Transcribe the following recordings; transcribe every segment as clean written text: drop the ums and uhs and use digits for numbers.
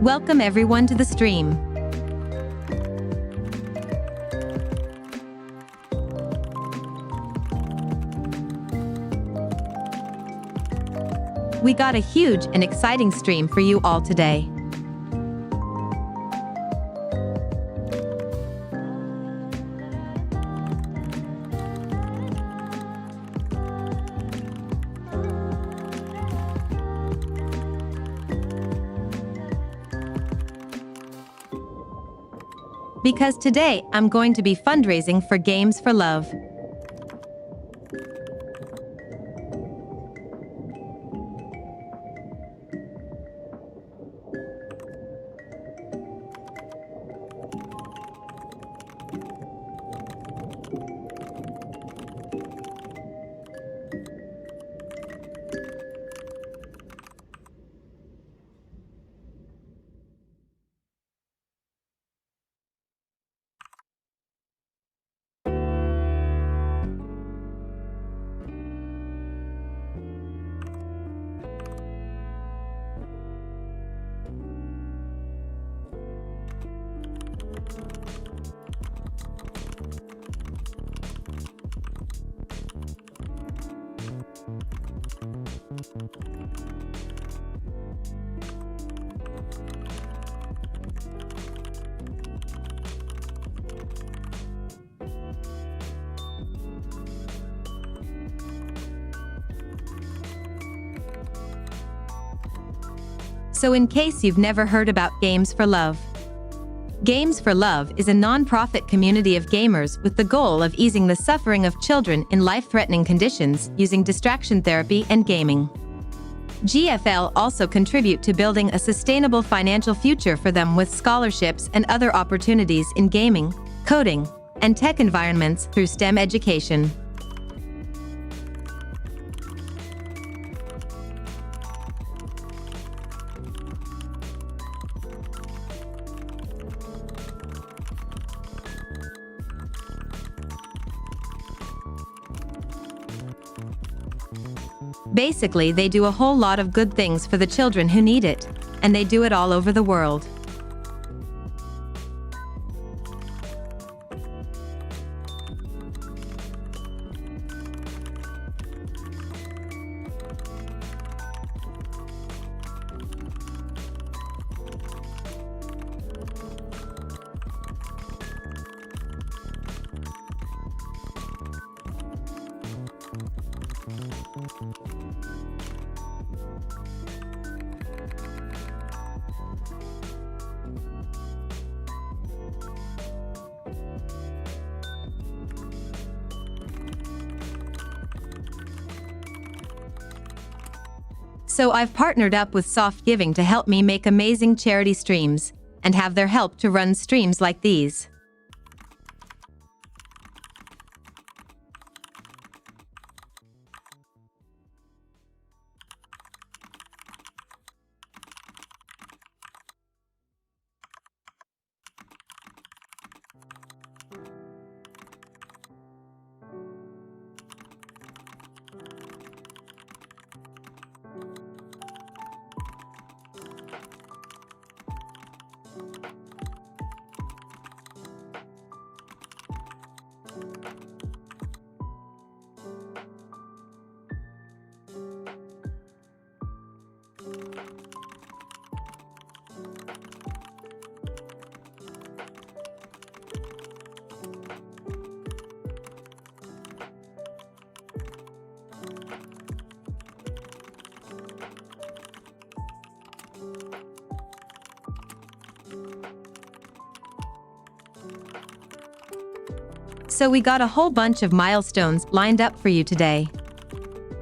Welcome everyone to the stream. We got a huge and exciting stream for you all today. Because today I'm going to be fundraising for Games for Love. So in case you've never heard about Games for Love, Games for Love is a non-profit community of gamers with the goal of easing the suffering of children in life-threatening conditions using distraction therapy and gaming. GFL also contribute to building a sustainable financial future for them with scholarships and other opportunities in gaming, coding, and tech environments through STEM education. Basically, they do a whole lot of good things for the children who need it, and they do it all over the world. So I've partnered up with Soft Giving to help me make amazing charity streams, and have their help to run streams like these. So we got a whole bunch of milestones lined up for you today.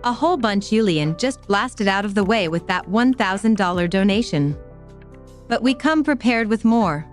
A whole bunch Julian just blasted out of the way with that $1,000 donation. But we come prepared with more.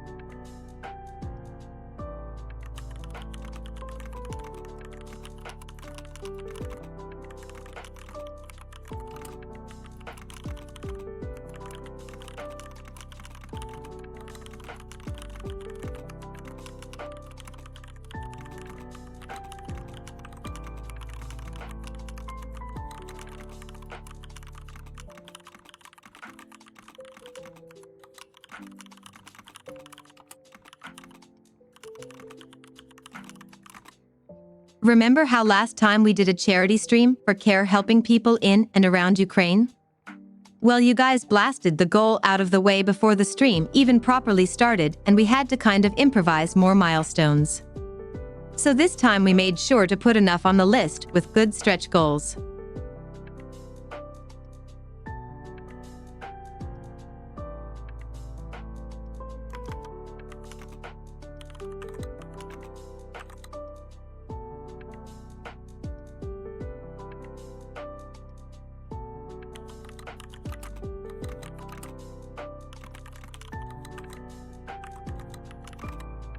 Remember how last time we did a charity stream for care helping people in and around Ukraine? Well, you guys blasted the goal out of the way before the stream even properly started, and we had to kind of improvise more milestones. So this time we made sure to put enough on the list with good stretch goals.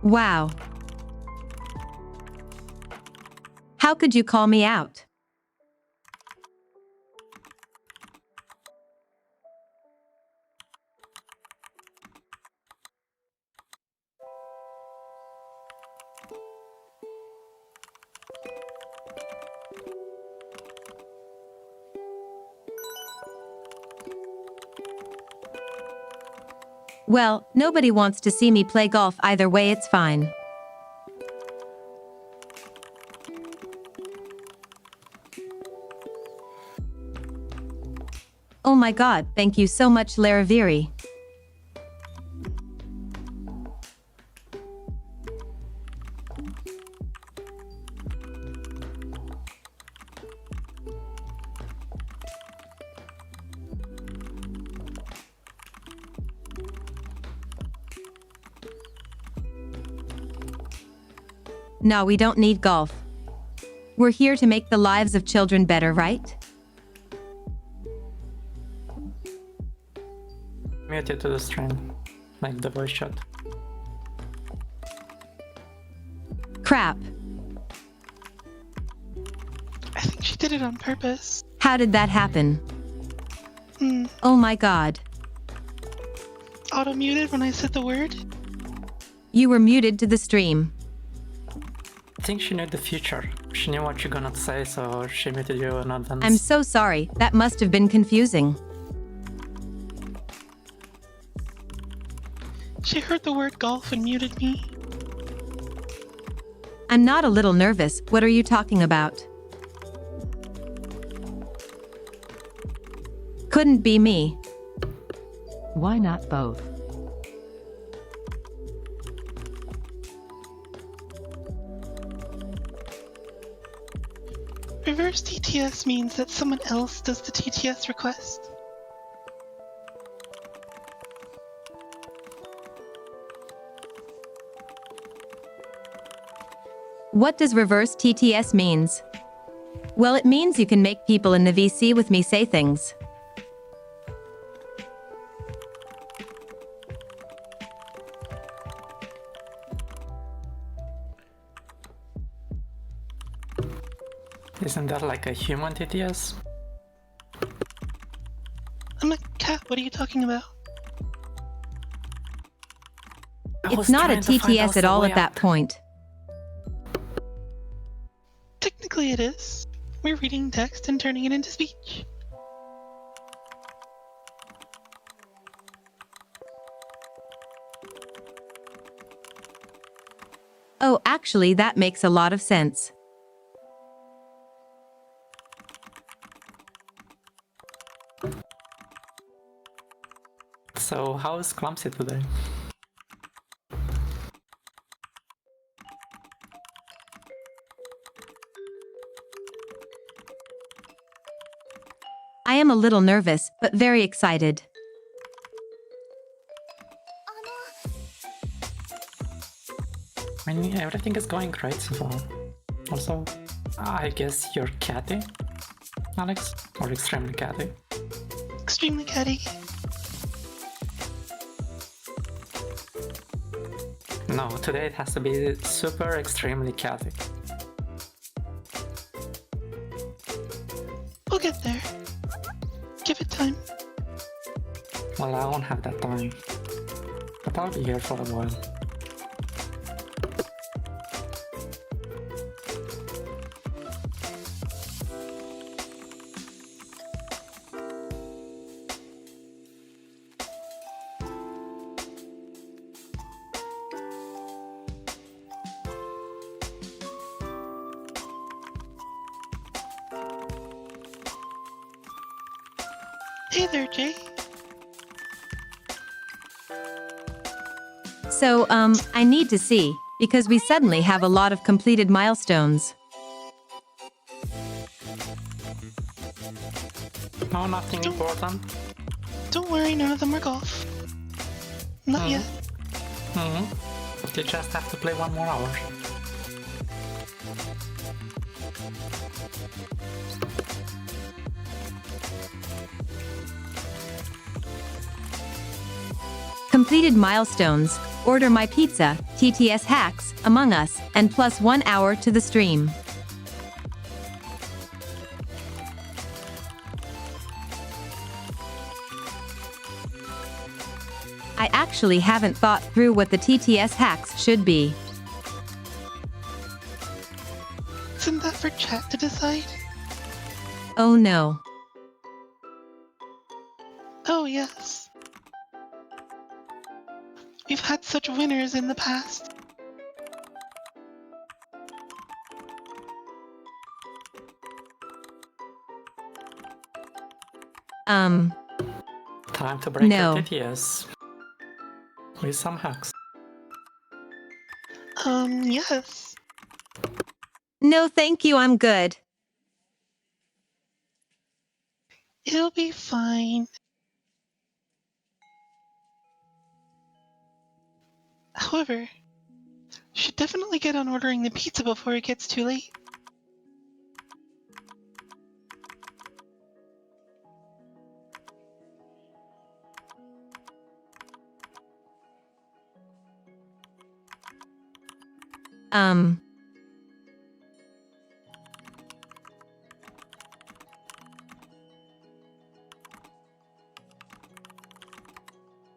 Wow. How could you call me out? Well, nobody wants to see me play golf either way, it's fine. Oh my god, thank you so much, Laraviri. No, we don't need golf. We're here to make the lives of children better, right? Muted to the stream, like the voice chat. Crap. I think she did it on purpose. How did that happen? Oh my god. Auto-muted when I said the word? You were muted to the stream. I think she knew the future. She knew what you're gonna say, so she muted you in advance. I'm so sorry, that must have been confusing. She heard the word golf and muted me. I'm not a little nervous, what are you talking about? Couldn't be me. Why not both? Reverse TTS means that someone else does the TTS request. What does reverse TTS means? Well, it means you can make people in the VC with me say things. Isn't that like a human TTS? I'm a cat, what are you talking about? It's not a TTS at all at that point. Technically it is. We're reading text and turning it into speech. Oh, actually, that makes a lot of sense. So how is Clumsy today? I am a little nervous, but very excited. I mean, everything is going great so far. Also, I guess you're catty, Alex? Or extremely catty? Extremely catty. No, today it has to be super extremely catty. We'll get there. Give it time. Well, I won't have that time. But I'll be here for a while. Hey there, Jay. So, I need to see, because we suddenly have a lot of completed milestones. No, nothing important. Don't worry, none of them are golf. Not yet. You just have to play 1 more hour. Completed milestones. Order my pizza, TTS hacks, Among Us, and plus 1 hour to the stream. I actually haven't thought through what the TTS hacks should be. Isn't that for chat to decide? Oh no. Oh, yes. We've had such winners in the past. Time to break No. your TTS. With some hacks. Yes. No thank you, I'm good. It'll be fine. However, should definitely get on ordering the pizza before it gets too late.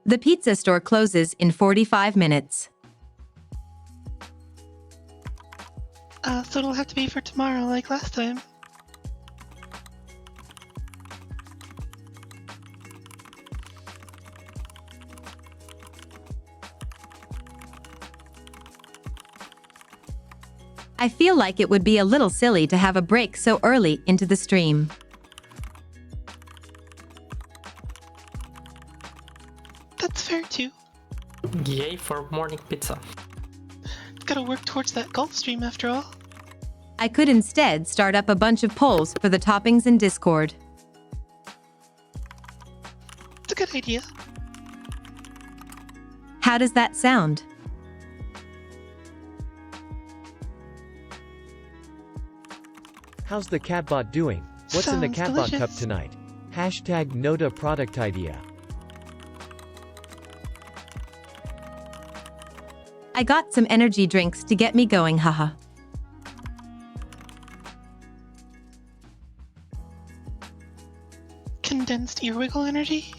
The pizza store closes in 45 minutes. So it'll have to be for tomorrow like last time. I feel like it would be a little silly to have a break so early into the stream. That's fair too. Yay for morning pizza. Gotta work towards that golf stream after all. I could instead start up a bunch of polls for the toppings in Discord. It's a good idea. How does that sound? How's the catbot doing? What's in the Sounds catbot cup delicious. tonight? Hashtag Noda product idea. I got some energy drinks to get me going, haha. Condensed earwiggle energy?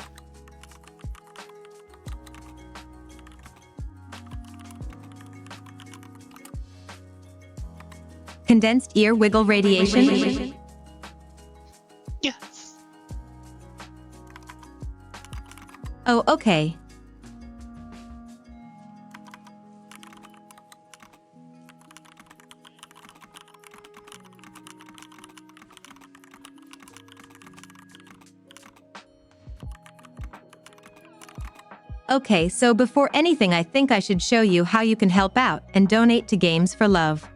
Condensed ear wiggle radiation? Yes. Oh, okay. Okay, so before anything I think I should show you how you can help out and donate to Games for Love.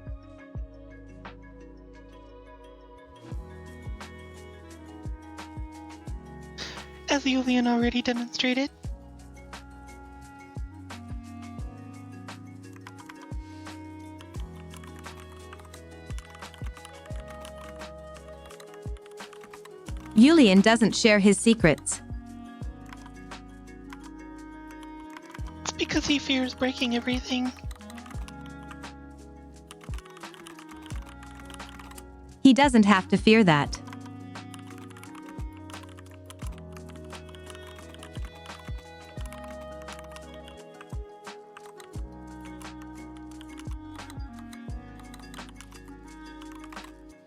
As Julian already demonstrated. Julian doesn't share his secrets. It's because he fears breaking everything. He doesn't have to fear that.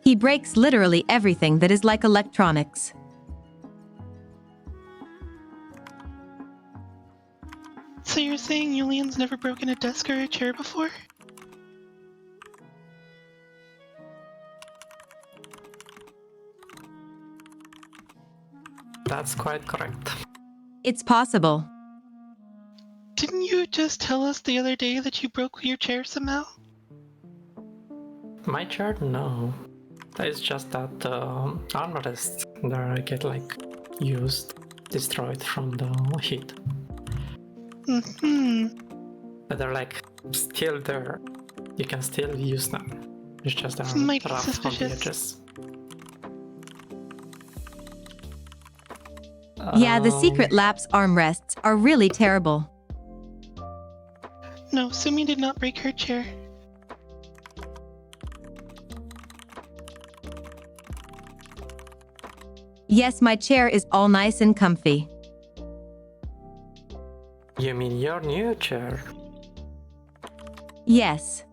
He breaks literally everything that is like electronics. So you're saying Julian's never broken a desk or a chair before? That's quite correct. It's possible. Didn't you just tell us the other day that you broke your chair somehow? My chair? No. It's just that armrests there get like used, destroyed from the heat. Mm-hmm. But they're like still there. You can still use them. It's just they're Mighty rough on the suspicious. edges. Yeah, the secret lapse armrests are really terrible. No, Sumi did not break her chair. Yes, my chair is all nice and comfy. You mean your new chair? Yes.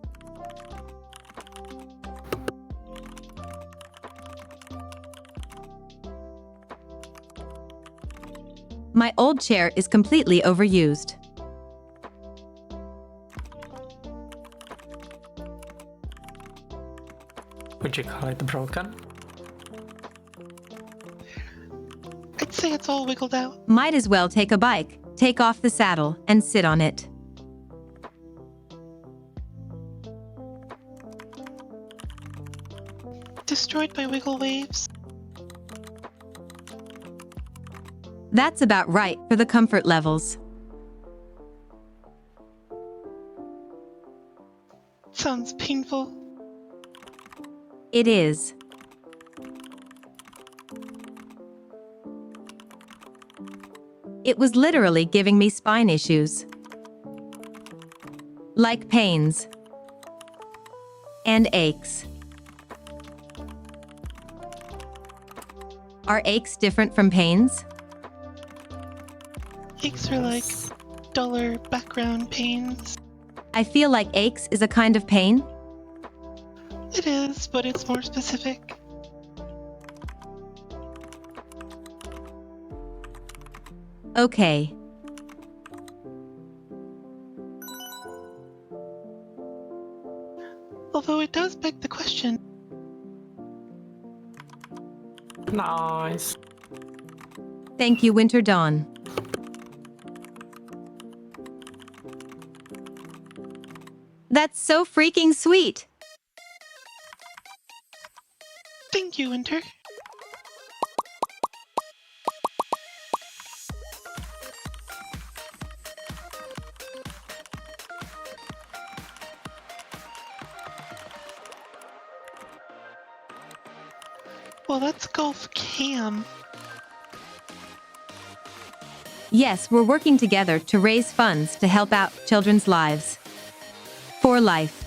My old chair is completely overused. Would you call it broken? I'd say it's all wiggled out. Might as well take a bike, take off the saddle, and sit on it. Destroyed by wiggle waves. That's about right for the comfort levels. Sounds painful. It is. It was literally giving me spine issues. Like pains. And aches. Are aches different from pains? Aches are like duller background pains. I feel like aches is a kind of pain. It is, but it's more specific. Okay. Although it does beg the question. Nice. Thank you, Winter Dawn. That's so freaking sweet. Thank you, Winter. Well, that's Golf Cam. Yes, we're working together to raise funds to help out children's lives. For life.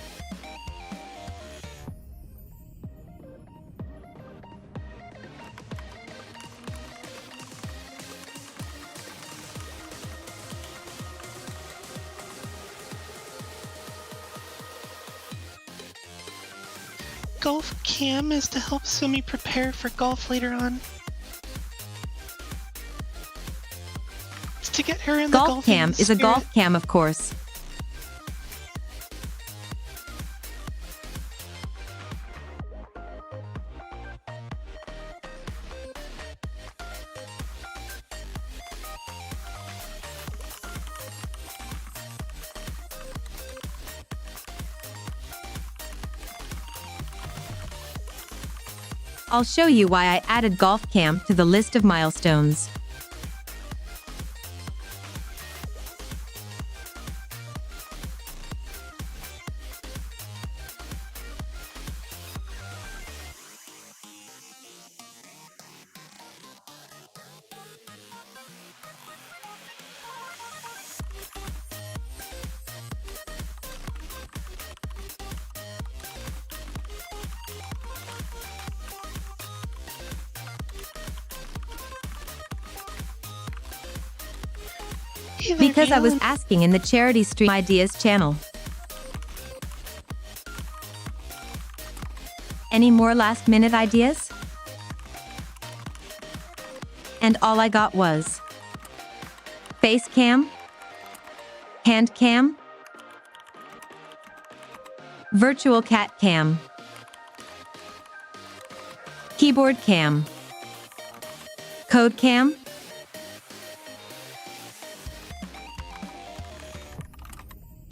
Golf Cam is to help Sumi prepare for golf later on. It's to get her in the Golf golfing cam is a spirit. golf cam, of course. I'll show you why I added golf cam to the list of milestones. Hey there, Because I was Galen. asking in the Charity Stream Ideas channel. Any more last-minute ideas? And all I got was face cam, hand cam, virtual cat cam, keyboard cam, code cam,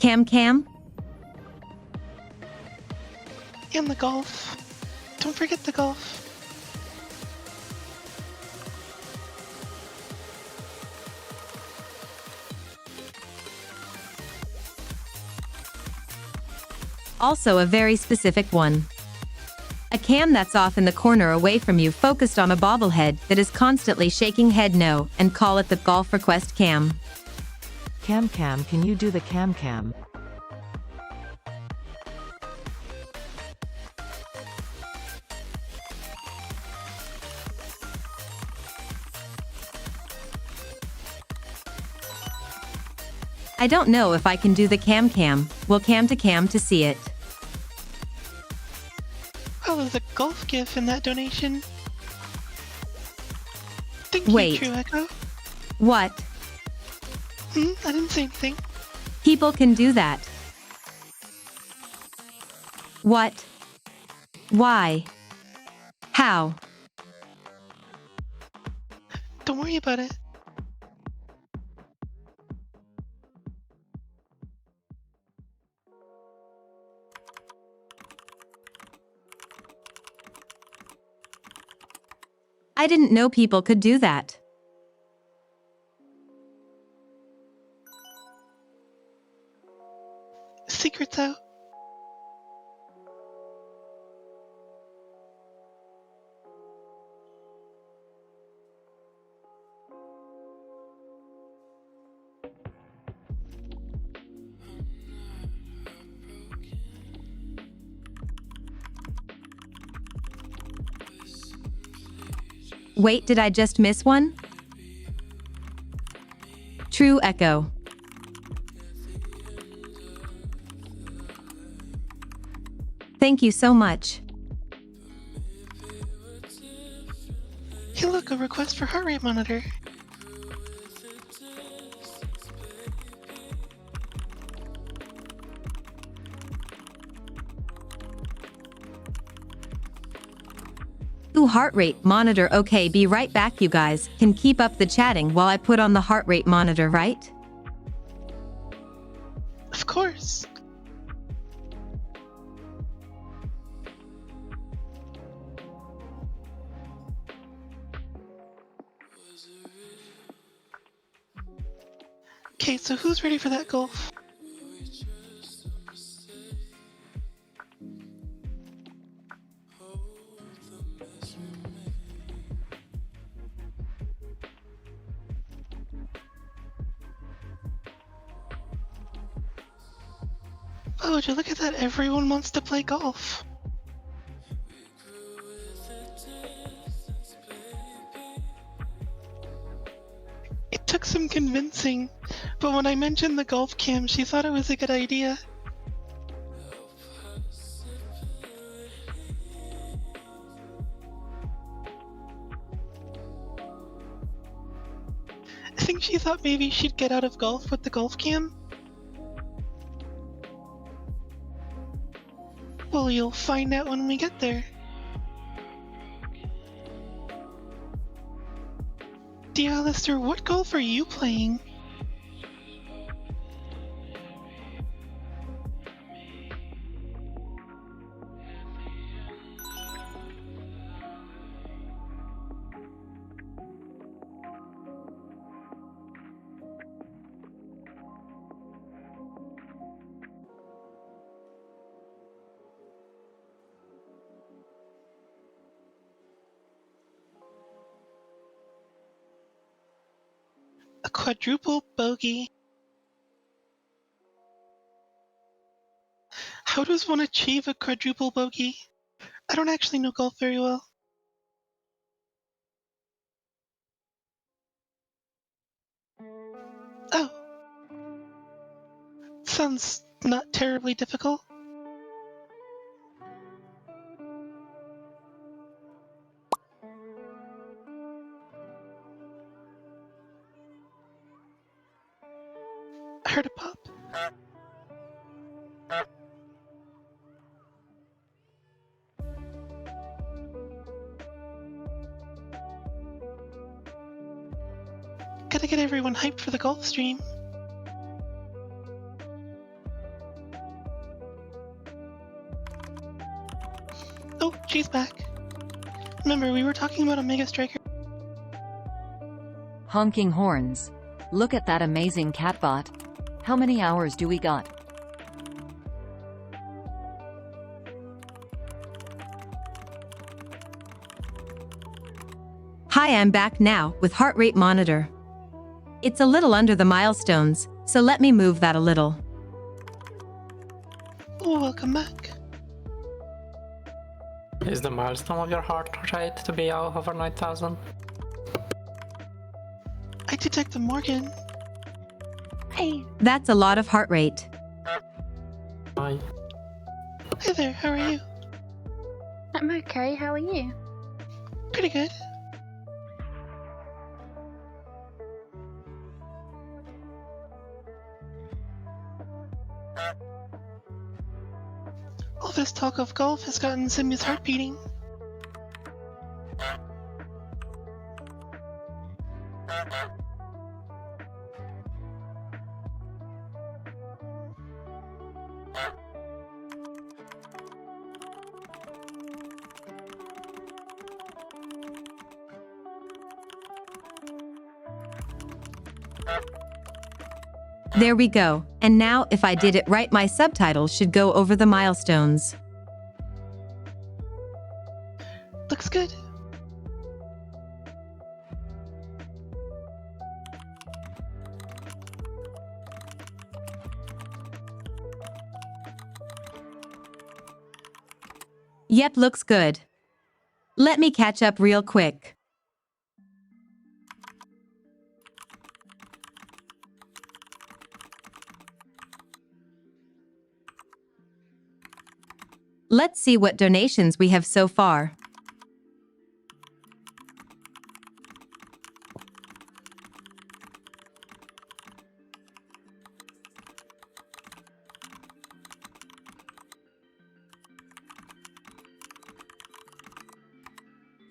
Cam Cam? And the golf. Don't forget the golf. Also a very specific one. A cam that's off in the corner away from you, focused on a bobblehead that is constantly shaking head no, and call it the golf request cam. Cam Cam, can you do the Cam Cam? I don't know if I can do the cam cam. We'll cam to see it. Oh, there's a golf gif in that donation. Thank Wait. you, True Echo. What? I didn't say anything. People can do that. What? Why? How? Don't worry about it. I didn't know people could do that. Secret's out. Wait, did I just miss one? True Echo. Thank you so much. Hey look, a request for heart rate monitor. Ooh, heart rate monitor. Okay, be right back. You guys can keep up the chatting while I put on the heart rate monitor, right? Of course. Okay, so who's ready for that golf? Oh, would you look at that? Everyone wants to play golf. It took some convincing, but when I mentioned the golf cam, she thought it was a good idea. I think she thought maybe she'd get out of golf with the golf cam. Well, you'll find out when we get there. Dear Alistair, what golf are you playing? A quadruple bogey. How does one achieve a quadruple bogey? I don't actually know golf very well. Oh. Sounds not terribly difficult. I heard a pop. Gotta get everyone hyped for the golf stream. She's back. Remember, we were talking about Omega Striker. Honking horns. Look at that amazing catbot. How many hours do we got? Hi, I'm back now with heart rate monitor. It's a little under the milestones, so let me move that a little. Oh, welcome back. Is the milestone of your heart rate to be over 9,000? I detect a Morgan. Hey, That's a lot of heart rate. Hi. Hi there, how are you? I'm okay. How are you? Pretty good. All this talk of golf has gotten Simu's heart beating. There we go. And now, if I did it right, my subtitles should go over the milestones. Looks good. Yep, looks good. Let me catch up real quick. Let's see what donations we have so far.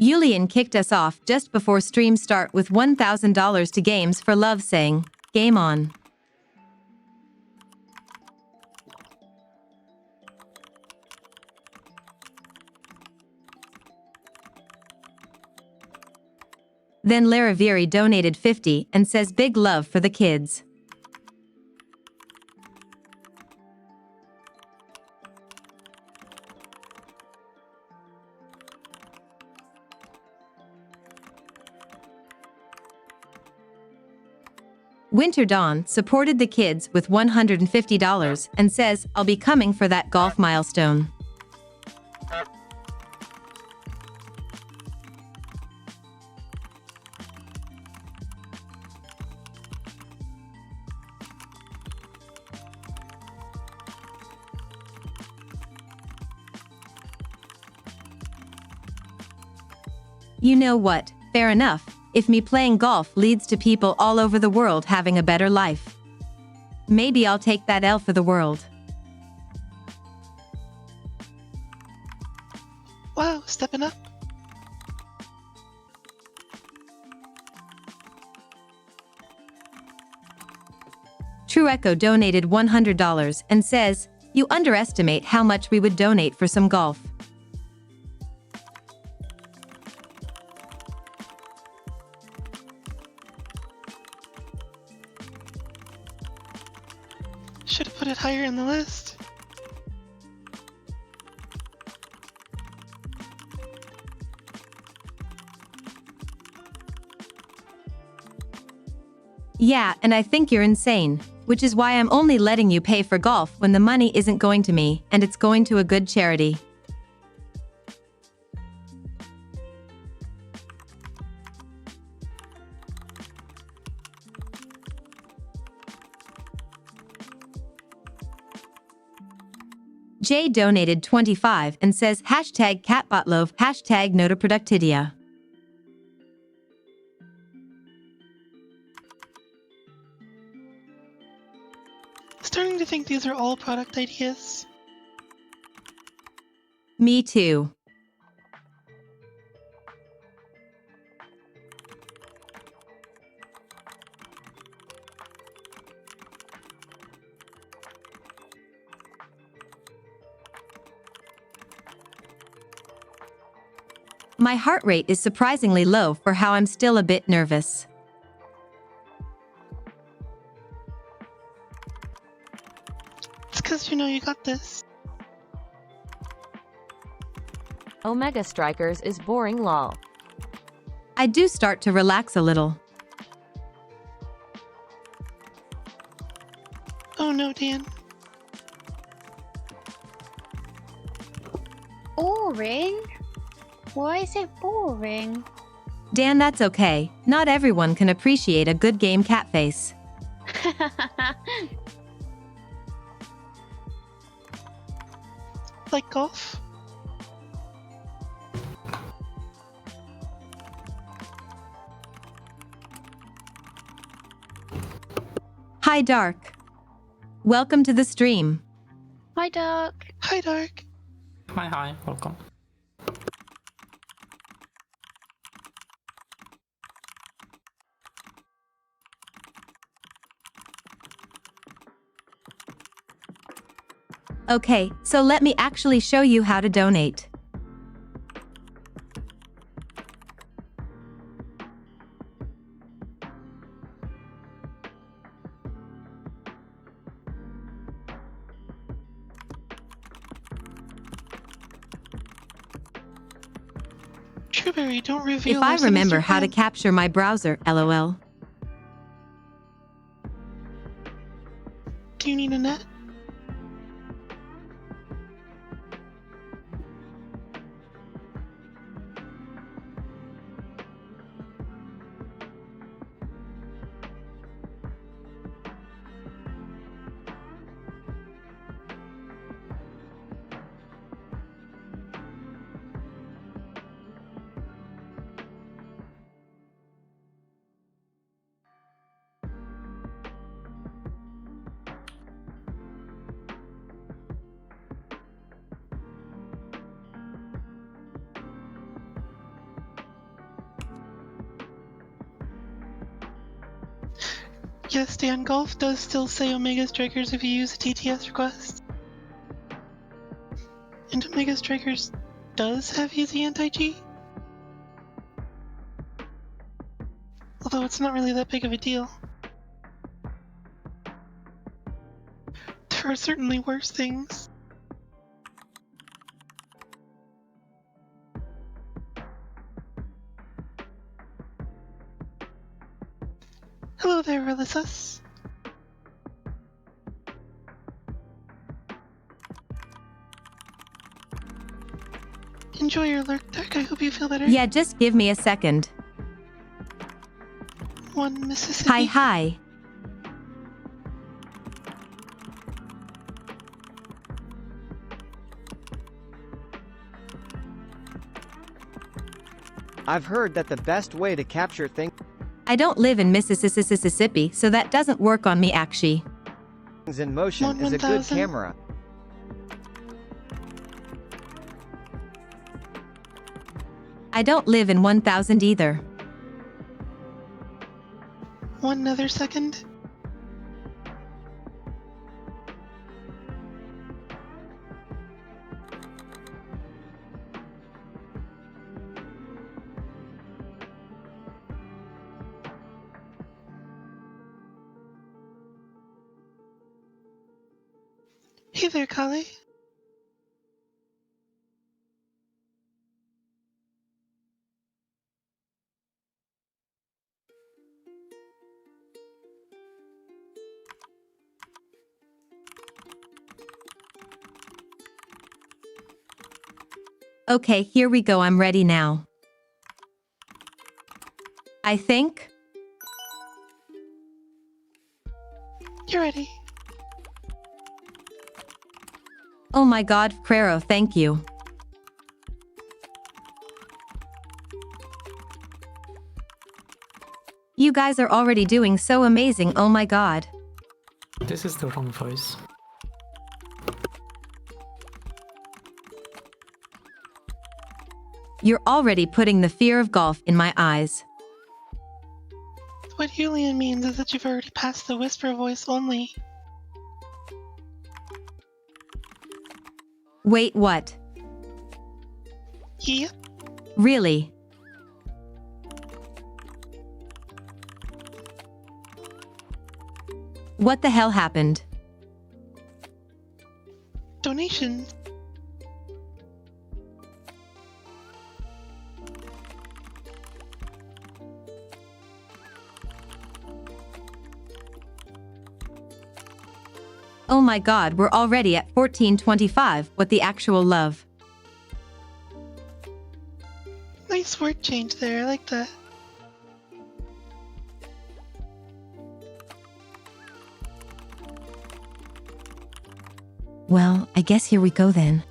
Yulian kicked us off just before stream start with $1,000 to Games for Love saying, "Game on." Then Laraviri donated 50 and says big love for the kids. Winter Dawn supported the kids with $150 and says, "I'll be coming for that golf milestone." You know what? Fair enough. If me playing golf leads to people all over the world having a better life, maybe I'll take that L for the world. Wow, stepping up. True Echo donated $100 and says, "You underestimate how much we would donate for some golf." Should have put it higher in the list. Yeah, and I think you're insane, which is why I'm only letting you pay for golf when the money isn't going to me and it's going to a good charity. Jay donated 25 and says hashtag catbotlove, hashtag notoproductidia. Starting to think these are all product ideas. Me too. My heart rate is surprisingly low for how I'm still a bit nervous. It's because you know you got this. Omega Strikers is boring lol. I do start to relax a little. Oh no, Dan. Boring? Why is it boring? Dan, that's okay. Not everyone can appreciate a good game catface. Like golf? Hi, Dark. Welcome to the stream. Hi, Dark. Hi, Dark. Hi, welcome. Okay, so let me actually show you how to donate. Trueberry, don't reveal If I our remember sinister how to plan. capture my browser, lol. Do you need a net? Yes, Dan, golf does still say Omega Strikers if you use a TTS request. And Omega Strikers does have easy anti-G. Although it's not really that big of a deal. There are certainly worse things. Hello there, Relissus. Enjoy your lurk, Dark. I hope you feel better. Yeah, just give me a second. One Mississippi. Hi. I've heard that the best way to capture things I don't live in Mississippi, so that doesn't work on me actually. in motion One is a good 1000. camera. I don't live in 1000 either. One other second. Hey there, Kali. Okay, here we go. I'm ready now. I think. You're ready. Oh my god, Crero, thank you. You guys are already doing so amazing, oh my god. This is the wrong voice. You're already putting the fear of golf in my eyes. What Julian means is that you've already passed the whisper voice only. Wait, what? Yep. Really? What the hell happened? Donations. Oh my god, we're already at 1425. What the actual love? Nice word change there. I like that. Well, I guess here we go then.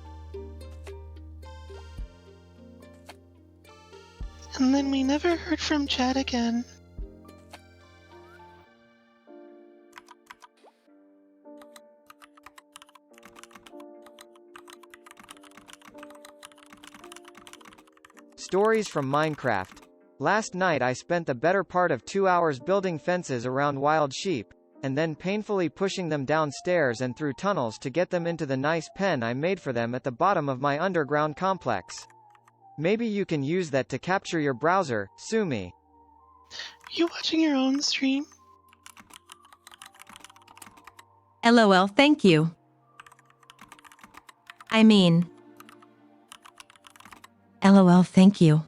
And then we never heard from Chad again. Stories from Minecraft. Last night I spent the better part of 2 hours building fences around wild sheep, and then painfully pushing them downstairs and through tunnels to get them into the nice pen I made for them at the bottom of my underground complex. Maybe you can use that to capture your browser, sue me. You watching your own stream? LOL, thank you. I mean... LOL, thank you.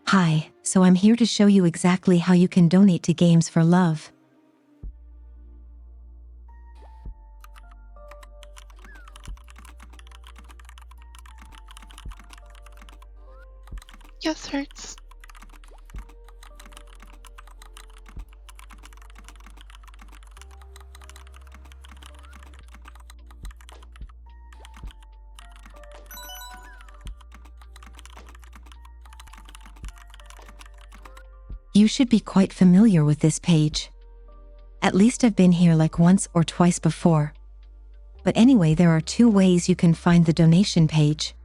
Hi, so I'm here to show you exactly how you can donate to Games for Love. Yes, Hurts. You should be quite familiar with this page. At least I've been here like once or twice before. But anyway, there are 2 ways you can find the donation page.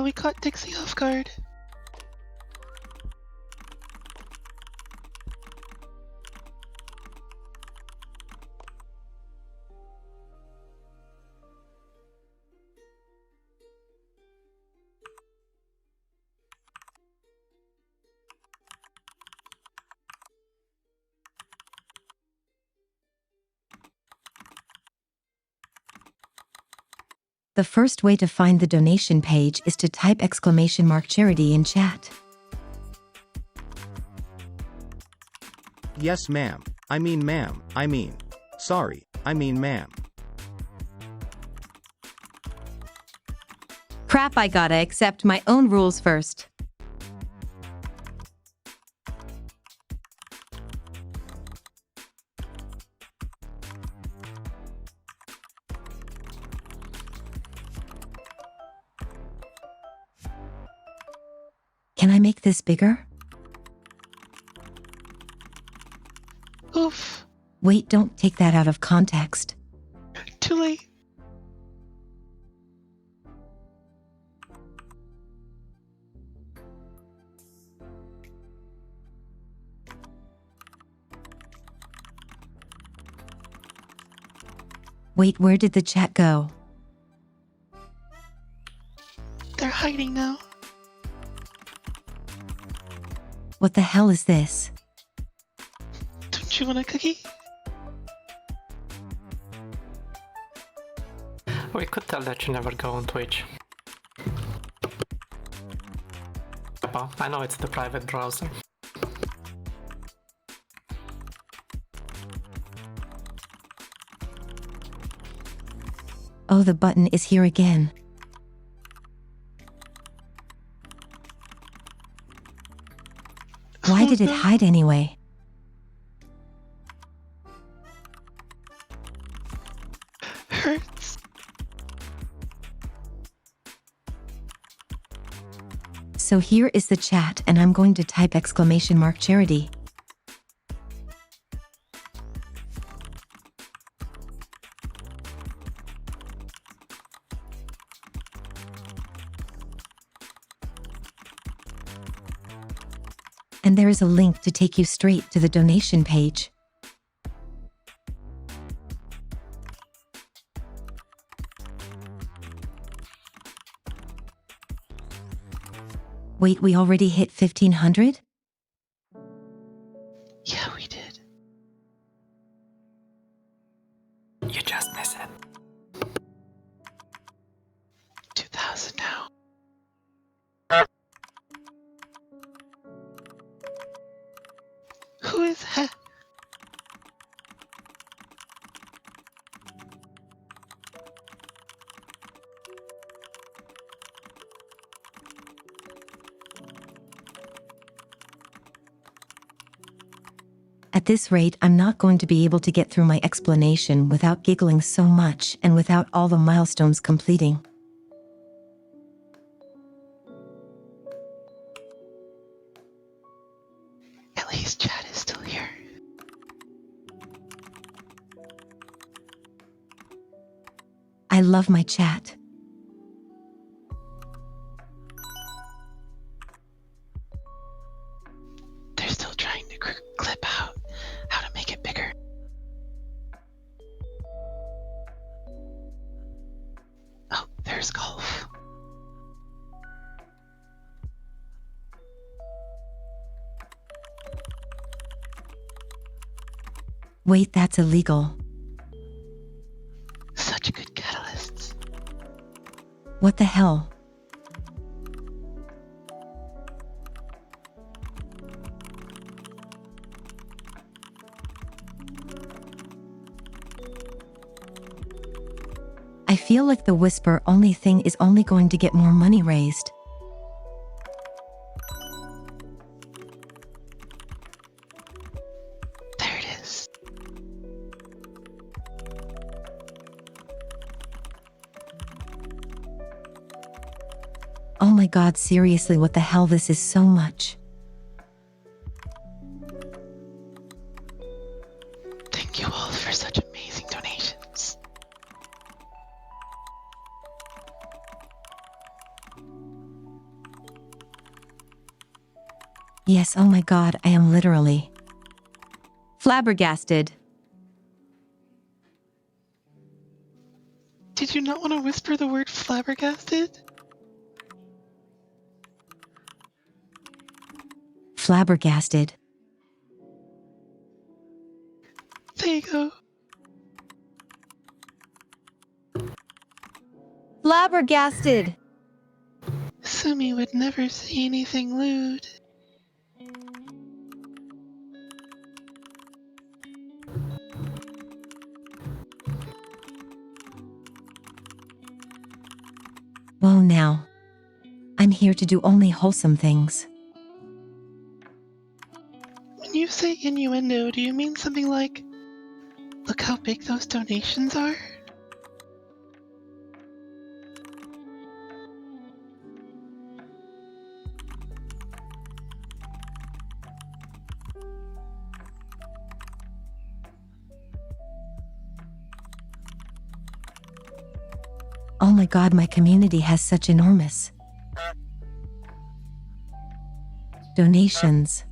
We caught Dixie off guard. The first way to find the donation page is to type !charity in chat. Yes, ma'am. I mean, ma'am. I mean. Sorry. I mean, ma'am. Crap, I gotta accept my own rules first. Can I make this bigger? Oof. Wait, don't take that out of context. Too late. Wait, where did the chat go? They're hiding now. What the hell is this? Don't you want a cookie? We could tell that you never go on Twitch. Peppa, I know it's the private browser. Oh, the button is here again. Why did it hide anyway? Hurts. So here is the chat, and I'm going to type !charity. and there is a link to take you straight to the donation page. Wait, we already hit 1,500? Yeah, we did. You just miss it. 2,000 now. Who is that? At this rate, I'm not going to be able to get through my explanation without giggling so much and without all the milestones completing. At least Chad is still here. I love my chat. They're still trying to clip out how to make it bigger. Oh, there's golf. Wait, that's illegal. Such good catalysts. What the hell? I feel like the whisper only thing is only going to get more money raised. There it is. Oh my god, seriously, what the hell, this is so much. Thank you all for such amazing donations. Yes, oh my god, I am literally flabbergasted. Did you not want to whisper the word flabbergasted? Flabbergasted. There you go. Flabbergasted! Sumi would never say anything lewd. Well now, I'm here to do only wholesome things. When you say innuendo, do you mean something like, look how big those donations are? Oh my god, my community has such enormous donations.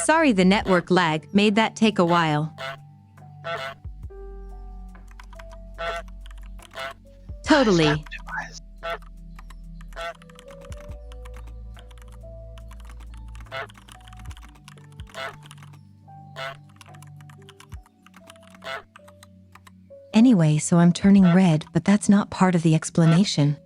Sorry, the network lag made that take a while. Totally. Anyway, so I'm turning red, but that's not part of the explanation.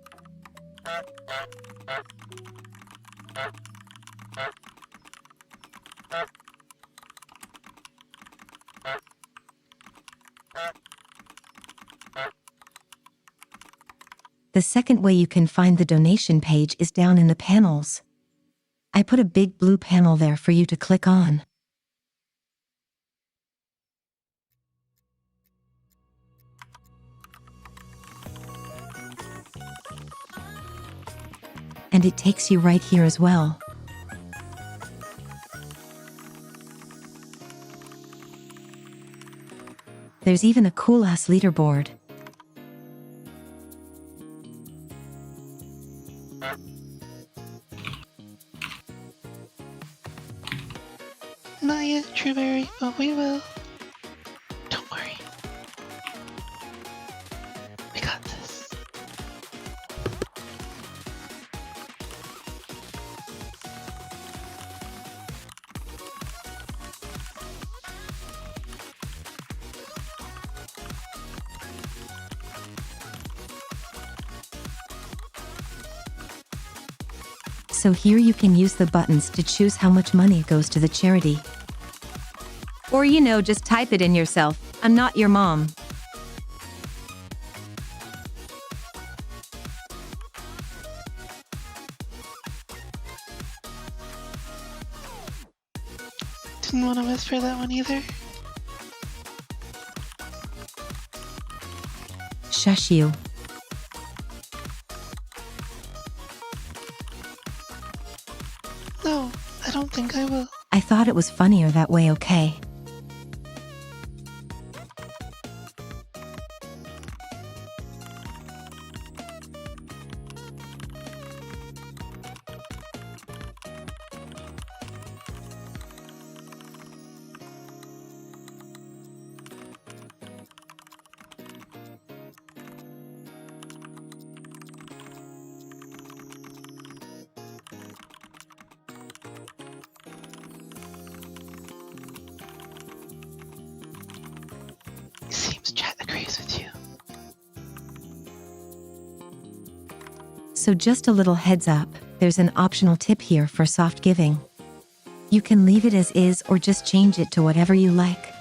The second way you can find the donation page is down in the panels. I put a big blue panel there for you to click on. And it takes you right here as well. There's even a cool-ass leaderboard. Not yet, Trueberry, but we will. Don't worry. We got this. So here you can use the buttons to choose how much money goes to the charity. Or just type it in yourself. I'm not your mom. Didn't want to whisper that one either. Shush you. No, I don't think I will. I thought it was funnier that way, okay? Seems chat agrees with you. So just a little heads up, there's an optional tip here for soft giving. You can leave it as is or just change it to whatever you like.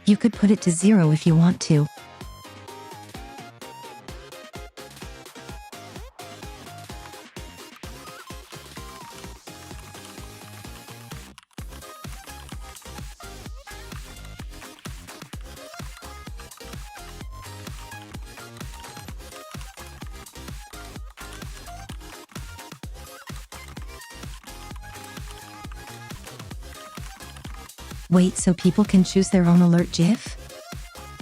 You could put it to 0 if you want to. Wait, so people can choose their own alert GIF?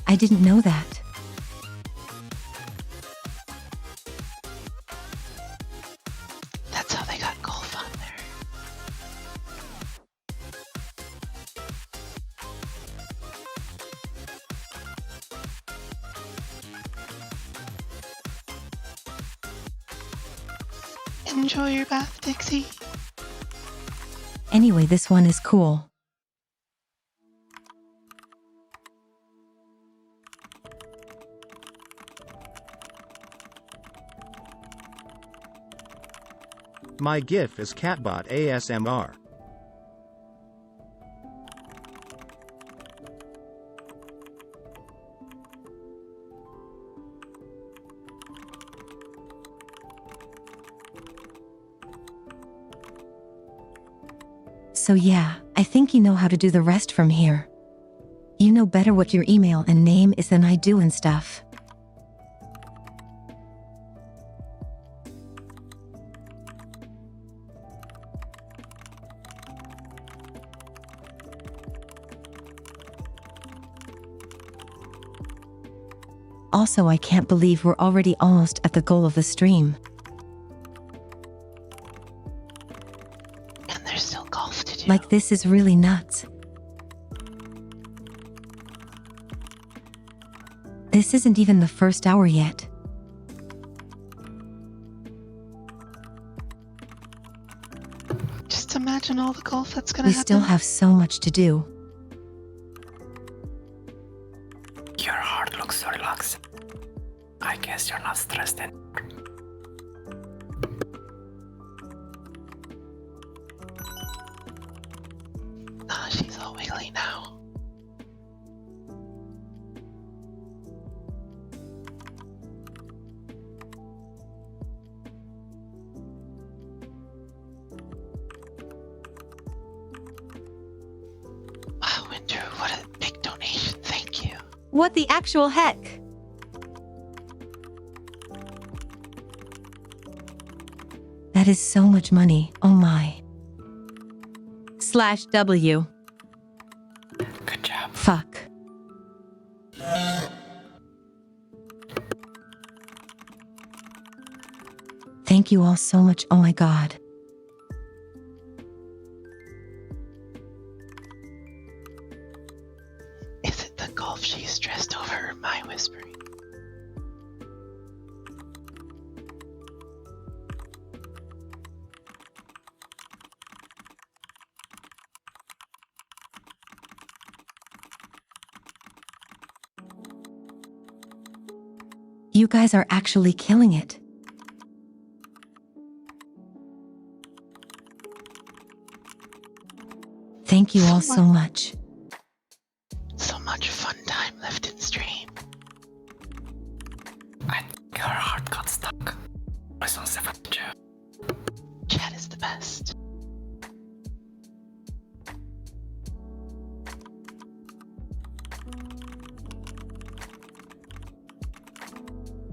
I didn't know that. That's how they got golf on there. Enjoy your bath, Dixie. Anyway, this one is cool. My GIF is Catbot ASMR. So yeah, I think you know how to do the rest from here. You know better what your email and name is than I do and stuff. Also, I can't believe we're already almost at the goal of the stream. And there's still golf to do. Like, this is really nuts. This isn't even the first hour yet. Just imagine all the golf that's gonna We happen. still have so much to do. Your heart looks so relaxed. I guess you're not stressed anymore. Ah, she's all wiggly now. Wow, Winter, what a big donation. Thank you. What the actual heck? That is so much money, oh my. /W. Good job. Fuck. Thank you all so much, oh my god. golf she's stressed over my whispering. You guys are actually killing it. Thank you all so much. So much fun time left in stream. I think her heart got stuck. It's on 72. Chat is the best.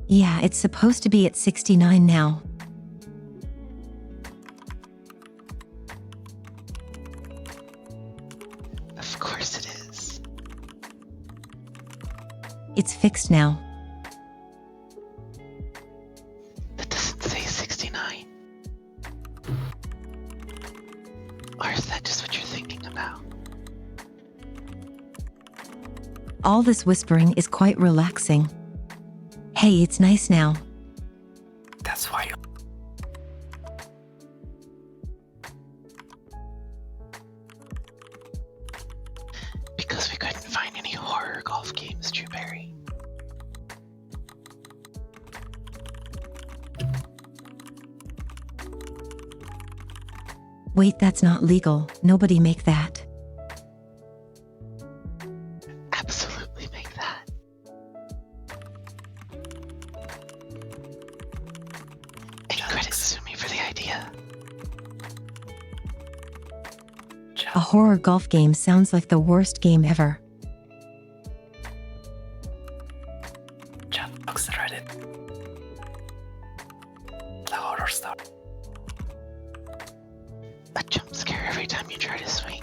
Yeah, it's supposed to be at 69 now. Of course it is. It's fixed now. That doesn't say 69. Or is that just what you're thinking about? All this whispering is quite relaxing. Hey, it's nice now. That's why you... Because we couldn't find any horror golf games, Drewberry. Wait, that's not legal. Nobody make that. Absolutely make that. And credits to me for the idea. A horror golf game sounds like the worst game ever. Chat looks Reddit. The horror story. A jump scare every time you try to swing.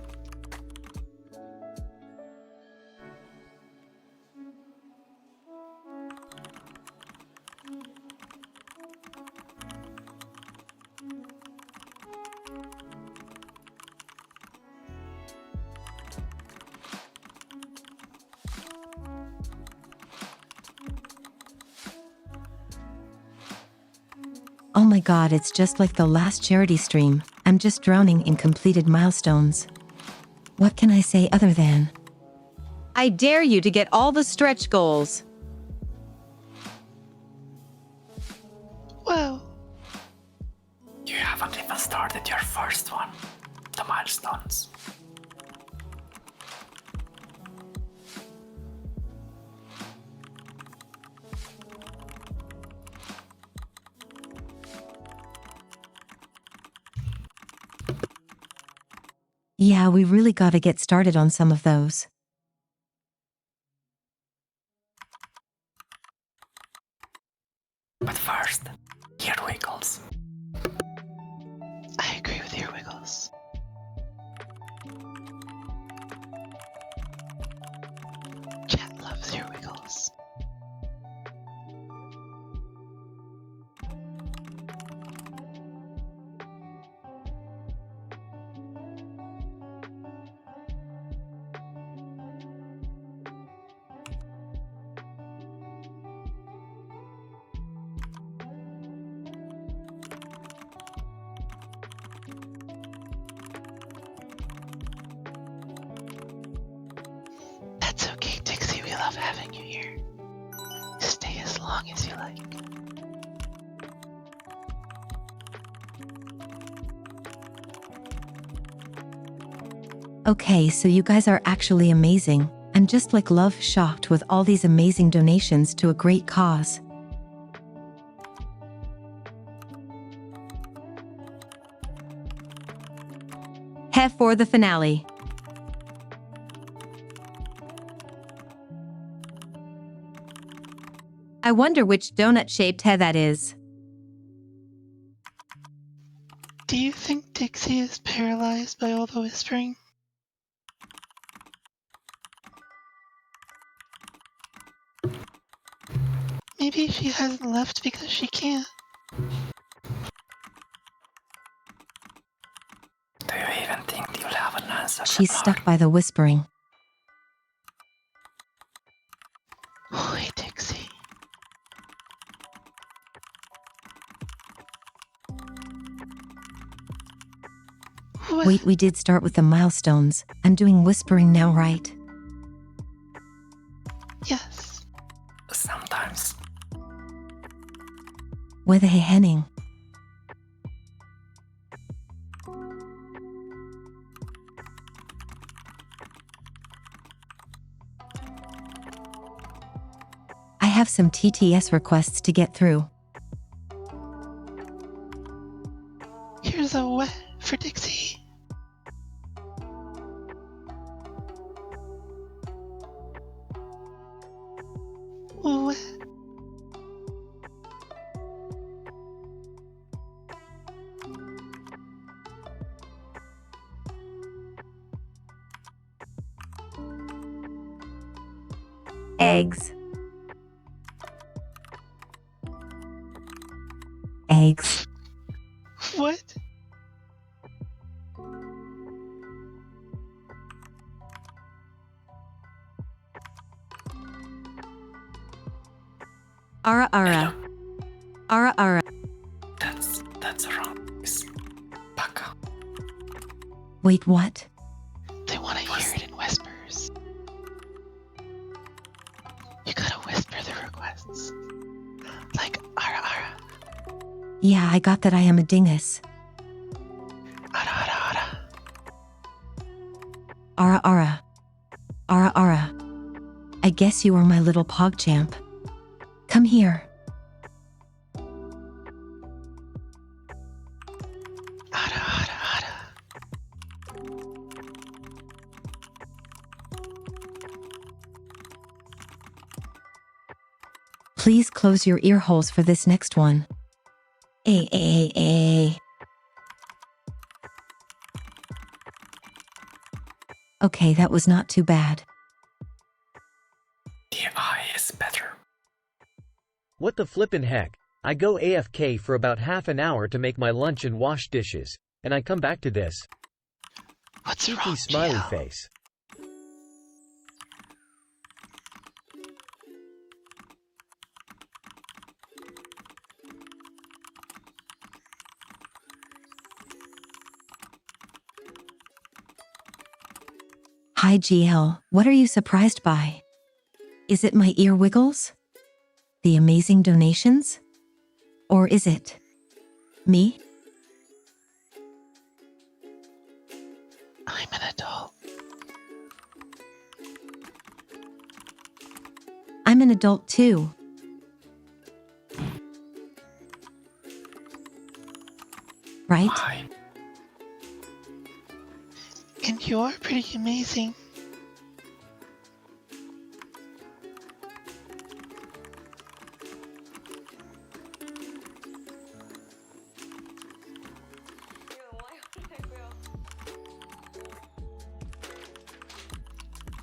Oh my god, it's just like the last charity stream. I'm just drowning in completed milestones. What can I say other than... I dare you to get all the stretch goals. Well, You haven't even started your first one. The milestones. Yeah, we really gotta get started on some of those. But first, here Wiggles. I agree with your Wiggles. Chat loves your Wiggles. That's okay, Dixie. We love having you here. Stay as long as you like. Okay, so you guys are actually amazing. I'm just like love shocked with all these amazing donations to a great cause. Hef for the finale. I wonder which donut-shaped head that is. Do you think Dixie is paralyzed by all the whispering? Maybe she hasn't left because she can't. Do you even think you'll have an answer? She's from stuck her? by the whispering. Wait, we did start with the milestones. I'm doing whispering now, right? Yes. Sometimes. Where the Henning? I have some TTS requests to get through. Here's a wet for Dixie. Wet. Eggs. Eggs. What? Ara ara. Ara ara. That's wrong. It's Baka. Wait, what? They want to hear it in whispers. You gotta whisper the requests. Like, ara ara, Yeah, I got that I am a dingus. ara ara ara. Ara ara. Ara ara. I guess you are my little pogchamp. Come here. Ara ara ara. Please close your ear holes for this next one. A. Okay, that was not too bad. The eye is better. What the flippin' heck? I go AFK for about half an hour to make my lunch and wash dishes, and I come back to this. What's Cheeky wrong, smiley GL? face. Hi GL, what are you surprised by? Is it my ear wiggles? The amazing donations? Or is it me? I'm an adult. I'm an adult too. Right? Why? And you are pretty amazing.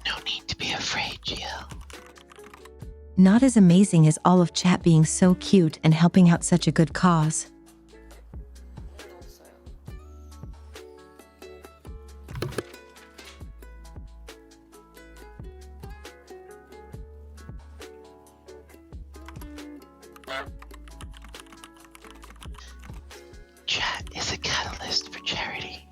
No need to be afraid, GL. Not as amazing as all of chat being so cute and helping out such a good cause. Chat is a catalyst for charity.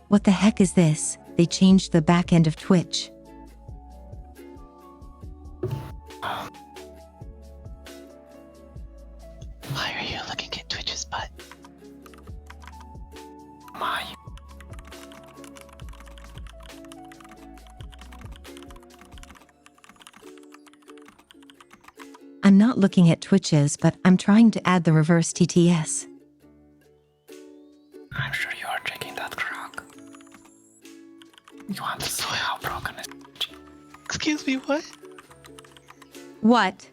What the heck is this? They changed the back end of Twitch. Why are you looking at Twitch's butt? My. I'm not looking at Twitches, but I'm trying to add the reverse TTS. I'm sure you are checking that crock. You want to see how broken it is? Excuse me, what? What?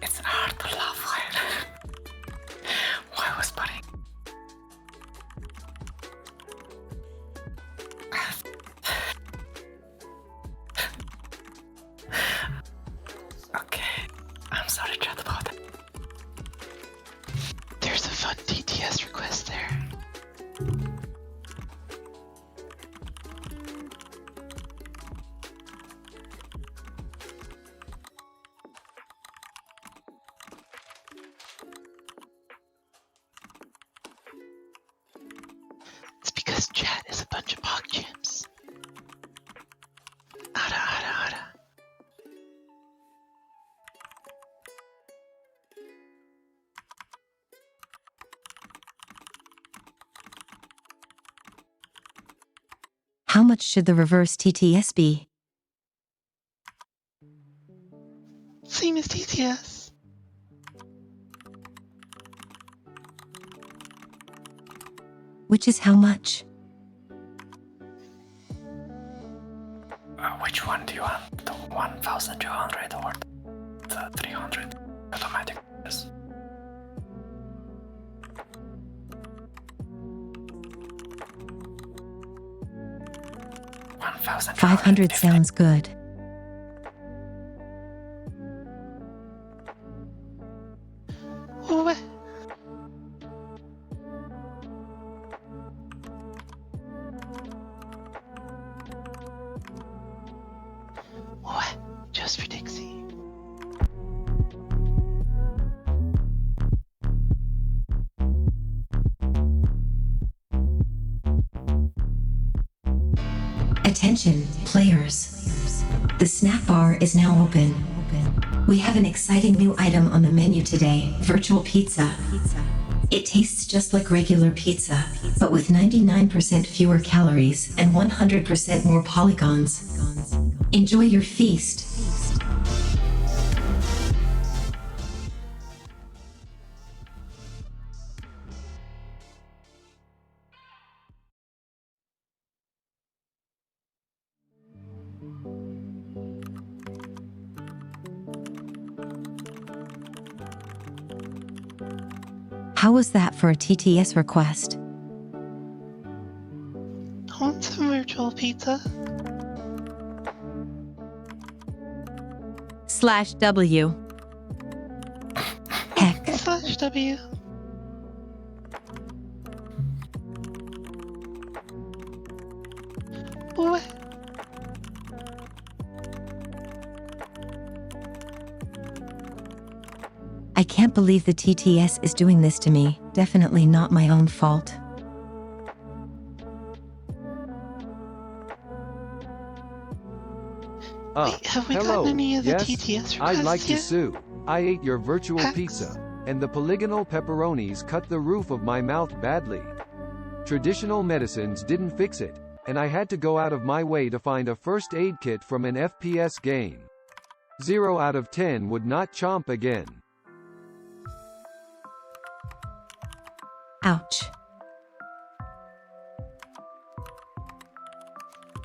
It's hard to laugh while whispering. Okay, I'm sorry, chat about it. There's a fun TTS request there. This chat is a bunch of pog chimps. Ada, ada, ada. How much should the reverse TTS be? Same as TTS. Which is how much? Which one do you want? The 1200 or the 300 automatic? Yes. 500 sounds good. What? What? Just for Dixie. Attention, players. The snack bar is now open. We have an exciting new item on the menu today, virtual pizza. It tastes just like regular pizza, but with 99% fewer calories and 100% more polygons. Enjoy your feast. How was that for a TTS request? I want some virtual pizza. /W. Heck. /W. What? I can't believe the TTS is doing this to me. Definitely not my own fault. Wait, have we hello, gotten any of the yes, TTS requests I'd like to yet? sue. I ate your virtual Hex? pizza, and the polygonal pepperonis cut the roof of my mouth badly. Traditional medicines didn't fix it, and I had to go out of my way to find a first aid kit from an FPS game. 0 out of 10 would not chomp again. Ouch.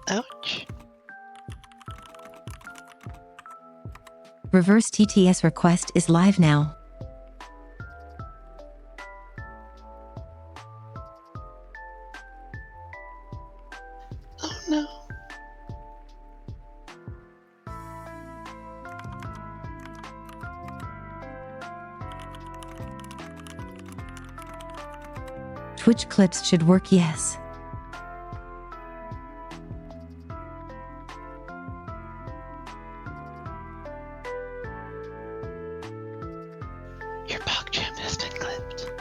Ouch. Reverse TTS request is live now. Oh no. Twitch clips should work, yes. Your PogChamp has been clipped.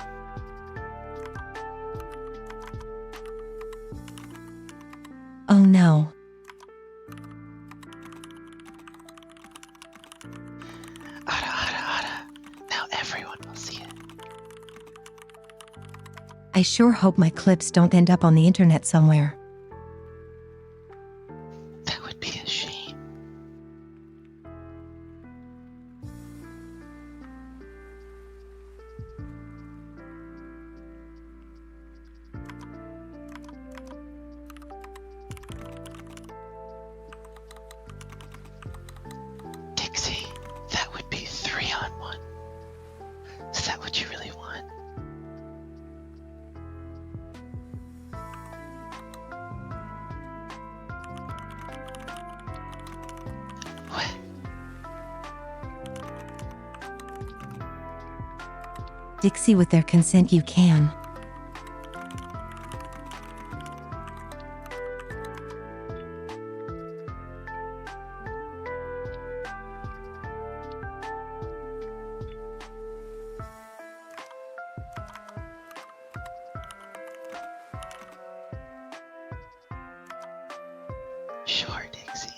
Oh no. Ada, ada, ada. Now everyone will see it. I sure hope my clips don't end up on the internet somewhere. That would be a shame. Dixie, that would be 3-on-1. Is that what you really want? What? Dixie, with their consent, you can. Sure, Dixie.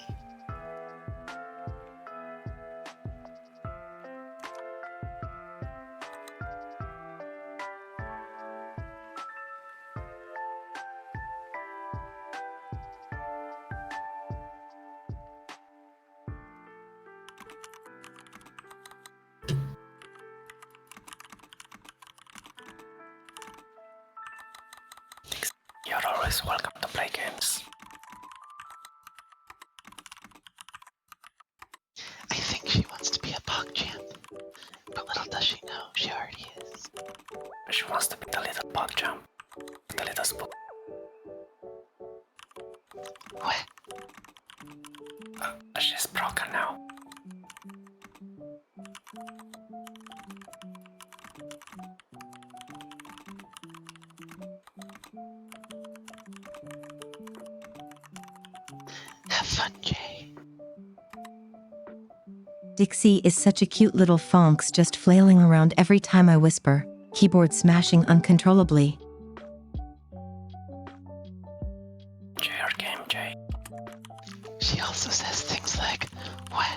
You're always welcome to play games. I think she wants to be a pog champ. But little does she know, she already is. She wants to be the little pop jump. The little spoon. What? She's broken now. Have fun, Jay. Dixie is such a cute little fonks, just flailing around every time I whisper, keyboard smashing uncontrollably. Enjoy your game, Jay. She also says things like, what?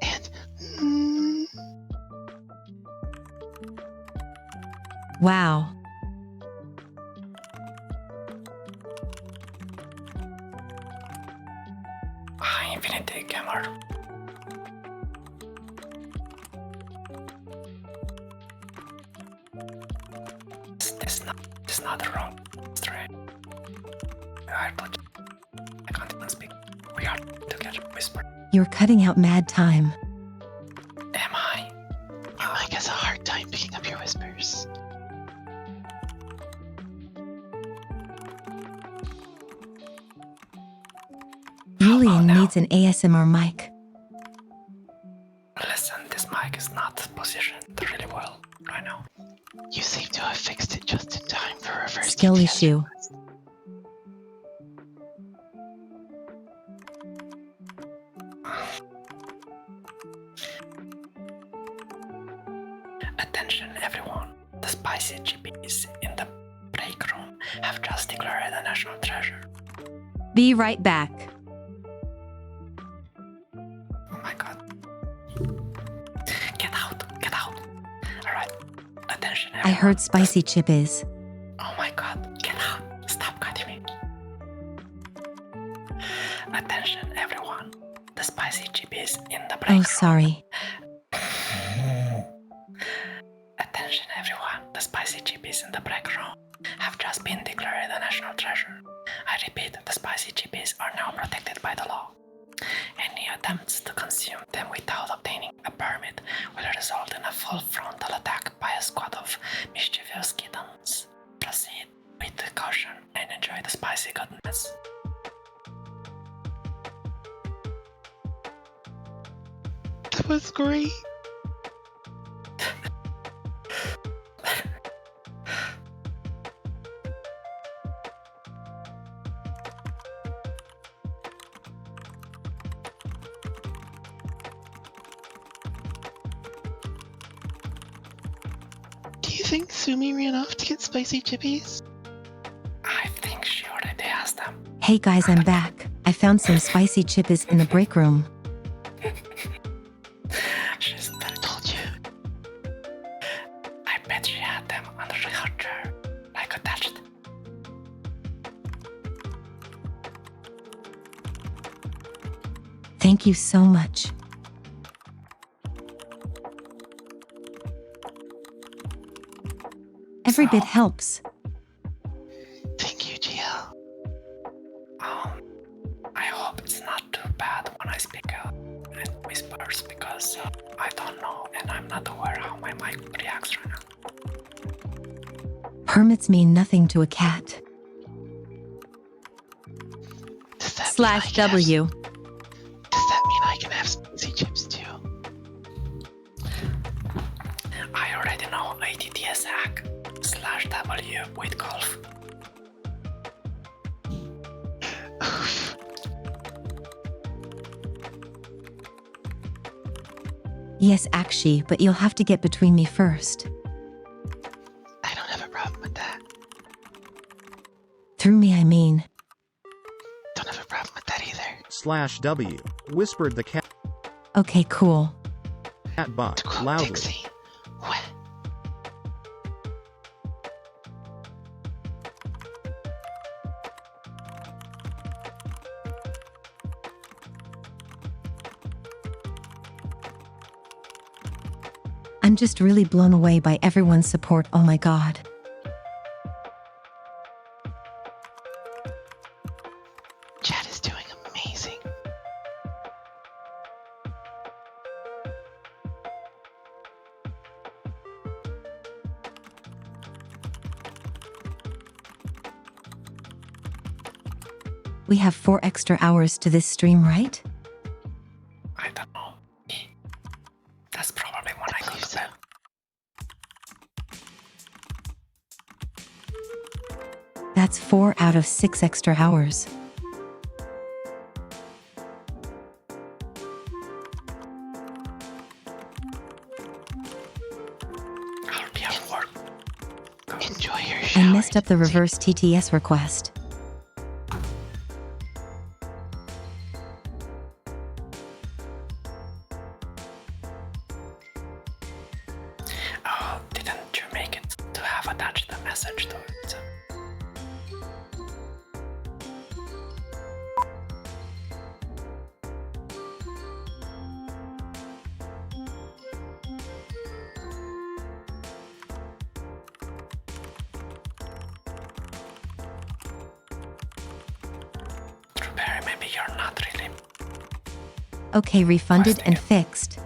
And, Wow. Hi, Infinity Gamer. This is not the wrong straight. I can't even speak. We are together whisper. You're cutting out mad time. Am I? Your mic has a hard time picking up your whispers. Julian no. needs an ASMR mic. Listen, this mic is not positioned really well right now. You seem to have fixed it just in time for reverse Skill DTS. issue. Attention everyone, the spicy chippies in the break room have just declared a national treasure. Be right back. Oh my god. Get out, get out. Alright, attention everyone. I heard spicy chip is. Oh my god, get out. Stop cutting me. Attention everyone, the spicy chippies in the break Oh, room. sorry. Attention everyone, the spicy chippies in the break room have just been declared a national treasure. I repeat, the spicy chippies are now protected by the law. Any attempts to consume them without obtaining a permit will result in a full frontal attack by a squad of mischievous kittens. Proceed with caution and enjoy the spicy goodness. That was great. Do you think Sumi ran off to get spicy chippies? I think she already has them. Hey guys, I'm back. I found some spicy chippies in the break room. She's dead. Told you. I bet she had them under her chair, like attached. Thank you so much. Every bit helps. Thank you, GL. I hope it's not too bad when I speak in whispers because I don't know and I'm not aware how my mic reacts right now. Permits mean nothing to a cat. Does that /W. mean I can have spicy chips too? I already know ATTS hack /W with golf. Yes, actually, but you'll have to get between me first. I don't have a problem with that. Through me, I mean. Don't have a problem with that either. W, whispered the Okay, cool. catbot, To quote loudly. Dixie, "Wah." I'm just really blown away by everyone's support, oh my god. Chat is doing amazing. We have 4 extra hours to this stream, right? I don't know. That's probably when I go believe to so. bed. That's 4 out of 6 extra hours. I'll be at work. Enjoy your I shower. messed up the Dixie. reverse TTS request. Oh, didn't you make it to have attached a message to it? Strawberry, maybe you're not really. Okay, refunded Requesting and it. fixed.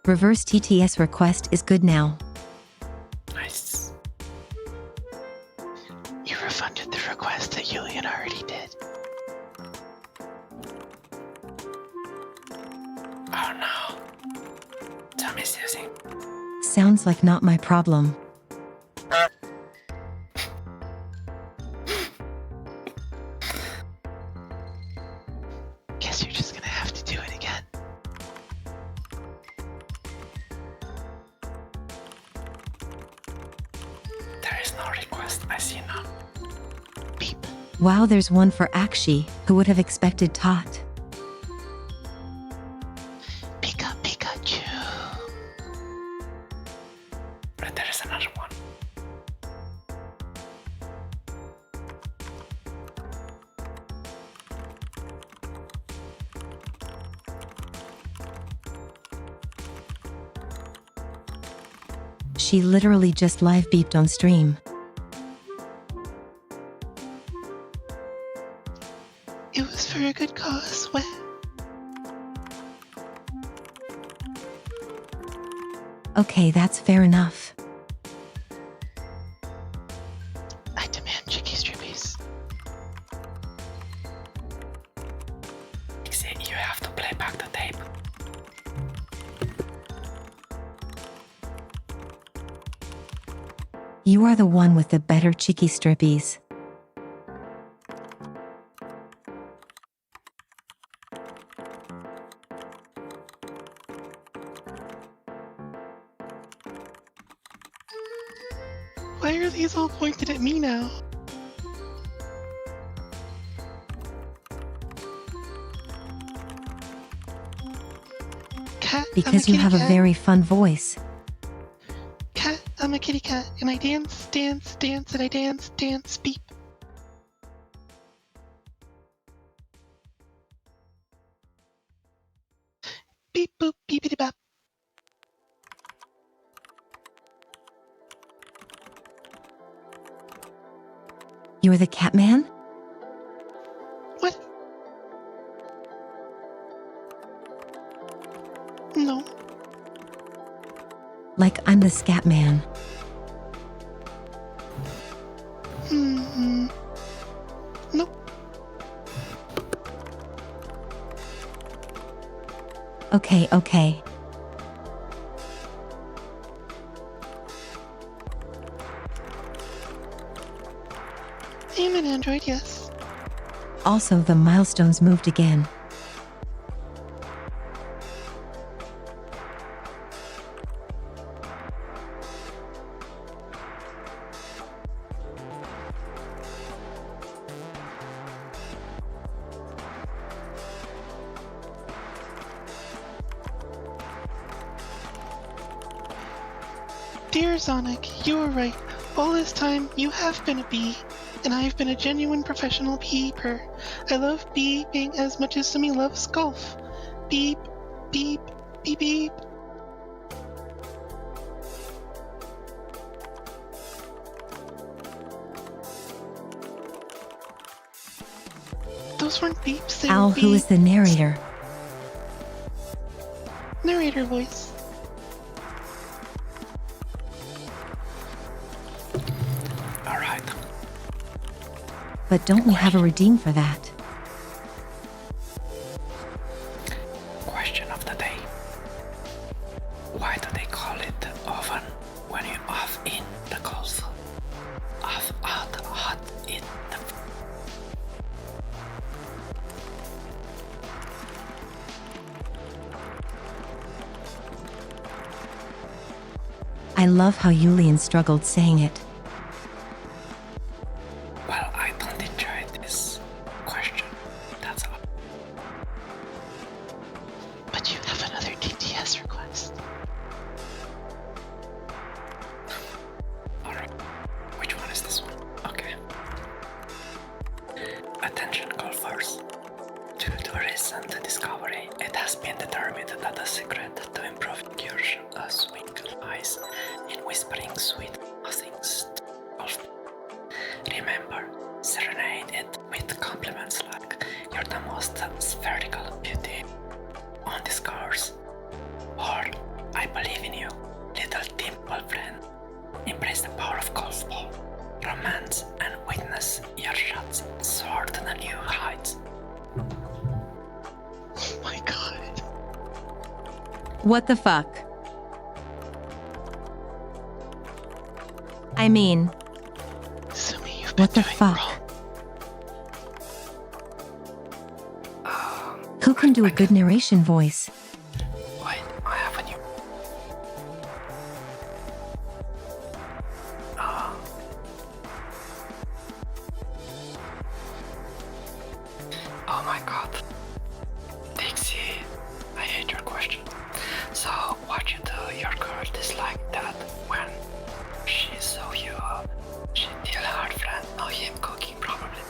Reverse TTS request is good now. Nice. You refunded the request that Julian already did. Oh no. Tommy's using. Sounds like not my problem. Guess you're just gonna have to do it again. There is no request, I see now. Beep. Wow, there's one for Akshi, who would have expected Tot. Pikachu. But there is another one. She literally just live beeped on stream. It was for a good cause. Wah. Okay, that's fair enough. I demand Chicky Strippies. See, you have to play back the tape. You are the one with the better cheeky strippies. Why are these all pointed at me now? Cat, Because you have a very fun voice. Cat, I'm a kitty cat, and I dance, dance, dance, and I dance, dance, beep. Beep boop, beepity bop. You're the cat man? What? No. Like I'm the scat man. Hmm. Nope. Okay, okay. I'm an android, yes. Also, the milestones moved again. Dear Sonic, you were right. All this time, you have been a bee, and I have been a genuine professional beeper. I love beeping as much as Sumi loves golf. Beep, beep, beep, beep. Those weren't beeps, they Al, were who is the narrator? narrator voice. Alright. But don't we have a redeem for that? Question of the day. Why do they call it oven when you off in the coals? Off out hot in the I love how Yulian struggled saying it. Well, I don't enjoy this question. That's all. But you have another DTS request. Alright. Which one is this one? Okay. Attention golfers. Due to recent discovery, it has been determined that the secret to improving your swing lies in whispering sweet nothings to golf. Remember, serenade it with compliments like "You're the most spherical beauty on this course," or "I believe in you, little dimple friend." Embrace the power of golf ball, romance, and witness your shots soar to the new heights. Oh my god. What the fuck? I mean, Sumi, you've been what the doing fuck? wrong. Who can do a good narration voice? Wait, I have a new. Oh my god. Dixie, I hate your question. So, what you do your girl dislike that when she saw you, she tell her friend know him cooking probably.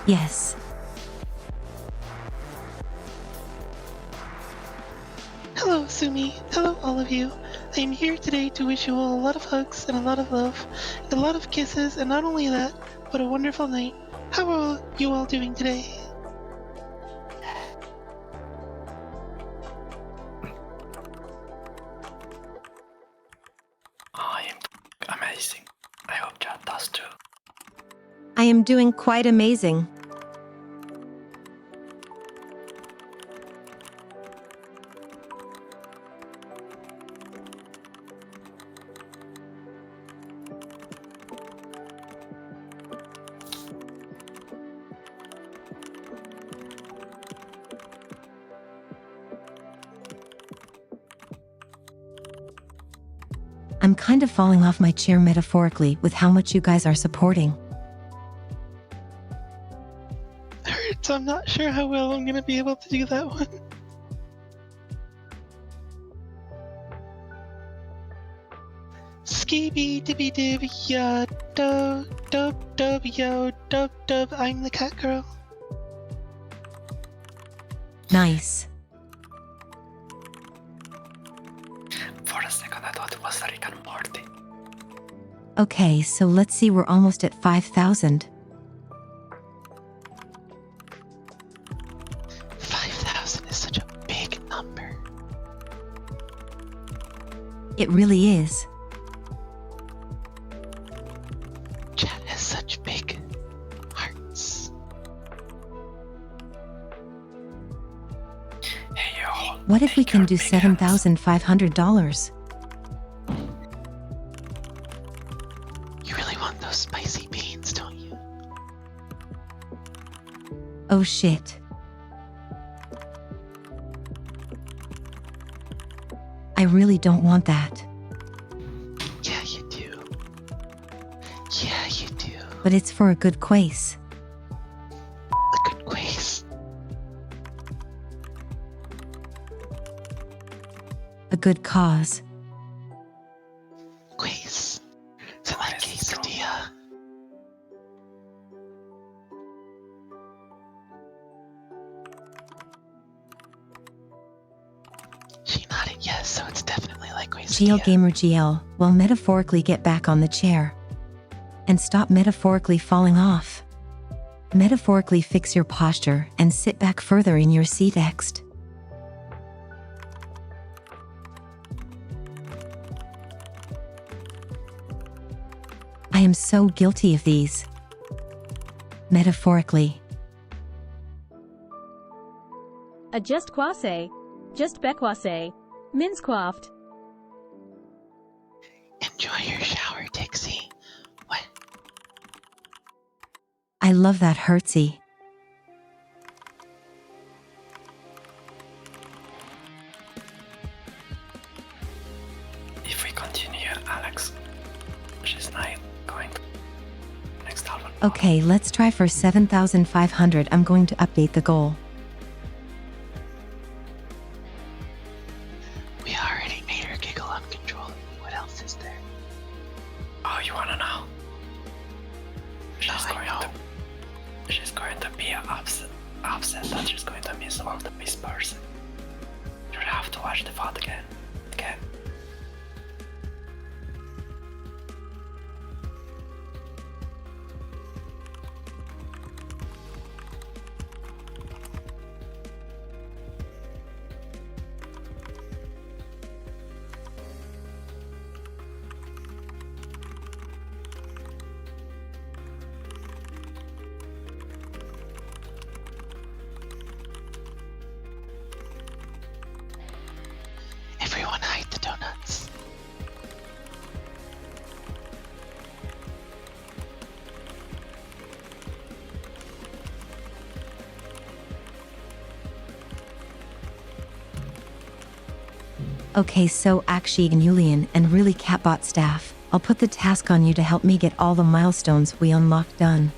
Yes. Hello, Sumi. Hello, all of you. I am here today to wish you all a lot of hugs and a lot of love, and a lot of kisses, and not only that, but a wonderful night. How are you all doing today? I am amazing. I hope Chad does too. I am doing quite amazing. I'm kind of falling off my chair metaphorically with how much you guys are supporting. Hurts, I'm not sure how well I'm gonna be able to do that one. Skibby dibby dib ya dub dub dub yo dub dub, I'm the cat girl. Nice. For a second I thought it was Rick and Morty. Okay, so let's see, we're almost at 5,000. 5,000 is such a big number. It really is. Chat has such big hearts. Hey yo. What if we take can your do big hands. $7,500? You really want those spicy beans, don't you? Oh shit. I really don't want that. Yeah, you do. Yeah, you do. But it's for a good quiz. A good quiz. good cause. Quiz. Is it like quesadilla? She nodded yes, so it's definitely like quesadilla. GL Gamer GL will metaphorically get back on the chair. And stop metaphorically falling off. Metaphorically fix your posture and sit back further in your seat next. I am so guilty of these. Metaphorically. Adjust quasse. Just bequasse. Minsquaft. Enjoy your shower, Dixie. What? I love that hurtsy. If we continue, Alex, she's not going to next album. Okay, let's try for 7,500. I'm going to update the goal. We already made her giggle uncontrollably. What else is there? Oh, you wanna know? She's going to be upset that she's going to miss all the whispers. You'll have to watch the VOD again. Everyone hide the donuts. Okay, so Akshi and Yulian and really Catbot staff, I'll put the task on you to help me get all the milestones we unlocked done.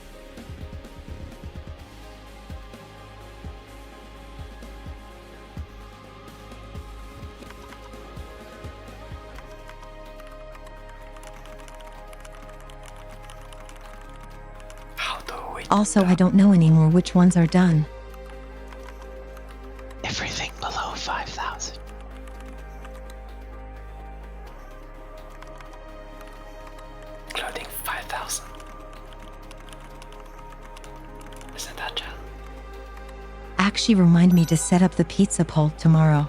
Also, I don't know anymore which ones are done. Everything below 5,000. Including 5,000. Isn't that just? Actually, remind me to set up the pizza poll tomorrow.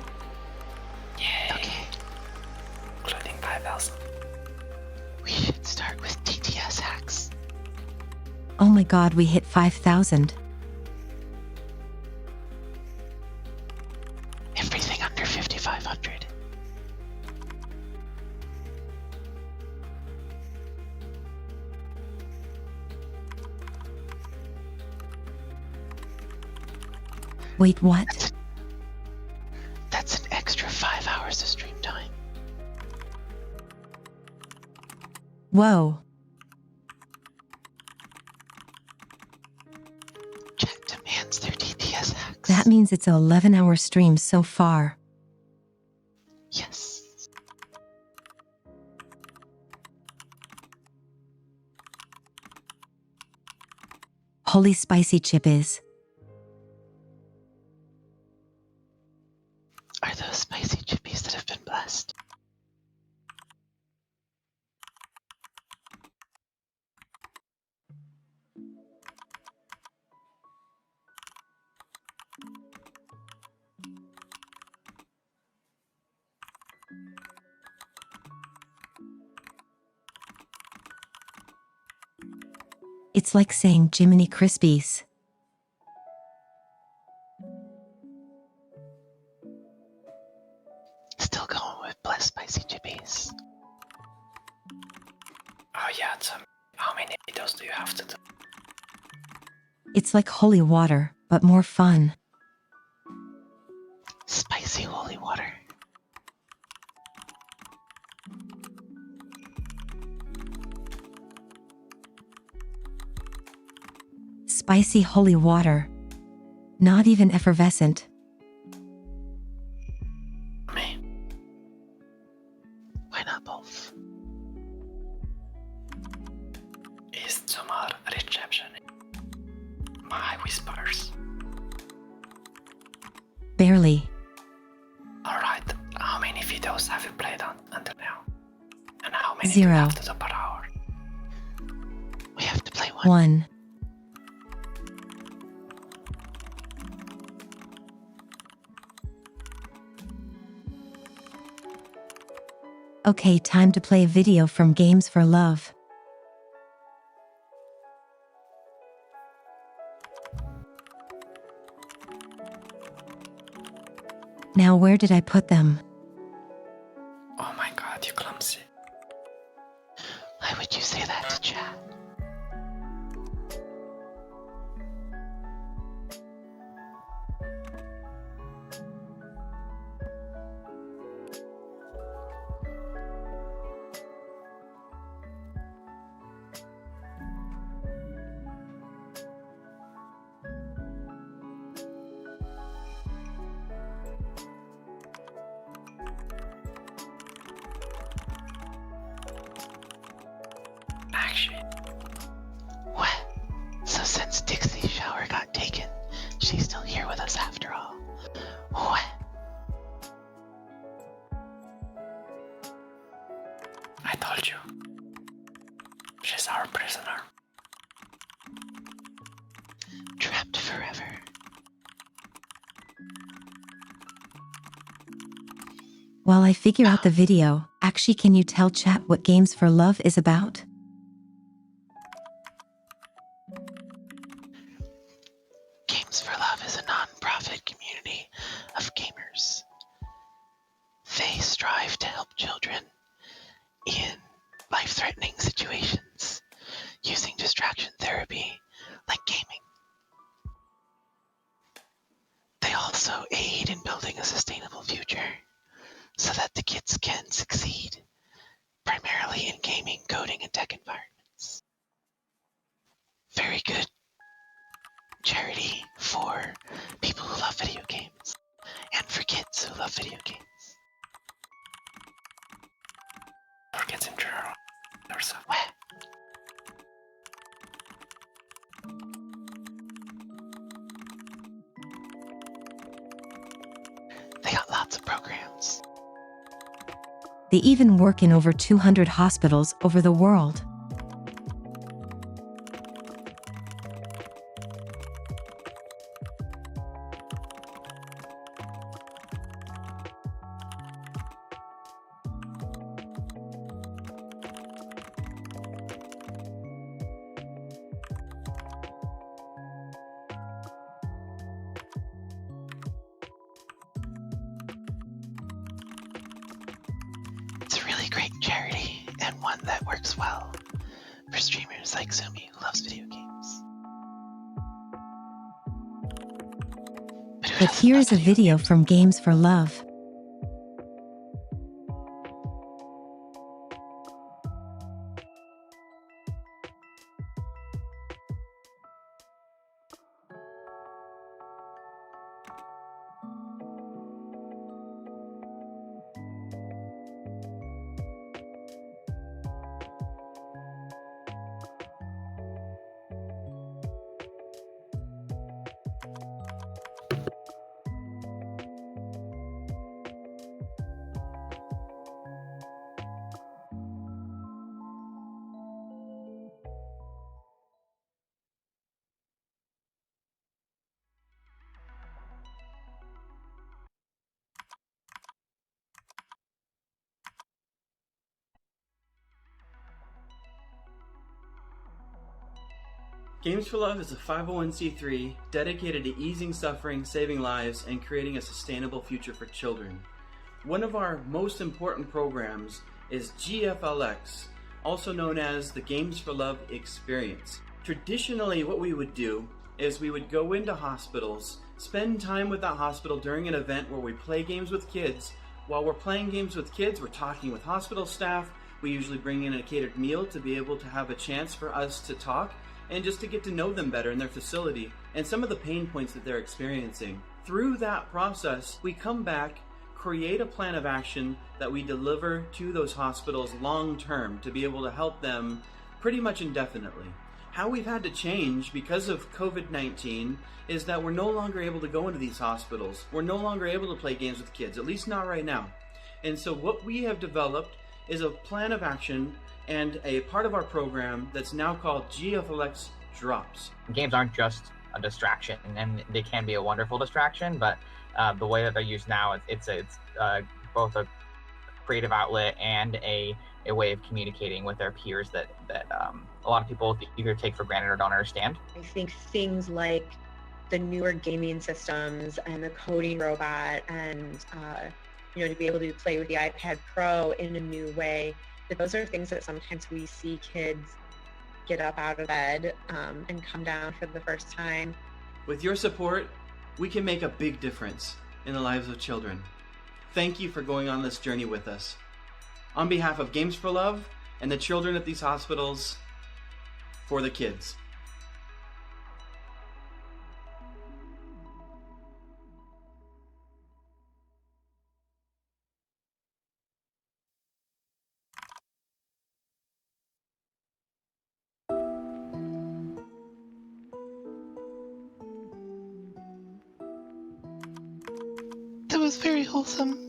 Yay. Okay. Including 5,000. We should start with TTS hacks. Oh my god, we hit 5,000. Everything under 5,500. Wait, what? That's an extra 5 hours of stream time. Whoa. Chat demands their TTS hacks. That means it's an 11-hour stream so far. Yes. Holy spicy chip is. Are those spicy chippies that have been blessed? It's like saying Jiminy Crispies. Still going with blessed spicy chippies. Oh yeah, how many videos do you have to do? It's like holy water, but more fun. Spicy holy water. Spicy holy water. Not even effervescent. ASMR reception. My whispers. Barely. Alright, how many videos have you played on until now? And how many 0. do you have to do per hour? We have to play one. 1. Okay, time to play a video from Games for Love. Now where did I put them? Oh my god, you clumsy. Why would you say that to chat? Actually, What? So since Dixie's shower got taken, she's still here with us after all. What? I told you. She's our prisoner. Trapped forever. While I figure out the video, actually, can you tell chat what Games for Love is about? Games for Love is a non-profit community of gamers. They strive to help children in life-threatening situations using distraction therapy like gaming. They also aid in building a sustainable future so that the kids can succeed, primarily in gaming, coding, and tech environments. Very good charity for people who love video games and for kids who love video games. For kids in general. There's a What? They got lots of programs. They even work in over 200 hospitals over the world. It's a really great charity and one that works well for streamers like Zumi who loves video games. But here is a video from Games for Love. Games for Love is a 501c3 dedicated to easing suffering, saving lives, and creating a sustainable future for children. One of our most important programs is GFLX, also known as the Games for Love Experience. Traditionally, what we would do is we would go into hospitals, spend time with that hospital during an event where we play games with kids. While we're playing games with kids, we're talking with hospital staff. We usually bring in a catered meal to be able to have a chance for us to talk and just to get to know them better in their facility and some of the pain points that they're experiencing. Through that process, we come back, create a plan of action that we deliver to those hospitals long term to be able to help them pretty much indefinitely. How we've had to change because of COVID-19 is that we're no longer able to go into these hospitals. We're no longer able to play games with kids, at least not right now. And so what we have developed is a plan of action and a part of our program that's now called GFLX Drops. Games aren't just a distraction, and they can be a wonderful distraction, but the way that they're used now, it's both a creative outlet and a way of communicating with their peers that a lot of people either take for granted or don't understand. I think things like the newer gaming systems and the coding robot and to be able to play with the iPad Pro in a new way, that those are things that sometimes we see kids get up out of bed and come down for the first time. With your support, we can make a big difference in the lives of children. Thank you for going on this journey with us. On behalf of Games for Love and the children at these hospitals, for the kids. That was very wholesome.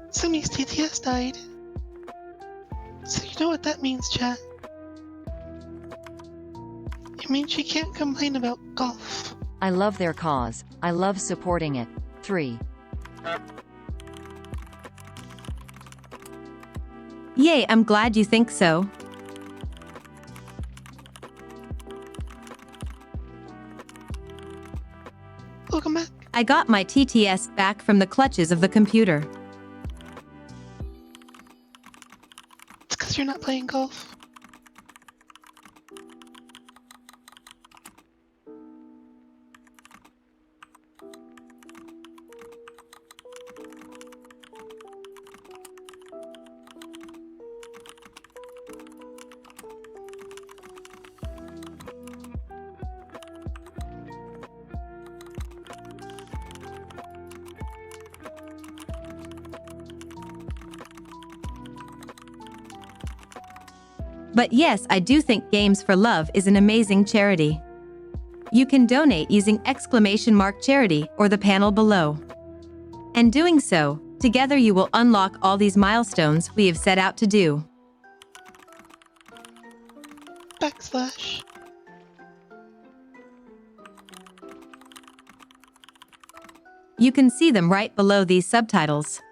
Sumi's TTS died. So you know what that means, chat. It means she can't complain about golf. I love their cause. I love supporting it. 3. Yay, I'm glad you think so. Welcome back. I got my TTS back from the clutches of the computer. It's because you're not playing golf. But yes, I do think Games for Love is an amazing charity. You can donate using !charity or the panel below. And doing so, together you will unlock all these milestones we have set out to do. \. You can see them right below these subtitles. \.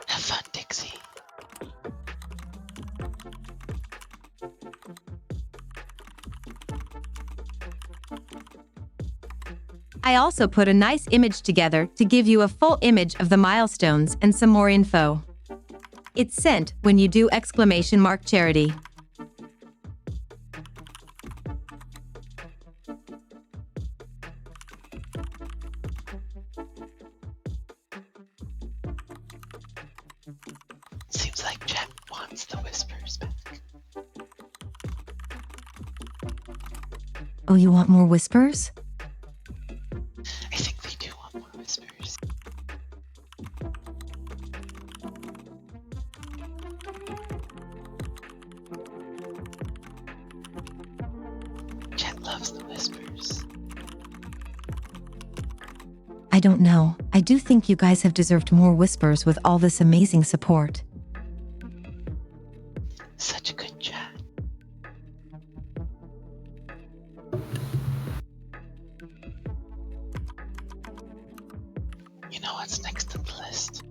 Have fun, Dixie. I also put a nice image together to give you a full image of the milestones and some more info. It's sent when you do !charity. Seems like Jet wants the whispers back. Oh, you want more whispers? I think they do want more whispers. Jet loves the whispers. I don't know. I do think you guys have deserved more whispers with all this amazing support. Such a good chat. You know what's next on the list?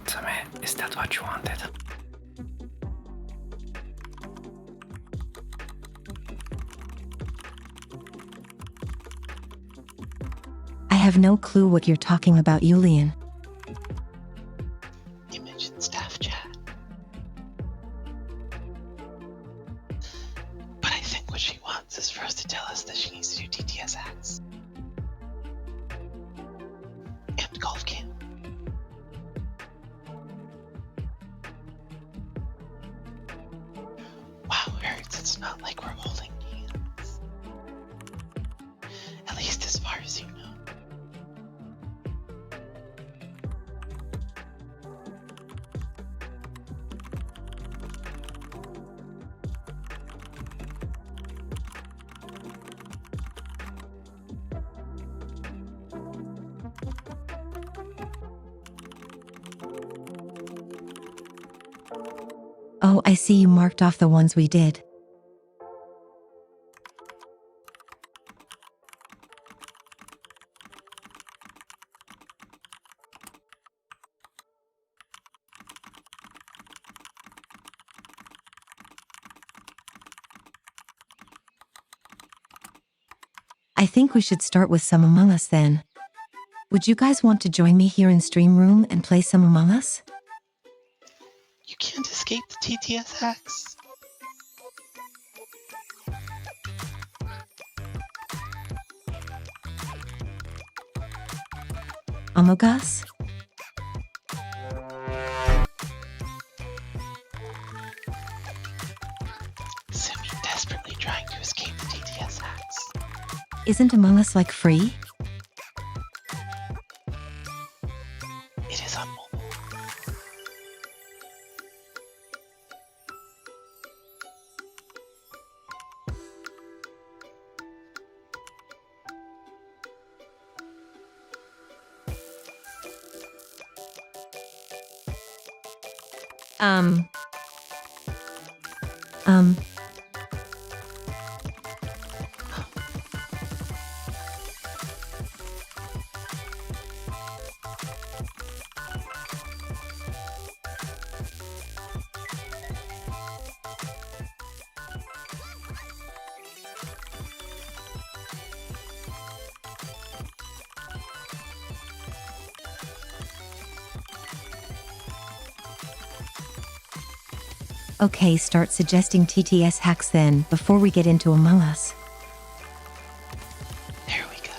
Sumi, is that what you wanted? I have no clue what you're talking about, Julian. Image and staff chat. else that she needs to do TTS hacks. And golf camp. Wow, hurts. It's not like we're holding hands. At least as far as you know. Oh, I see you marked off the ones we did. I think we should start with some Among Us then. Would you guys want to join me here in Stream Room and play some Among Us? You can't escape the TTS hacks. Among Us? Sumi desperately trying to escape the TTS hacks. Isn't Among Us like free? It is on mobile. Okay, start suggesting TTS hacks then, before we get into Among Us. There we go.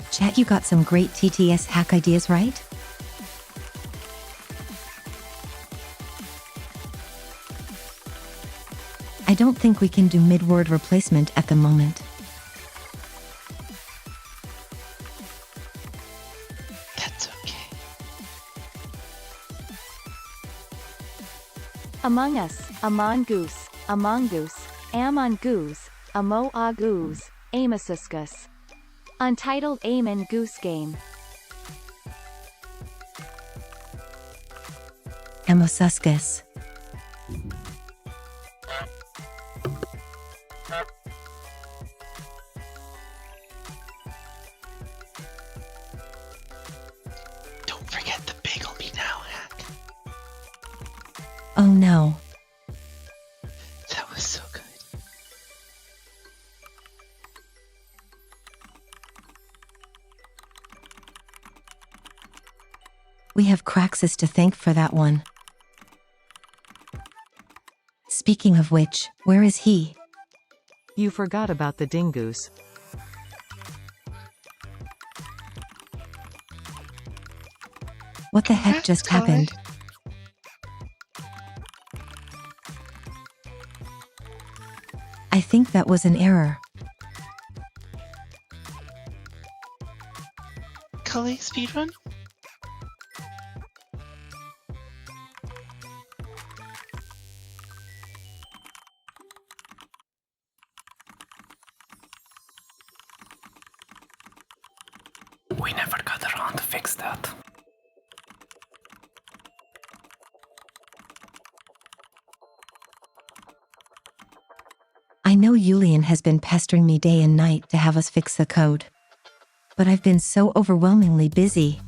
Chat, you got some great TTS hack ideas, right? I don't think we can do mid-word replacement at the moment. That's okay. Among Us, Among Goose, Among Goose, Amon Goose, Amo A Goose, Amasuskus. Untitled Amon Goose Game. Amosuscus. Don't forget the bagel me now hack. Oh no. That was so good. We have Craxus to thank for that one. Speaking of which, where is he? You forgot about the dingoose. What the heck just happened? I think that was an error. Cully speedrun? We never got around to fix that. I know Julian has been pestering me day and night to have us fix the code. But I've been so overwhelmingly busy.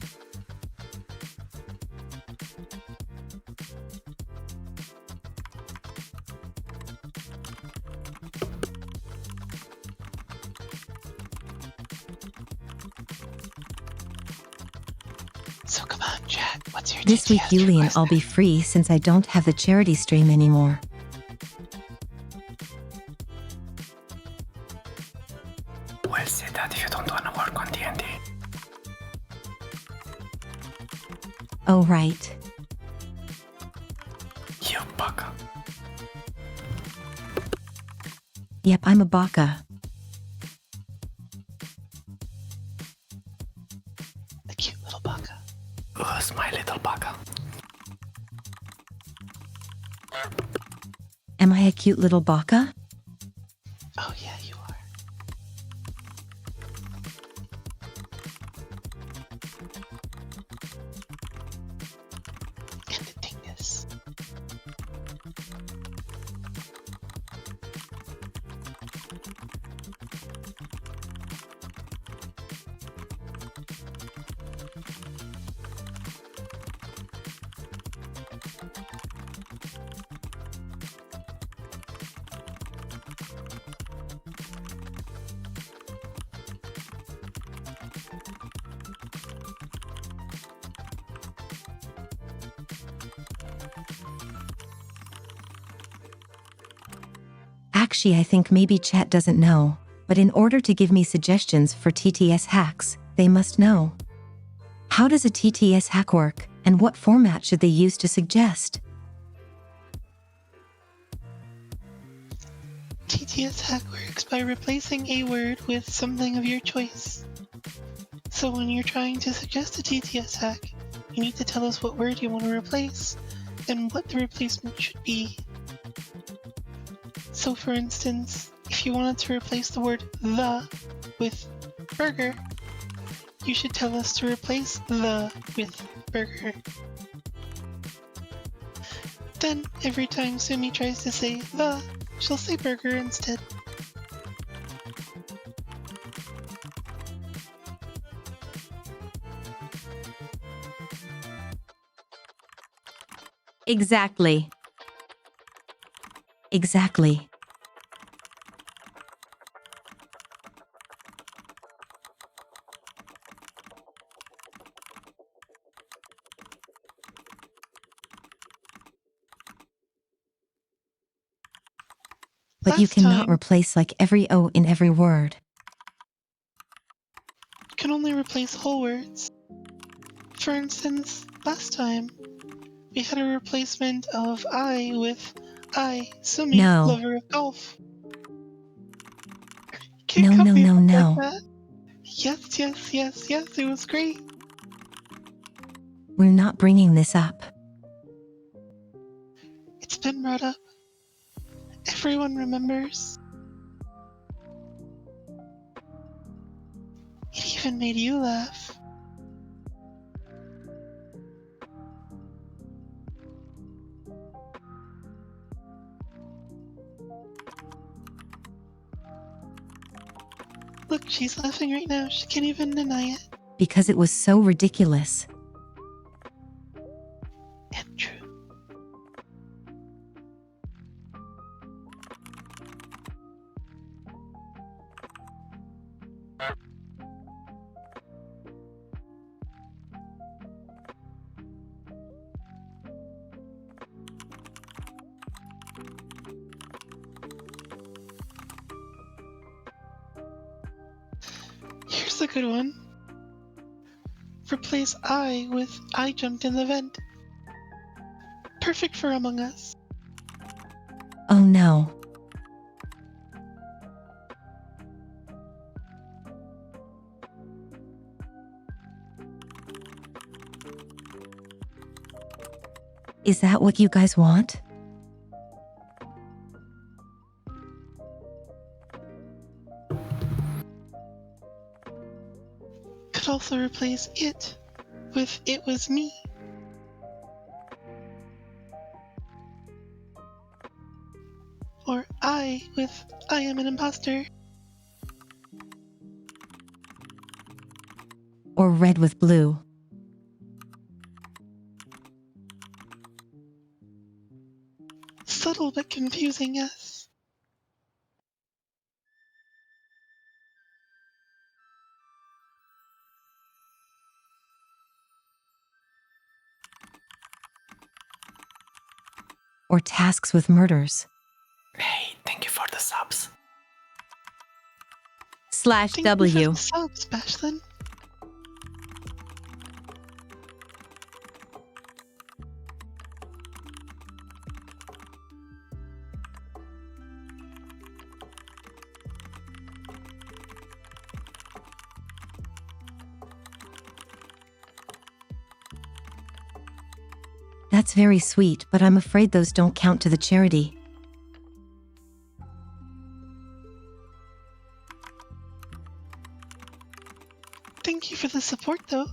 So come on, chat. What's your This week, TTS Julian, request I'll be now? free since I don't have the charity stream anymore. Oh, right. You baka. Yep, I'm a baka. A cute little baka. Who's my little baka? Am I a cute little baka? Oh yeah, you are. And a dingus. Actually, I think maybe chat doesn't know, but in order to give me suggestions for TTS hacks, they must know. How does a TTS hack work, and what format should they use to suggest? TTS hack works by replacing a word with something of your choice. So when you're trying to suggest a TTS hack, you need to tell us what word you want to replace and what the replacement should be. So for instance, if you wanted to replace the word the with burger, you should tell us to replace the with burger. Then every time Sumi tries to say the, she'll say burger instead. Exactly. Exactly. But you Last cannot time, replace like every O in every word. you can only replace whole words. For instance, last time, we had a replacement of I with I, Sumi, No. lover of golf. Can't No, cut no, me no, off like no. that. Yes, yes, yes, yes, it was great. We're not bringing this up. It's been brought up. Everyone remembers. It even made you laugh. Look, she's laughing right now. She can't even deny it. Because it was so ridiculous. And true. Here's a good one. Replace I with I jumped in the vent. Perfect for Among Us. Oh no. Is that what you guys want? Could also replace it with it was me. Or I with I am an imposter. Or red with blue? Subtle but confusing, yes. Or tasks with murders? Hey, thank you for the subs. Slash Thank W. you for the subs, Bashlin. That's very sweet, but I'm afraid those don't count to the charity. Thank you for the support, though.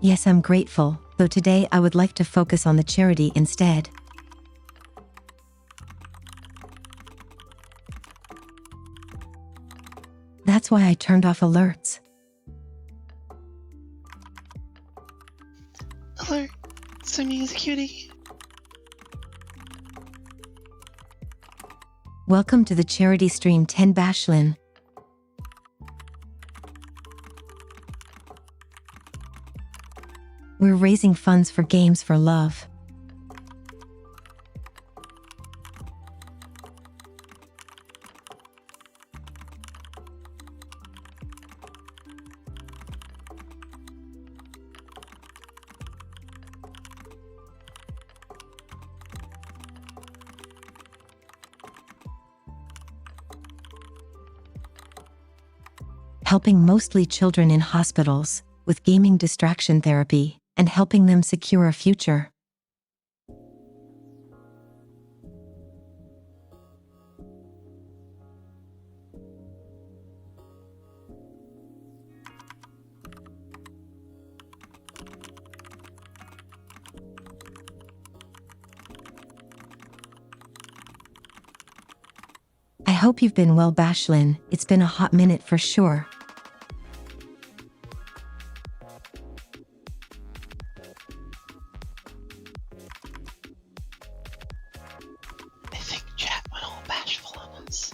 Yes, I'm grateful, though today I would like to focus on the charity instead. That's why I turned off alerts. Alert. Swimming is a cutie. Welcome to the charity stream 10 Bashlin. We're raising funds for Games for Love. Helping mostly children in hospitals with gaming distraction therapy and helping them secure a future. I hope you've been well, Bashlin. It's been a hot minute for sure. I think chat went all bashful on us.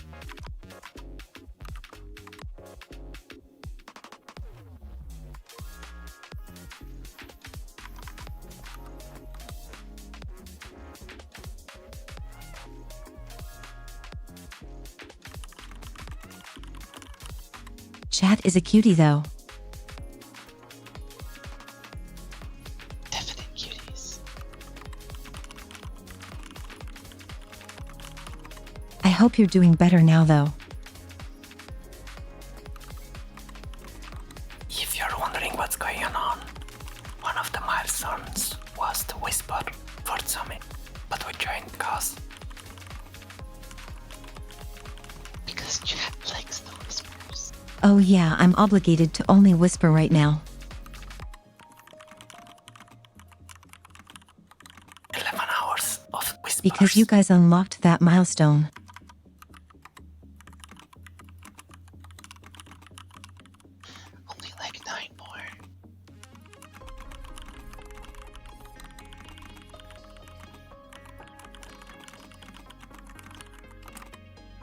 Chat is a cutie though. Definite cuties. I hope you're doing better now though. If you're wondering what's going on, one of the milestones was to whisper VOD Summit, but we joined because chat likes the whispers. Oh yeah, I'm obligated to only whisper right now. 11 hours of whispers. Because you guys unlocked that milestone. Only like 9 more.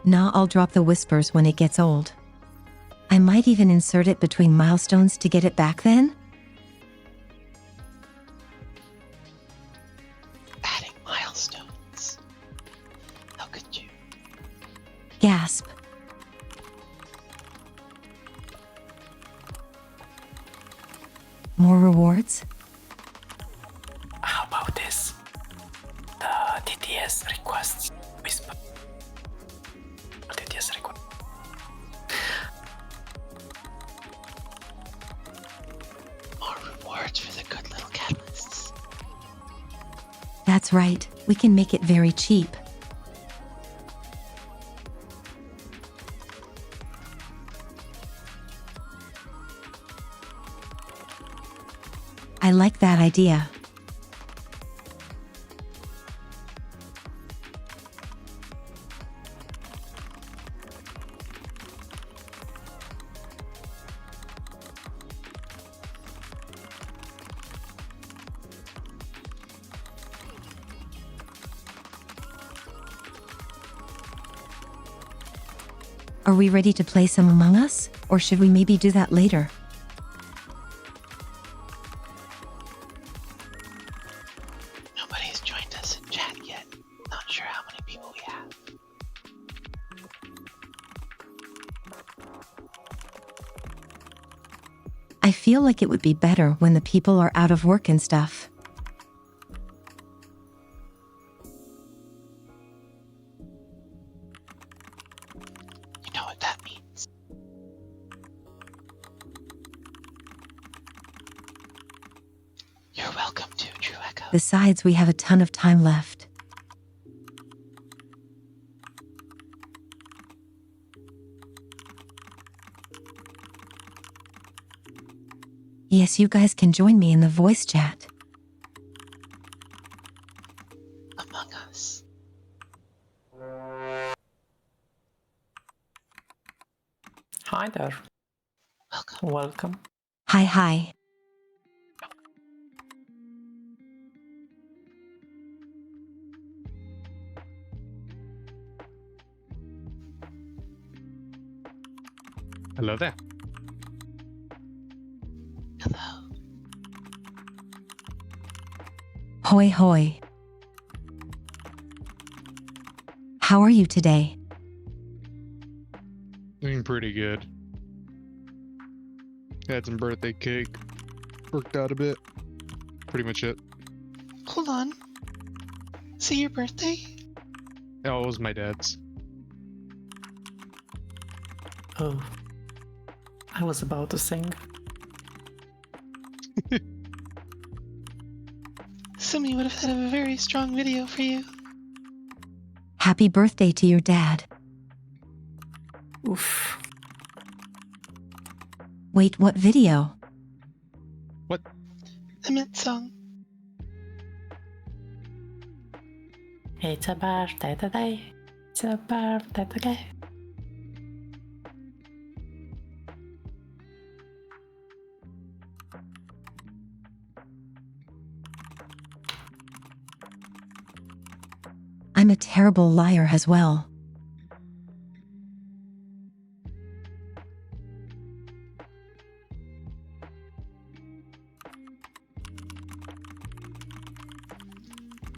Nah, I'll drop the whispers when it gets old. I might even insert it between milestones to get it back then? Adding milestones. How could you? Gasp. More rewards? How about this? The TTS requests whisper. TTS request. More rewards for the good little catalysts. That's right, we can make it very cheap. I like that idea. Are we ready to play some Among Us? Or should we maybe do that later? Nobody's joined us in chat yet. Not sure how many people we have. I feel like it would be better when the people are out of work and stuff. what that means. You're welcome to, True Echo. Besides, we have a ton of time left. Yes, you guys can join me in the voice chat. Among Us. Hi there. Welcome. Hi. Hello there. Hello. Hoi. How are you today? Doing pretty good. Had some birthday cake. Worked out a bit. Pretty much it. Hold on. Is it your birthday? Oh, it was my dad's. Oh. I was about to sing. Sumi would have had a very strong video for you. Happy birthday to your dad. Oof. Wait, what video? What? I meant song. It's a birthday today. It's a birthday today. I'm a terrible liar as well.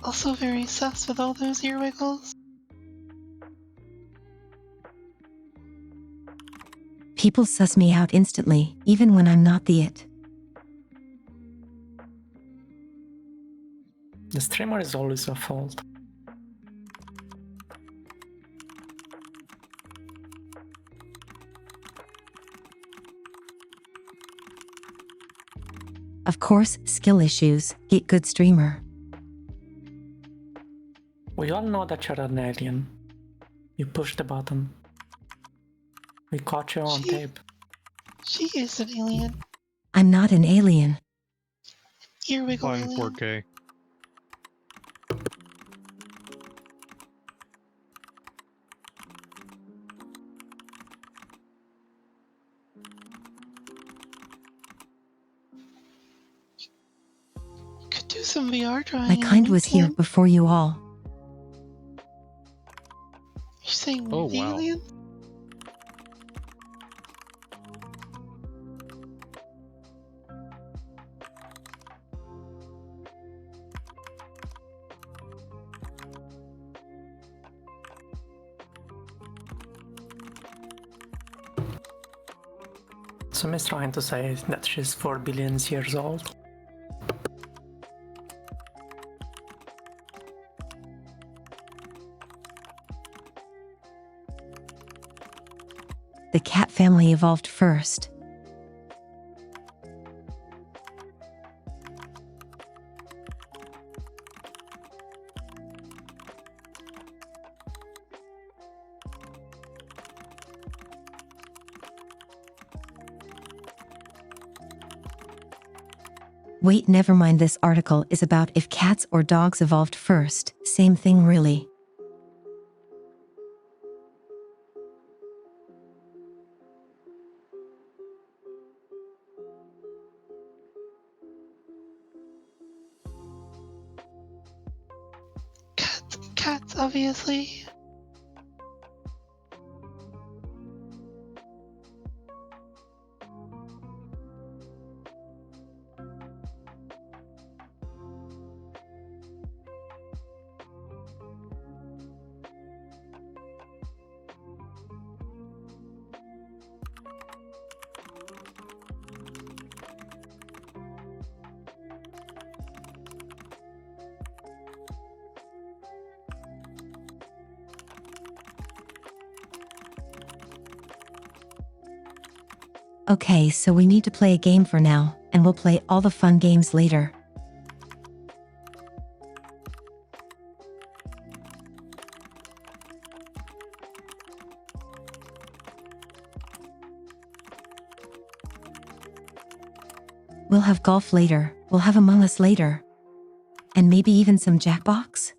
Also very sus with all those ear wiggles. People suss me out instantly, even when I'm not the it. The streamer is always your fault. Of course, skill issues, get good streamer. We all know that you're an alien. You pushed the button. We caught you on tape. She is an alien. I'm not an alien. Ear wiggle Flying alien. 4K. Could do some VR drawing. My in kind the was here meantime. before you all. You're saying Oh, we're the wow. alien? Sumi's trying to say that she's 4 billion years old. The cat family evolved first. Wait, never mind, this article is about if cats or dogs evolved first. Same thing really. Cats, obviously. Okay, so we need to play a game for now, and we'll play all the fun games later. We'll have golf later, we'll have Among Us later. And maybe even some Jackbox?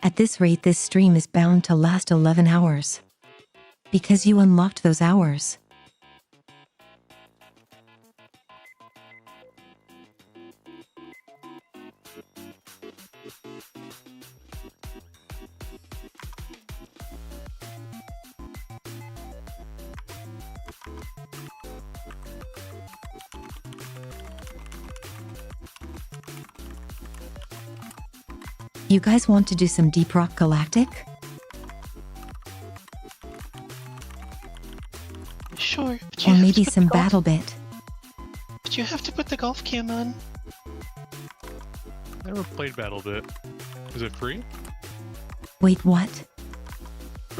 At this rate, this stream is bound to last 11 hours. Because you unlocked those hours. You guys want to do some Deep Rock Galactic? Sure, but you Or have maybe to put some the golf, Battle Bit? But you have to put the golf cam on. Never played BattleBit. Is it free? Wait, what?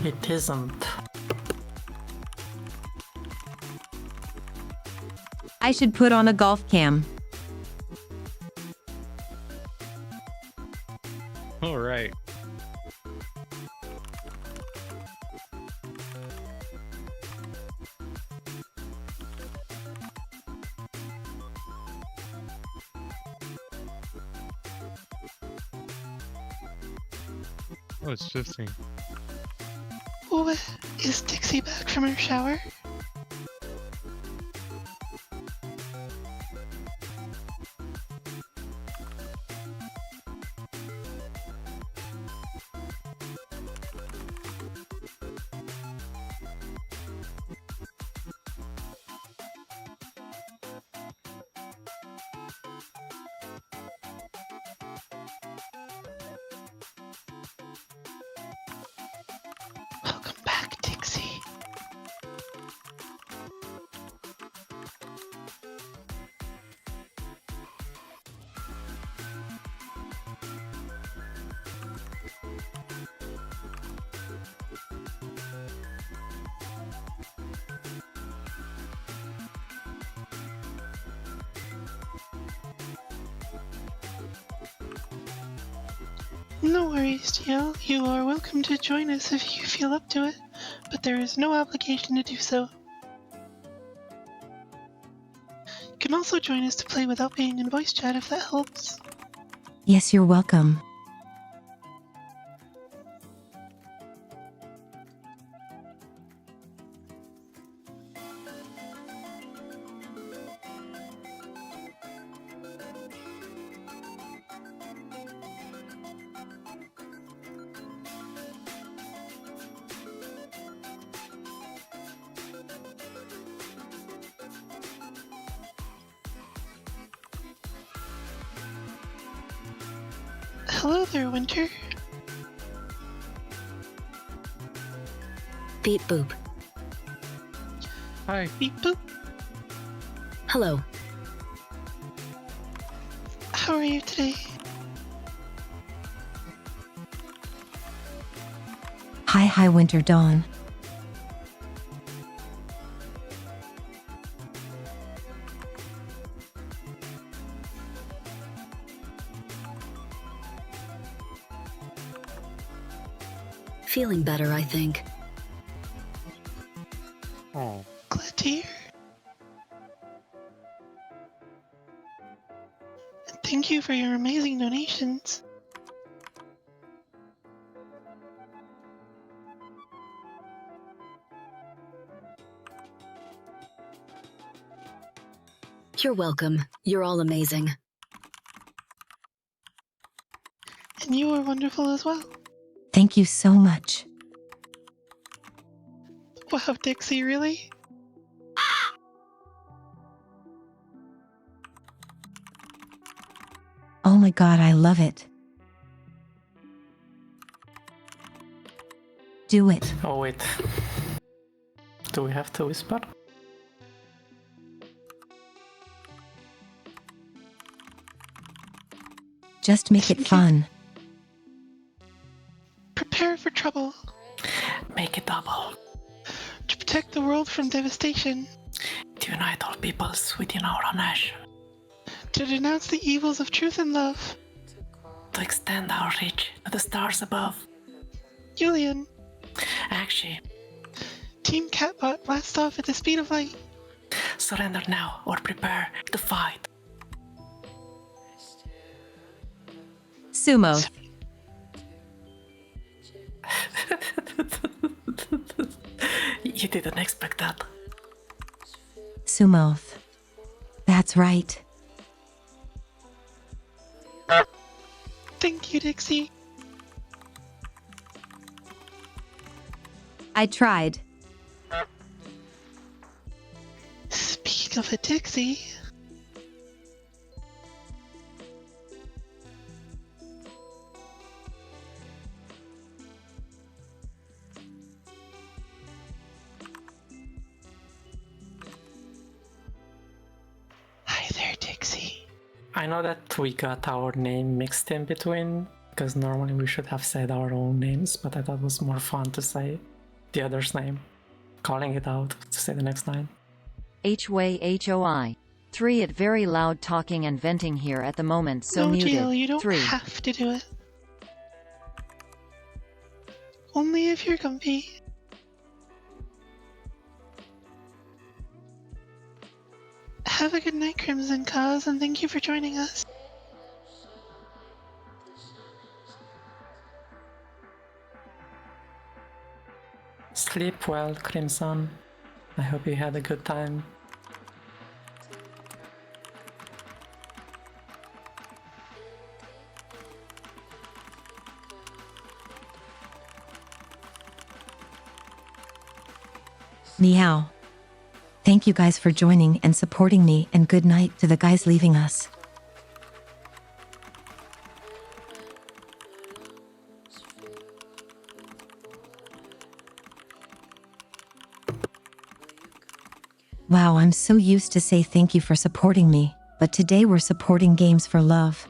It isn't. I should put on a golf cam. All right. Oh, it's shifting. Oh, is Dixie back from her shower? Welcome back, Dixie. No worries, TL. You are welcome to join us if you feel up to it, but there is no obligation to do so. You can also join us to play without being in voice chat if that helps. Yes, you're welcome. Hello there, Winter. Beep boop. Hi. Beep boop. Hello. How are you today? Hi, Winter Dawn. Feeling better, I think. Oh. Glad to hear. And thank you for your amazing donations. You're welcome. You're all amazing. And you are wonderful as well. Thank you so much. Wow, Dixie, really? Oh my god, I love it. Do it. Oh wait. Do we have to whisper? Just make it fun. Prepare for trouble. Make it double. To protect the world from devastation. To unite all peoples within our nation. To denounce the evils of truth and love. To extend our reach to the stars above. Julian. Actually. Team Catbot blast off at the speed of light. Surrender now or prepare to fight. Sumo. You didn't expect that. Sumoth. That's right. Thank you, Dixie. I tried. Speaking of a Dixie. Hi there, Dixie. I know that we got our name mixed in between, because normally we should have said our own names, but I thought it was more fun to say the other's name, calling it out to say the next line. H-way HOI. 3 It very loud talking and venting here at the moment, so no, muted. Jill, you don't 3 have to do it. Only if you're comfy. Have a good night, Crimson Cause, and thank you for joining us. Sleep well, Crimson. I hope you had a good time. Meow. Thank you guys for joining and supporting me, and good night to the guys leaving us. Wow, I'm so used to say thank you for supporting me, but today we're supporting Games for Love.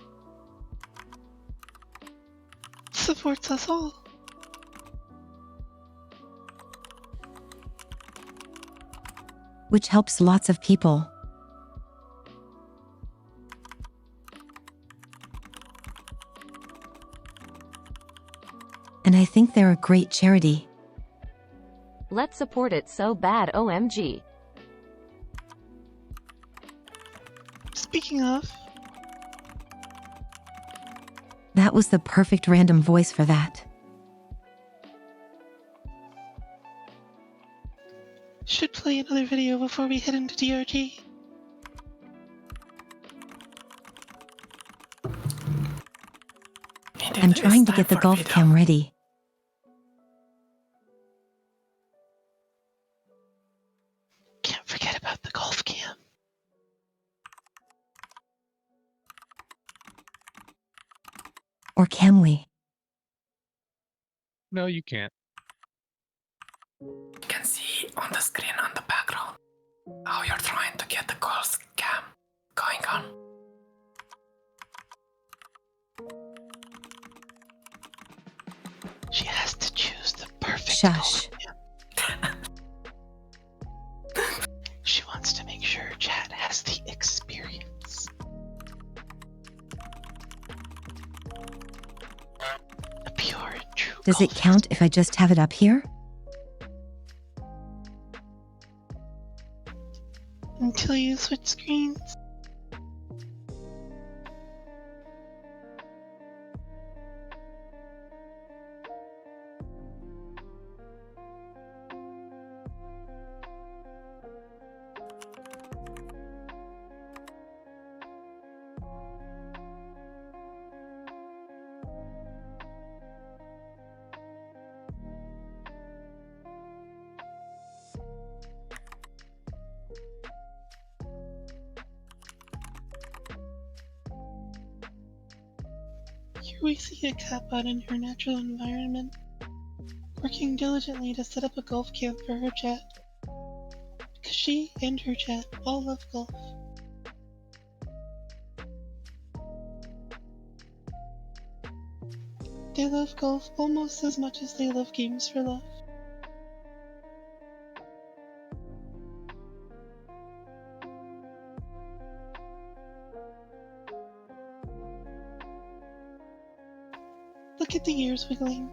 Supports us all. Which helps lots of people. And I think they're a great charity. Let's support it so bad, OMG. Speaking of, That was the perfect random voice for that. should play another video before we head into DRG. I'm trying to get the golf cam ready. Can't forget about the golf cam. Or can we? No, you can't. You can see on the screen on the background how you're trying to get the golf cam going on. She has to choose the perfect Shush. She wants to make sure Chad has the experience. A pure and true Does it count if I just have it up here? until you switch screens. Here we see a catbot in her natural environment, working diligently to set up a golf camp for her chat. Because she and her chat all love golf. They love golf almost as much as they love games for love. Look at the ears wiggling.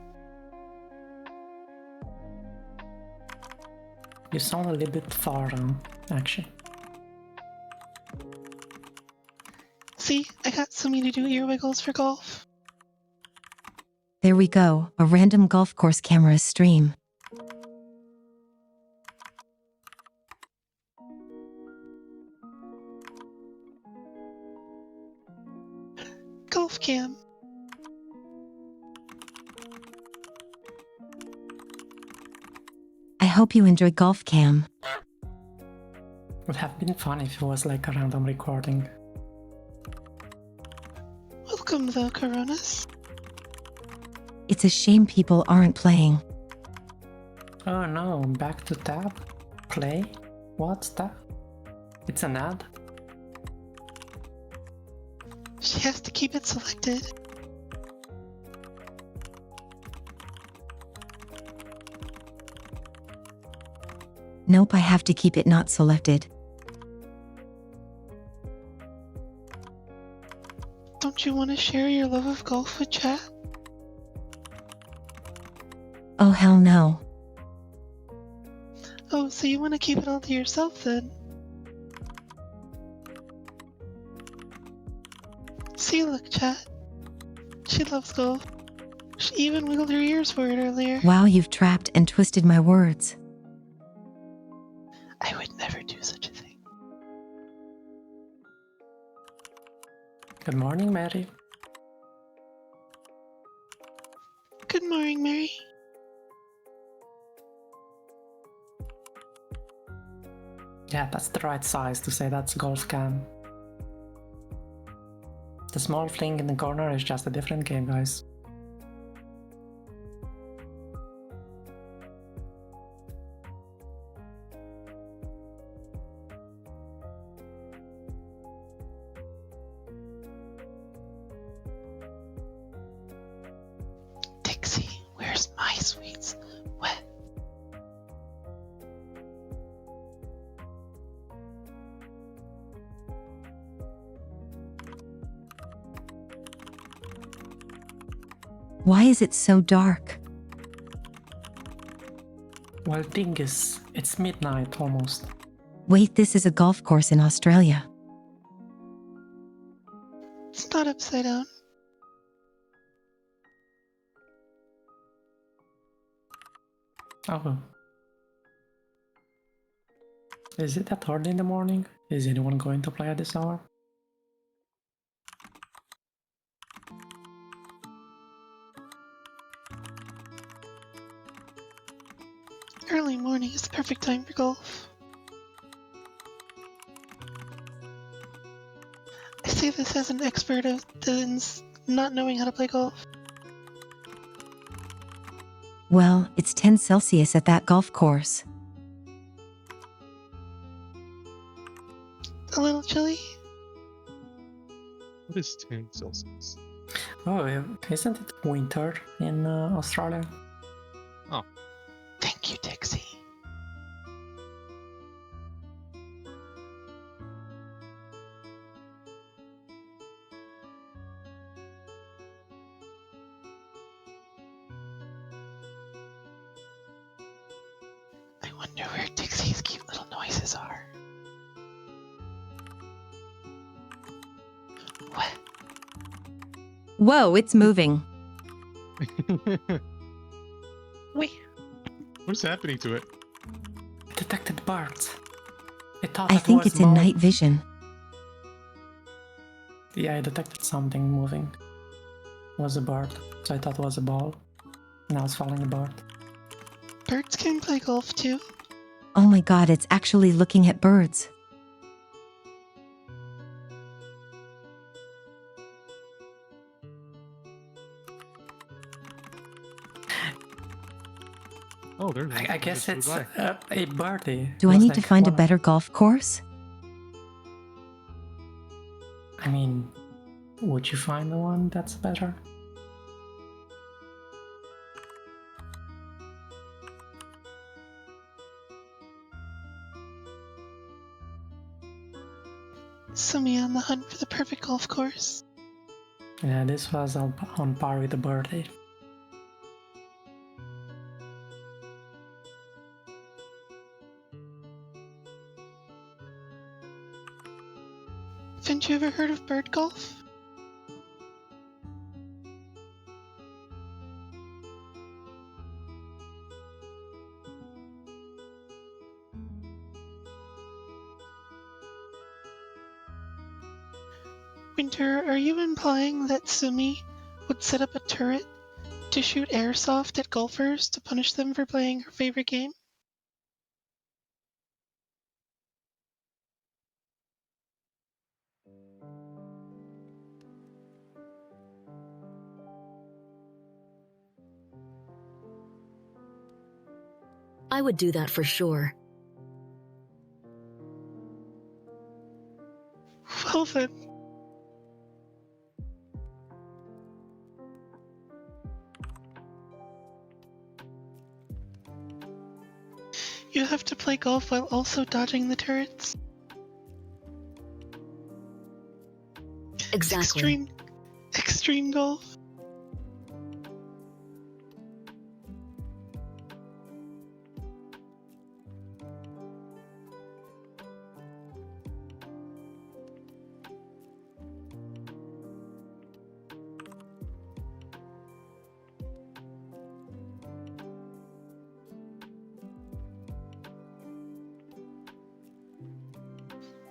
You sound a little bit foreign, actually. See, I got Sumi to do ear wiggles for golf. There we go, a random golf course camera stream. Golf cam. I hope you enjoy Golf Cam. Would have been fun if it was like a random recording. Welcome though, Coronas. It's a shame people aren't playing. Oh no, back to tab? Play? What's that? It's an ad? She has to keep it selected. Nope, I have to keep it not selected. Don't you want to share your love of golf with chat? Oh hell no. Oh, so you want to keep it all to yourself then? See, look, chat. She loves golf. She even wiggled her ears for it earlier. Wow, you've trapped and twisted my words. I would never do such a thing. Good morning, Mary. Good morning, Mary. Yeah, that's the right size to say that's golf cam. The small thing in the corner is just a different game, guys. Dixie, where's my sweets? What? Why is it so dark? Well, thing is, it's midnight almost. Wait, this is a golf course in Australia. It's not upside down. Oh. Is it that early in the morning? Is anyone going to play at this hour? Early morning is the perfect time for golf. I say this as an expert of not knowing how to play golf. Well, it's 10 Celsius at that golf course. A little chilly? What is 10 Celsius? Oh, isn't it winter in Australia? Oh. Thank you, Dixie. I wonder where Dixie's cute little noises are. What? Whoa, it's moving. Wait. What's happening to it? It detected birds. It thought I that think was it's in ball. night vision. Yeah, I detected something moving. It was a bird, so I thought it was a ball. Now it's following a bird. Birds can play golf too. Oh my god, it's actually looking at birds. Oh, there's one. I guess Just it's flew by. a birdie. Do I Was need to like find a one- better golf course? I mean, would you find the one that's better? Sumi on the hunt for the perfect golf course. Yeah, this was on par with the birthday. Haven't you ever heard of bird golf? Winter, are you implying that Sumi would set up a turret to shoot airsoft at golfers to punish them for playing her favorite game? I would do that for sure. Well then. You have to play golf while also dodging the turrets. Exactly. Extreme golf.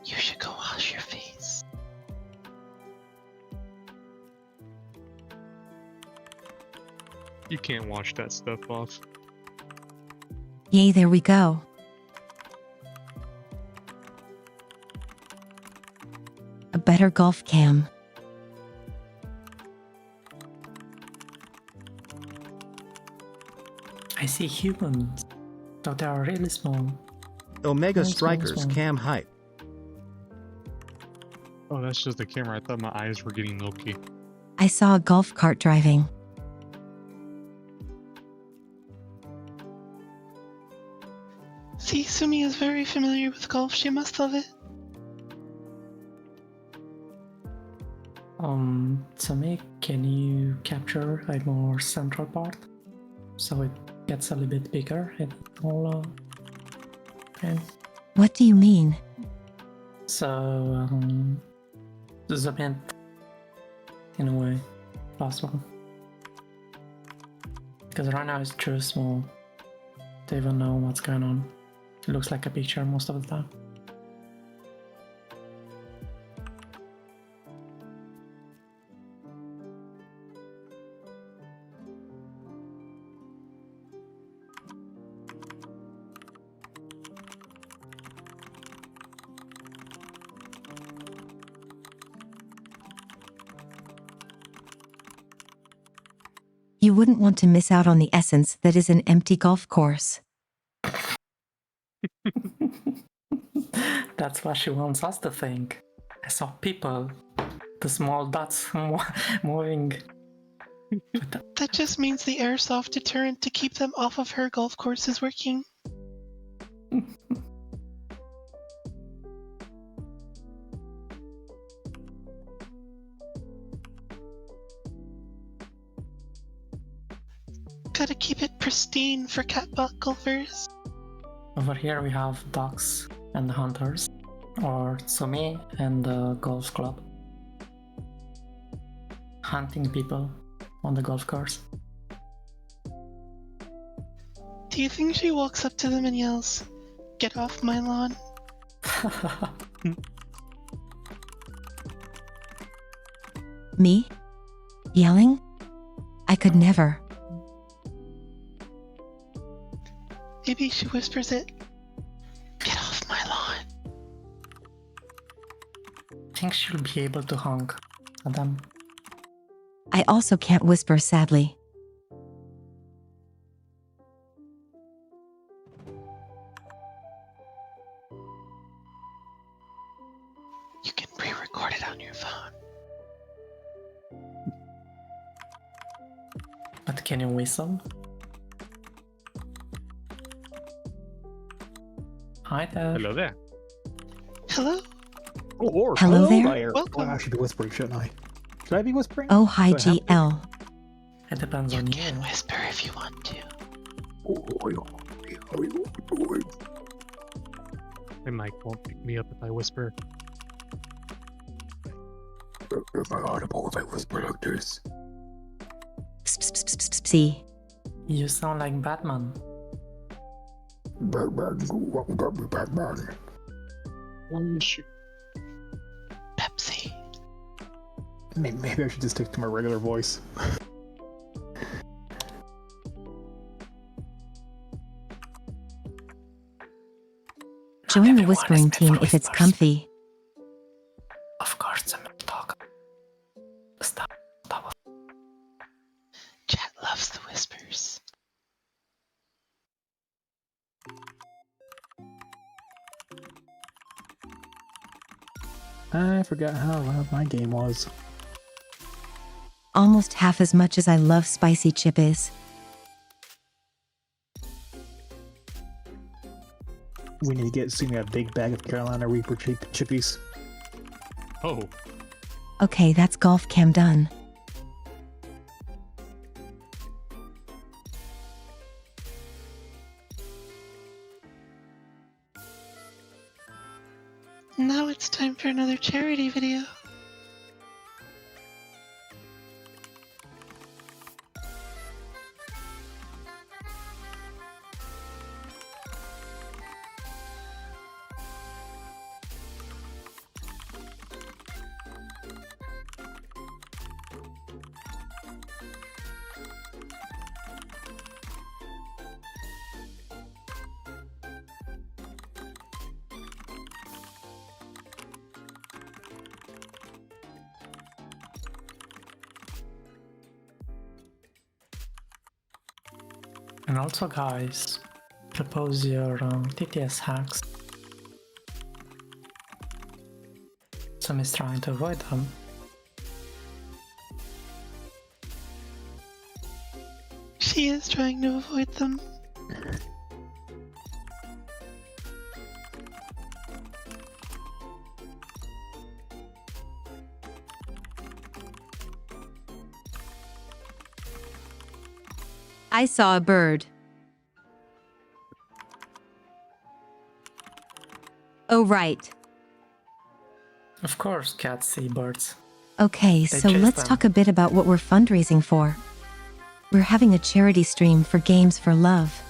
You should go wash your face. You can't wash that stuff off. Yay, there we go. A better golf cam. I see humans, though they are really small. Omega Small, Strikers small. cam hype. Oh, that's just the camera. I thought my eyes were getting milky. I saw a golf cart driving. See, Sumi is very familiar with golf. She must love it. To me, can you capture a more central part so it gets a little bit bigger and smaller? Okay. What do you mean? So, zoom in a way possible. Because right now it's too small to even know what's going on. It looks like a picture most of the time. You wouldn't want to miss out on the essence that is an empty golf course. That's what she wants us to think. I saw people, the small dots moving. That just means the airsoft deterrent to keep them off of her golf course is working. Gotta keep it pristine for catbot golfers. Over here we have ducks and the hunters, or Sumi and the golf club. Hunting people on the golf course. Do you think she walks up to them and yells, "Get off my lawn"? Me? Yelling? I could never. Maybe she whispers it, "Get off my lawn." I think she'll be able to honk at them. I also can't whisper sadly. You can pre-record it on your phone. But can you whistle? Hi there. Hello there. Hello? Hello there? There. Well, I should be whispering, shouldn't I? Should I be whispering? Oh, hi, Do I have to? GL. It depends on you. You can whisper if you want to. My mic won't pick me up if I whisper. Am I audible if I whisper like this? See. You sound like Batman. Batman, Batman. Pepsi. Maybe I should just stick to my regular voice. Join the whispering team if it's comfy. Of course, I'm talk. Stop. Chat loves the whispers. I forgot how loud my game was. Almost half as much as I love spicy chippies. We need to get Sumi a big bag of Carolina Reaper chippies. Oh. Okay, that's golf cam done. Now it's time for another charity video. And also, guys, propose your TTS hacks. Some is trying to avoid them. She is trying to avoid them. I saw a bird. Oh, right. Of course, cats see birds. Okay, They so chase let's them. talk a bit about what we're fundraising for. We're having a charity stream for Games for Love.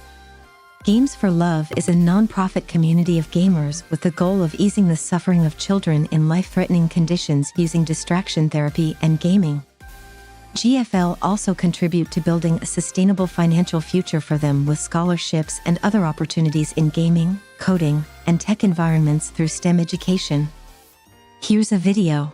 Games for Love is a non-profit community of gamers with the goal of easing the suffering of children in life-threatening conditions using distraction therapy and gaming. GFL also contribute to building a sustainable financial future for them with scholarships and other opportunities in gaming, coding, and tech environments through STEM education. Here's a video.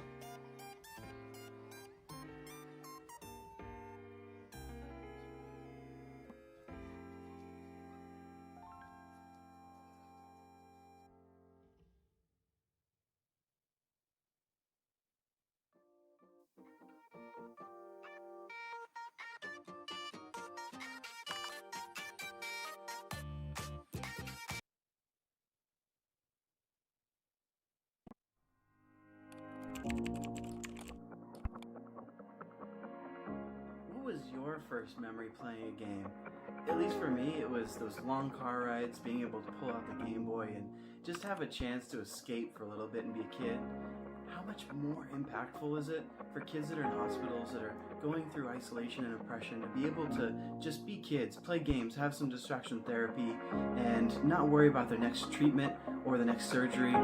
What was your first memory playing a game? At least for me, it was those long car rides, being able to pull out the Game Boy and just have a chance to escape for a little bit and be a kid. How much more impactful is it for kids that are in hospitals, that are going through isolation and oppression, to be able to just be kids, play games, have some distraction therapy, and not worry about their next treatment or the next surgery?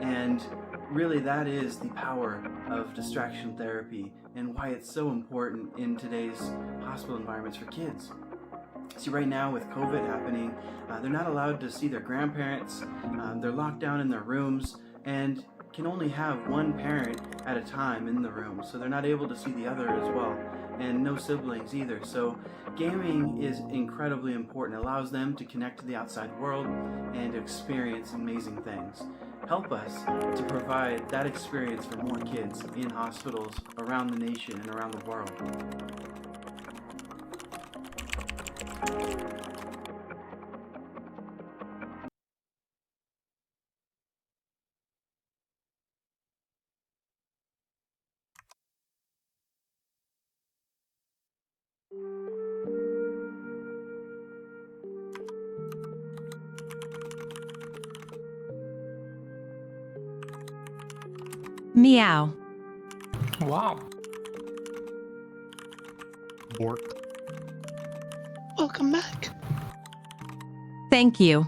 And really, that is the power of distraction therapy and why it's so important in today's hospital environments for kids. See, right now with COVID happening, they're not allowed to see their grandparents. They're locked down in their rooms and can only have one parent at a time in the room, so they're not able to see the other as well, and no siblings either. So gaming is incredibly important. It allows them to connect to the outside world and to experience amazing things. Help us to provide that experience for more kids in hospitals around the nation and around the world. Meow. Wow. Bork. Welcome back. Thank you.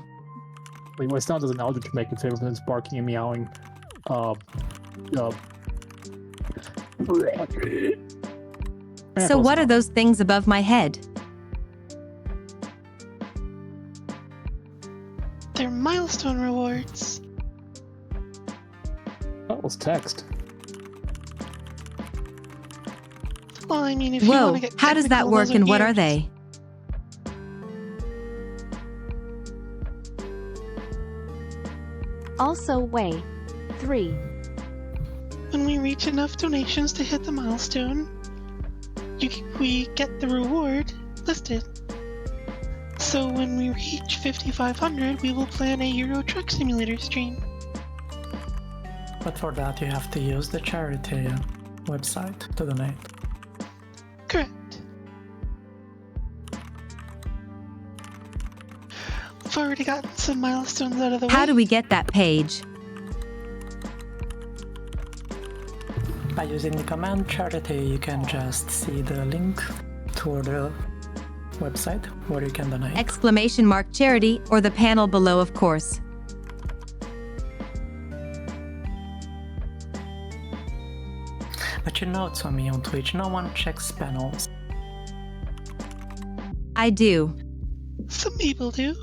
Wait, my sound doesn't Eldritch make it favorite than it's barking and meowing. So what are those things above my head? They're milestone rewards. That was text. Well, I mean, if you want Whoa, to get how does that technical, work those and what are gears. they? Also weigh. 3. When we reach enough donations to hit the milestone, we get the reward listed. So when we reach 5,500, we will plan a Euro Truck Simulator stream. But for that, you have to use the charity website to donate. Correct. We've already gotten some milestones out of the way. How do we get that page? By using the command charity, you can just see the link to the website where you can donate. Exclamation mark charity or the panel below, of course. But you know, Tommy, on Twitch, no one checks panels. I do. Some people do.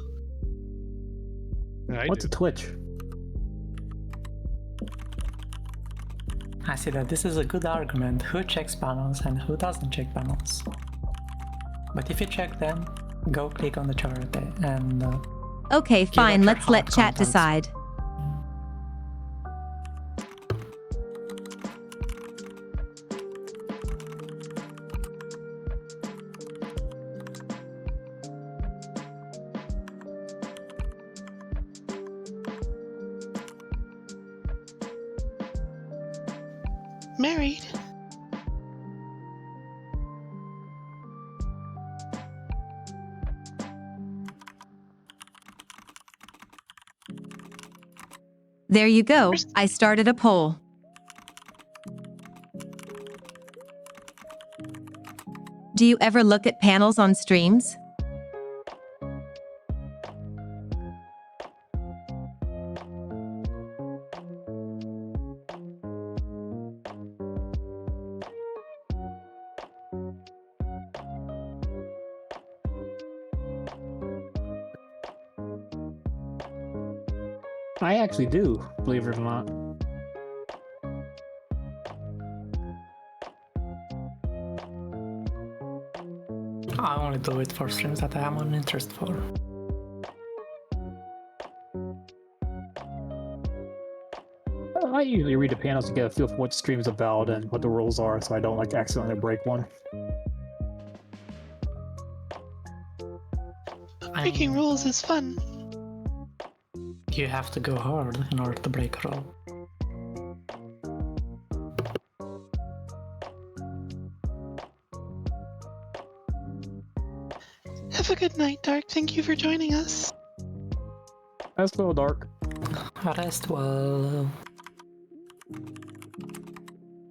What's a Twitch? I see that this is a good argument, who checks panels and who doesn't check panels. But if you check them, go click on the charity and... Okay, fine, your let's let hot chat content. decide. Married. There you go, I started a poll. Do you ever look at panels on streams? I actually do, believe it or not. I only do it for streams that I am on interest for. I usually read the panels to get a feel for what stream's about and what the rules are, so I don't like accidentally break one. Breaking rules is fun. You have to go hard in order to break a rule. Have a good night, Dark. Thank you for joining us. Rest well, Dark. Rest well.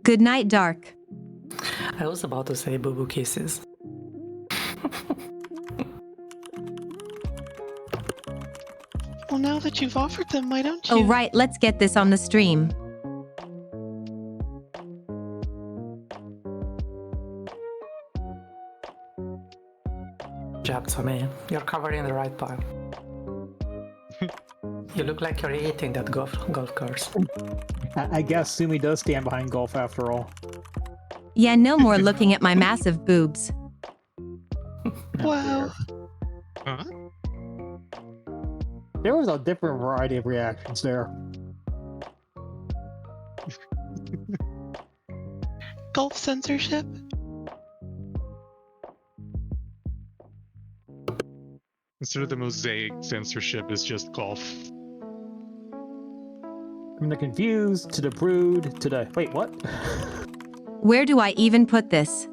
Good night, Dark. I was about to say boo-boo kisses. Well, now that you've offered them, why don't you? Oh right, let's get this on the stream. Job to me. You're covering the right pile. You look like you're eating that golf course. I guess Sumi does stand behind golf after all. Yeah, no more looking at my massive boobs. Wow. Huh? There was a different variety of reactions there. Golf censorship? Consider the mosaic censorship is just golf. From the confused to the prude to the wait, what? Where do I even put this?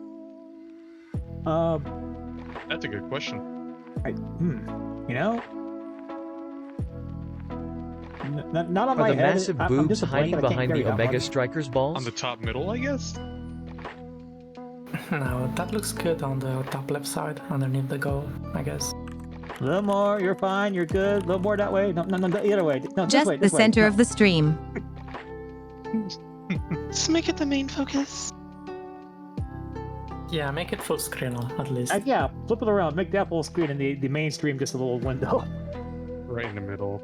That's a good question. You know, Not on Are my the head. massive I'm boobs just a hiding blanket, I can't behind carry the that Omega much. Strikers balls? On the top middle, I guess? No, that looks good on the top left side, underneath the goal, I guess. A little more, you're fine, you're good. A little more that way. No, the other way. No, Just this way, the center No. of the stream. Let's make it the main focus. Yeah, make it full screen at least. Yeah, flip it around. Make that full screen and the mainstream just a little window. Right in the middle.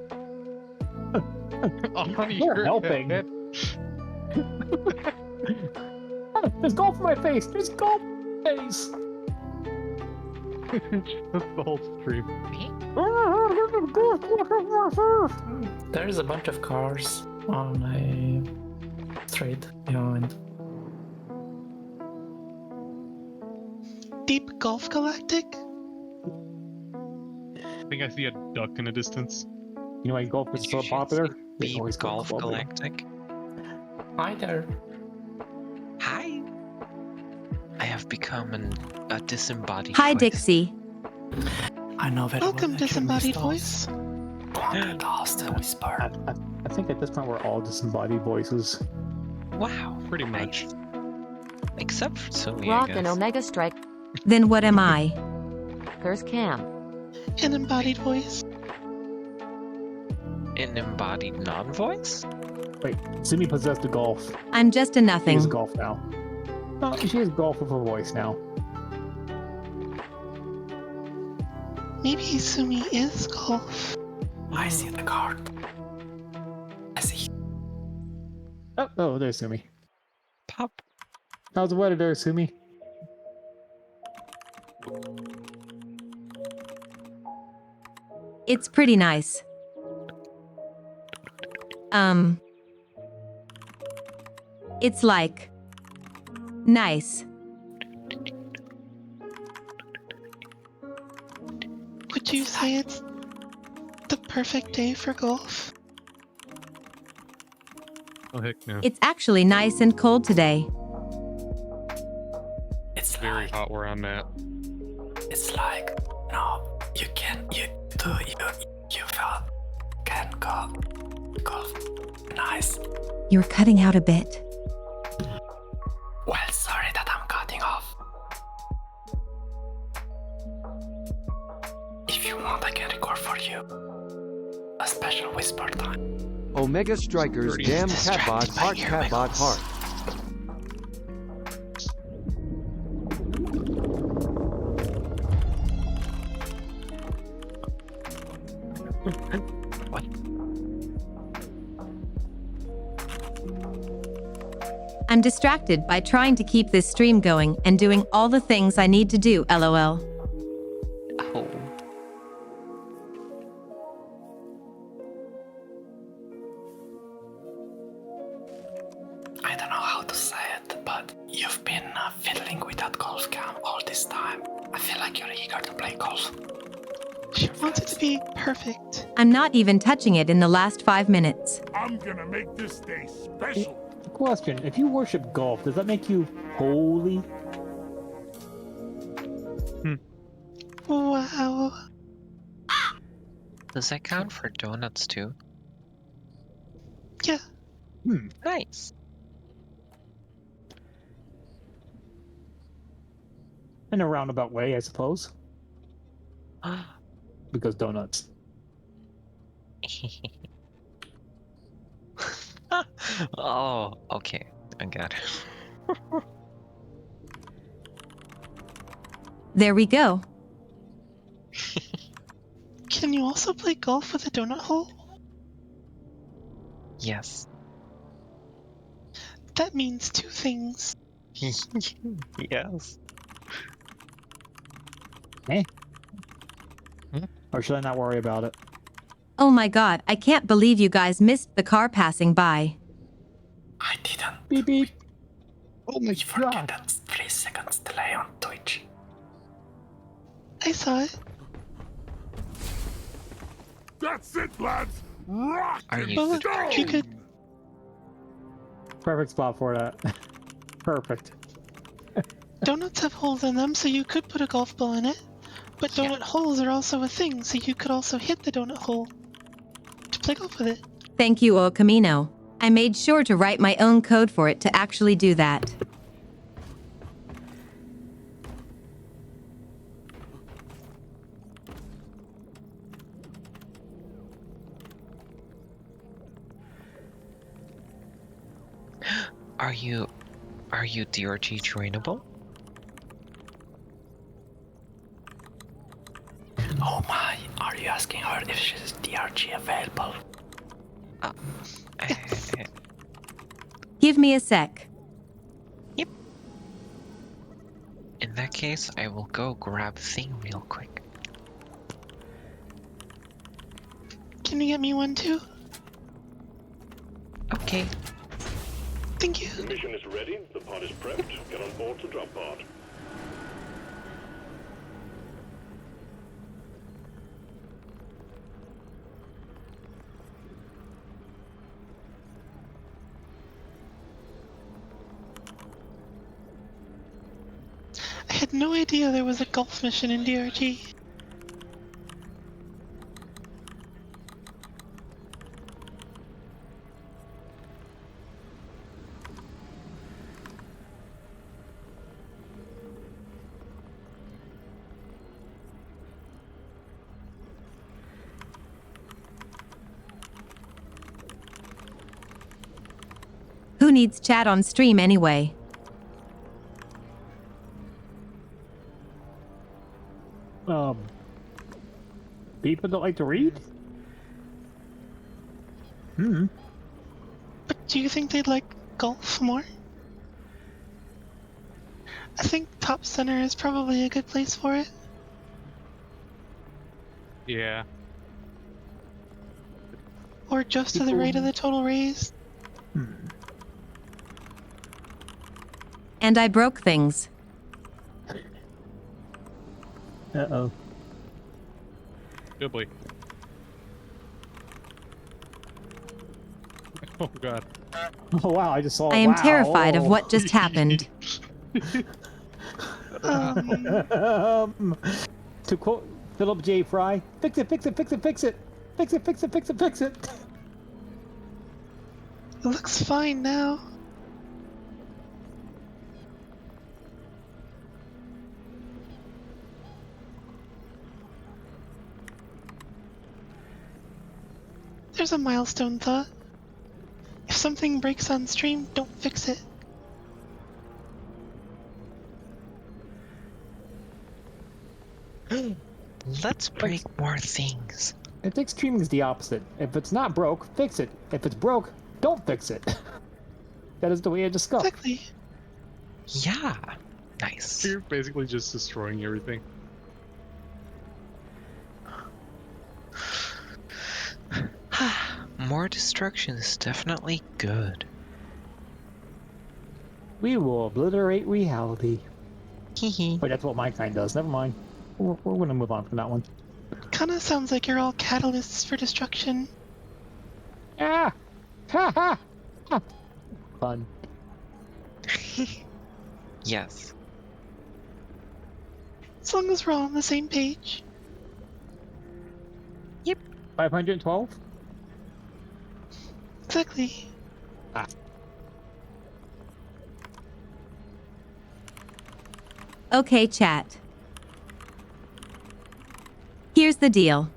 You're helping. There's golf in my face. There's golf in my face. Just the whole stream. There is a bunch of cars on a street behind. Deep Golf Galactic? I think I see a duck in the distance. You know why golf is so popular? Deep Golf Galactic. Hi there. Hi. I have become a disembodied Hi, voice. Dixie. I know very Welcome, well. disembodied voice. Whisper. I think at this point we're all disembodied voices. Wow. Pretty much. Except for Sumi, I Rock guess. and Omega Strike. Then what am I? There's Cam. An embodied voice. An embodied non-voice? Wait, Sumi possessed the golf. I'm just a nothing. She is golf now. No, she is golf with her voice now. Maybe Sumi is golf. I see the card. I see. Oh, there's Sumi. Pop. How's the weather there, Sumi? It's pretty nice. It's like... nice. Would you say it's the perfect day for golf? Oh, heck no. It's actually nice and cold today. It's very like... hot where I'm at. It's like... No, you can go golf. Nice. You're cutting out a bit. Well, sorry that I'm cutting off. If you want, I can record for you a special whisper time. Omega Strikers, damn catbot, heart catbot, heart. What? I'm distracted by trying to keep this stream going and doing all the things I need to do, lol. Oh. I don't know how to say it, but you've been fiddling with that golf cam all this time. I feel like you're eager to play golf. She wants it to be perfect. I'm not even touching it in the last 5 minutes. I'm gonna make this day special. Question, if you worship golf, does that make you holy? Wow. Does that count for donuts too? Yeah. Nice. In a roundabout way, I suppose. Because donuts. Oh, okay. I got it. There we go. Can you also play golf with a donut hole? Yes. That means two things. Yes. Eh? Or should I not worry about it? Oh my god, I can't believe you guys missed the car passing by. I didn't. Beep beep. Oh my god. That's 3 seconds delay on Twitch. I saw it. That's it, lads. Rock Are and you- Well, look, go! you could. Perfect spot for that. Perfect. Donuts have holes in them, so you could put a golf ball in it. But donut holes are also a thing, so you could also hit the donut hole to play golf with it. Thank you, O Camino. I made sure to write my own code for it to actually do that. Are you DRG joinable? Oh my, are you asking her if she's DRG available? Give me a sec. In that case, I will go grab thing real quick. Can you get me one too? Okay. Thank you. The mission is ready. The pod is prepped. Get on board to drop pod. I had no idea there was a golf mission in DRG. Who needs chat on stream anyway? People don't like to read? But do you think they'd like golf more? I think Top Center is probably a good place for it. Yeah. Or just to the right of the total raise. And I broke things. Uh-oh. Good boy. Oh god. Oh wow, I just saw. I am wow. terrified of what just happened. To quote Philip J. Fry, fix it, fix it, fix it, fix it. Fix it, fix it, fix it, fix it. It looks fine now. There's a milestone thought. If something breaks on stream, don't fix it. Let's break more things. I think streaming is the opposite. If it's not broke, fix it. If it's broke, don't fix it. That is the way I discuss. Exactly. Yeah. Nice. You're basically just destroying everything. More destruction is definitely good. We will obliterate reality. Hehe. Wait, that's what my kind does. Never mind. We're gonna move on from that one. Kinda sounds like you're all catalysts for destruction. Ah! Ha ha! Ha. Fun. Yes. As long as we're all on the same page. 512? Exactly. Ah. Okay, chat. Here's the deal.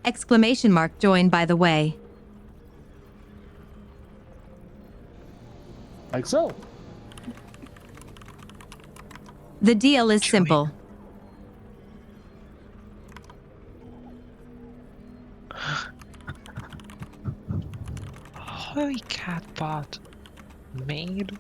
Exclamation mark join, by the way. Like so. The deal is simple. Holy catbot. Made?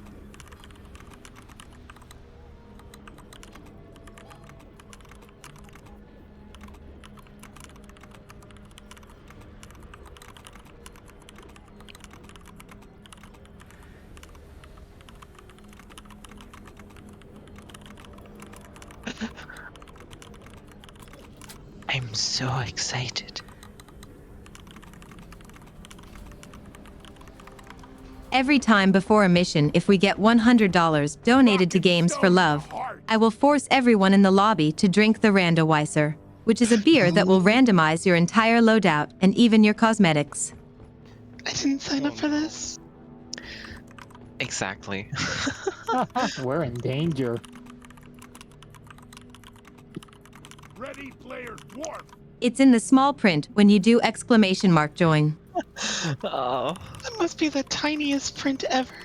I'm so excited. Every time before a mission, if we get $100 donated to Games for Love, I will force everyone in the lobby to drink the Randowiser. which is a beer that will randomize your entire loadout and even your cosmetics. I didn't sign up for this. Exactly. We're in danger. Ready player dwarf. It's in the small print when you do exclamation mark join. Oh. That must be the tiniest print ever.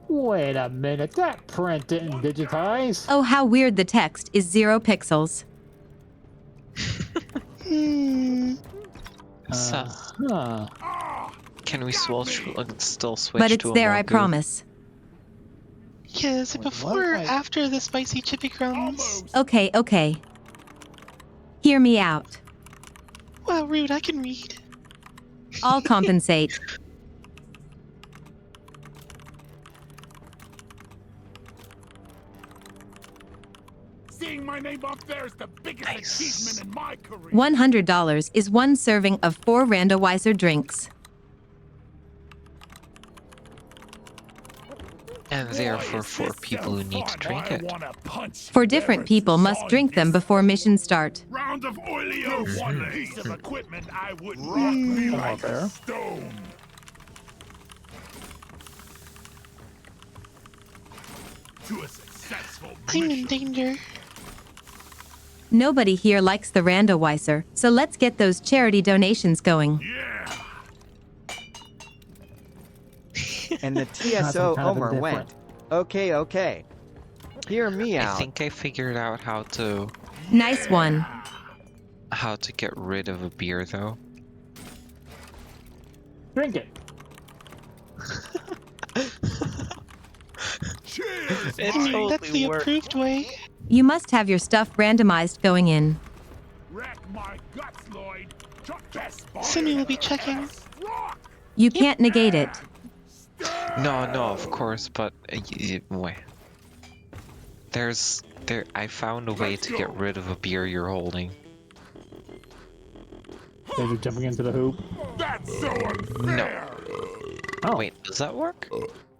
Wait a minute, that print didn't digitize. Oh, how weird, the text is 0 pixels. So, can we still switch But it's to a there, more I good- promise. Yeah, is it before or after the spicy chippy crumbs? Okay, okay. Hear me out. Wow, rude, I can read. I'll compensate. Seeing my name up there is the biggest achievement in my career. $100 is one serving of 4 Randowizer drinks. And therefore, for people who need to drink it. For different people must drink them before mission start. Round of oilio, one piece of equipment I wouldn't rock me like a stone. To a successful I'm in danger. Nobody here likes the Randowizer, so let's get those charity donations going. And the TSO Omer went. Okay, okay. Hear me out. I think I figured out how to Nice one. get rid of a beer though. Drink it. That's the approved way. You must have your stuff randomized going in. Simi will be checking. You can't negate it. No, of course, but wait. I found a way to get rid of a beer you're holding. Are you jumping into the hoop? That's so unfair. No. Oh. Wait, does that work?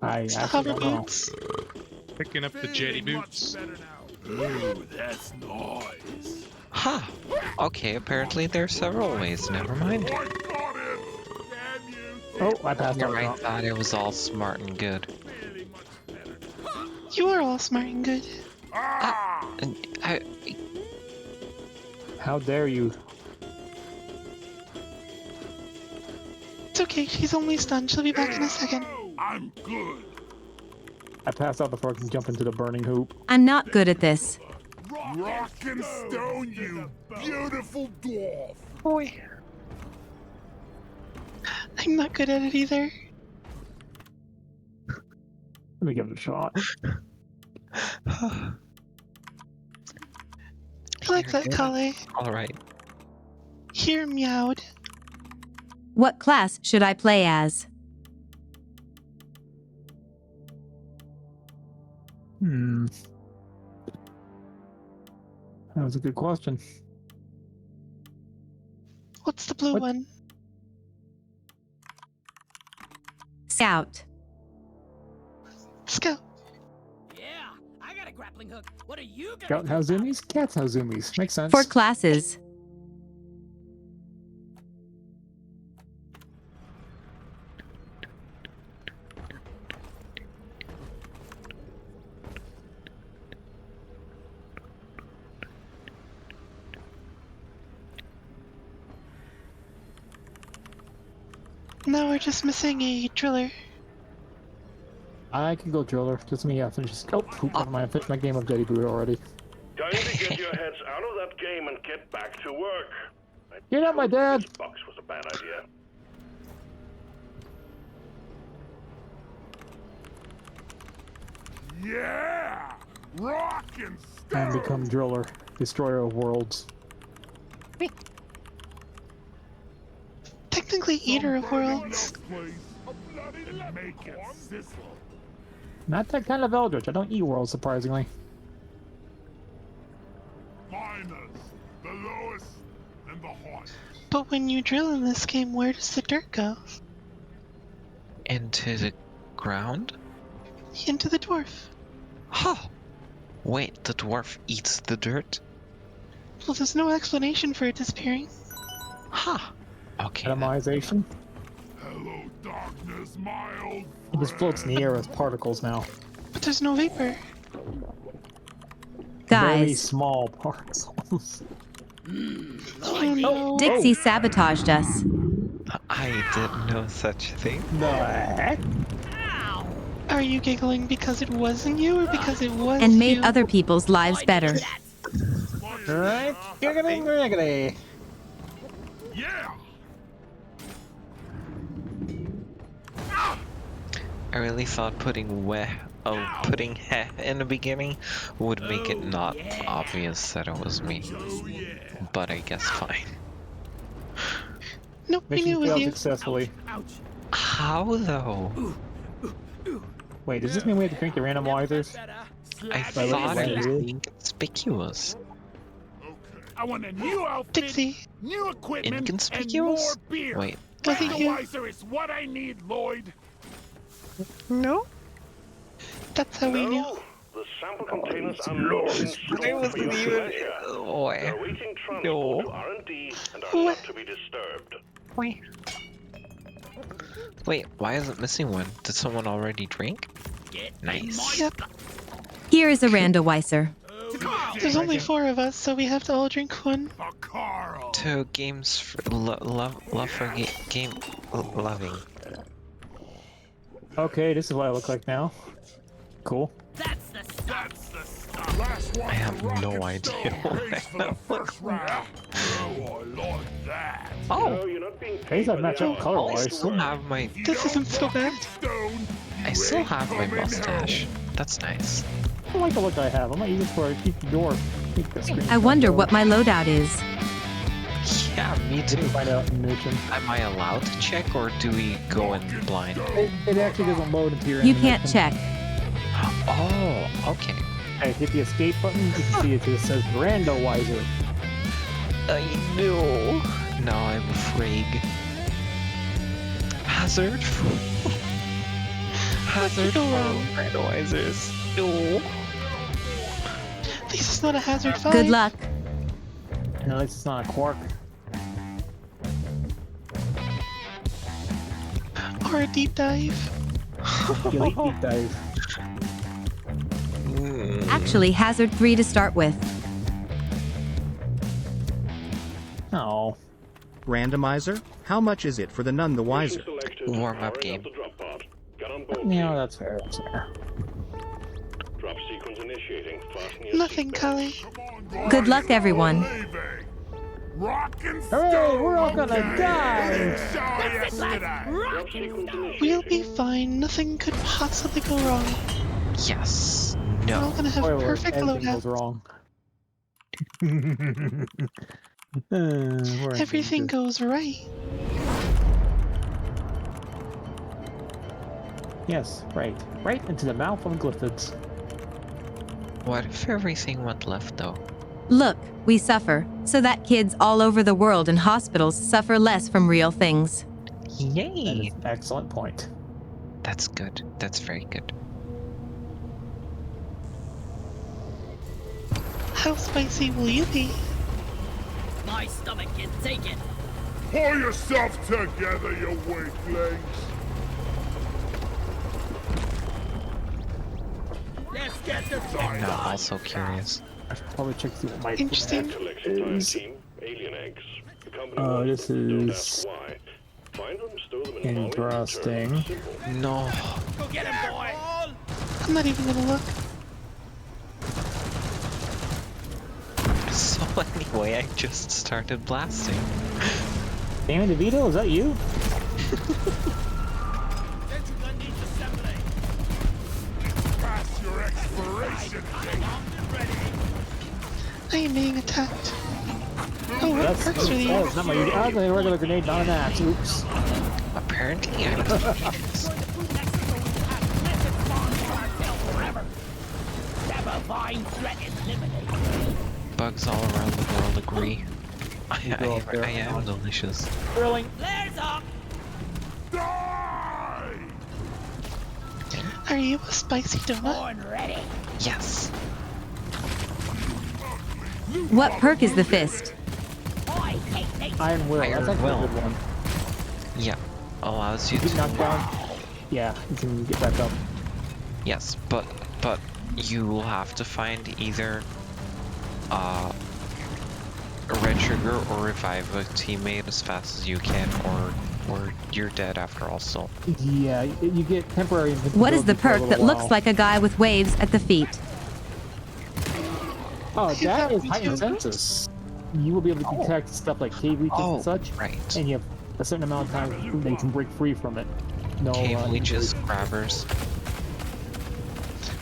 I actually don't know. Picking up the jetty boots. Ooh, that's nice. Huh. Okay, apparently there's several ways. Never mind. Oh, I passed out. I thought it was all smart and good. You are all smart and good. How dare you? It's okay, she's only stunned. She'll be back in a second. I'm good. I passed out before I can jump into the burning hoop. I'm not good at this. Rock and stone, you beautiful dwarf. Boy. I'm not good at it either. Let me give it a shot. I like that, Kale. Alright. Here, meowed. What class should I play as? That was a good question. What's the blue one? Scout. Scout. Yeah, I got a grappling hook. What are you gonna Scout has zoomies, cats have zoomies. Makes sense. 4 classes. Now we're just missing a driller. I can go driller. Just me. I finished. Oh, poop. Never mind. I finished my game of Jetty Boot already. Time to get your heads out of that game and get back to work. Get out, my dad. This box was a bad idea. Yeah! Rock and stone! And become driller, destroyer of worlds. Technically eater of worlds. Make it sizzle. Not that kind of eldritch. I don't eat worlds, surprisingly. Miners, the lowest and the hottest. But when you drill in this game, where does the dirt go? Into the ground? Into the dwarf. Huh. Wait, the dwarf eats the dirt? Well, there's no explanation for it disappearing. Okay. Atomization. Hello, darkness, my old It just floats in the air as particles now. But there's no vapor. Very Guys, small particles. Oh no. Dixie sabotaged us. I didn't know such a thing. The heck? Are you giggling because it wasn't you or because it was And made you? other people's lives better. Right? Giggity giggity. Yeah. I really thought putting putting heh in the beginning would make it not obvious that it was me. But I guess fine. Nope, we Mission knew it was failed you. successfully. How though? Wait, does this mean we have to drink the randomizers? I thought it was inconspicuous. I want a new outfit, Dixie. new equipment, Inconspicuous? and more beer. Wait. Randomizer is what I need, Lloyd. No? That's how we knew. The sample containers are not in scope I wasn't for your even. pleasure. Oh, They're awaiting transport to R&D and are not to be disturbed. Wait, why is it missing one? Did someone already drink? Nice. Yep. Here is a randomizer. There's only 4 of us, so we have to all drink one. To games for love for game loving. Okay, this is what I look like now. Cool. That's the stuff. Last one I have no idea what I look like. Oh, I like that. Oh, Hey, that match up I color-wise. still have my. This isn't so bad. I still have my mustache. That's nice. I like the look I have. I might use it for a keep the door. Keep the screen. I wonder what my loadout is. Yeah, me too. Find out in mission. Am I allowed to check, or do we go in blind? It actually doesn't load into your. You can't animation. check. Oh, okay. Okay, hit the escape button. You can see it says randomizer. I know. Now I'm afraid. Hazard. Hazard go wrong? randomizers. No. At least it's not a hazard 5. Good luck. And at least it's not a quark. Or a deep dive. Elite deep dive. Actually, hazard 3 to start with. Oh. Randomizer? How much is it for the none the wiser? Warm-up game. Yeah, that's fair. That's fair. Drop sequence initiating. Nothing, Cully. Good luck, everyone. Hooray, we're all gonna die! We'll be fine. Nothing could possibly go wrong. Yes. We're all No. gonna have Spoiler, perfect everything loadout. goes wrong. Everything goes right. Yes, right. Right into the mouth of glyphids. What if everything went left though? Look, we suffer, so that kids all over the world in hospitals suffer less from real things. Yay! Excellent point. That's good. That's very good. How spicy will you be? My stomach can take it. Pull yourself together, you weaklings. Let's get the I'm now also curious. I should probably check see what my Interesting. is. This is interesting. No. Go get him, boy. I'm not even gonna look. So anyway, I just started blasting. Damon DeVito, is that you? Pass your expiration date. I am being attacked. Oh, what That's perks are these? oh, it's not my I was a regular grenade, not an axe. Oops. Apparently, I'm genius. Bugs all around the world agree. I am delicious. Thrilling. Flares up. Are you a spicy donut? Born ready. Yes. What perk is the fist? Iron Will. Iron That's actually Will. a good one. Yeah, allows you You to. get knocked down. Yeah, you can get back up. Yes, but you will have to find either a red trigger or revive a teammate as fast as you can, or you're dead after all. So Yeah, you get temporary invincibility. What is the for a perk little that looks while. like a guy with waves at the feet? Oh, that is happens heightened too. senses. You will be able to detect stuff like cave leeches and such, right. and you have a certain amount of time that you can break free from it. No Cave leeches, injury. grabbers.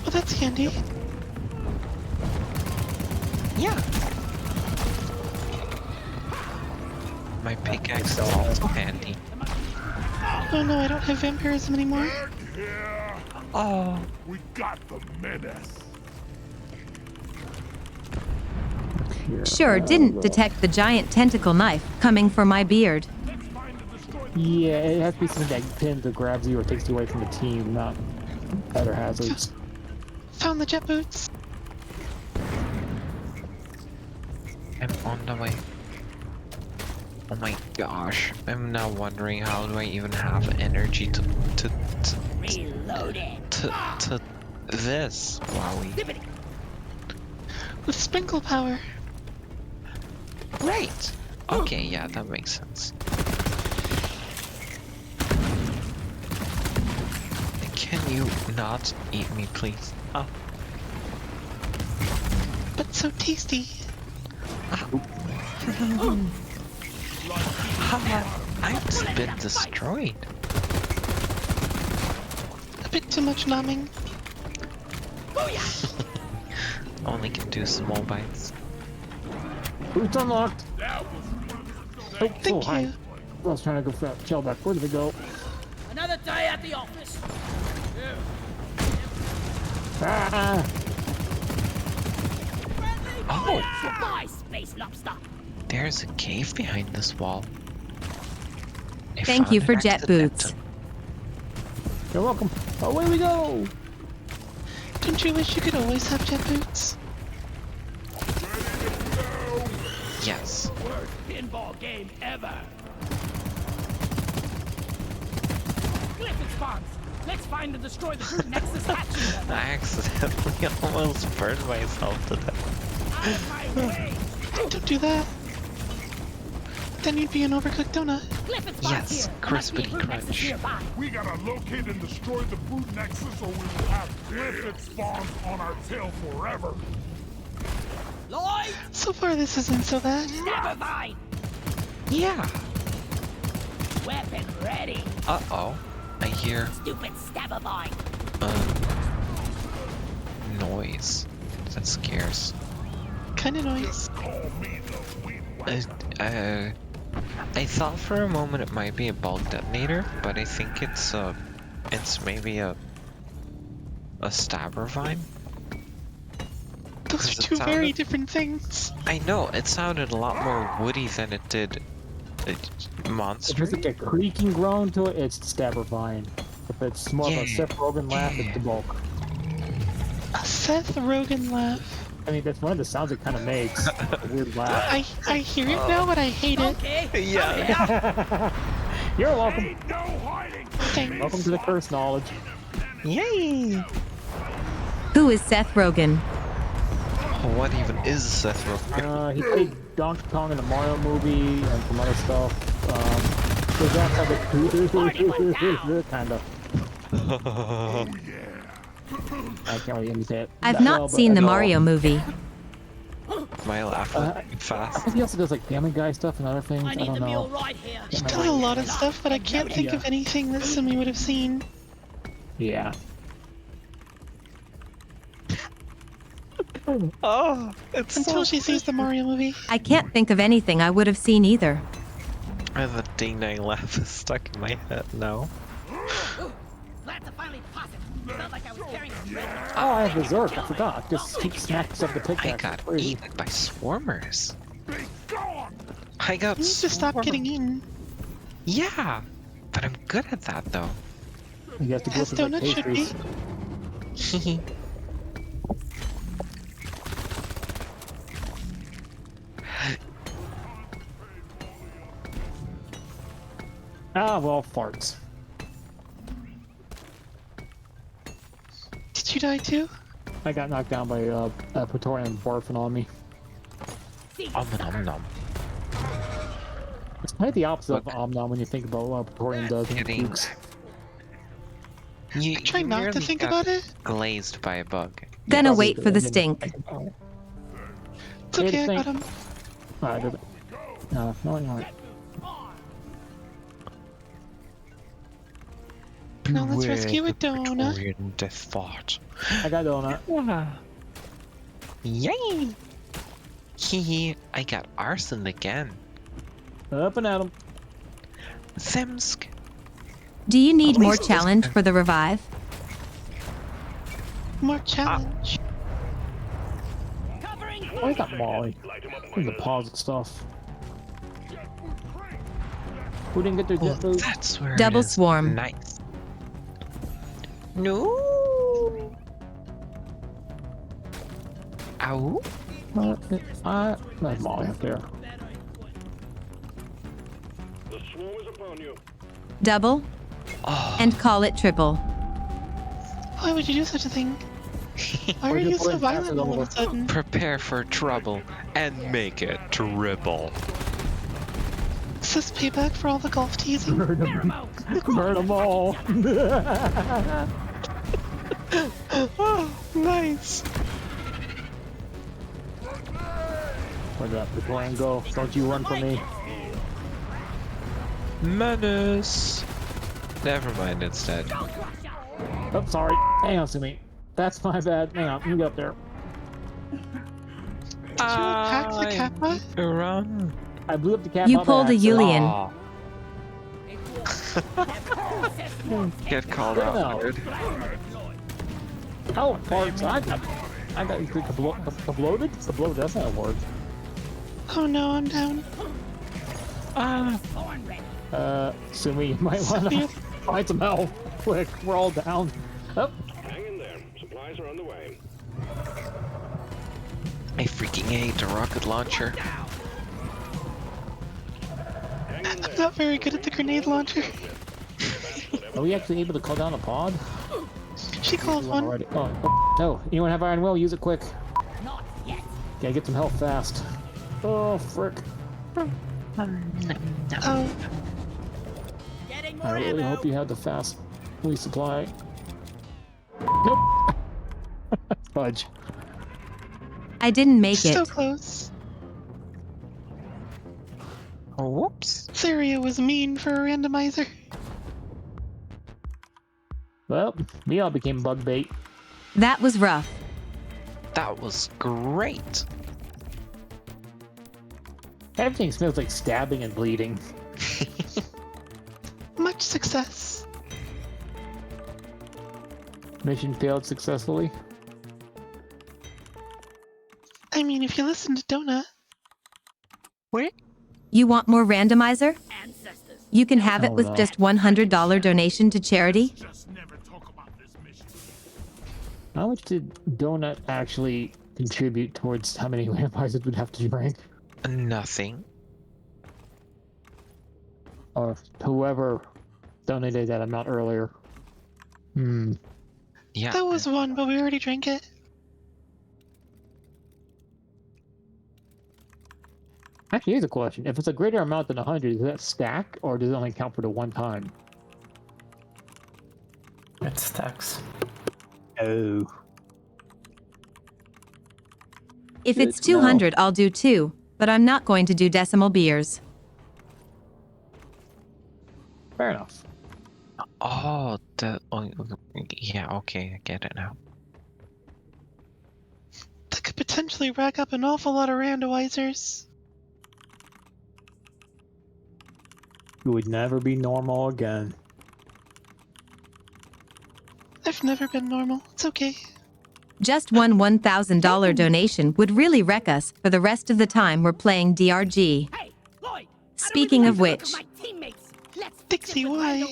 Well, that's handy. Yeah. My pickaxe is also handy. Oh no, I don't have vampirism anymore. Oh. We got the menace. Sure didn't detect the giant tentacle knife coming for my beard. Yeah, it has to be something that pins or grabs you or takes you away from the team, not other hazards. Found the jet boots. I'm on the way. Oh my gosh, I'm now wondering how do I even have energy to this, Wowie. With sprinkle power. Right. Okay, yeah, that makes sense. Can you not eat me, please? Oh. But so tasty. I've been destroyed. A bit too much nomming. Only can do small bites. Boots unlocked! Oh, Thank hi. you. I was trying to go for that shell back. Where did it go? Another day at the office. Ah! Oh! Bye, space lobster. There's a cave behind this wall. I Thank found you it for jet boots. accidental. You're welcome. Away we go! Don't you wish you could always have jet boots? Yes. Worst pinball game ever. Clifford spawns. Let's find and destroy the brute nexus hatching. I accidentally almost burned myself to death. Out of my way. Don't do that. Then you'd be an overcooked donut. Clifford spawns Yes, here. There must be a crispity brute nexus crunch. nearby. We gotta locate and destroy the brute nexus, or we will have Griffith spawns on our tail forever. Lloyd, So far, this isn't so bad. never mind. Yeah. Weapon ready. Uh-oh. I hear Stupid stabbervine. noise. That scares. Kind of noise. I thought for a moment it might be a bulk detonator, but I think it's maybe a stabber vine. Those are two very different things. I know, it sounded a lot more woody than it did monster. If there's like a creaking groan to it, it's the stabber vine. If it's more of a Seth Rogen laugh, it's the bulk. A Seth Rogen laugh. I mean, that's one of the sounds it kind of makes. A weird laugh. I hear it now, but I hate it. Okay. Yeah. You're welcome. Thanks. Welcome to the curse knowledge. Yay! Who is Seth Rogen? What even is Seth Rogen? He played Donkey Kong in the Mario movie and some other stuff. So that's how the kind of. I can't really imitate it. I've that not well, but seen I the know. Mario movie. My laugh I fast. think he also does like Family Guy stuff and other things. I need don't the mule know. right here. He does a lot of stuff, but I can't think of anything that Simi would have seen. Yeah. Oh, it's Until she sees the Mario movie. I can't think of anything I would have seen either. And the ding-dang laugh is stuck in my head now. Glad to finally pass it. Felt like I was carrying a red. Oh, I have Berserk. I forgot. Just keep smacking stuff with the pickaxe. I got eaten by swarmers. I got You need to stop getting eaten. Yeah, but I'm good at that though. You have to go As through like donuts should be. pastries. Ah, well, farts. Did you die too? I got knocked down by a Praetorian barfing on me. Nom nom. It's kind of the opposite of Omnom when you think about what Praetorian does and Kidding. pukes. You try not to merely think got about it. glazed by a bug. Gonna wait for the stink. It's okay, I got him. I did it. No, no. Now let's rescue a donut. Praetorian death thought. I got donut. Yay! Hee I got arson again. Up and at him. Zemsk. Do you need more challenge for the revive? More challenge. Oh, I got Molly. In the pause stuff. Who didn't get their jet boost? That's where Double it is. swarm. Nice. No. Ow. There's Molly up there. The swarm is upon you. Double? And call it triple. Why would you do such a thing? Why are you so violent all of a sudden? Prepare for trouble and make it triple. Is this payback for all the golf teasing? Burn them all. Oh, nice. Where'd that Praetorian go? Don't you run from me. Menace. Never mind, it's dead. Oh, sorry. Hang on, Sumi. That's my bad. Hang on, you get up there. Did you hack the Kappa? Run. I blew up the Kappa. You pulled a Yulian. Get called out, dude. Oh, parts. I got kabloated? Kabloated, that's not a word. Oh no, I'm down. Sumi, you might want to find some help. Quick, we're all down. Oh. Hang in there. Supplies are on the way. I freaking hate the rocket launcher. I'm not very good at the grenade launcher. Are we actually able to call down a pod? She called one. Already. Oh, no. Anyone have iron will? Use it quick. Not yet. Gotta get some health fast. Oh, frick. Oh. I really hope you have the fast resupply. Nope. Fudge. I didn't make So it. close. Oh, whoops. Syria was mean for a randomizer. Well, we all became bug bait. That was rough. That was great. Everything smells like stabbing and bleeding. Much success. Mission failed successfully. I mean, if you listen to Donut. Wait. You want more randomizer? You can have it Oh, with no. just $100 donation to charity. How much did Donut actually contribute towards how many vampires would have to drink? Nothing. Or whoever donated that amount earlier. Yeah. That was one, but we already drank it. Actually, here's a question. If it's a greater amount than 100, does that stack, or does it only count for the one time? It stacks. Oh. If it's 200, I'll do 2, but I'm not going to do decimal beers. Fair enough. Oh, yeah, okay, I get it now. That could potentially rack up an awful lot of randomizers. It would never be normal again. I've never been normal. It's okay. Just one $1,000 donation would really wreck us for the rest of the time we're playing DRG. Speaking of which, Dixie, why?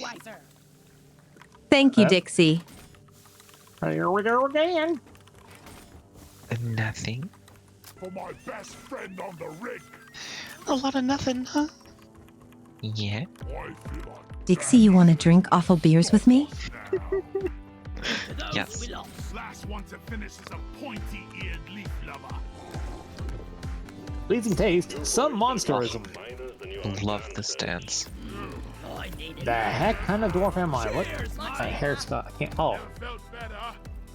thank you, Dixie. Here we go again. Nothing. For my best friend on the rig. A lot of nothing, huh? Yeah. Dixie, you want to drink awful beers with me? Yes. Last one to finish is a pointy-eared leaf lover. Pleasing taste, some monsterism. Love this dance. The heck kind of dwarf am I? What? A hairstyle. I can't. Oh.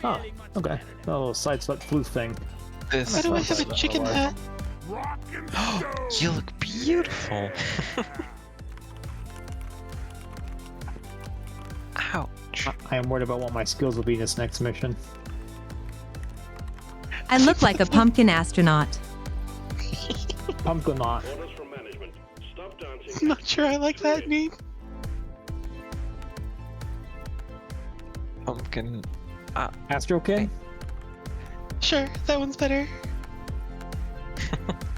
Oh, okay. A little side sweat floof thing. This. Why do I have a chicken hat? You look beautiful. Ouch. I am worried about what my skills will be in this next mission. I look like a pumpkin astronaut. Pumpkin knot. I'm not sure I like that name. Pumpkin. Astro Kid? Sure, that one's better.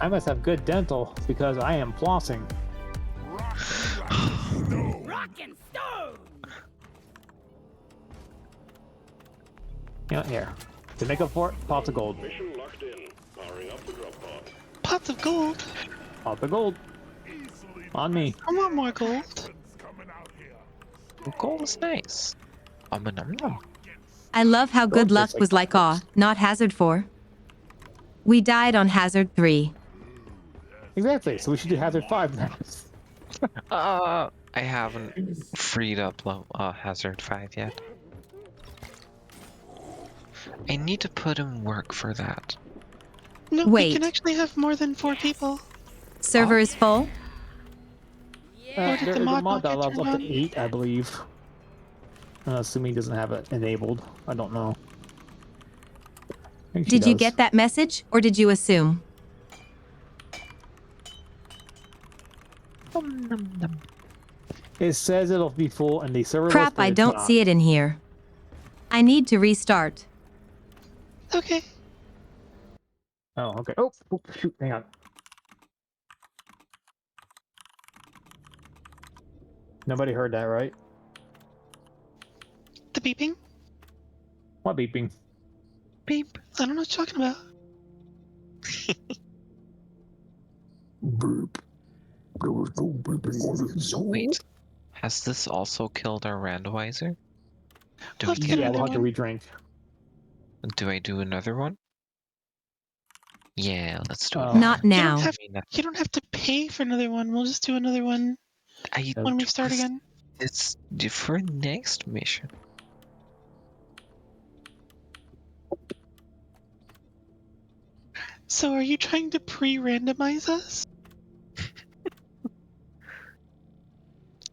I must have good dental because I am flossing. Rockin' stove! Yeah, here. To make up for it, pots of gold. Pots of gold? Pot of gold. On me. I want more gold. Gold is nice. Nom. I love how good Gold luck tastes like was like awe, not hazard 4. We died on hazard 3. Exactly, so we should do hazard 5 now. I haven't freed up hazard 5 yet. I need to put in work for that. No, Wait. we can actually have more than 4 people. Server is full? Or did There the is a mod mod that not allows get up turned to on? 8, I believe. Assuming he doesn't have it enabled. I don't know. I think he Did you does. get that message, or did you assume? It says it'll be full and the server Crap, listed I it's don't not. see it in here. I need to restart. Okay. Oh, okay. Oh, shoot, hang on. Nobody heard that, right? The beeping? What beeping? Beep. I don't know what you're talking about. Wait, has this also killed our randomizer? Do we Let's get get Yeah, another we'll have to one. redrink. Do I do another one? Yeah, let's do it. Not You now. don't have to pay for another one. We'll just do another one when we start again. It's for next mission. So are you trying to pre-randomize us?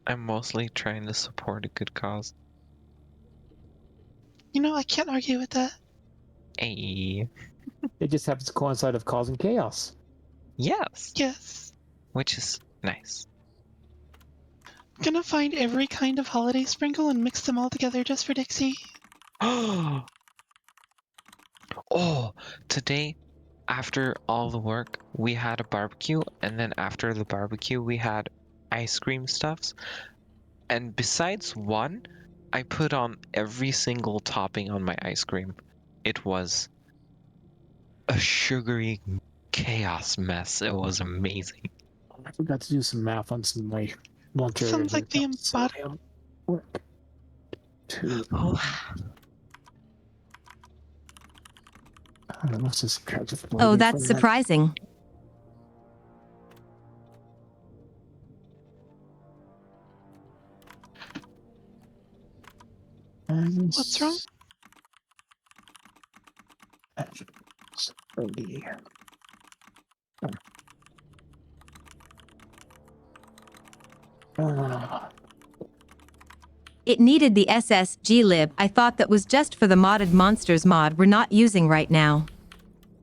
I'm mostly trying to support a good cause. You know, I can't argue with that. Hey. It just happens to coincide of causing chaos. Yes. Yes. Which is nice. I'm gonna find every kind of holiday sprinkle and mix them all together just for Dixie. Oh, today, after all the work, we had a barbecue, and then after the barbecue, we had ice cream stuffs. And besides one, I put on every single topping on my ice cream. It was a sugary chaos mess. It was amazing. I forgot to do some math on some of my lunch area. Sounds like the embodiment. What's this? Oh, that's surprising. What's wrong? It needed the SSG lib I thought that was just for the modded monsters mod we're not using right now.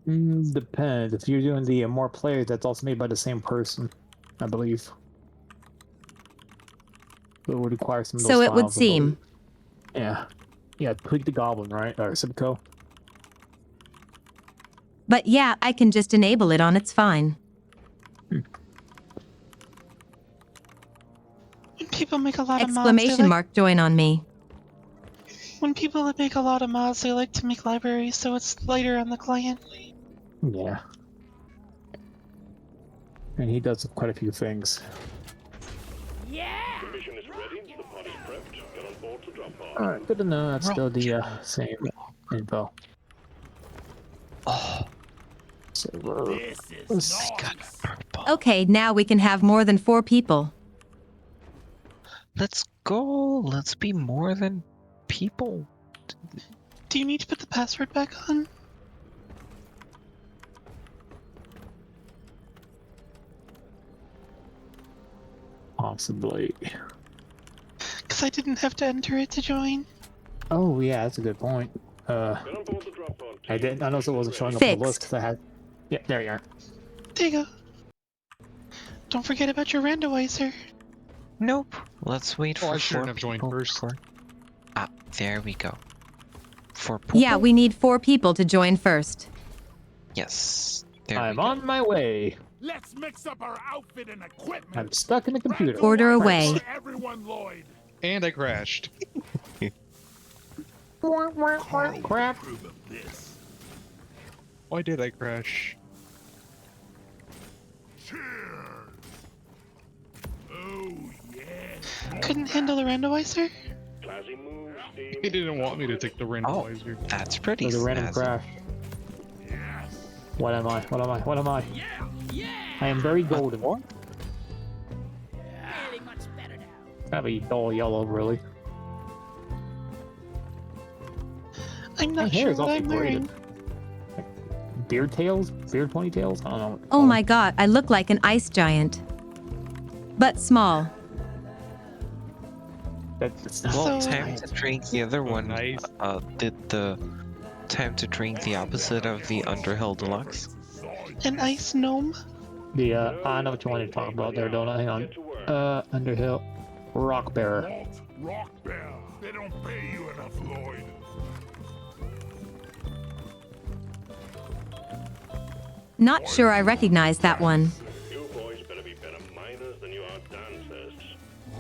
Depends. If you're doing the more players, that's also made by the same person, I believe. So it would require some of those So it would files, I believe. seem. Yeah. Yeah, tweak the goblin, right? Or Simcoe. But yeah, I can just enable it on it's fine. When people make a lot of mods, Exclamation mark join on me. when people make a lot of mods, they like to make libraries so it's lighter on the client. Yeah. And he does quite a few things. Yeah! The mission is ready, the pod is prepped, get on board to drop pod. Alright, good to know that's still the same info. Oh. So, This is Okay, now we can have more than 4 people. Let's go. Let's be more than people. Do you need to put the password back on? possibly. Because I didn't have to enter it to join. Oh yeah, that's a good point. I didn't. I noticed it wasn't showing up on the list Fixed. because I had. Yeah, there you are. There you go. Don't forget about your randomizer. Nope. Let's wait for I shouldn't 4 have joined people. first. Ah, there we go. 4 people? Yeah, we need 4 people to join first. Yes. There I'm we go. on my way. Let's mix up our outfit and equipment. I'm stuck in the computer. Order away. Everyone, Lloyd. And I crashed. Crap. Why did I crash? Couldn't handle the randomizer? He didn't want me to take the randomizer. Oh, that's pretty There's a random snazzy. crash. What am I? What am I? What am I? I am very golden. Feeling much better now. Gotta be dull yellow, really. I'm My not hair sure is what awfully I'm wearing. braided. Beard tails? Beard ponytails? I don't know. Oh my god, I look like an ice giant. But small. That's Well, So- time to drink the other one. Did the time to drink the opposite of the Underhill Deluxe? An ice gnome? The, I know what you wanted to talk about there, don't I? Hang on. Underhill. Rock Bearer. Rock Bear. They don't pay you enough, Lloyd. Not sure I recognize that one. You boys better be better miners than you are dancers.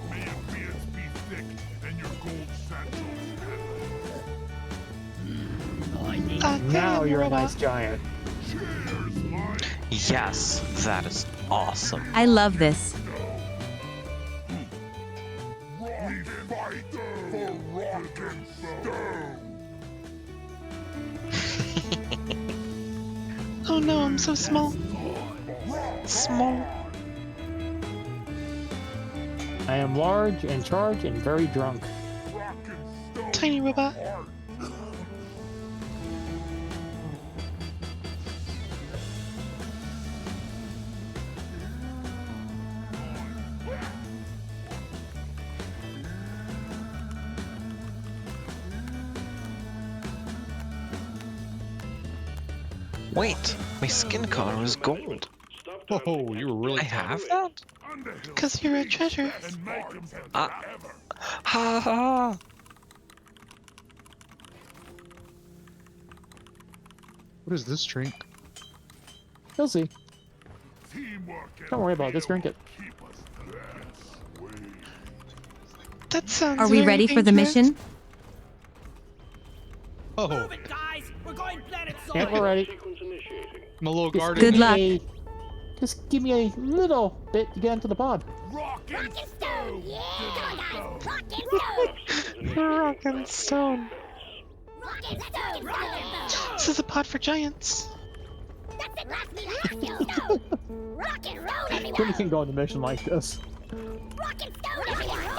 May your beards be thick and your gold sandals Now you're an ice giant. Yes, that is awesome. I love this. We fight for rock and stone. Oh no, I'm so small. Small. I am large and charged and very drunk. Tiny robot. Wait, my skin color is gold. Oh, you were really I have that? Because you're a treasure. Ha ha! What is this drink? You'll see. Don't worry about it, just drink it. That sounds Are we very ready for the dangerous. mission? Oh, Move it, guys! We're going planet Yep, we're ready. I'm a little Just guarded. Good give me luck. Just give me a little bit to get into the pod. Rock and stone. Yeah. Come on, guys. Rock and stone. This is a pod for giants. Jimmy can go on a mission like this.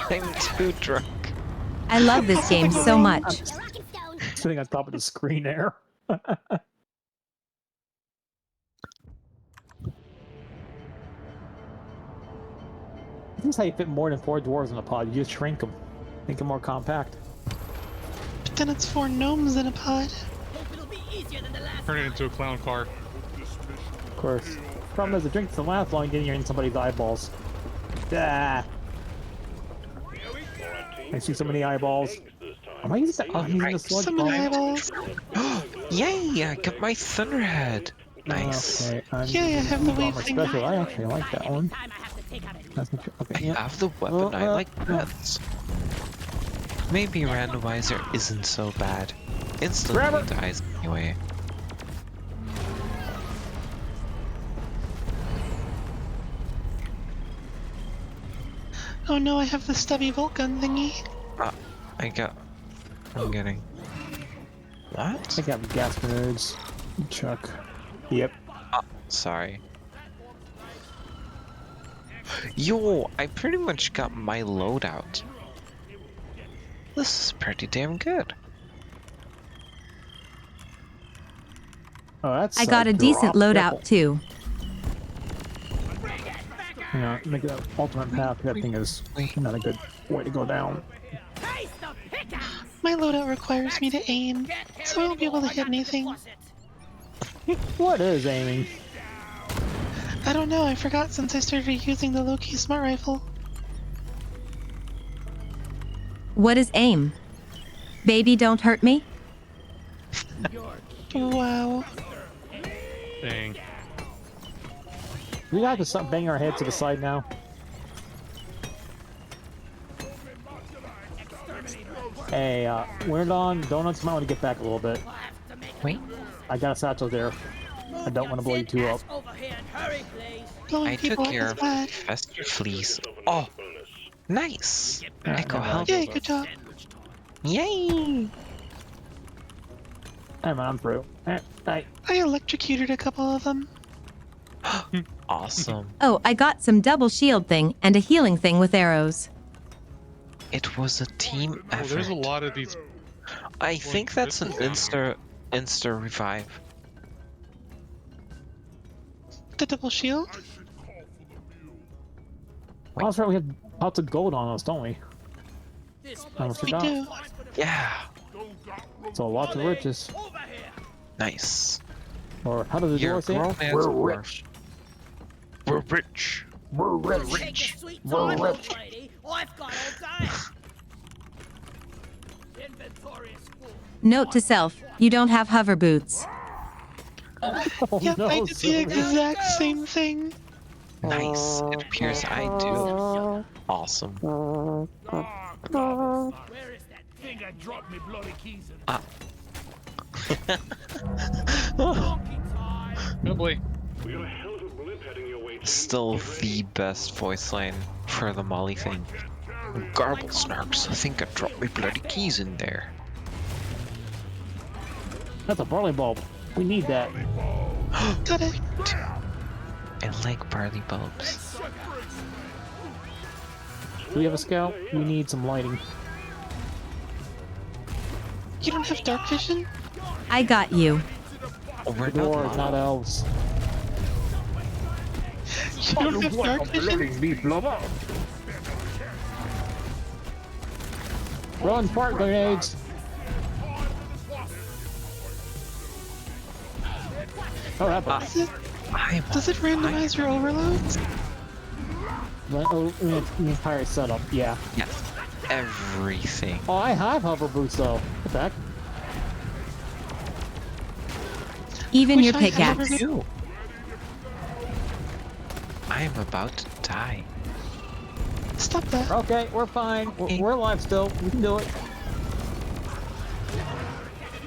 I'm too drunk. I love this game so much. Sitting on top of the screen there. This is how you fit more than 4 dwarves in a pod. You just shrink them. Make them more compact. But then it's 4 gnomes in a pod. Turn it into a clown car. Of course. Problem is, the drink doesn't last long getting in somebody's eyeballs. Ah. I see so many eyeballs. Am I using the, I'm using the sludge So many bomb? eyeballs. Yay! I got my Thunderhead. Nice. Okay, I'm Yeah, I have the wave bomber thing. special. I actually like that one. That's not, I okay, yeah. have the weapon. I like pets. Maybe randomizer isn't so bad. Instantly dies anyway. Oh no, I have the stubby bolt gun thingy. I'm getting. What? I got gas grenades. Chuck. Yep. Sorry. Yo, I pretty much got my loadout. This is pretty damn good. Oh, that's. I got a decent loadout too. Yeah, make it an ultimate path. That thing is not a good way to go down. My loadout requires me to aim, so I won't be able to hit anything. What is aiming? I don't know, I forgot since I started using the low-key smart rifle. What is aim? Baby, don't hurt me? Wow. Dang. We have to stop banging our head to the side now. Hey, Weird on Donuts might want to get back a little bit. Wait. I got a satchel there. I don't want to blow you two up. I took care of Fester Fleas. Oh, nice. Echo help. Yay, good job. Yay. Hey man, I'm through. I electrocuted a couple of them. Awesome. Oh, I got some double shield thing and a healing thing with arrows. It was a team effort. There's a lot of these. I think that's an insta revive. The double shield? Oh, that's right, we have pots of gold on us, don't we? I forgot. We do. Yeah. So lots of riches. Nice. Or how does the door say? We're rich. We're rich. We're rich. We're rich. Note to self, you don't have hover boots. Yep, no, I did the exact same thing. Nice. It appears I do. Awesome. Where is that thing I dropped me bloody keys in? Oh boy. We got a hell of a blimp heading your way. Still the best voice line for the Molly thing. Garble snarks, I think I dropped my bloody keys in there. That's a barley bulb. We need that. Got it. I like barley bulbs. Do we have a scout? We need some lighting. You don't have dark vision? I got you. Oh, we're Dwarves, not elves. You don't have dark vision? Run, fart grenades! Oh, that Does it randomize your overloads? Oh, the entire setup, yeah. Yes. Everything. Oh, I have hover boots though. What the heck? Even your pickaxe. I am about to die. Stop that. Okay, we're fine. We're alive still. We can do it.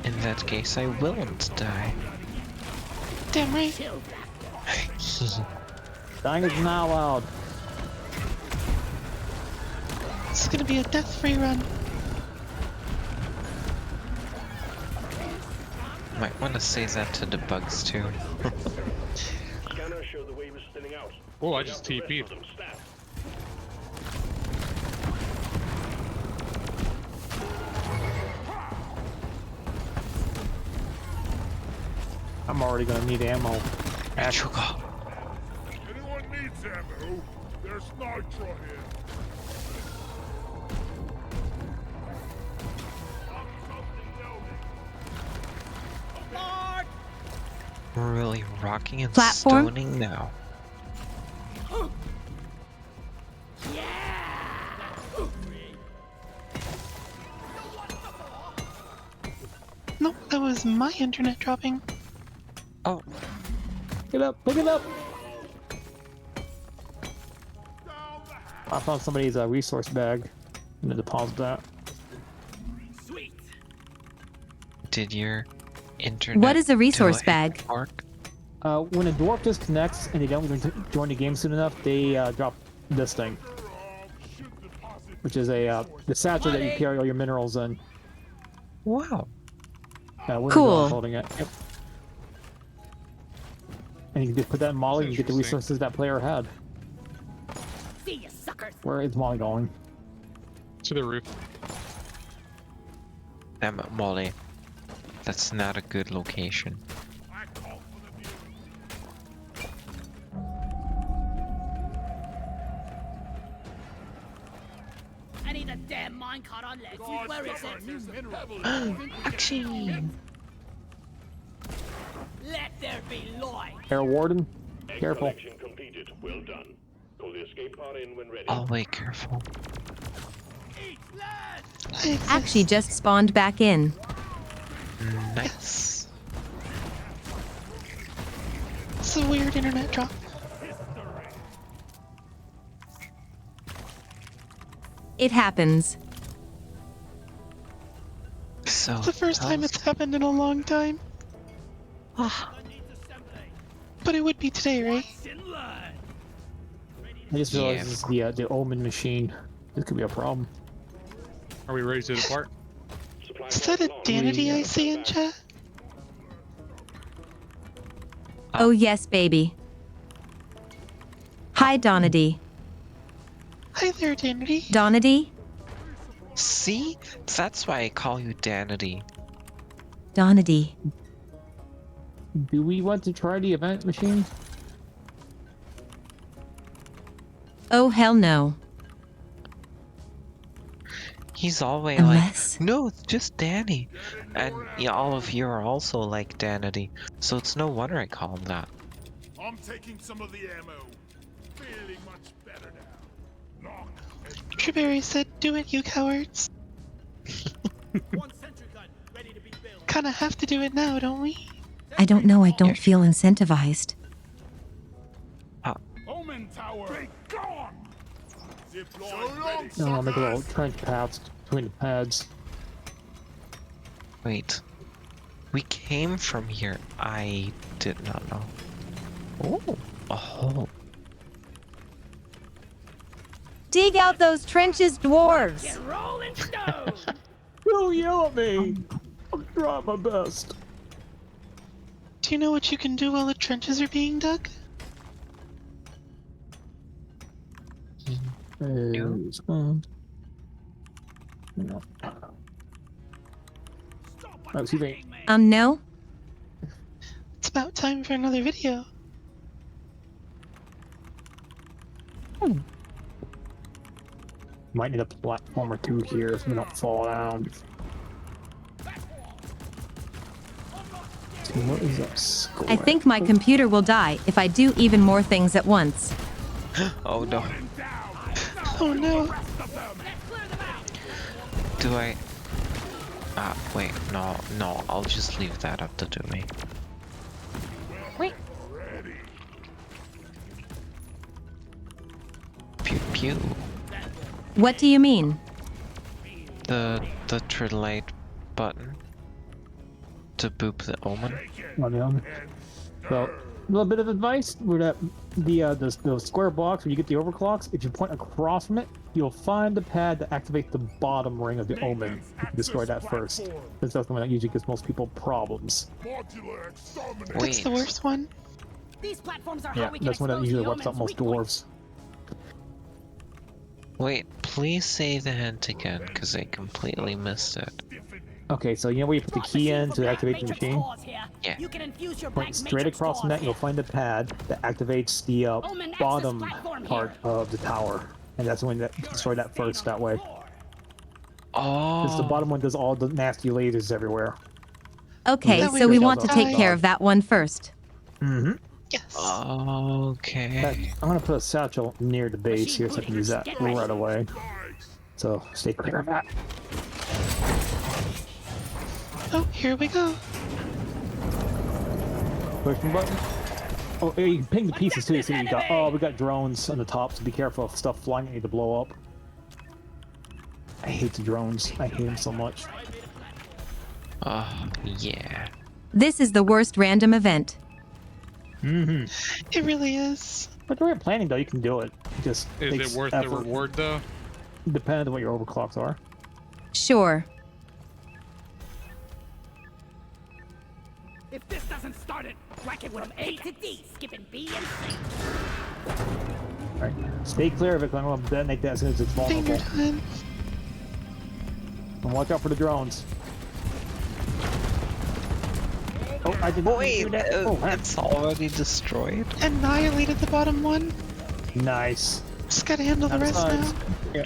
In that case, I won't die. Damn right. Dying is not allowed. This is gonna be a death-free run. Might want to say that to the bugs too. Scanner showed the way was thinning out. Oh, I just TP'd. I'm already gonna need ammo. Anyone needs ammo? There's nitro here. We're really rocking and Platform? stoning now. Nope, that was my internet dropping. Oh. Pick it up, pick it up! I found somebody's resource bag. I'm gonna deposit that. Did your internet What is a resource do a bag? Work? When a dwarf disconnects and they don't join the game soon enough, they drop this thing. which is a the satchel that you carry all your minerals in. Wow. Cool. Holding it. Yep. And you can just put that in Molly and get the resources that player had. See you, suckers. Where is Molly going? To the roof. Damn it, Molly. That's not a good location. I need a damn minecart on Lexi. Where is it? Actually. Let there be light. Air Warden, careful. Collection completed. Well done. Call the escape pod in when ready. Oh wait, careful. Actually just spawned back in. Nice. It's a weird internet drop. It happens. So It's the first time it's happened in a long time. But it would be today, right? I just realized this is the Omen machine. This could be a problem. Are we ready to depart? Is that a Danity I see in chat? Oh yes, baby. Hi, Donady. Hi there, Danity. Donady? See? That's why I call you Danity. Donady. Do we want to try the event machine? Oh hell no. He's always Unless... like, no, it's just Danny. And yeah, all of you are also like Danity. So it's no wonder I call him that. I'm taking some of the ammo. Feeling much better now. Knock. Treeberry said, do it, you cowards. Kinda have to do it now, don't we? I don't know, I don't feel incentivized. Omen Tower. Be gone. Zip line ready. No, I'll make a little trench paths between the pads. Wait. We came from here. I did not know. Oh, a hole. Dig out those trenches, dwarves! Get rolling stone. Don't yell at me! I'm trying my best. Do you know what you can do while the trenches are being dug? No. Oh, excuse me. No? It's about time for another video. Might need a platform or two here so we don't fall down. So what is that square? I think my computer will die if I do even more things at once. Oh no. Oh no. Do I... wait, no, I'll just leave that up to Doomy. Wait. Pew pew. What do you mean? The trilite button. To boop the Omen. So, a little bit of advice: where that the square box where you get the overclocks, if you point across from it, you'll find the pad that activates the bottom ring of the Omen. You can destroy that first. That's the one that usually gives most people problems. That's the worst one. These platforms are Yeah, how we can that's one that expose usually the wipes out Omen's most weak points. dwarves. Wait, please say the hint again, because I completely missed it. Okay, so you know where you put the key in to activate the machine? Yeah. You can infuse your Point black straight matrix across from cores that, you'll here. find the pad that activates the Omen access bottom platform part of the tower. And that's when that destroy that first that way. Oh. Because the bottom one does all the nasty lasers everywhere. Okay, so we want to take care of that one first. Mm-hmm. Yes. Okay. I'm gonna put a satchel near the base here so I can use that right away. So stay clear of that. Oh, here we go. Push the button. Oh, yeah, you can ping the pieces too. So you got, oh, we got drones on the top, so be careful of stuff flying at you to blow up. I hate the drones. I hate them so much. Oh, yeah. This is the worst random event. Mm-hmm. It really is. But the right planning though, you can do it. Just Is takes it worth effort. the reward though? Depends on what your overclocks are. Sure. If this doesn't start it, whack it from A to D, skipping B and C. Alright. Stay clear of it, because I'm going to detonate that as soon as it's vulnerable. Finger time. And watch out for the drones. Oh, I did not do that. Oh, it's already destroyed. Annihilated the bottom one. Nice. Just gotta handle the rest now. Yeah.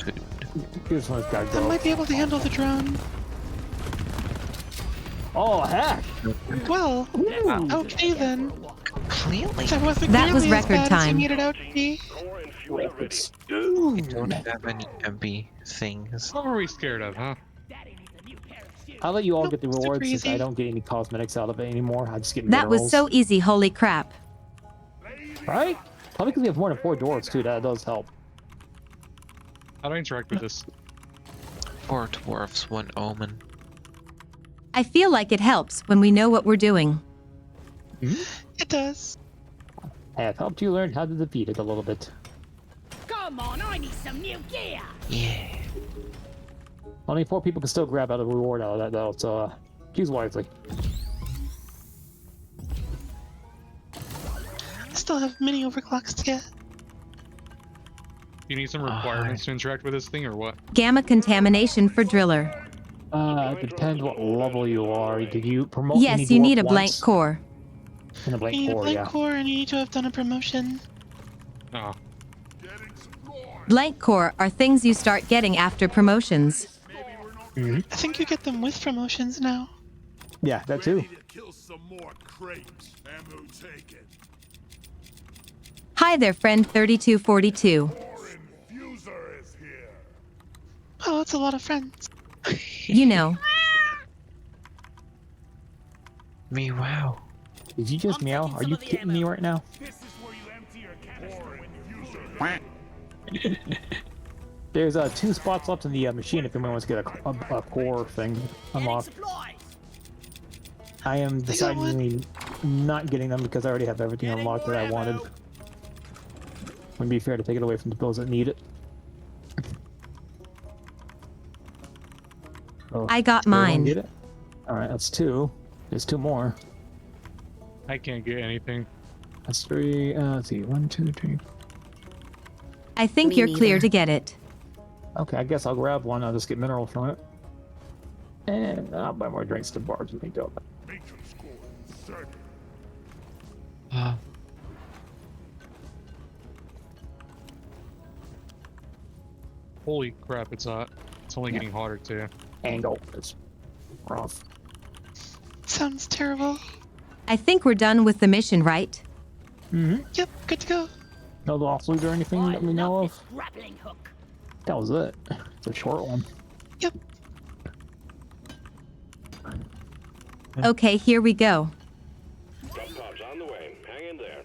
This one's gotta I go. might be able to handle the drone. Oh, heck! Well, okay then. Completely. That wasn't That was nearly as record bad as you time. made it out to be. I don't have any empty things. What were we scared of, huh? I'll let you all get the super rewards since easy. I don't get any cosmetics out of it anymore. I just get That was minerals. so easy, holy crap. Right? Probably because we have more than 4 dwarves too, that does help. How do I interact with this? 4 dwarfs, 1 omen. I feel like it helps when we know what we're doing. It does. I have helped you learn how to defeat it a little bit. Come on, I need some new gear. Yeah. Only 4 people can still grab out a reward out of that though, so choose wisely. I still have many overclocks to get. You need some requirements to interact with this thing, or what? Gamma contamination for driller. It depends what level you are. Did you promote any Yes, you dwarf need a blank once? core. And a blank You need a core, blank yeah. core and you need to have done a promotion. Oh. Blank core are things you start getting after promotions. I think you get them with promotions now. Yeah, that too. Kill some more crates. Ammo taken. Hi there, friend 3242. Fuser is here. Oh, it's a lot of friends. You know. Me, wow. Did you just meow? Are you kidding me right now? This is where you empty your canister when There's 2 spots left in the machine if anyone wants to get a core thing unlocked. I am deciding not getting them because I already have everything unlocked that I wanted. Wouldn't be fair to take it away from the those that need it. Oh, I got everyone mine. Get it? All right, that's 2. There's 2 more. I can't get anything. That's 3. Let's see, 1, 2, 3. I think you're clear to get it. Okay, I guess I'll grab one. I'll just get mineral from it, and I'll buy more drinks to bars when we go. Holy crap, it's hot. It's only getting hotter too. Angle is rough. Sounds terrible. I think we're done with the mission, right? Yep, good to go. No lost loot or anything that we know of. Grappling hook. That was it. It's a short one. Yep. Okay, here we go. Drop pods on the way. Hang in there.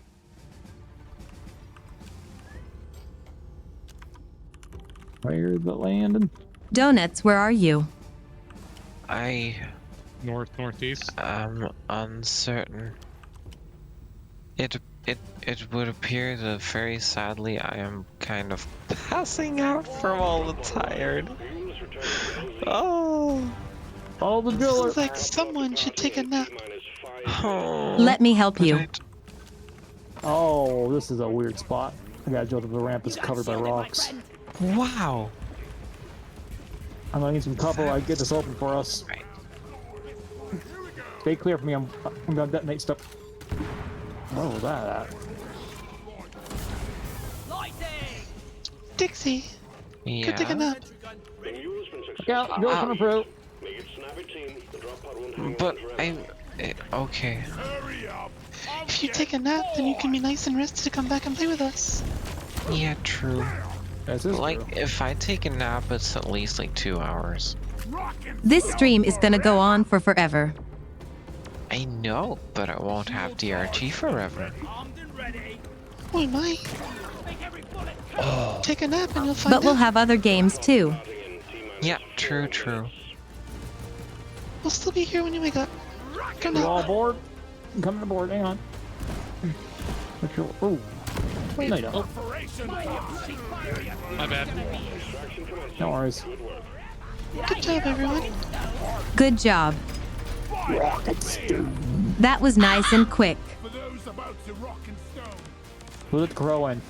Where's it landing? Donuts, where are you? Northeast. I'm uncertain. It would appear that very sadly I am kind of passing out from all the tired. Oh. Follow the driller. Sounds like someone should take a nap. Let me help you. Oh, this is a weird spot. I gotta go to the ramp that's covered by rocks. Wow. I'm gonna need some cover. I get this open for us. Stay clear from me. I'm gonna detonate stuff. Where was that at? Dixie, Yeah. go take a nap. Look out, go from the pro. But okay. If you take a nap, then you can be nice and rested to come back and play with us. Yeah, true. Like, true. if I take a nap, it's at least like 2 hours. This stream is gonna go on for forever. I know, but I won't have DRG forever. Oh my. Take a nap and you'll find But we'll out. have other games too. Yeah, true, true. We'll still be here when you wake up. Go You all nap. aboard? I'm coming aboard. Hang on. Oh. No, you don't. My bad. No worries. Good job, everyone. Good job. That was nice and quick. For those about to rock and stone. Who's it growing?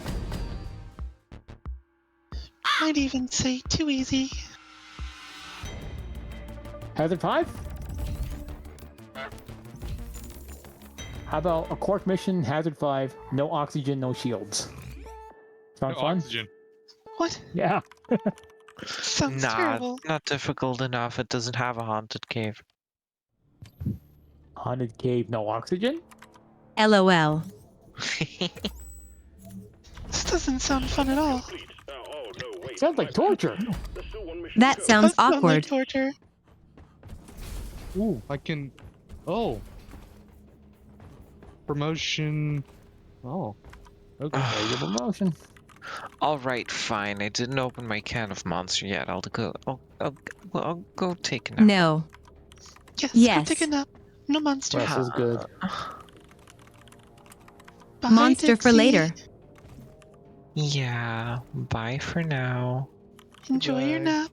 Might even say too easy. Hazard 5? How about a Cork mission, Hazard 5, no oxygen, no shields? Sound No fun? oxygen. What? Yeah. Sounds Nah, terrible. not difficult enough. It doesn't have a haunted cave. Haunted cave, no oxygen? LOL. This doesn't sound fun at all. Sounds like torture. That sounds Does sound awkward. like torture. Ooh, I can. Oh. Promotion. Oh. Okay, your promotion. All right, fine. I didn't open my can of monster yet. I'll go. I'll go take a nap. No. Yes, go take a nap. No monster. Rest is good. Bye, Monster for Dixie. later. Yeah. Bye for now. Enjoy your nap.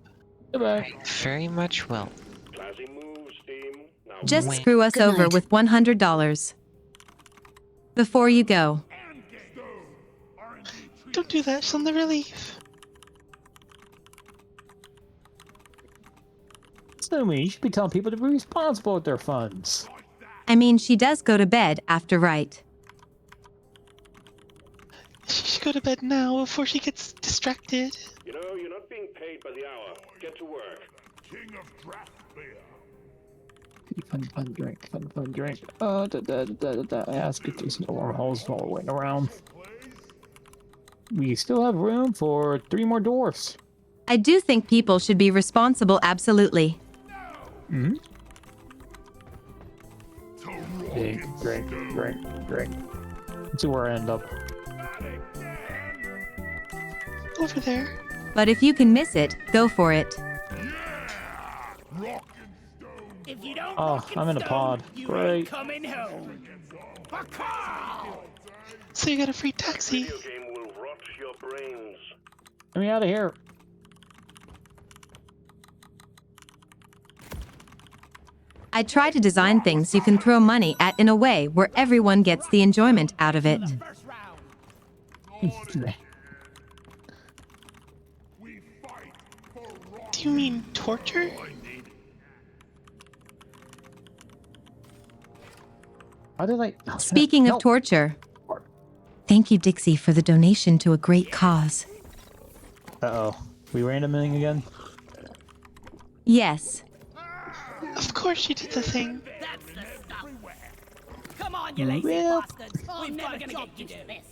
Goodbye. I very much will. Just Wait. screw us Good over night. with $100. Before you go. Don't do that. She'll never leave. Sumi, you should be telling people to be responsible with their funds. I mean, she does go to bed after right. She should go to bed now before she gets distracted. You know, you're not being paid by the hour. Get to work. King of draft beer. Fun drink. Ask if there's no wormholes while we're waiting around. We still have room for 3 more dwarfs. I do think people should be responsible, absolutely. Mm-hmm. Drink. Let's see where I end up. Over there. But if you can miss it, go for it. If you don't Oh, rock and I'm in a stone, pod. you Great. ain't coming home. So you got a free taxi. Video game will rot your brains. Get me out of here. I try to design things you can throw money at in a way where everyone gets the enjoyment out of it. Do you mean torture? How did I... Speaking of torture, thank you, Dixie, for the donation to a great cause. Uh-oh. We randoming again? Yes. Of course she did the thing. That's the stuff. Come on, you lazy Well- bastards. We're never gonna get you to this.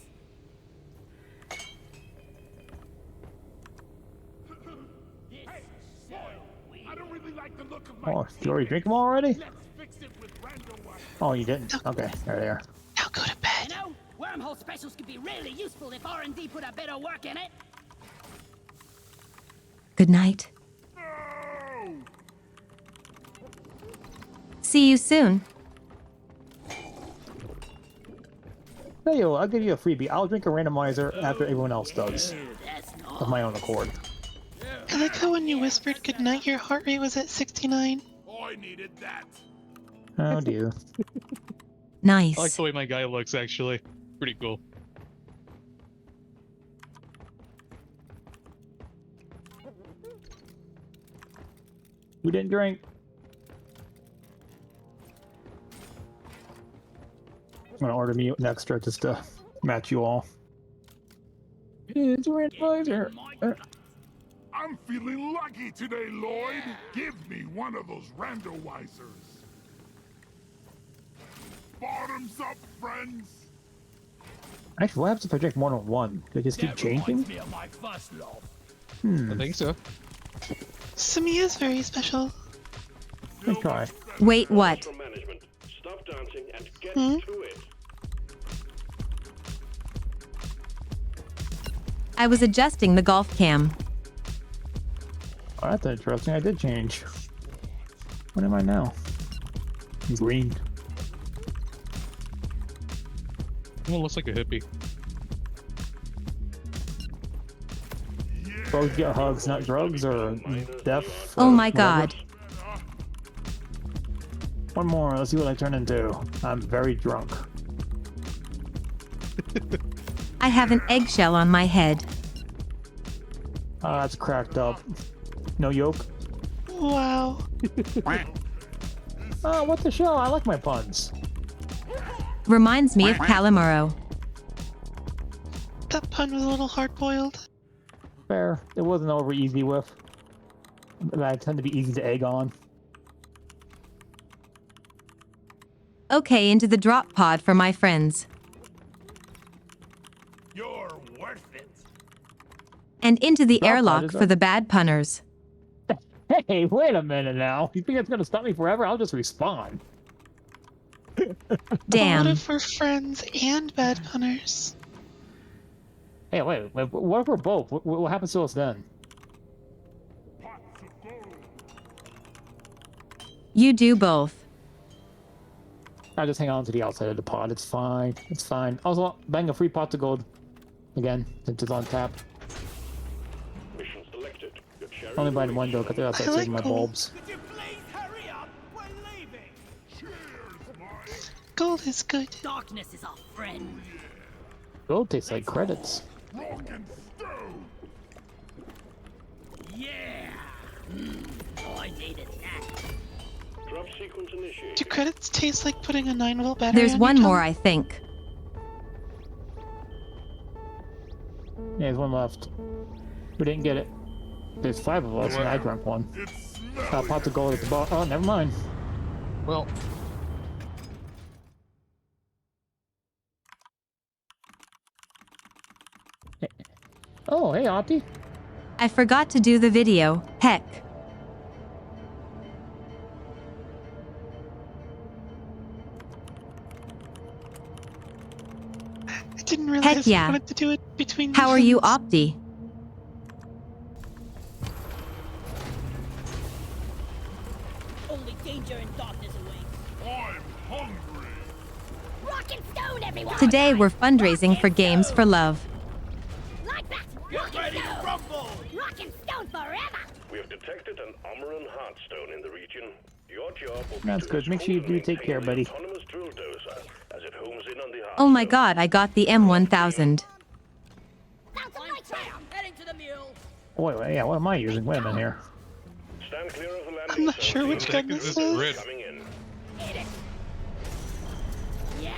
I don't really like the look of my Oh, you already drink them already? Let's fix it with random wax. Oh, you didn't? Okay, there they are. Now go to bed. You know, wormhole specials could be really useful if R&D put a bit of work in it. Good night. See you soon. Hey, yo, I'll give you a freebie. I'll drink a randomizer after everyone else does. Of my own accord. I like how when you whispered goodnight, your heart rate was at 69. I needed that. Oh, dear. Nice. I like the way my guy looks, actually. Pretty cool. Who didn't drink? I'm gonna order me an extra just to match you all. It's a randomizer. I'm feeling lucky today, Lloyd. Give me one of those randomizers. Bottoms up, friends. Actually, what happens if I drink more than one? Do I just keep changing? Me of my first love. Hmm. I think so. Sumi is very special. Let's try. Wait, what? Management. Stop dancing and get Hmm? to it. I was adjusting the golf cam. Oh, that's interesting. I did change. What am I now? Green. Well, looks like a hippie. Bugs get hugs, not drugs, or death. Oh or my whatever. god. One more, let's see what I turn into. I'm very drunk. I have an eggshell on my head. Ah, it's cracked up. No yolk? Wow. Oh, what the shell? I like my puns. Reminds me of Calamaro. That pun was a little hard-boiled. Fair. It wasn't over easy with. But I tend to be easy to egg on. Okay, into the drop pod for my friends. You're worth it. And into the Drop pod airlock is for the bad punners. Hey, wait a minute now. You think that's gonna stop me forever? I'll just respawn. Damn. What if we're friends and bad punners? Hey, wait. What if we're both? What happens to us then? You do both. I'll just hang on to the outside of the pod. It's fine. It's fine. Also, bang a free pot of gold. Again, since it's on tap. Mission selected. Your cherry Only by the window because they're outside saving my bulbs. Gold is good. Darkness is our friend. Gold tastes like credits. Yeah. I needed that. Drop sequence initiated. Do credits taste like putting a 9-volt battery There's on one your more, tongue? I think. Yeah, there's one left. We didn't get it. There's 5 of us, and I drank one. Pots of gold at the bottom. Oh, never mind. Well. Oh, hey, Auntie. I forgot to do the video. Heck. I didn't realize Heck yeah. I wanted to do it between How are you, missions. Opti? Only danger and darkness awaits. I'm hungry. Rock and stone, everyone. Today we're fundraising for Games for Love. Like that. Rock and stone. Rock and stone forever. We have detected an Amaran Heartstone in the region. Your job will be That's to good. Make sure you do take care, buddy. autonomous drill dozer as it homes in on the Oh my god, I got the M1000. Heading to the mule. Oh, wait, yeah, what am I using? Wait a minute here. Stand clear of the landing I'm not sure which gun this is. coming in.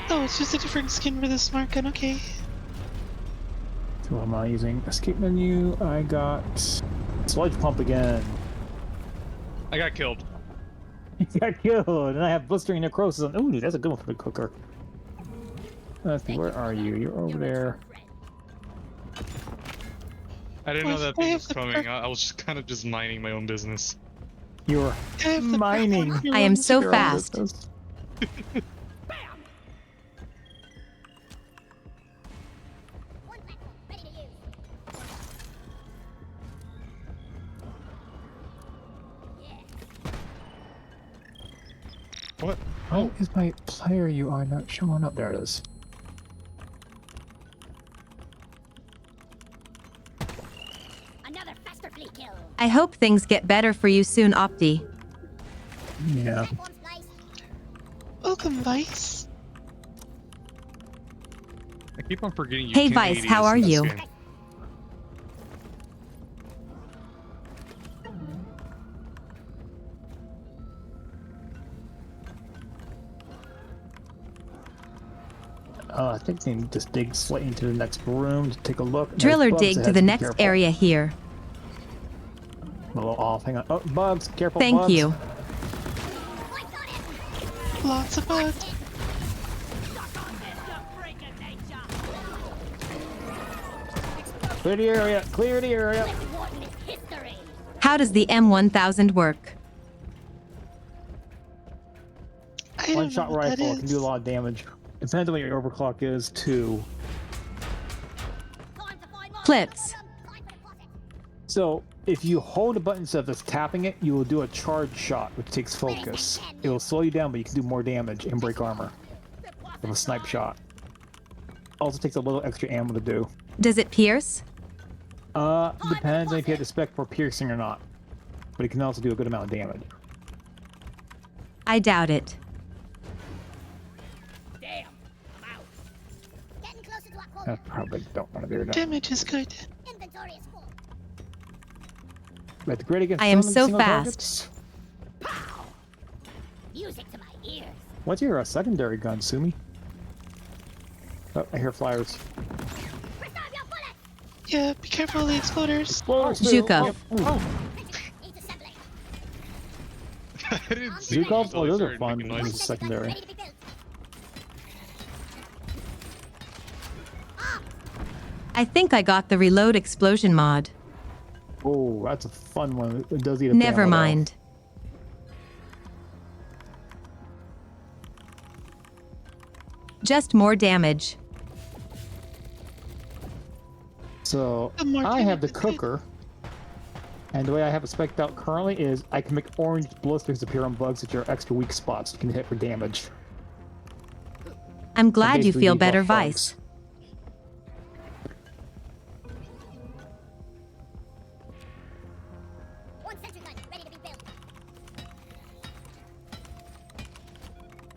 Oh, it's just a different skin for the smart gun, okay. So what am I using? Escape menu. I got sludge pump again. I got killed. You got killed, and I have blistering necrosis on. Ooh, that's a good one for the cooker. Let's see, where are you? You're over there. I didn't know that thing was coming. I was just kind of just minding my own business. You're mining. I am so Your own fast. business. What? Why is my player UI not showing up? There it is. Another faster fleet kill. I hope things get better for you soon, Opti. Yeah. Welcome, Vice. I keep on forgetting you. Hey can't Vice, eat how this are in this you? game. I think they need to just dig slightly into the next room to take a look. There's Driller bugs dig to ahead, the be next careful. area here. I'm a little off. Hang on. Oh, bugs! Careful. Thank bugs. you. Lots of bugs. Clear the area. Clear the area. How does the M1000 work? One shot rifle can do a lot of damage. Depends on what your overclock is, too. Clips. So, if you hold a button instead of just tapping it, you will do a charge shot, which takes focus. It will slow you down, but you can do more damage and break armor with a snipe shot. Also takes a little extra ammo to do. Does it pierce? Depends if you have the spec for piercing or not. But it can also do a good amount of damage. I doubt it. Damn, I'm out. Getting closer to our quota. I probably don't want to do that. Damage is good. Inventory is full. But the great against I am some so single fast. targets? Music to my ears. What's your secondary gun, Sumi? Oh, I hear flyers. Yeah, be careful of the exploders. Exploders, Zhukov. Zhukov? Oh, those are fun. This is secondary. I think I got the reload explosion mod. Oh, that's a fun one. It does eat a Never ammo, though. mind. Just more damage. So, I have the cooker. And the way I have it spec'd out currently is I can make orange blisters appear on bugs that are extra weak spots you can hit for damage. I'm glad you basically feel debuff better, bugs. Vice. One sentry gun ready to be built.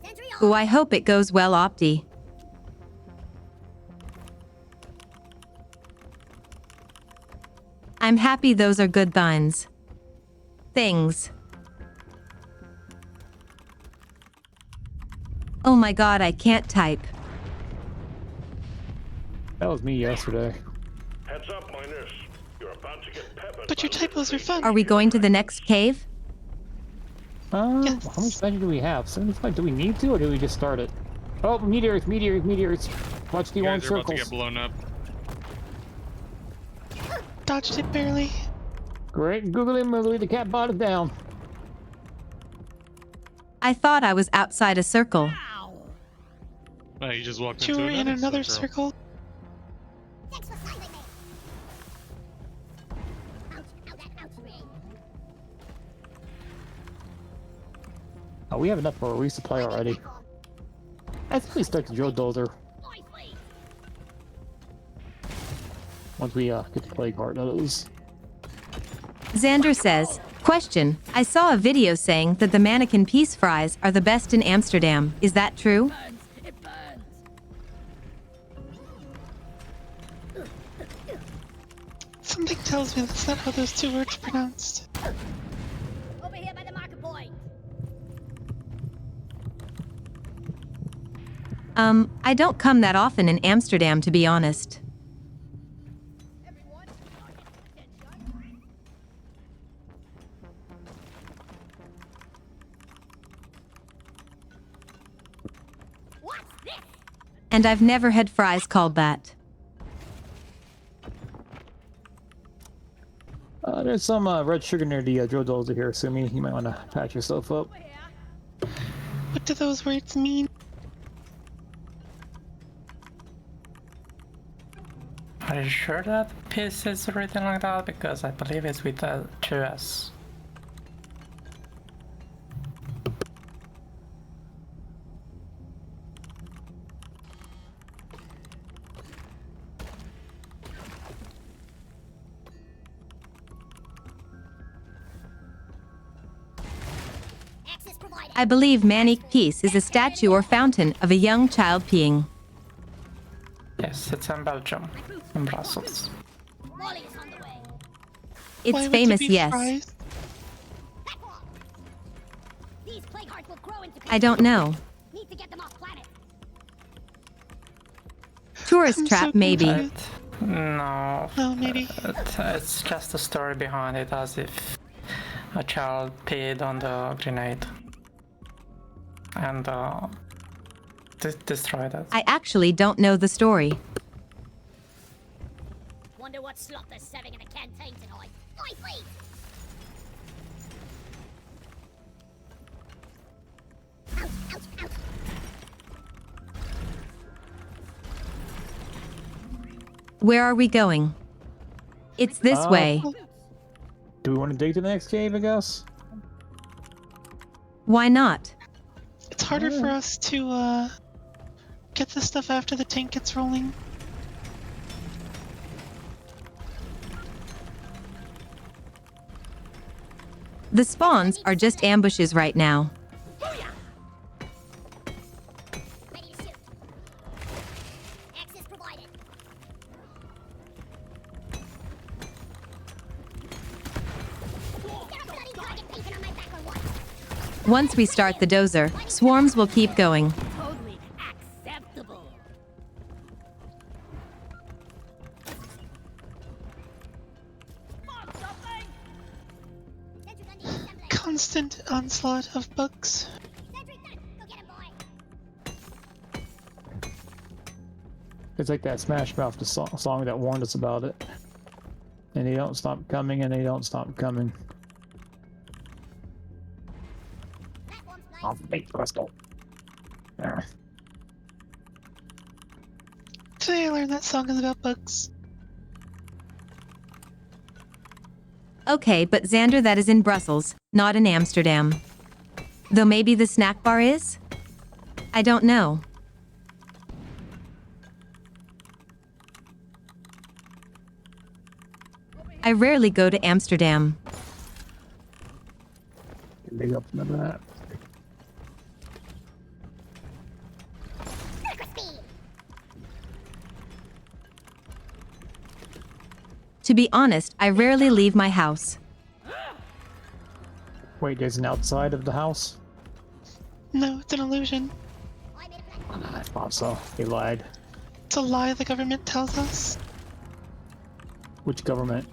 Sentry on. Ooh, I hope it goes well, Opti. I'm happy those are good things. Oh my god, I can't type. That was me yesterday. Heads up, miners. You're about to get peppered. But your typos are fun. Are we going to the next cave? Yes. How much damage do we have? 75? Do we need to, or do we just start it? Oh, meteors, meteors, meteors. Watch the You orange guys are about to circles. get blown up. Dodged it barely. Great, googly moogly, the cat bot is down. I thought I was outside a circle. Oh, you just walked You into were in another circle. circle. Thanks for saving me. Ouch, ow, that ouch me. Oh, we have enough for a resupply already. Let's at least start the drill dozer. Once we get the plague heart those. Xander says, question, I saw a video saying that the mannequin peace fries are the best in Amsterdam. Is that true? It burns. Something tells me that's not how those two words are pronounced. Over here by the marker point. I don't come that often in Amsterdam, to be honest. And I've never had fries called that. There's some red sugar near the drill dozer here, Sumi. You might want to patch yourself up. What do those words mean? Are you sure that piece is written like that? Because I believe it's with a 2S. I believe Manic Peace is a statue or fountain of a young child peeing. Yes, it's in Belgium, in Brussels. It's Why would famous, you be yes. fries? These plague hearts will grow into I don't know. Need to get them off planet. Tourist I'm trap, so maybe. confused. No. Oh, maybe. It's just a story behind it, as if a child peed on the grenade. And destroyed it. I actually don't know the story. Wonder what slop they're serving in the canteen tonight. Oi, please. Ouch, ouch, ouch. Where are we going? It's this way. Do we want to dig to the next cave, I guess? Why not? It's harder for us to get the stuff after the tank gets rolling. The spawns are just ambushes right now. Once we start the dozer, swarms will keep going. Totally acceptable. Constant onslaught of bugs. It's like that Smash Mouth song that warned us about it. And they don't stop coming, and they don't stop coming. Off the bait crystal. There. Today I learned that song is about bugs. Okay, but Xander, that is in Brussels, not in Amsterdam. Though maybe the snack bar is? I don't know. I rarely go to Amsterdam. Big up to that. To be honest, I rarely leave my house. Wait, there's an outside of the house? No, it's an illusion. I thought so. He lied. It's a lie the government tells us. Which government?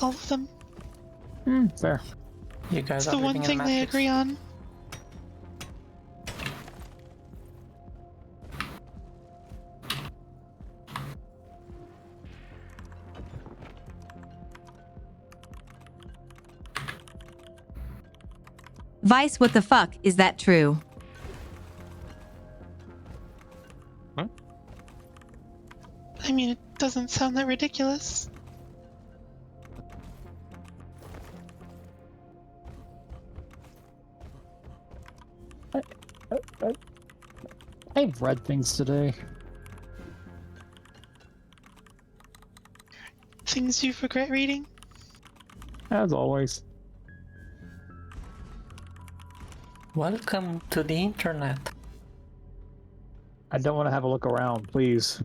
All of them. Fair. You guys It's the one thing they agree on. Vice, what the fuck, is that true? Huh? I mean, it doesn't sound that ridiculous. I've read things today. Things you regret reading? As always. Welcome to the internet. I don't want to have a look around, please.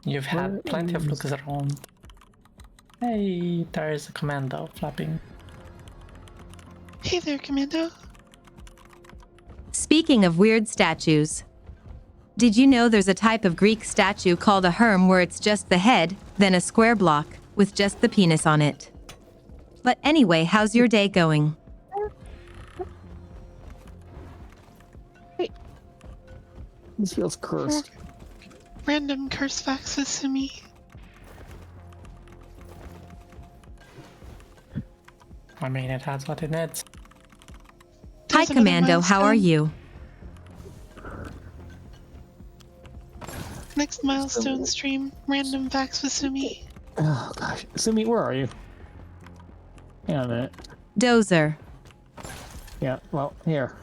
You've had plenty of looks around. Hey, there is a commando flapping. Hey there, Commando. Speaking of weird statues. Did you know there's a type of Greek statue called a herm where it's just the head, then a square block, with just the penis on it? But anyway, how's your day going? This feels cursed. Random curse faxes to me. I mean, it has what it needs. Hi, There's another Commando, how are milestone. you? Next milestone stream, random fax with Sumi. Oh gosh. Sumi, where are you? Hang on a minute. Dozer. Yeah, well, here.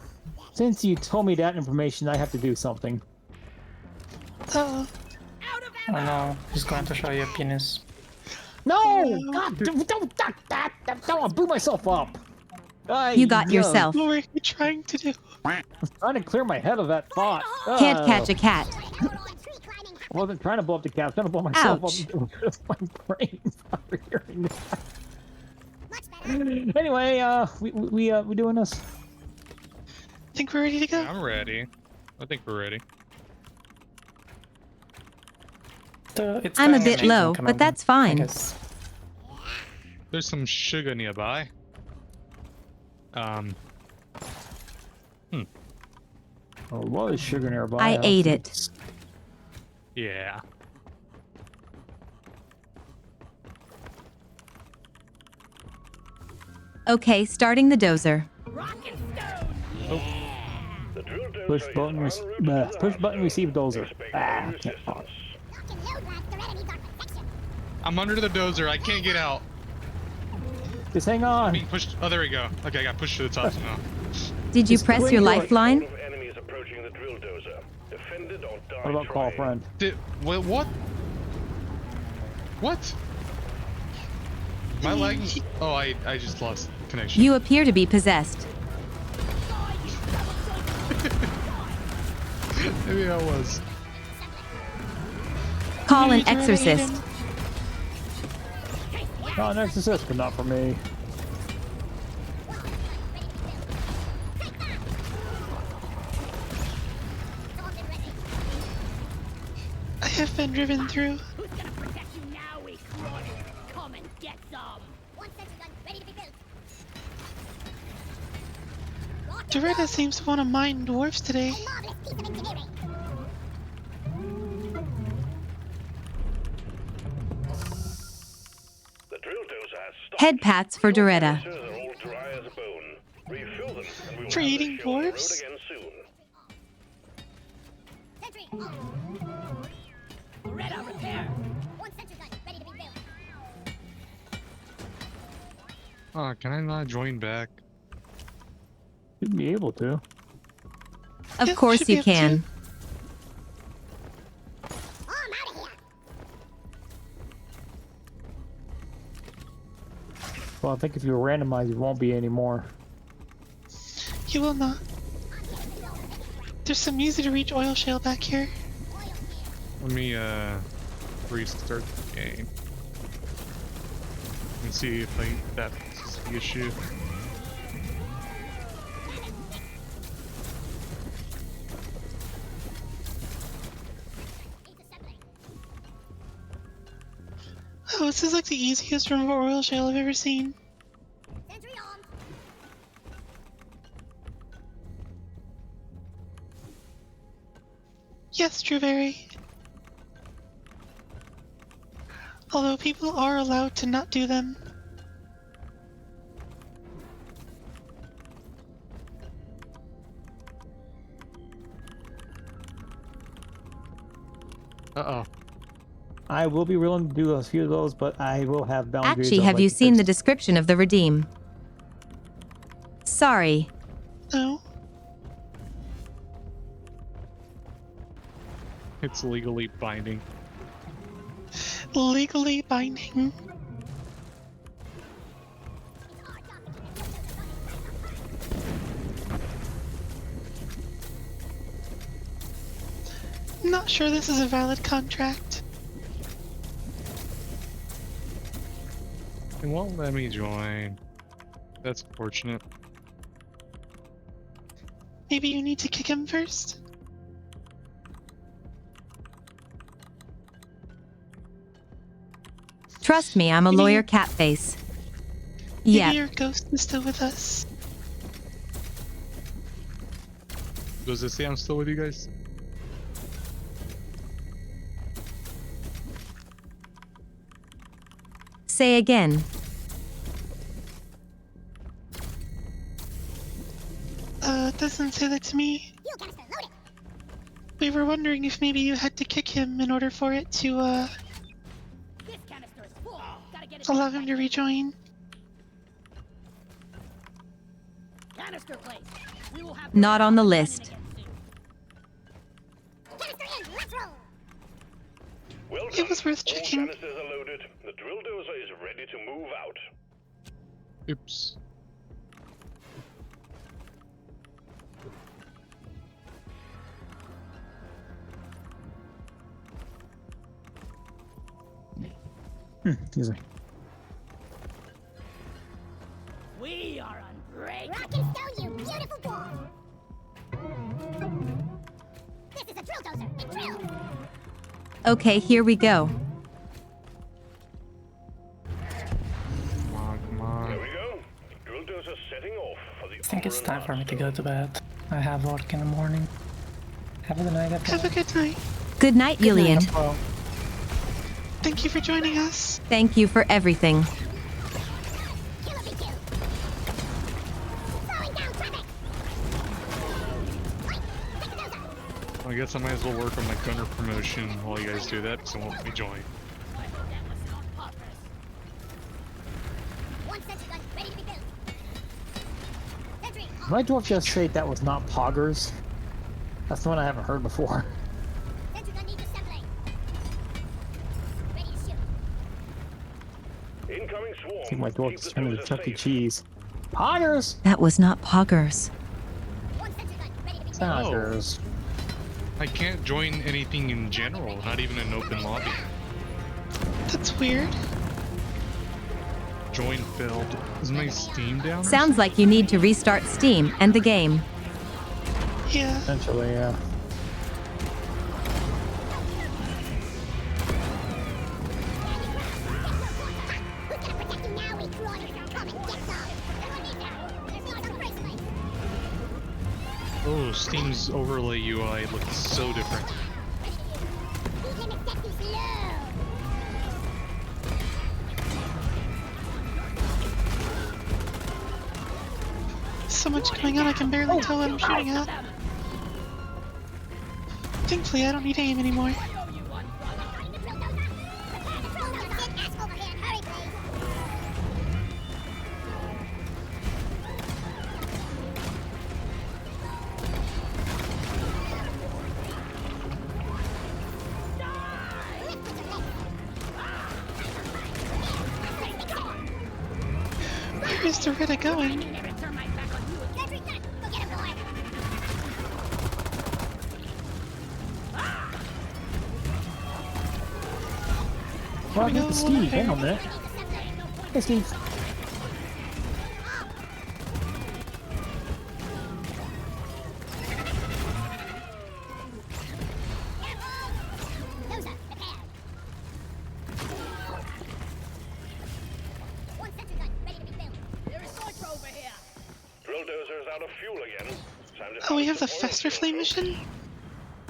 Since you told me that information, I have to do something. Uh-oh. Oh no, he's going to show you a penis. No! God, don't blew myself up. You got yourself. What were you trying to do? I'm trying to clear my head of that thought. Can't catch a cat. I wasn't trying to blow up the cat. I was trying to blow myself Ouch. up. My brain's overhearing that. Anyway, we doing this? Think we're ready to go? Yeah, I'm ready. I think we're ready. I'm a bit low, but that's fine. There's some sugar nearby. Oh, what is sugar nearby? I ate it. Yeah. Okay, starting the dozer. Push button, receive dozer. Ah, can't talk. I'm under the dozer. I can't get out. Just hang on. Being pushed. Oh, there we go. Okay, I got pushed to the top now. Did you Just press cling your to it. lifeline? What about call friend? What? What? Am I lagging? Oh, I just lost connection. You appear to be possessed. Maybe I was. Call an exorcist. Not an exorcist, but not for me. I have been driven through. Who's gonna protect you now, we crud? Come and get some. One sentry gun ready to be built. Doretta seems to want to mine dwarves today. The drill dozer has stopped. Head pats for Doretta. Canisters are all dry as a bone. Refill them, and we will For have eating this show on the road dwarves? again soon. Sentry Loretta, repair. One sentry gun ready to be built. Oh, can I not join back? You'd be able to. Of course you can. Well, I think if you randomize, you won't be anymore. You will not. There's some easy to reach oil shale back here. Let me restart the game and see if that is the issue. Oh, this is like the easiest run of oil shale I've ever seen. Yes, Drewberry. Although people are allowed to not do them. Uh-oh. I will be willing to do a few of those, but I will have boundaries. Actually, of, have like, you seen the fixed- description of the redeem? Sorry. No. It's legally binding. Legally binding. Not sure this is a valid contract. It won't let me join. That's fortunate. Maybe you need to kick him first? Trust me, I'm a lawyer catface. Maybe Yeah. your ghost is still with us. Does it say I'm still with you guys? Say again. It doesn't say that to me. We were wondering if maybe you had to kick him in order for it to, This canister is full. Gotta get it. allow him to rejoin. Canister place. We will have Not on the list. Well It was worth All checking. canisters are loaded. The drill dozer is ready to move out. Oops. Excuse me. We are unbreakable. Rock and stone, you beautiful boy. This is a drill dozer. It drills. Okay, here we go. Come on, come on. There we go. Drill dozer setting off for the I think it's time for me to go to bed. I have work in the morning. Have a good night, everyone. Have a good night. Good night, Julian. Thank you for joining us. Thank you for everything. I guess I might as well work on my gunner promotion while you guys do that, so won't let me join. My dwarf just say that was not poggers. That's the one I haven't heard before. Incoming swarm. I think my daughter's turning to Chuck E. Cheese. Poggers! That was not poggers. Poggers. I can't join anything in general, not even an open lobby. That's weird. Join failed. Isn't my Steam down? Sounds like you need to restart Steam and the game. Yeah. Essentially, yeah. Oh, Steam's overlay UI looks so different. So much going on I can barely tell what I'm shooting at. Thankfully I don't need aim anymore. Where is the Rita going? Well, I got Steve. Hang on a minute. Hey, Steve. Drill dozer is out of fuel again. Time to Oh, we have the oil Fester Flame mission?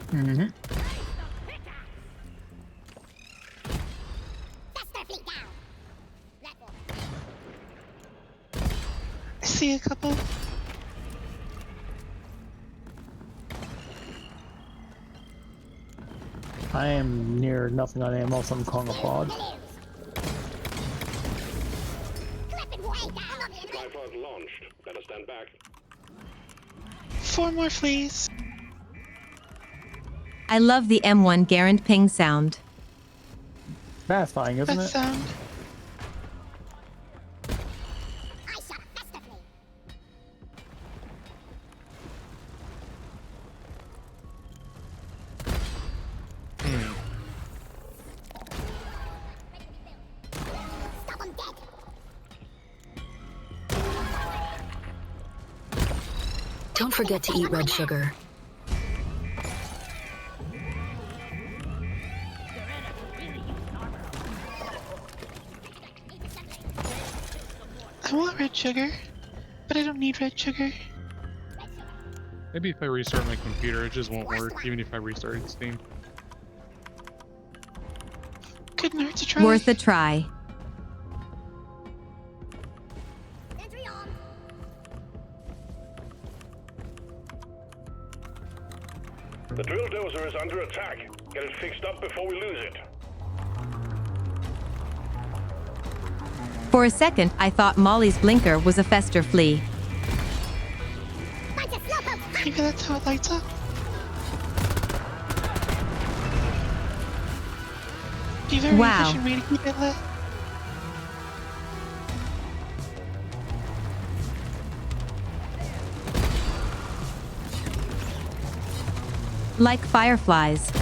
Mm-hmm. I see a couple. I am near nothing on ammo, so I'm calling a pod. Tripod launched. Better stand back. 4 more fleas. I love the M1 Garand ping sound. Satisfying, isn't That it? sound. Don't forget to eat red sugar. I want red sugar, but I don't need red sugar. Maybe if I restart my computer, it just won't work, even if I restarted Steam. Couldn't hurt to try. Worth a try. The drill dozer is under attack. Get it fixed up before we lose it. For a second, I thought Molly's blinker was a Fester flea. Maybe that's how it lights up. Be a very Wow. efficient way to keep it lit. Like fireflies.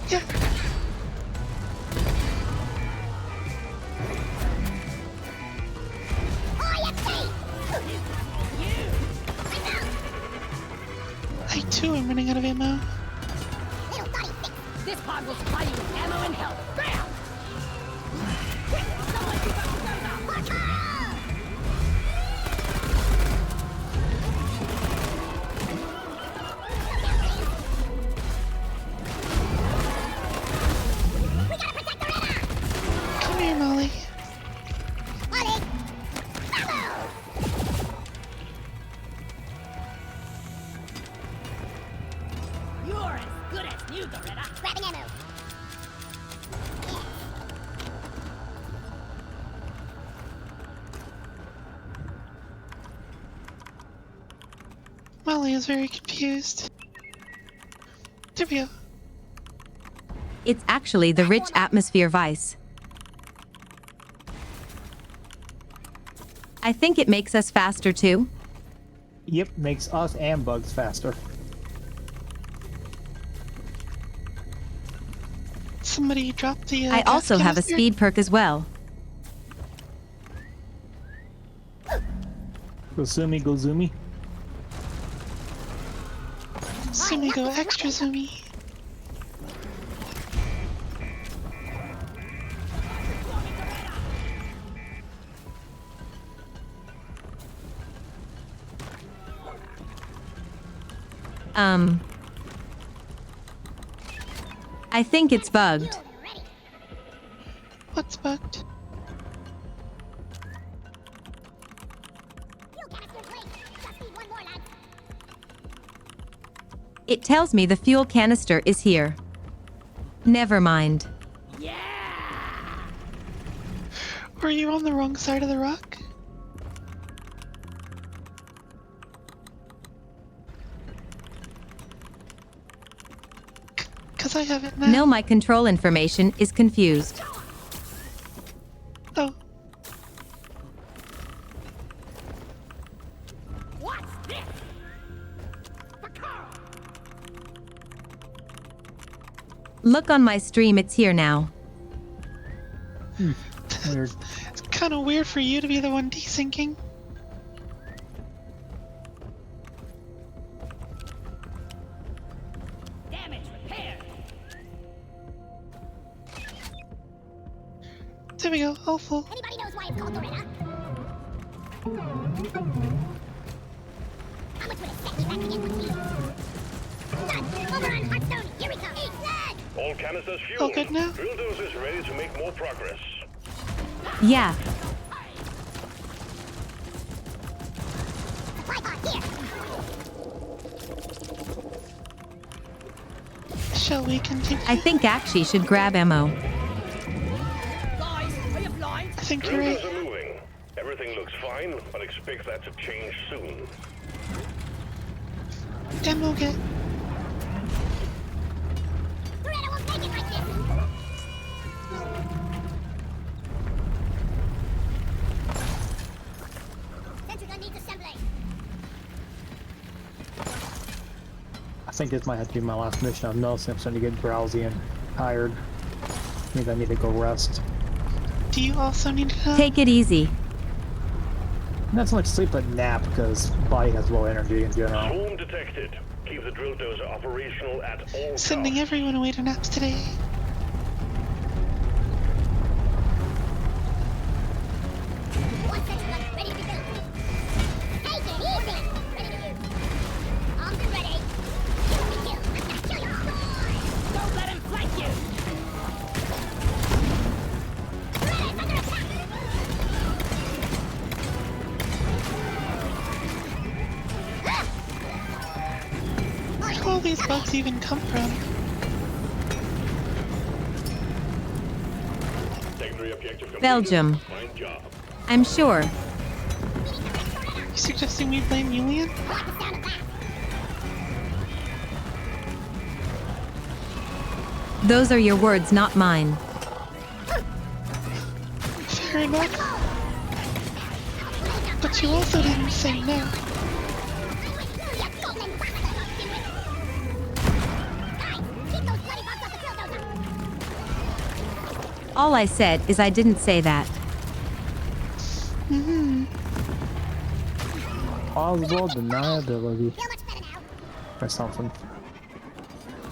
Yeah. I too am running out of ammo. This pod will supply you with ammo and help. Bam! Come here, Molly. You're as good as new, Gorilla. Grabbing ammo. Molly is very confused. There we go. It's actually the rich atmosphere vice. I think it makes us faster too. Yep, makes us and bugs faster. Somebody dropped the. I also gas have a canister? speed perk as well. Go zoomy, go zoomy. Zoomy go extra zoomy. I think it's bugged. What's bugged? It tells me the fuel canister is here. Never mind. Were you on the wrong side of the rock? Cause I have it now. No, my control information is confused. Oh. Look on my stream, it's here now. Weird. It's kind of weird for you to be the one desyncing. Damage repaired. There we go, all full. Anybody knows why it's called Doretta? How much would it set me back to get one Done! Over on Hearthstone, here we come! Eat that! All canisters fueled. All good now? Drill dozers ready to make more progress. Yeah. Shall we continue? I think Akshi should grab ammo. Guys, are you blind? I think you're Drill right. dozer moving. Everything looks fine, but expect that to change soon. Demo get. Doretta won't make it like this! Sentry gun needs assembly. I think this might have to be my last mission. I've noticed I'm starting to get drowsy and tired. Maybe I need to go rest. Do you also need to? Take it easy. Not so much sleep, but nap, because body has low energy in general. Swarm detected. Keep the drill dozer operational at all Sending costs. everyone away to naps today. One sentry gun ready to be built. Take it easy! Ready to use. Armed and ready. Kill. Kill your Don't let him flank you! Doretta's under attack! Where do all these bugs even come from? Secondary objective completed. Belgium. Fine job. I'm sure. You suggesting we blame Julian? Those are your words, not mine. Fair enough. But you also didn't say no. All I said is I didn't say that. Mm-hmm. Plausible deniability. Or something.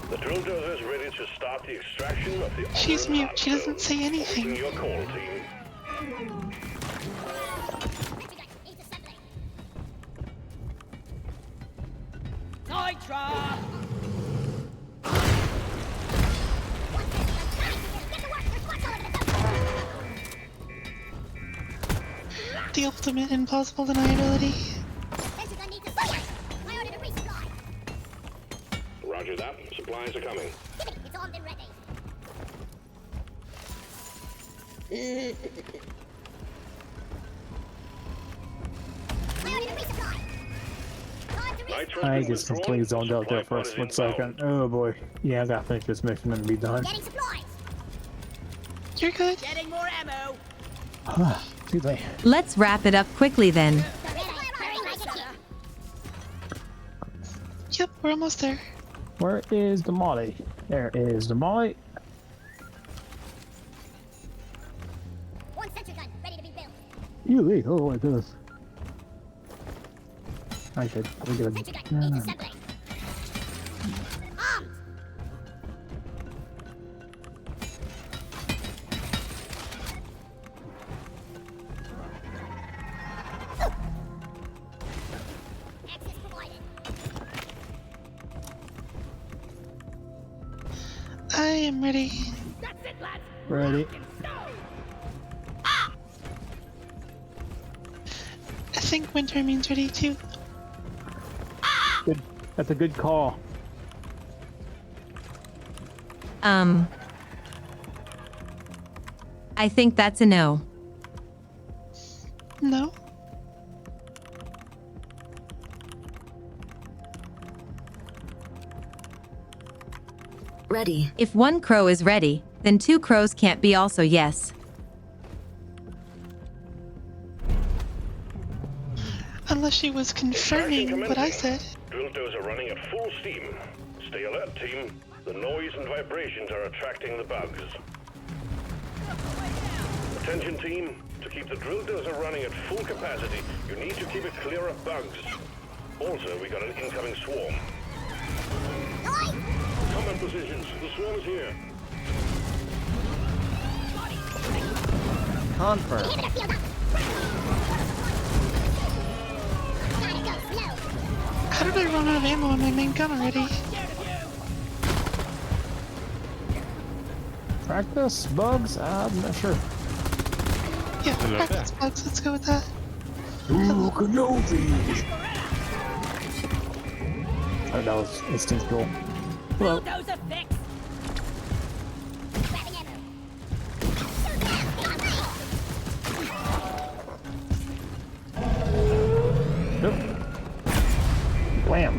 The drill dozer is ready to start the extraction of the. She's mute. She doesn't say anything. Your call, team. Nitra! The ultimate implausible deniability. Sentry gun needs assembly. I ordered a resupply. Roger that. Supplies are coming. Give it. It's armed and ready. I ordered a resupply. Time to resupply. I just completely zoned out there for a split second. Oh boy. Yeah, I gotta finish this mission and be done. Getting supplies. You're good. Getting more ammo! Excuse me. Let's wrap it up quickly then. Yep, we're almost there. Where is the molly? There is the molly. One sensor gun ready to be built. You oh my goodness. I should probably do Sensor gun needs assembly. Armed. Access provided. I am ready. That's it, lads. Ready. I think winter means ready too. Good. That's a good call. I think that's a no. No? Ready. If one crow is ready, then two crows can't be also yes. Unless she was confirming what I said. Drill dozer running at full steam. Stay alert, team. The noise and vibrations are attracting the bugs. Attention, team. To keep the drill dozer running at full capacity, you need to keep it clear of bugs. Also, we got an incoming swarm. Combat positions. The swarm is here. Confirm. How did I run out of ammo on my main gun already? Practice bugs? I'm not sure. Yeah, practice bugs. Let's go with that. Ooh, Kenobi! Oh, that was instinctual. Hello. Bulldozer fix. Blam.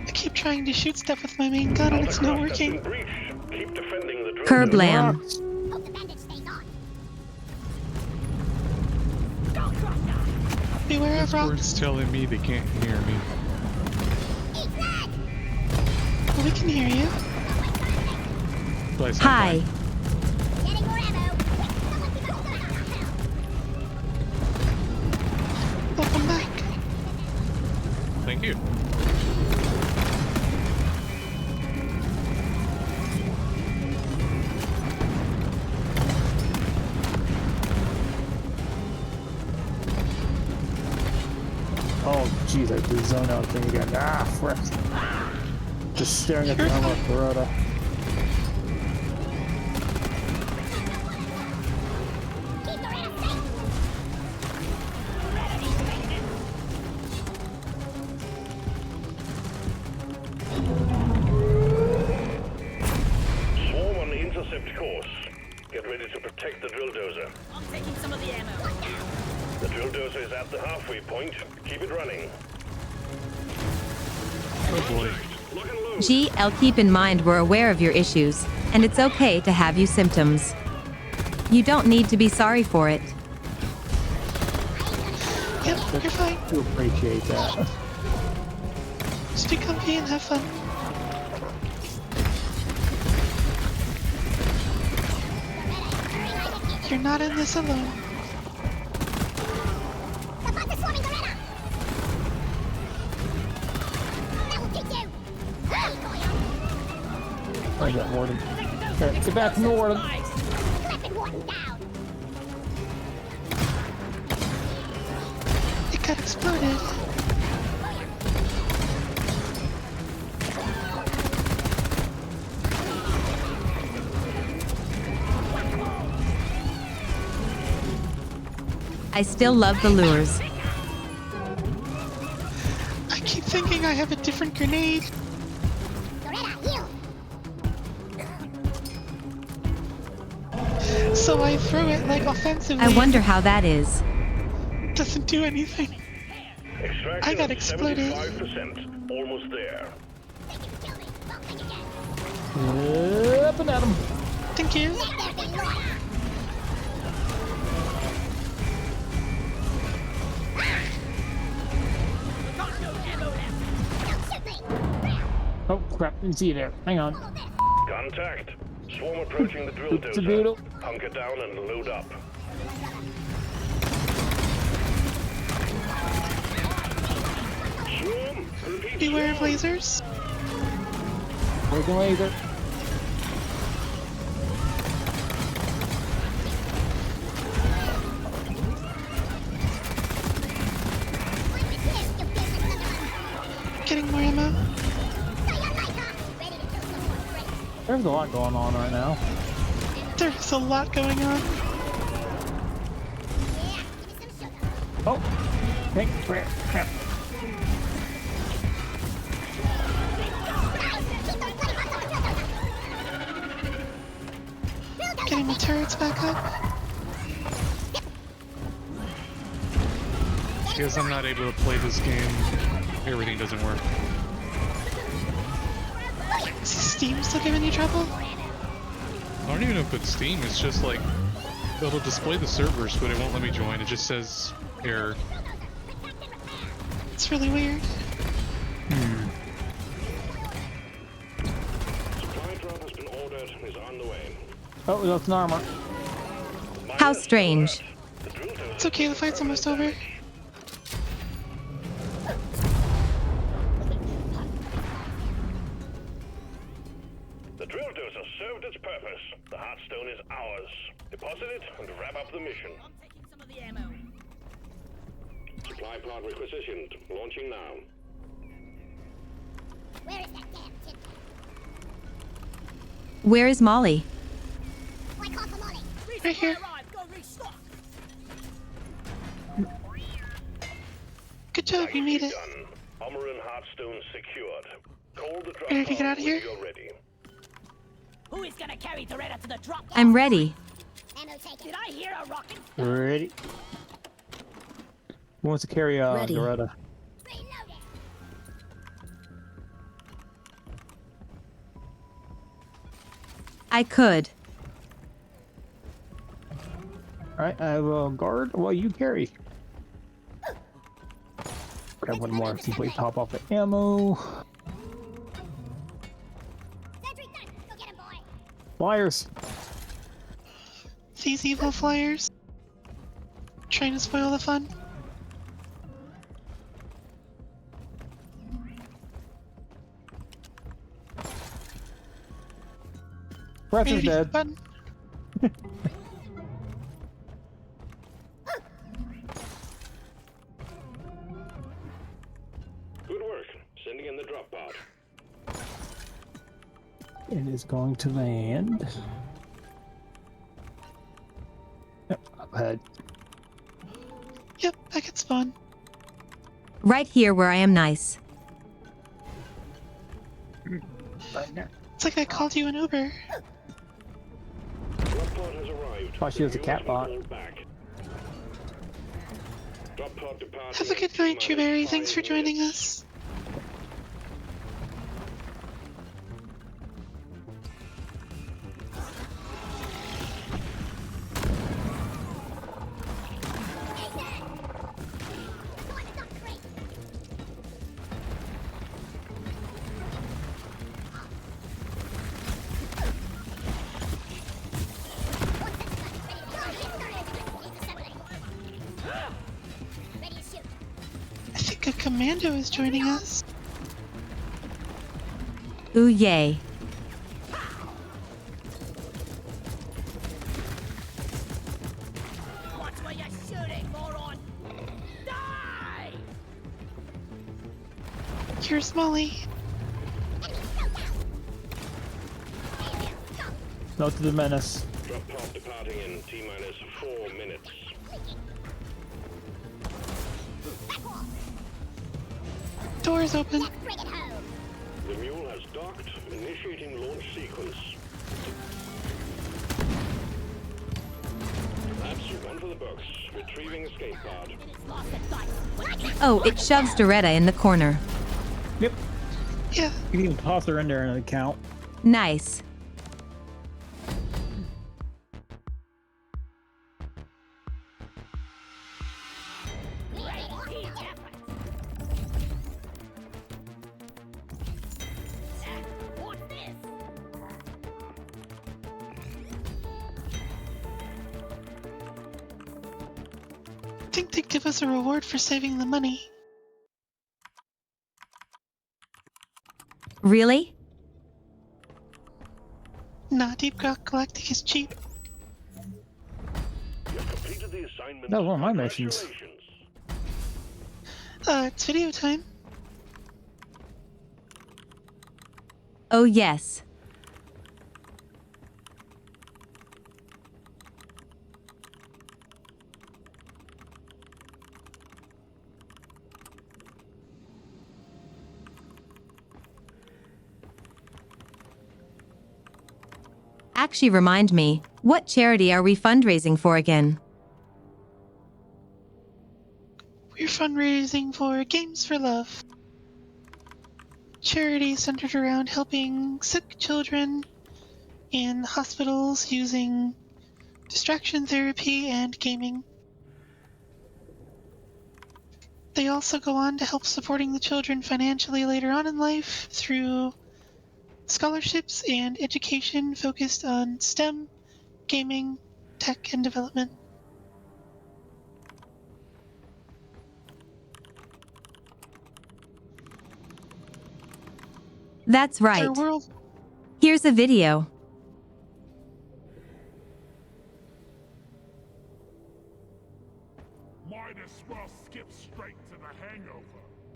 I keep trying to shoot stuff with my main gun and it's not working. Keep defending the drill Kerblam. Hope the bandage stays on. Beware of Discord's rocks. telling me they can't hear me. Well, we can hear you. So I sound Hi. fine. Getting more ammo. Welcome back. Thank you. Oh, jeez, I did the zone out thing again. Ah, frick. Just staring at the armor of Corona. Swarm on the intercept course. Get ready to protect the drill dozer. I'm taking some of the ammo. The drill dozer is at the halfway point. Keep it running. Oh boy. GL, keep in mind we're aware of your issues, and it's okay to have you symptoms. You don't need to be sorry for it. Yep, you're fine. I appreciate that. Just be comfy and have fun. You're not in this alone. Support the swarming gorilla. That will kick you. I got Warden. Here, get back from the Warden. Weapon warden down. It got exploded. I still love the lures. I keep thinking I have a different grenade. Gorilla, heal. So I throw it like offensively. I wonder how that is. Doesn't do anything. Extraction I got of exploded. 75%. Almost there. Up and at him. Thank you. crap, didn't see you there. Hang on. Contact. Swarm approaching the drill It's a doodle. dozer. Hunker down and load up. Swarm, repeat. Beware of lasers. Breaking laser. Getting more ammo. There's a lot going on right now. There's a lot going on. Oh, hey, crap. Getting the turrets back up. Because I'm not able to play this game, everything doesn't work. Is Steam still giving you trouble? I don't even know if it's Steam, it's just like, it'll display the servers, but it won't let me join. It just says error. It's really weird. Supply drop has been ordered and is on the way. Oh, that's an armor. How strange. It's okay, the fight's almost over. The drill dozer served its purpose. The Heartstone is ours. Deposit it and wrap up the mission. Supply pod requisitioned. Launching now. Where is that damn tin? Where is Molly? Why call for Molly? Right here. Go restock. Good job, you made it. Done. Armor and Heartstone secured. Call the drop Ready to get pod out of when here? you're ready. Who is gonna carry Doretta to the drop? I'm ready. Ammo taken. Did I hear a rocket? Ready? Who wants to carry Ready. Doretta? I could. Alright, I will guard while you carry. Grab one more simply top off the ammo. Flyers! These evil flyers. Trying to spoil the fun. Breath is dead. Button. Good work. Sending in the drop pod. It is going to land. Yep, up ahead. Yep, back at spawn. Right here where I am nice. It's like I called you an Uber. Drop pod has arrived. Thought she was a cat bot. Drop pod departing. Have a good night, Trueberry. Thanks for joining us. I think a commando is joining us. Ooh yay. Watch where you're shooting, moron! Die! Here's Molly. Note to the menace. Drop pod departing in T-minus 4 minutes. Doors open. The mule has docked, initiating launch sequence. That's one for the books. Retrieving escape pod. Oh, it shoves Doretta in the corner. Yep. Yeah. You can even toss her in there and count. Nice. think they'd give us a reward for saving the money. Really? Nah, Deep Rock Galactic is cheap. You've completed the assignment. That was one of my missions. It's video time. Oh yes. Actually, remind me, what charity are we fundraising for again? We're fundraising for Games for Love. Charity centered around helping sick children in hospitals using distraction therapy and gaming. They also go on to help supporting the children financially later on in life through scholarships and education focused on STEM, gaming, tech, and development. That's right. Our world. Here's a video. Might as well skip straight to the hangover.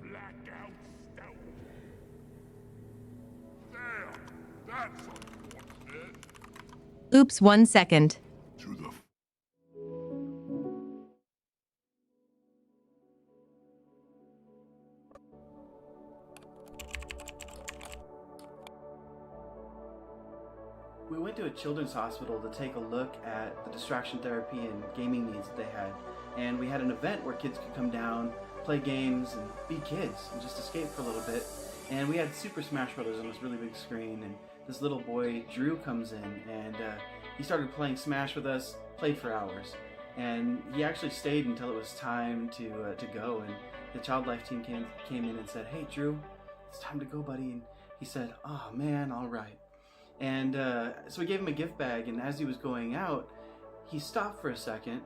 Blackout stout. Damn, that's unfortunate. Oops, 1 second. We went to a children's hospital to take a look at the distraction therapy and gaming needs that they had. And we had an event where kids could come down, play games, and be kids, and just escape for a little bit. And we had Super Smash Brothers on this really big screen, and this little boy, Drew, comes in, and he started playing Smash with us, played for hours. And he actually stayed until it was time to go, and the Child Life team came in and said, "Hey, Drew, it's time to go, buddy." And he said, "Oh, man, all right." And so we gave him a gift bag, and as he was going out, he stopped for a second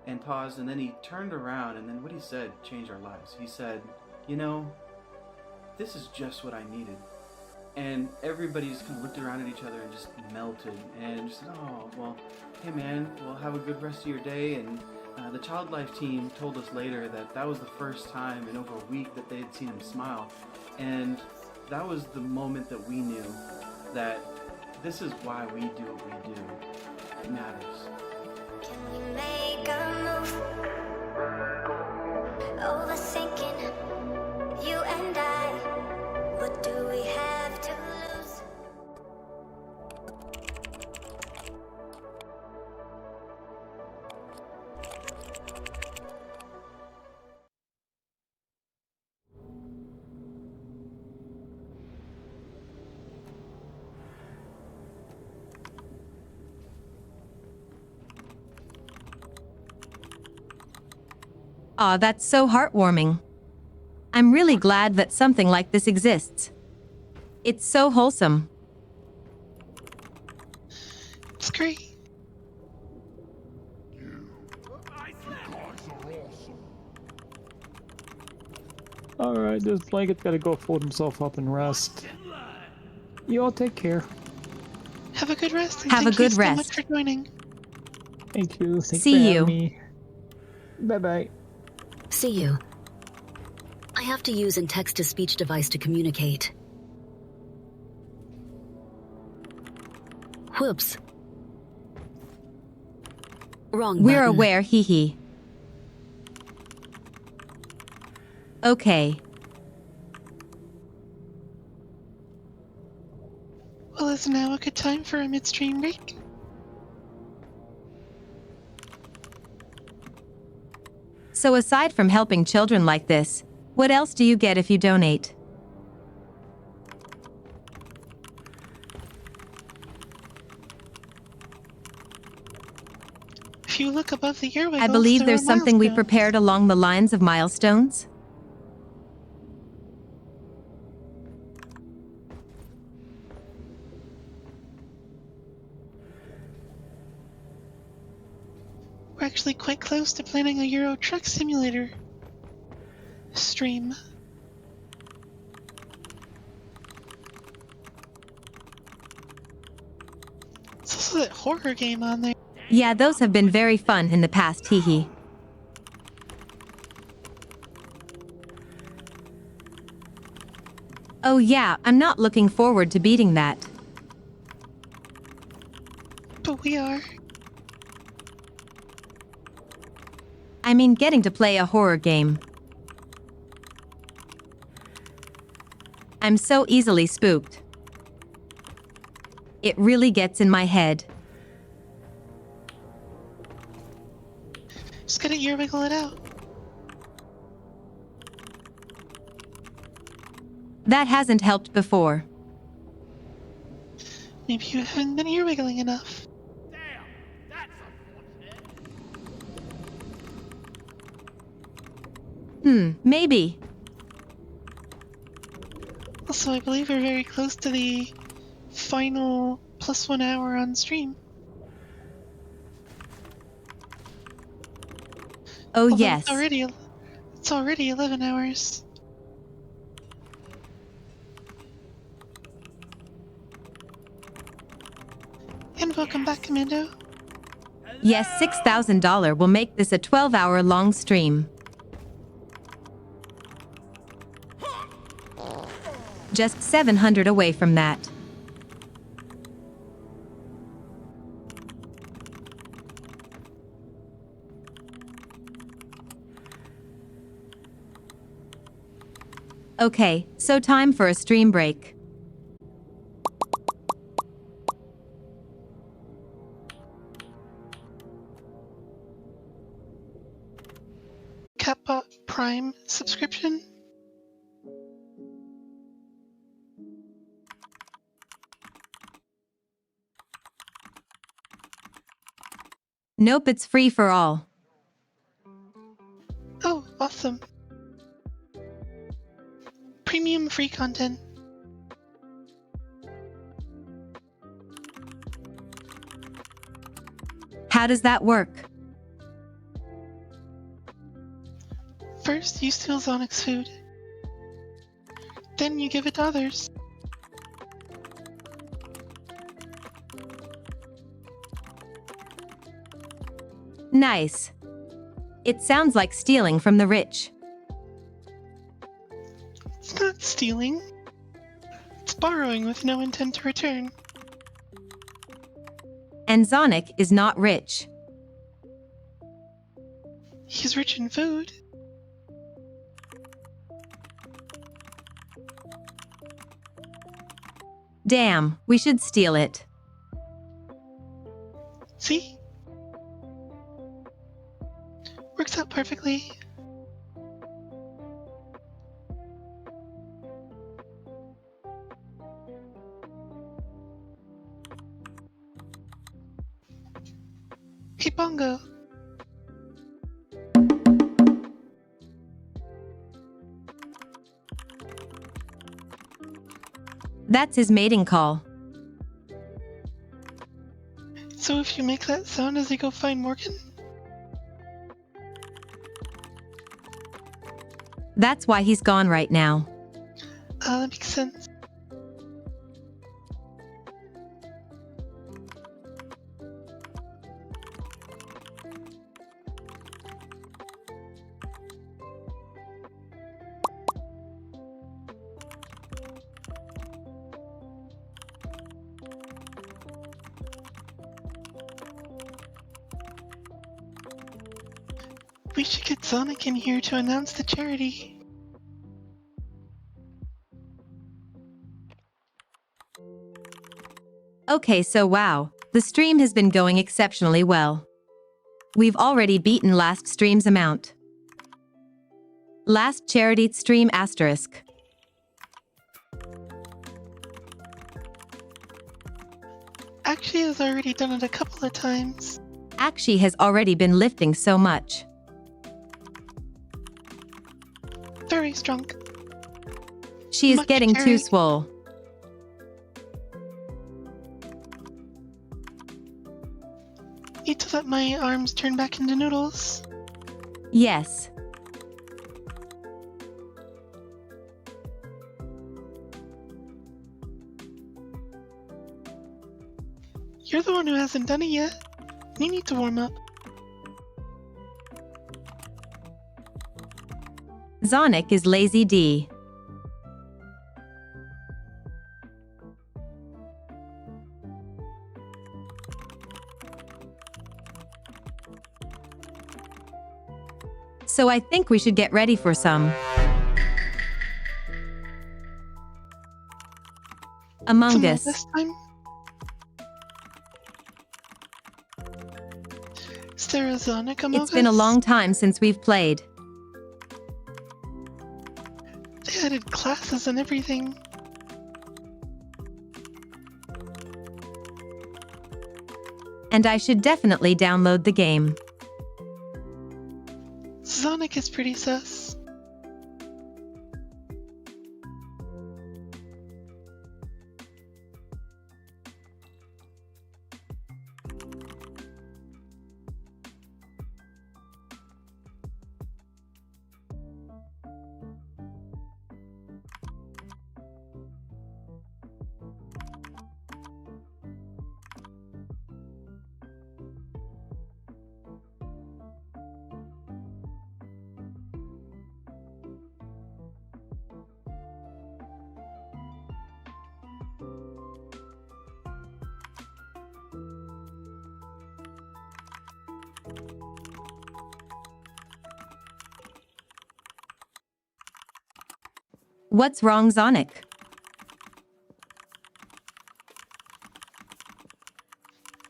and paused, and then he turned around, and then what he said changed our lives. He said, "You know, this is just what I needed." And everybody just kind of looked around at each other and just melted and just said, "Oh, well, hey man, well, have a good rest of your day." And the Child Life team told us later that that was the first time in over a week that they had seen him smile. And that was the moment that we knew that this is why we do what we do. It matters. Make a move. Overthinking, you and I. What do we have to lose? Aw, that's so heartwarming. I'm really glad that something like this exists. It's so wholesome. It's great. Alright, this blanket's gotta go fold himself up and rest. You all take care. Have a good rest. And Have a thank you good so rest. much for joining. Thank you. Thanks See for you. having me. Bye-bye. See you. I have to use a text-to-speech device to communicate. Whoops. Wrong We're button. aware, hee hee. Okay. Well, is now a good time for a midstream break? So aside from helping children like this, what else do you get if you donate? If you look above the ear wiggles, I believe there there's are something we milestones. prepared along the lines of milestones. We're actually quite close to planning a Euro Truck Simulator stream. There's also that horror game on there. Yeah, those have been very fun in the past, hehe. Oh yeah, I'm not looking forward to beating that. But we are. I mean, getting to play a horror game. I'm so easily spooked. It really gets in my head. Just gotta ear wiggle it out. That hasn't helped before. Maybe you haven't been ear wiggling enough. Maybe. Also, I believe we're very close to the final +1 hour on stream. Oh Although yes. It's already 11 hours. And welcome back, Commando. Yes, $6,000 will make this a 12-hour long stream. Just 700 away from that. Okay, so time for a stream break. Kappa Prime subscription? Nope, it's free for all. Oh, awesome. Premium free content. How does that work? First, you steal Zonic's food. Then you give it to others. Nice. It sounds like stealing from the rich. It's not stealing. It's borrowing with no intent to return. And Zonic is not rich. He's rich in food. Damn, we should steal it. See? Works out perfectly. Hey, Bongo. That's his mating call. So if you make that sound as you go find Morgan? That's why he's gone right now. That makes sense. We should get Sonic in here to announce the charity. Okay, so wow, the stream has been going exceptionally well. We've already beaten last stream's amount. Last charity stream asterisk. Actually has already done it a couple of times. Actually has already been lifting so much. Very strong. She is Much getting carry. too swole. need to let my arms turn back into noodles. Yes. You're the one who hasn't done it yet. You need to warm up. Zonic is lazy D. So I think we should get ready for some Among Us. This time? Is there a Zonic Among Us? It's been a long time since we've played. They added classes and everything. And I should definitely download the game. Zonic is pretty sus. What's wrong, Zonic?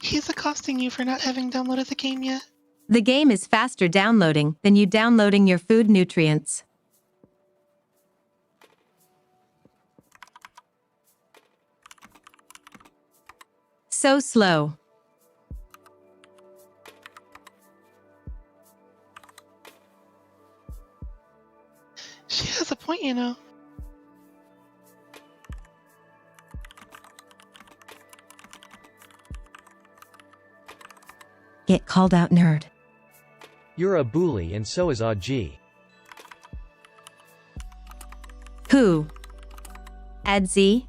He's accosting you for not having downloaded the game yet. The game is faster downloading than you downloading your food nutrients. So slow. She has a point, you know. Get called out, nerd. You're a bully and so is AG. Who? Adzi?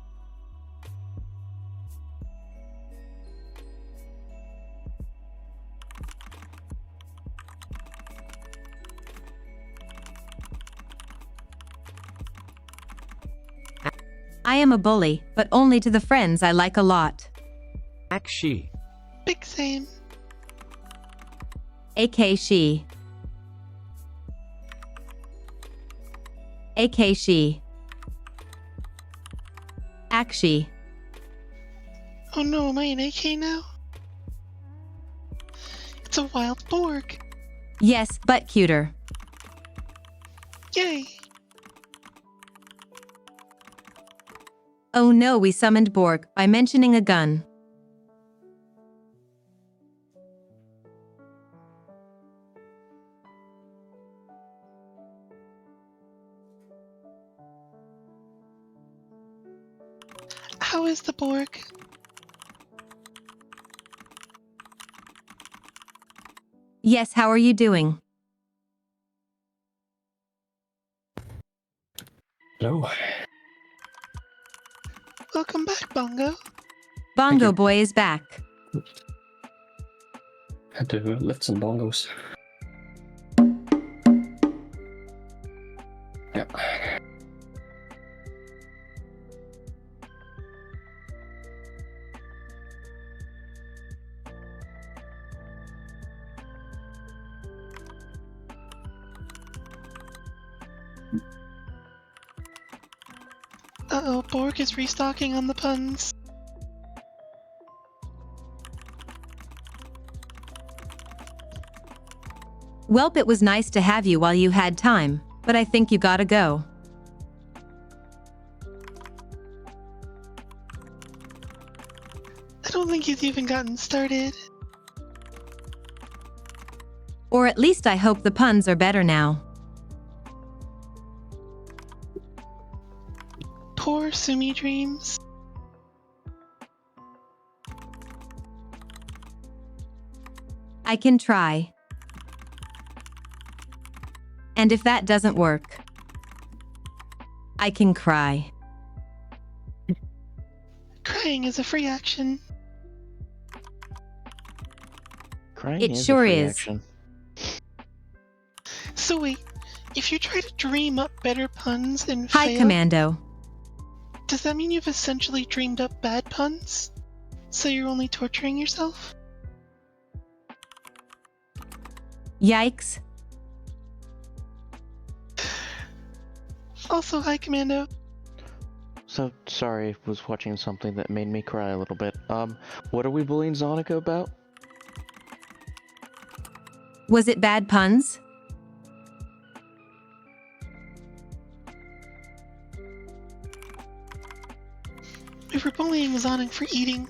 I am a bully, but only to the friends I like a lot. She. Big same. AK she. AK she. Akshi. Oh no, am I an AK now? It's a wild Borg. Yes, but cuter. Yay. Oh no, we summoned Borg by mentioning a gun. How is the Borg? Yes, how are you doing? Hello. Welcome back, Bongo. Bongo Boy is back. Had to lift some bongos. Yeah. Uh-oh, Borg is restocking on the puns. Welp, it was nice to have you while you had time, but I think you gotta go. I don't think he's even gotten started. Or at least I hope the puns are better now. Poor Sumi Dreams. I can try. And if that doesn't work, I can cry. Crying is a free action. Crying It is sure a free is. action. So wait, if you try to dream up better puns and Hi, fail, Commando. does that mean you've essentially dreamed up bad puns? So you're only torturing yourself? Yikes. Also, hi, Commando. So, sorry, was watching something that made me cry a little bit. What are we bullying Zonica about? Was it bad puns? We were bullying Zonic for eating.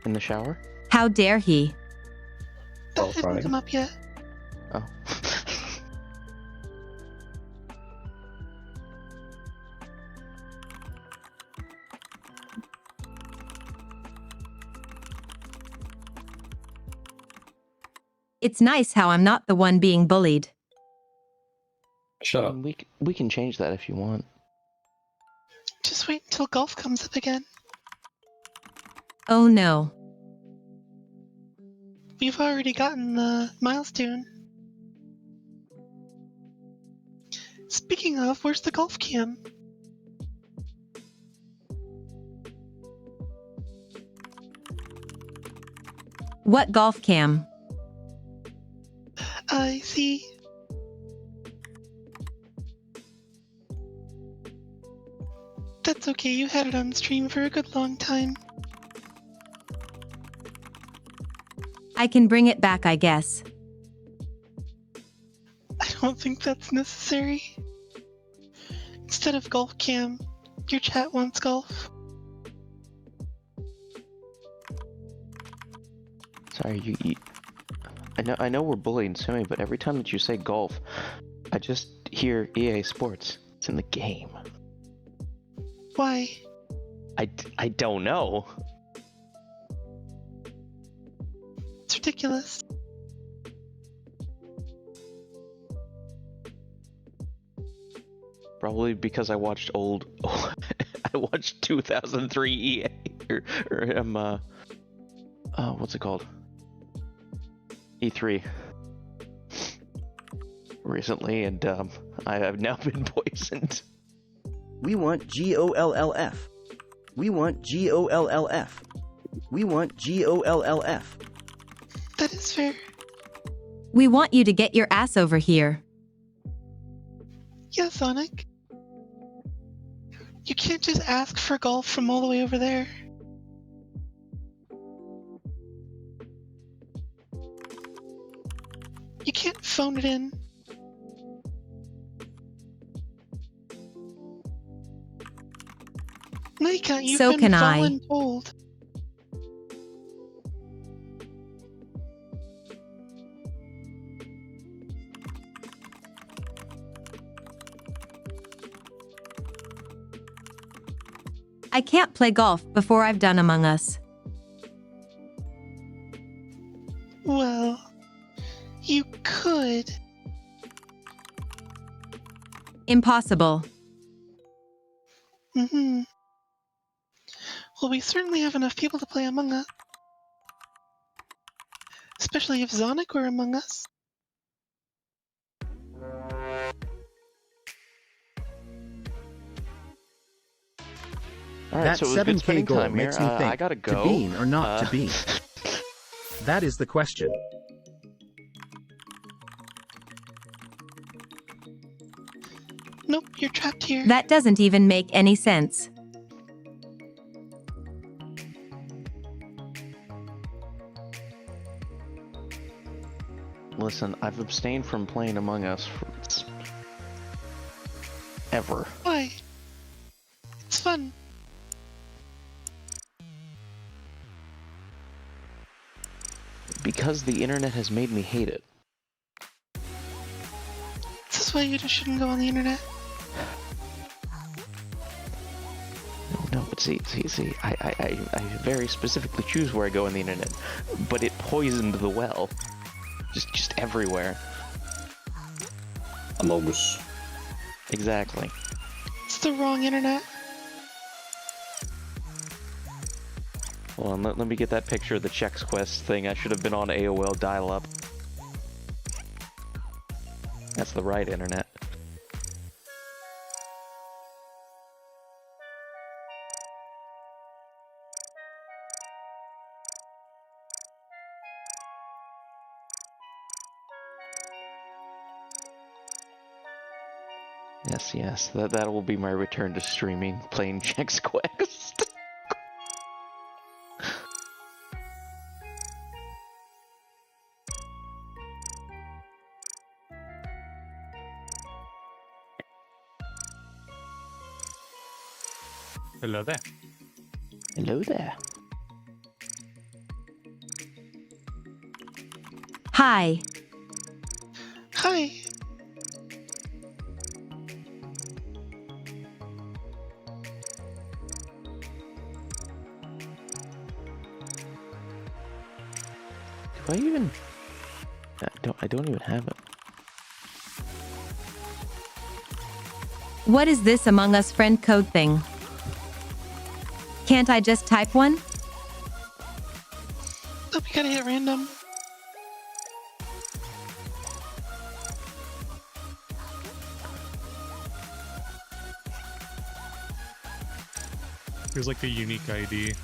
In the shower? How dare he? That didn't come up yet. Oh. It's nice how I'm not the one being bullied. Shut up. We can change that if you want. Just wait until golf comes up again. Oh no. We've already gotten the milestone. Speaking of, where's the golf cam? What golf cam? I see. That's okay, you had it on stream for a good long time. I can bring it back, I guess. I don't think that's necessary. Instead of golf cam, your chat wants golf. Sorry, I know we're bullying Sumi, but every time that you say golf, I just hear EA Sports. It's in the game. Why? I don't know. It's ridiculous. Probably because I watched I watched 2003 EA what's it called? E3 recently, and I have now been poisoned. We want GOLLF. We want GOLLF. We want GOLLF. That is fair. We want you to get your ass over here. Yeah, Sonic. You can't just ask for golf from all the way over there. You can't phone it in. No, you can't. You've So been can I. voluntold. I can't play golf before I've done Among Us. Well, you could. Impossible. Mm-hmm. Well, we certainly have enough people to play Among Us. Especially if Zonic were among us. All right, That so it was good 7K spending goal time here. makes me think, I gotta go. to bean or not to bean? That is the question. Nope, you're trapped here. That doesn't even make any sense. Listen, I've abstained from playing Among Us ever. Why? It's fun. Because the internet has made me hate it. This is why you just shouldn't go on the internet. No, But see, I very specifically choose where I go on the internet. But it poisoned the well. Just everywhere. Among Us. Exactly. It's the wrong internet. Hold on, let me get that picture of the Chex Quest thing. I should have been on AOL dial-up. That's the right internet. Yes, that will be my return to streaming, playing Chex Quest. Hello there. Hello there. Hi. Hi. Do I even... I don't even have it. What is this Among Us friend code thing? Can't I just type one? Oh, we gotta hit random. There's like a unique ID.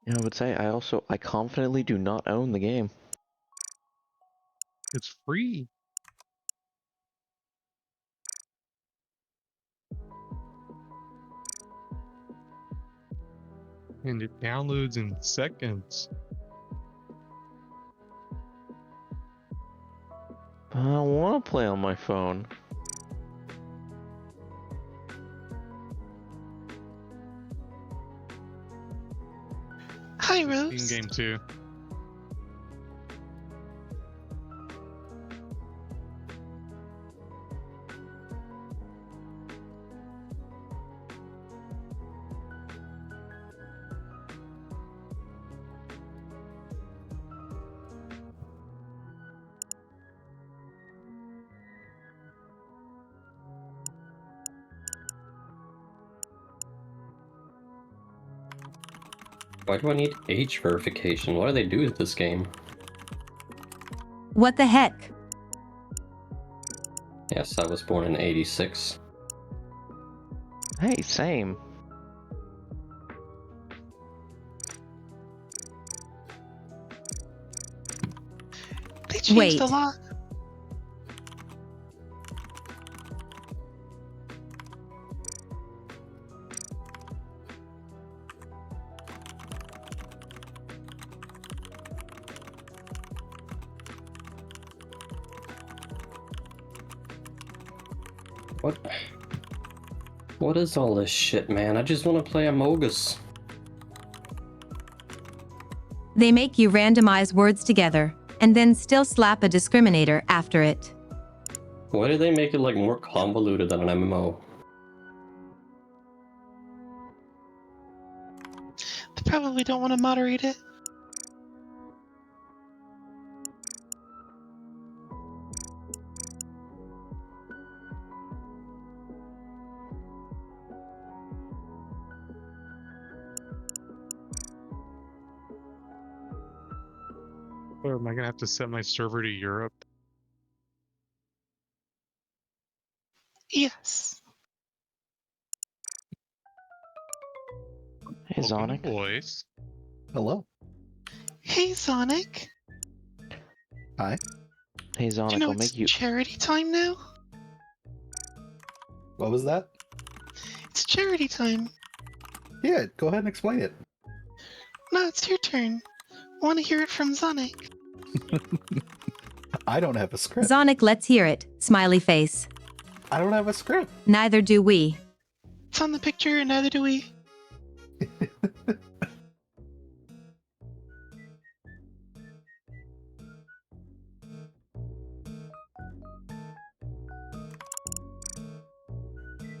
Yeah, I would say I confidently do not own the game. It's free. And it downloads in seconds. I don't want to play on my phone. Hi, Rose. In game 2. Why do I need age verification? What do they do with this game? What the heck? Yes, I was born in 86. Hey, same. They changed a lot. What is all this shit, man? I just want to play Among Us. They make you randomize words together, and then still slap a discriminator after it. Why do they make it like more convoluted than an MMO? They probably don't want to moderate it. Or am I gonna have to set my server to Europe? Yes. Hey, Zonic. Voice. Hello. Hey, Sonic. Hi. Hey, Do Zonic, you know I'll it's make you... charity time now? What was that? It's charity time. Yeah, go ahead and explain it. No, it's your turn. I want to hear it from Sonic. I don't have a script. Zonic, let's hear it. Smiley face. I don't have a script. Neither do we. It's on the picture, and neither do we.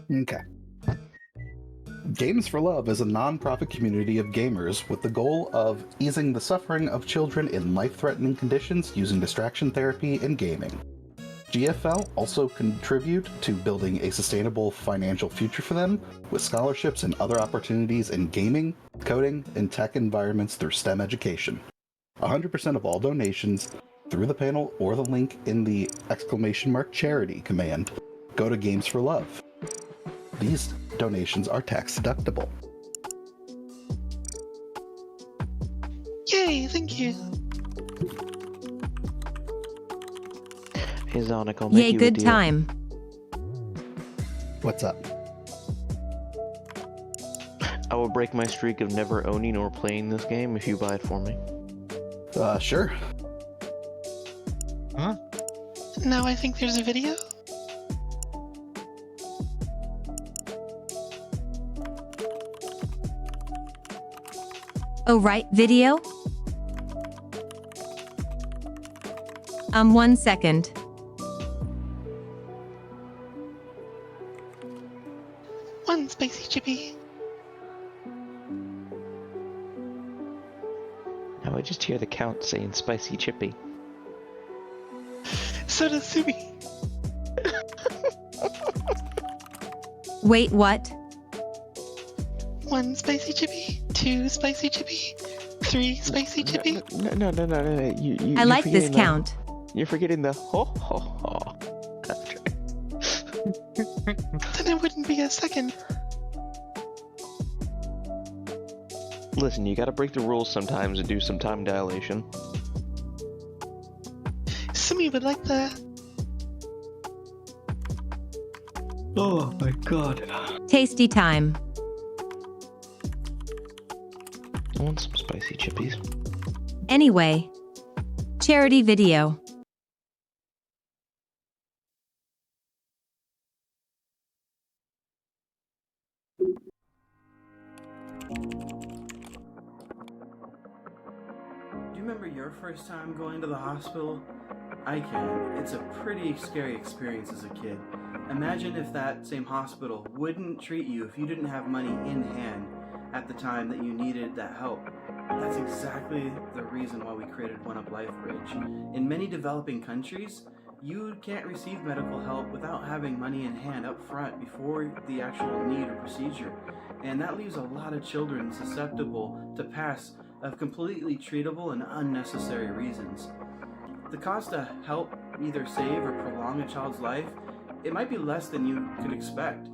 Okay. Games for Love is a non-profit community of gamers with the goal of easing the suffering of children in life-threatening conditions using distraction therapy and gaming. GFL also contribute to building a sustainable financial future for them with scholarships and other opportunities in gaming, coding, and tech environments through STEM education. 100% of all donations through the panel or the link in the !charity command go to Games for Love. These donations are tax deductible. Yay, thank you. Hey Zonic, I'll make Yay, you a good deal. time. What's up? I will break my streak of never owning or playing this game if you buy it for me. Sure. Huh? Now I think there's a video. Oh right, video? 1 second. One spicy chippy. Now I just hear the count saying spicy chippy. So does Sumi. Wait, what? 1 spicy chippy. 2 spicy chippy. 3 spicy chippy. No. You, I like this forgetting count. You're forgetting the ho ho ho. Then it wouldn't be a second. Listen, you gotta break the rules sometimes and do some time dilation. Sumi would like that. Oh my god. Tasty time. I want some spicy chippies. Anyway. Charity video. Do you remember your first time going to the hospital? I can. It's a pretty scary experience as a kid. Imagine if that same hospital wouldn't treat you if you didn't have money in hand at the time that you needed that help. That's exactly the reason why we created One Up Life Bridge. In many developing countries, you can't receive medical help without having money in hand up front before the actual need or procedure. And that leaves a lot of children susceptible to pass of completely treatable and unnecessary reasons. The cost to help either save or prolong a child's life, it might be less than you could expect.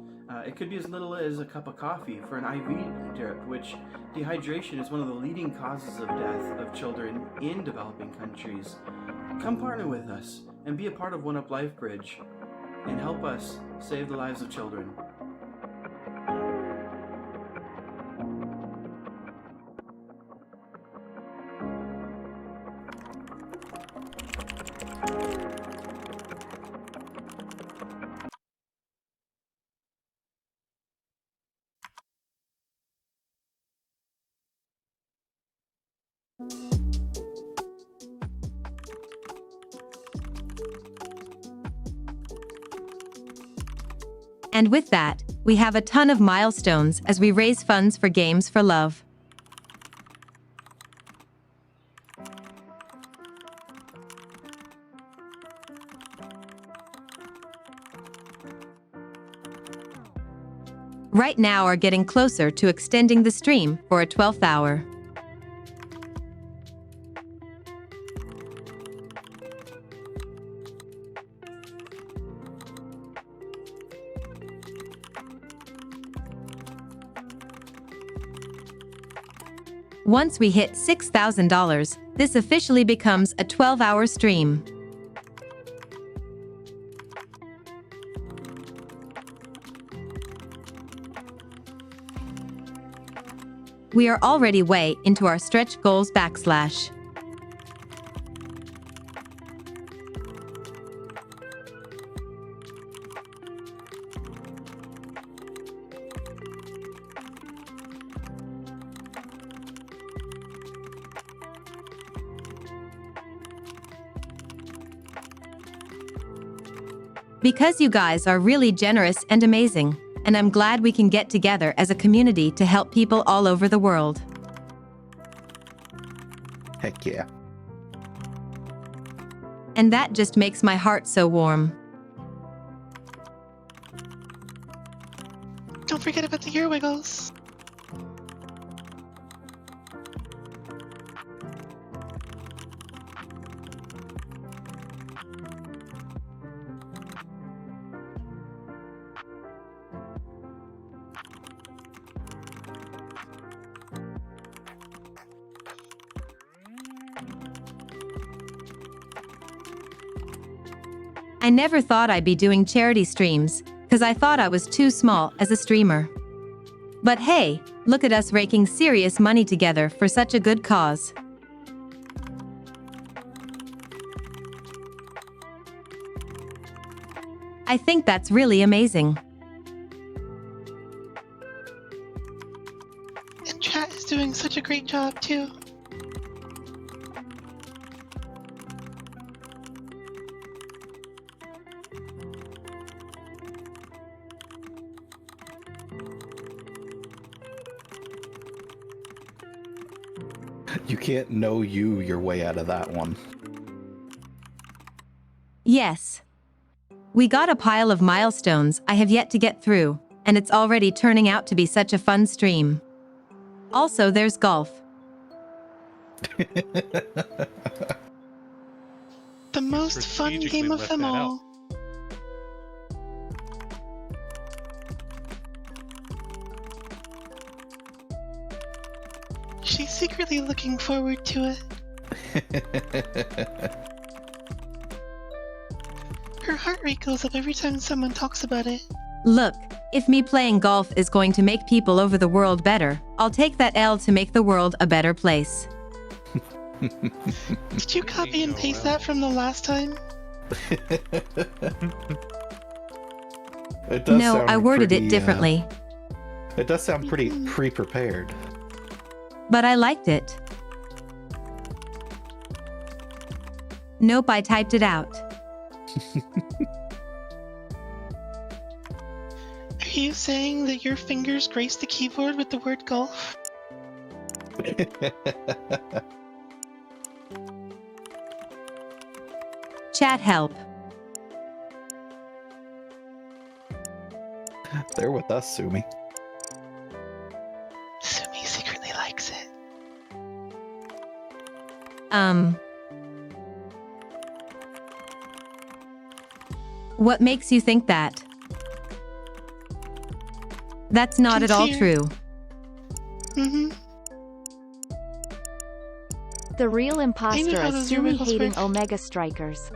It could be as little as a cup of coffee for an IV drip, which dehydration is one of the leading causes of death of children in developing countries. Come partner with us and be a part of One Up Life Bridge and help us save the lives of children. And with that, we have a ton of milestones as we raise funds for Games for Love. Right now are getting closer to extending the stream for a 12th hour. Once we hit $6,000, this officially becomes a 12-hour stream. We are already way into our stretch goals /. Because you guys are really generous and amazing, and I'm glad we can get together as a community to help people all over the world. Heck yeah. And that just makes my heart so warm. Don't forget about the ear wiggles. I never thought I'd be doing charity streams, because I thought I was too small as a streamer. But hey, look at us raking serious money together for such a good cause. I think that's really amazing. And chat is doing such a great job too. You can't know your way out of that one. Yes. We got a pile of milestones I have yet to get through, and it's already turning out to be such a fun stream. Also, there's golf. The most fun game of them all. She's secretly looking forward to it. Her heart rate goes up every time someone talks about it. Look, if me playing golf is going to make people over the world better, I'll take that L to make the world a better place. Did you copy and paste that from the last time? It does No, sound I worded pretty, it differently. It does sound pretty pre-prepared. But I liked it. Nope, I typed it out. Are you saying that your fingers grace the keyboard with the word golf? Chat help. They're with us, Sumi. Sumi secretly likes it. What makes you think that? That's not at all true. The real imposter how is those Sumi miracles hating work. Omega Strikers.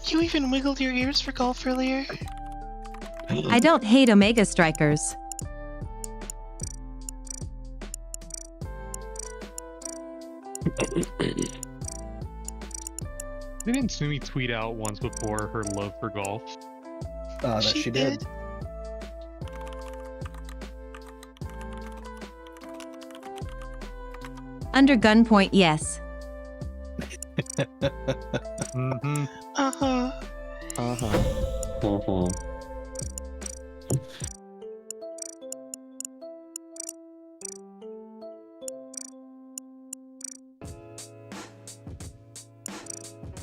You even wiggled your ears for golf earlier. I don't hate Omega Strikers. Didn't Sumi tweet out once before her love for golf? That she did. Under gunpoint, yes. Mm-hmm. Uh-huh. Uh-huh.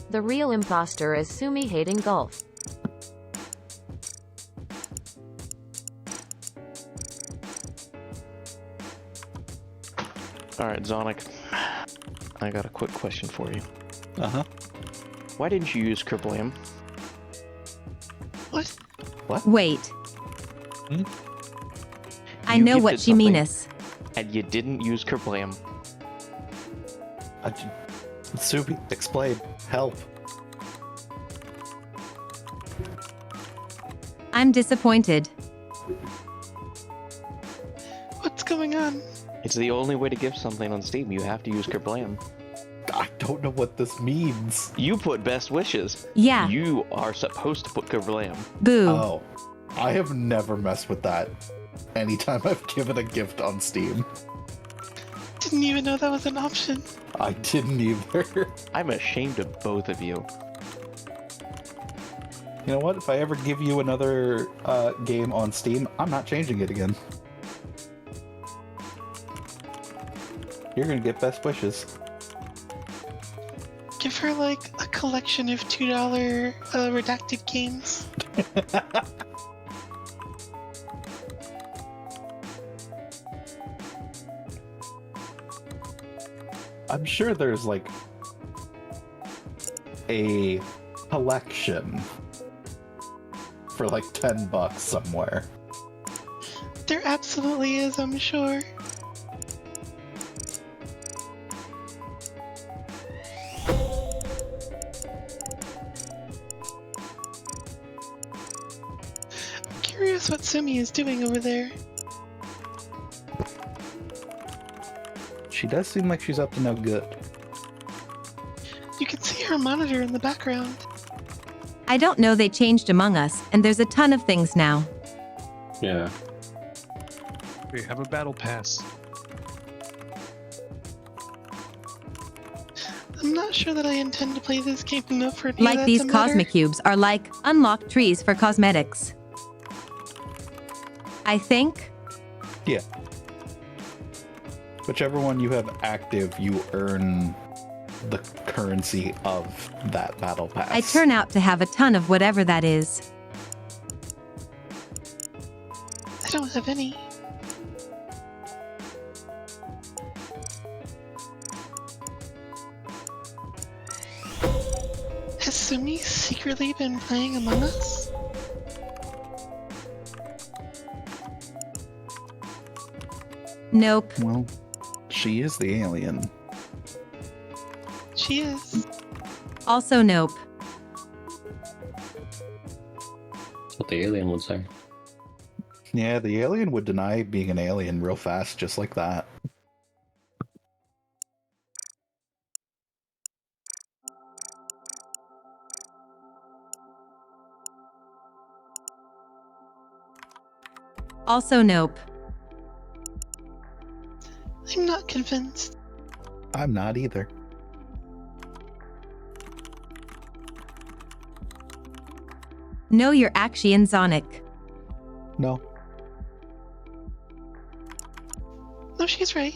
The real imposter is Sumi hating golf. Alright, Zonic. I got a quick question for you. Uh-huh. Why didn't you use Kerplam? What? What? Wait. Hmm? I You know what gifted she something, means. And you didn't use Kerplam. Sumi, explain. Help. I'm disappointed. What's going on? It's the only way to gift something on Steam. You have to use Kerplam. I don't know what this means. You put best wishes. Yeah. You are supposed to put Kerplam. Boo. Oh. I have never messed with that anytime I've given a gift on Steam. Didn't even know that was an option. I didn't either. I'm ashamed of both of you. You know what? If I ever give you another game on Steam, I'm not changing it again. You're gonna get best wishes. Give her like a collection of $2 redacted games. I'm sure there's like a collection for like $10 somewhere. There absolutely is, I'm sure. I'm curious what Sumi is doing over there. She does seem like she's up to no good. You can see her monitor in the background. I don't know, they changed Among Us, and there's a ton of things now. Yeah. We have a battle pass. I'm not sure that I intend to play this game enough for any of Like that these to matter. cosmic cubes are like unlocked trees for cosmetics. I think. Yeah. Whichever one you have active, you earn the currency of that battle pass. I turn out to have a ton of whatever that is. I don't have any. Has Sumi secretly been playing Among Us? Nope. Well, she is the alien. She is. Also nope. That's what the alien would say. Yeah, the alien would deny being an alien real fast, just like that. Also nope. I'm not convinced. I'm not either. No, you're actually in Zonic. No. No, she's right.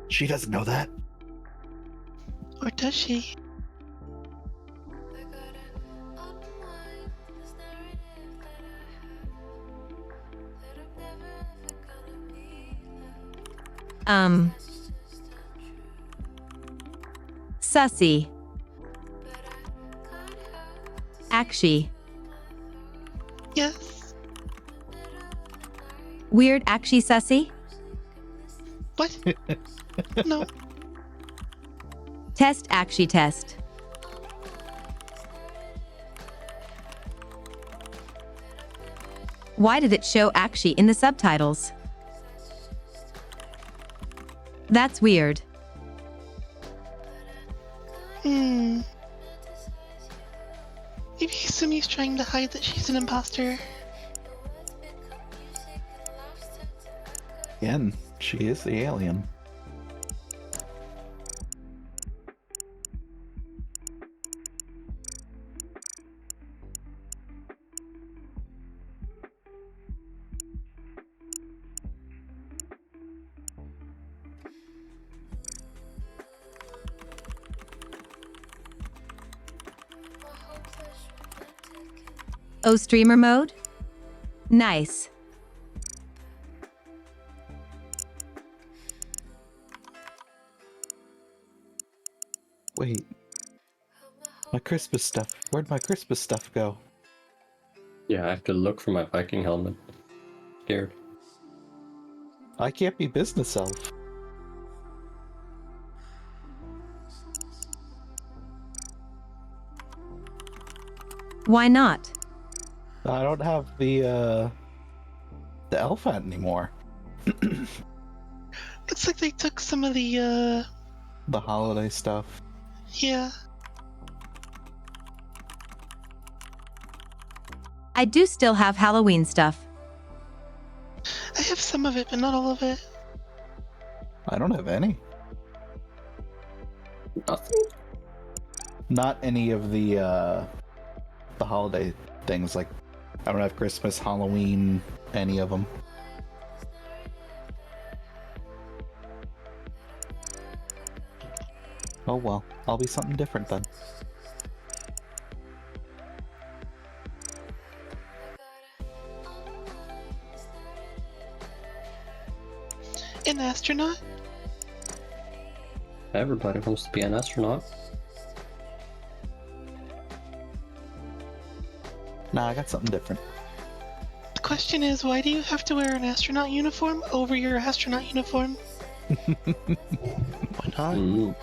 She doesn't know that. Or does she? Sussy. Actually. Yes. Weird actually sussy? What? No. Test actually test. Why did it show actually in the subtitles? That's weird. Maybe Sumi's trying to hide that she's an imposter. Again, she is the alien. Oh, streamer mode? Nice. Wait. My Christmas stuff. Where'd my Christmas stuff go? Yeah, I have to look for my Viking helmet. Scared. I can't be business elf. Why not? I don't have the elf hat anymore. Looks like they took some of the holiday stuff. Yeah. I do still have Halloween stuff. I have some of it, but not all of it. I don't have any. Nothing? Not any of the holiday things. Like, I don't have Christmas, Halloween, any of them. Oh well, I'll be something different then. An astronaut? Everybody wants to be an astronaut. Nah, I got something different. The question is, why do you have to wear an astronaut uniform over your astronaut uniform? Why not?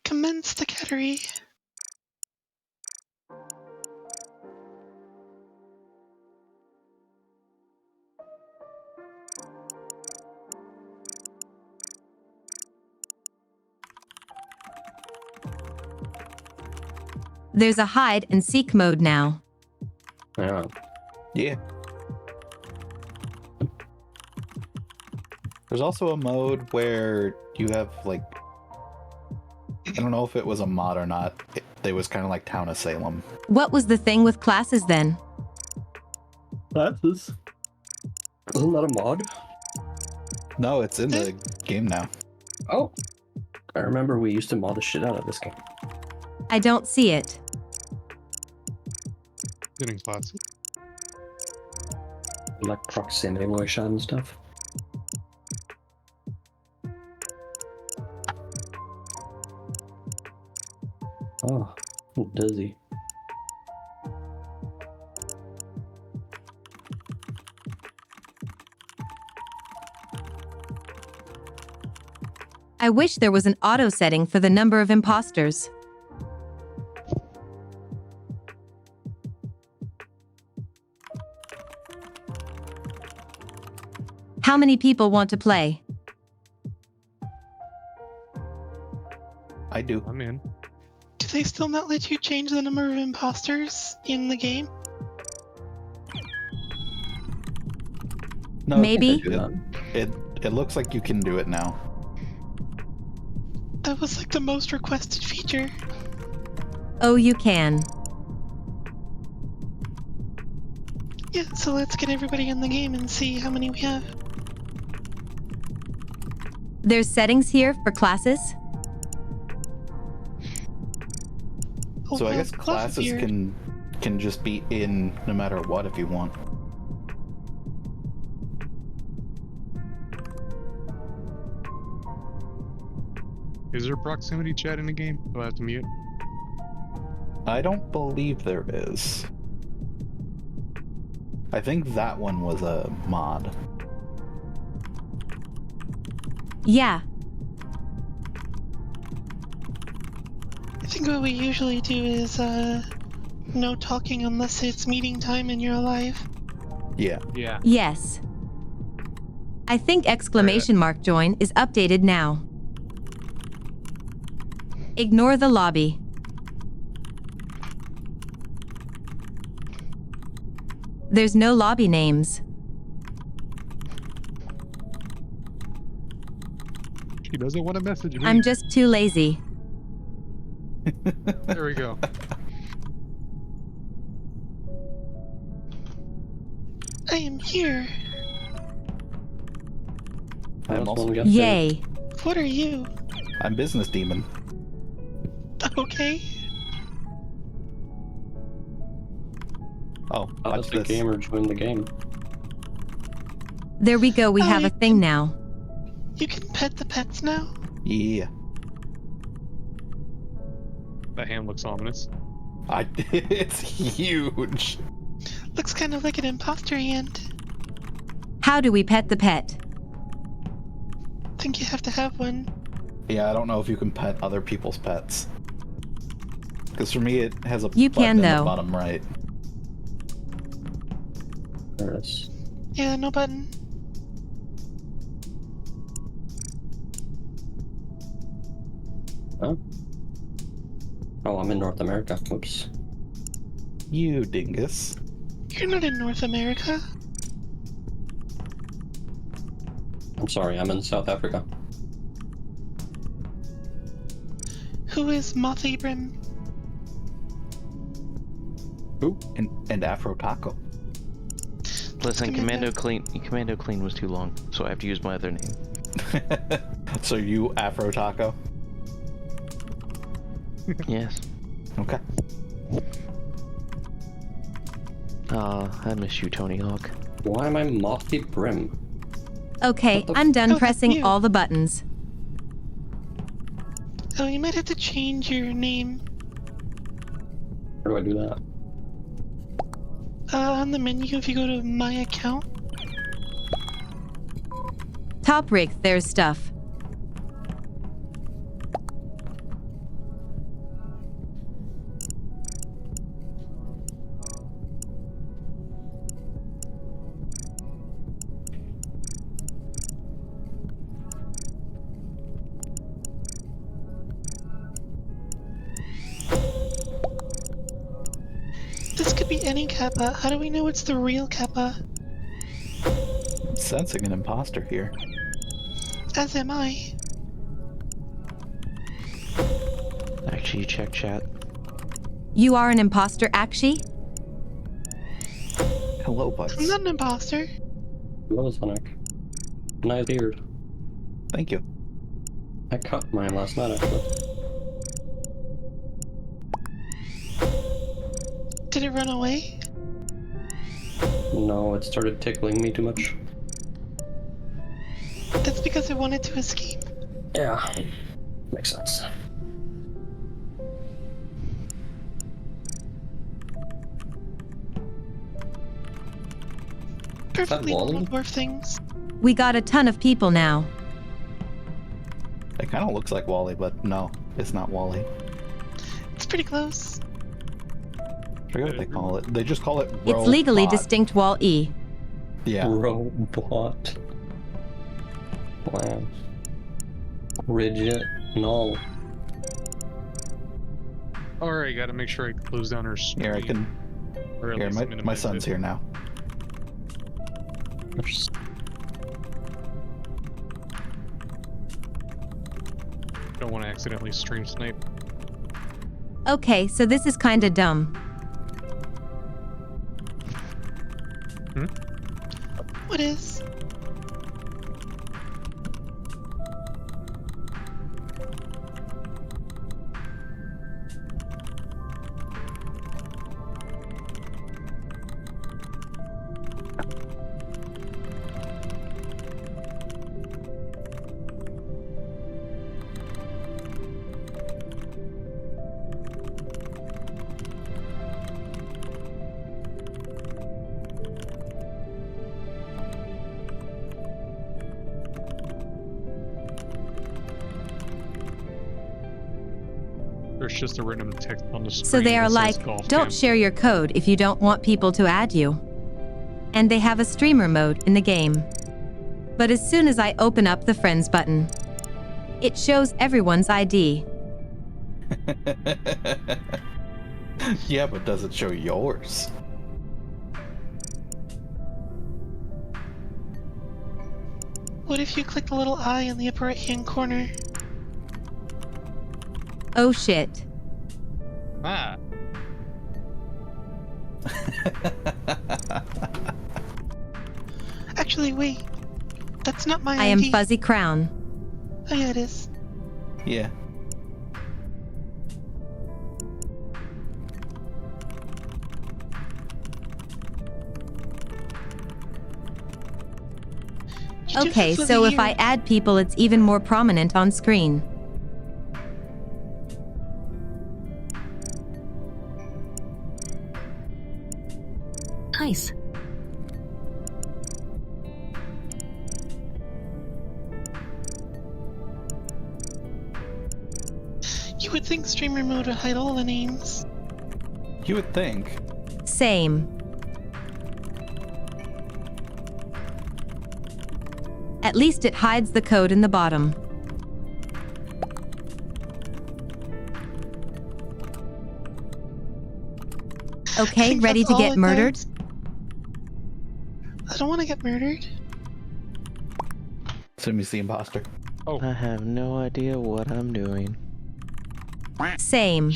Commence the cattery. There's a hide and seek mode now. Yeah. Yeah. There's also a mode where you have, like, I don't know if it was a mod or not. It was kind of like Town of Salem. What was the thing with classes then? Classes? Isn't that a mod? No, it's in the game now. Oh. I remember we used to mod the shit out of this game. I don't see it. Getting classes. Like proximity motion and stuff. Oh, I'm dizzy. I wish there was an auto setting for the number of imposters. How many people want to play? I do. I'm in. Do they still not let you change the number of imposters in the game? No, Maybe. It looks like you can do it now. That was like the most requested feature. Oh, you can. Yeah, so let's get everybody in the game and see how many we have. There's settings here for classes. Oh, So I well, guess classes appeared. can just be in no matter what if you want. Is there proximity chat in the game? Do I have to mute? I don't believe there is. I think that one was a mod. Yeah. I think what we usually do is, no talking unless it's meeting time and you're alive. Yeah. Yeah. Yes. I think exclamation mark join is updated now. Ignore the lobby. There's no lobby names. She doesn't want to message me. I'm just too lazy. There we go. I am here. I'm also Yay. What are you? I'm Business Demon. Okay. Oh, Oh, watch that's the this. gamer joined the game. There we go, we have a thing now. You can pet the pets now? Yeah. That hand looks ominous. It's huge. Looks kind of like an imposter hand. How do we pet the pet? Think you have to have one. Yeah, I don't know if you can pet other people's pets. Because for me, it has a You button can, in though. the bottom right. There it is. Yeah, no button. Huh? Oh, I'm in North America. Oops. You dingus. You're not in North America. I'm sorry, I'm in South Africa. Who is Moth Abram? Who? And Afro Taco. Listen, Commando Clean was too long, so I have to use my other name. So you Afro Taco? Yes. Okay. I miss you, Tony Hawk. Why am I Mothy Brim? Okay, I'm done Oh, pressing you. all the buttons. Oh, you might have to change your name. How do I do that? On the menu, if you go to My Account. Top Rick, there's stuff. This could be any Kappa. How do we know it's the real Kappa? I'm sensing an imposter here. As am I. Actually, check chat. You are an imposter, Akshi? Hello, Bugs. I'm not an imposter. Hello, Sonic. Nice beard. Thank you. I cut mine last night, actually. Did it run away? No, it started tickling me too much. That's because it wanted to escape. Yeah, makes sense. Perfectly Wally? normal dwarf things. We got a ton of people now. It kind of looks like Wally, but no, it's not Wally. It's pretty close. I forget what they call it. They just call it It's legally robot. distinct Wall-E. Yeah. Robot. Wow. Rigid. No. Alright, gotta make sure I close down her screen. Here, I can. Or at Here, least my minimize son's it. here now. Don't want to accidentally stream snipe. Okay, so this is kinda dumb. What is? There's just a random text on the screen. So they are that says like, golf don't camp. share your code if you don't want people to add you. And they have a streamer mode in the game. But as soon as I open up the friends button, it shows everyone's ID. Yeah, but does it show yours? What if you click the little eye in the upper right hand corner? Oh shit. Ah. Actually, wait. That's not my I am ID. Fuzzy Crown. Oh yeah, it is. Yeah. Okay, so if I add people, it's even more prominent on screen. Nice. would think streamer mode would hide all the names. You would think. Same. At least it hides the code in the bottom. Okay, think ready that's to all get it murdered? does. I don't want to get murdered. Sumi's the imposter. Oh. I have no idea what I'm doing. Same.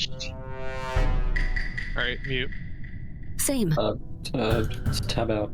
Alright, mute. Same. Tab out.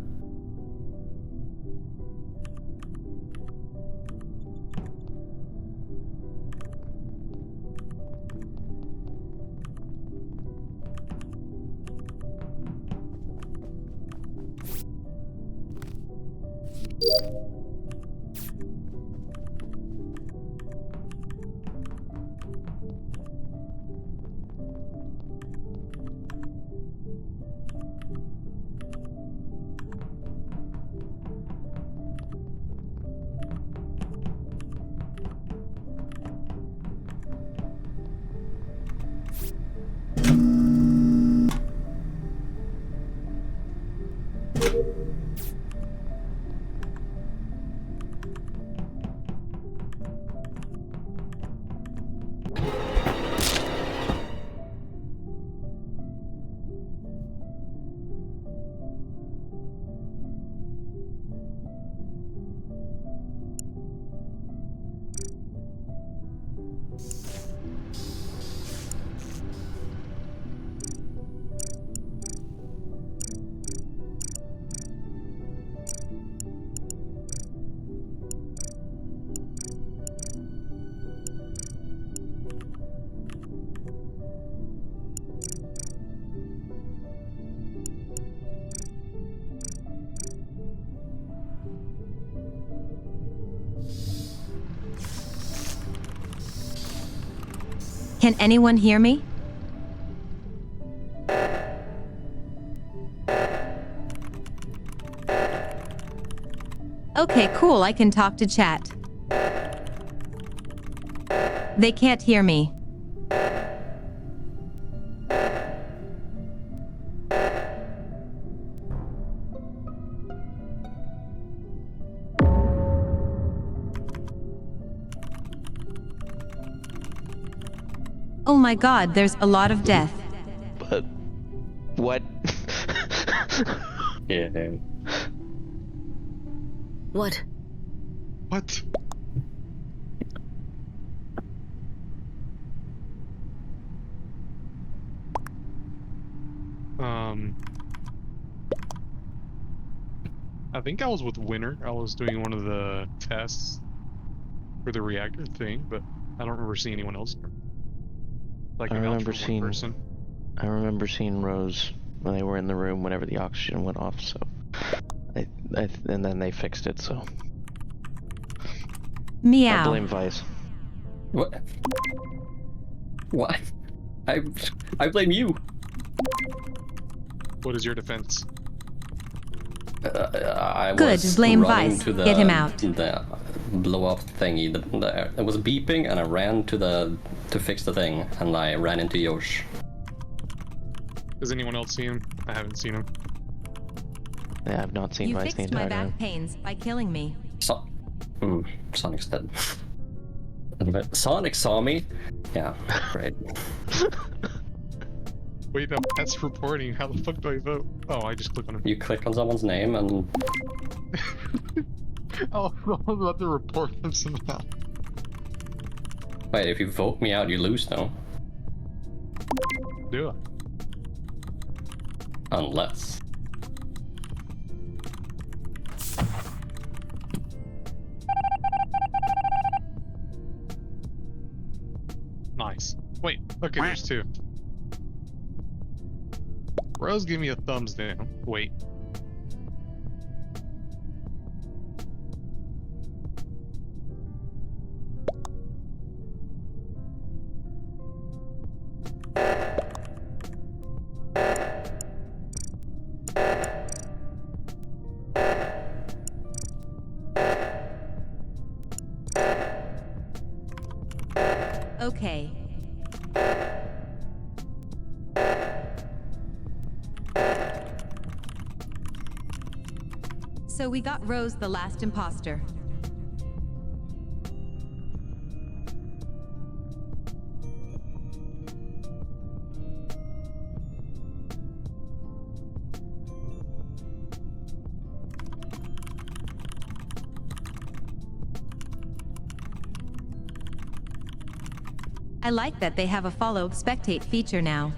Can anyone hear me? Okay, cool, I can talk to chat. They can't hear me. Oh my god, there's a lot of death. But what? Yeah. What? What? I think I was with Winter. I was doing one of the tests for the reactor thing, but I don't remember seeing anyone else. Like I remember seeing Rose when they were in the room whenever the oxygen went off. So, and then they fixed it. So, Meow. I blame Vice. What? What? I blame you. What is your defense? I Good, was blame running Vice. to the, Get him out. The blow up thingy. It was beeping, and I ran to fix the thing, and I ran into Yosh. Does anyone else see him? I haven't seen him. Yeah, I've not seen You Vice the fixed my entire time. back pains by killing me. Sonic's dead. Sonic saw me. Yeah, great. Wait, no, that's reporting. How the fuck do I vote? Oh, I just click on him. You click on someone's name and... Oh, I was about to report them somehow. Wait, if you vote me out, you lose, though. Do I? Unless... Nice. Wait, okay, there's two. Rose, give me a thumbs down. Wait. Okay. So we got Rose the last imposter. I like that they have a follow spectate feature now.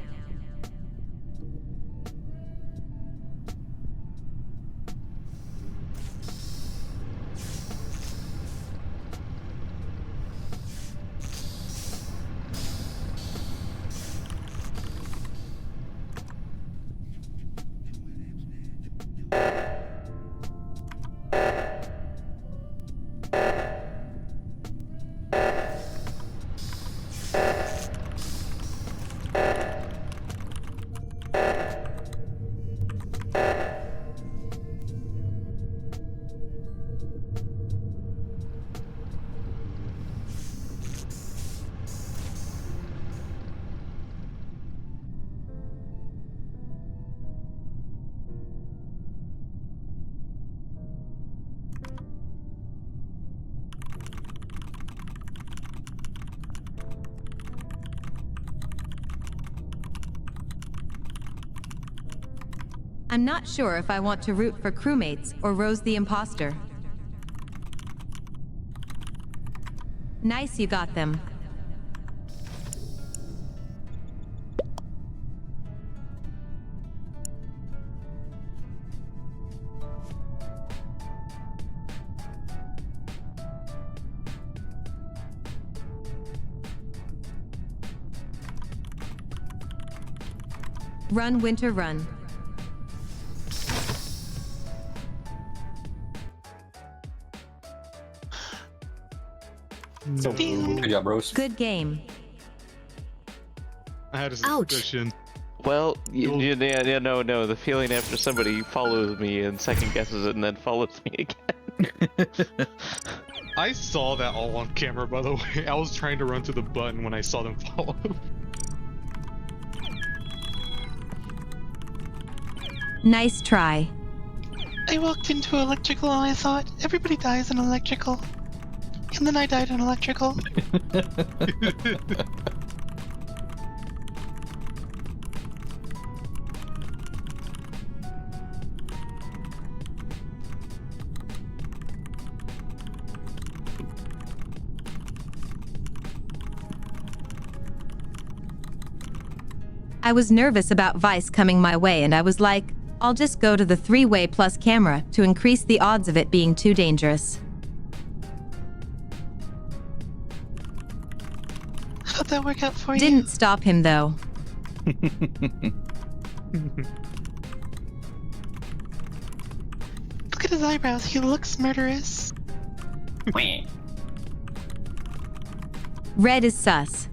I'm not sure if I want to root for crewmates or Rose the imposter. Nice, you got them. Run, Winter, run. Good job, Rose. Good game. I had a suspicion. Well, yeah, no. The feeling after somebody follows me and second guesses it and then follows me again. I saw that all on camera, by the way. I was trying to run to the button when I saw them follow. Nice try. I walked into electrical and I thought, everybody dies in electrical. And then I died in electrical. I was nervous about Vice coming my way and I was like, I'll just go to the 3-way plus camera to increase the odds of it being too dangerous. How'd that work out for you? Didn't stop him though. Look at his eyebrows, he looks murderous. Red is sus.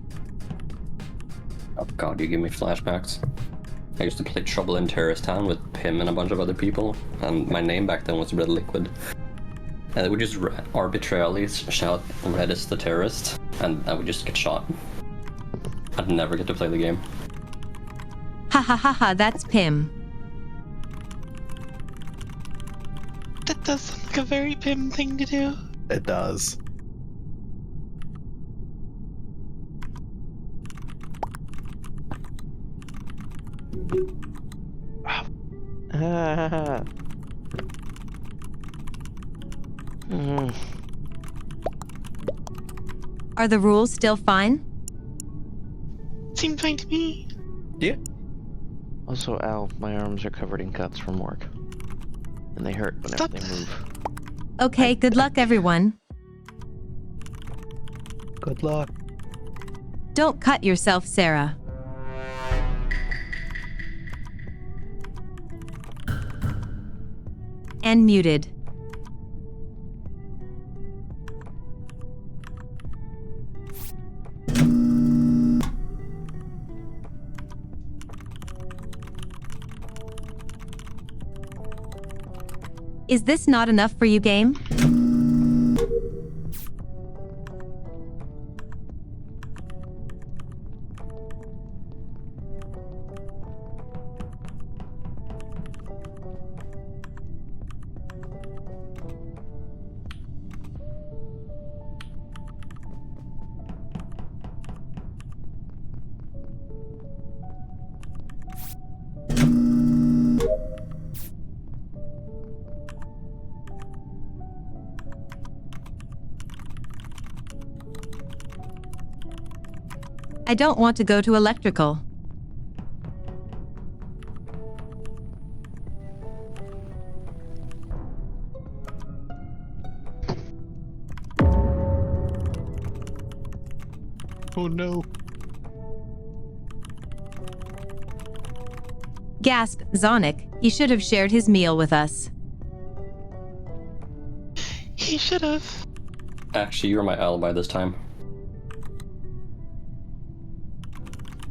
Oh god, you give me flashbacks. I used to play Trouble in Terrorist Town with Pim and a bunch of other people, and my name back then was Red Liquid. And they would just arbitrarily shout Red is the terrorist, and I would just get shot. I'd never get to play the game. Ha ha ha ha, that's Pim. That does sound like a very Pim thing to do. It does. Are the rules still fine? Seemed fine to me. Yeah. Also, Al, my arms are covered in cuts from work. And they hurt whenever they move. Okay, good luck everyone. Good luck. Don't cut yourself, Sarah. And muted. Is this not enough for you, game? I don't want to go to electrical. Oh no. Gasp, Zonic, he should have shared his meal with us. He should have. Actually, you're my alibi this time.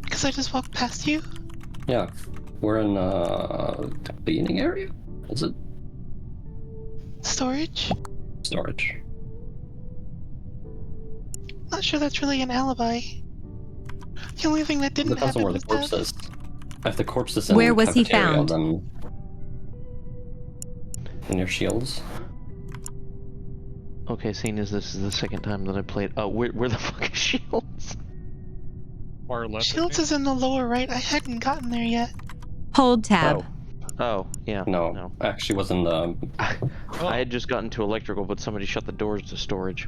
Because I just walked past you? Yeah. We're in the cleaning area? Is it? Storage? Storage. Not sure that's really an alibi. The only thing that didn't Depends on happen where the was corpse death. is. If the corpse is in Where the was he cafeteria, found? then in your shields. Okay, seeing as this is the second time that I played. Oh, where the fuck is Shields? Far left. Shields is in the lower right. I hadn't gotten there yet. Hold tab. Oh, yeah. No, actually was in the. I had just gotten to electrical, but somebody shut the doors to storage.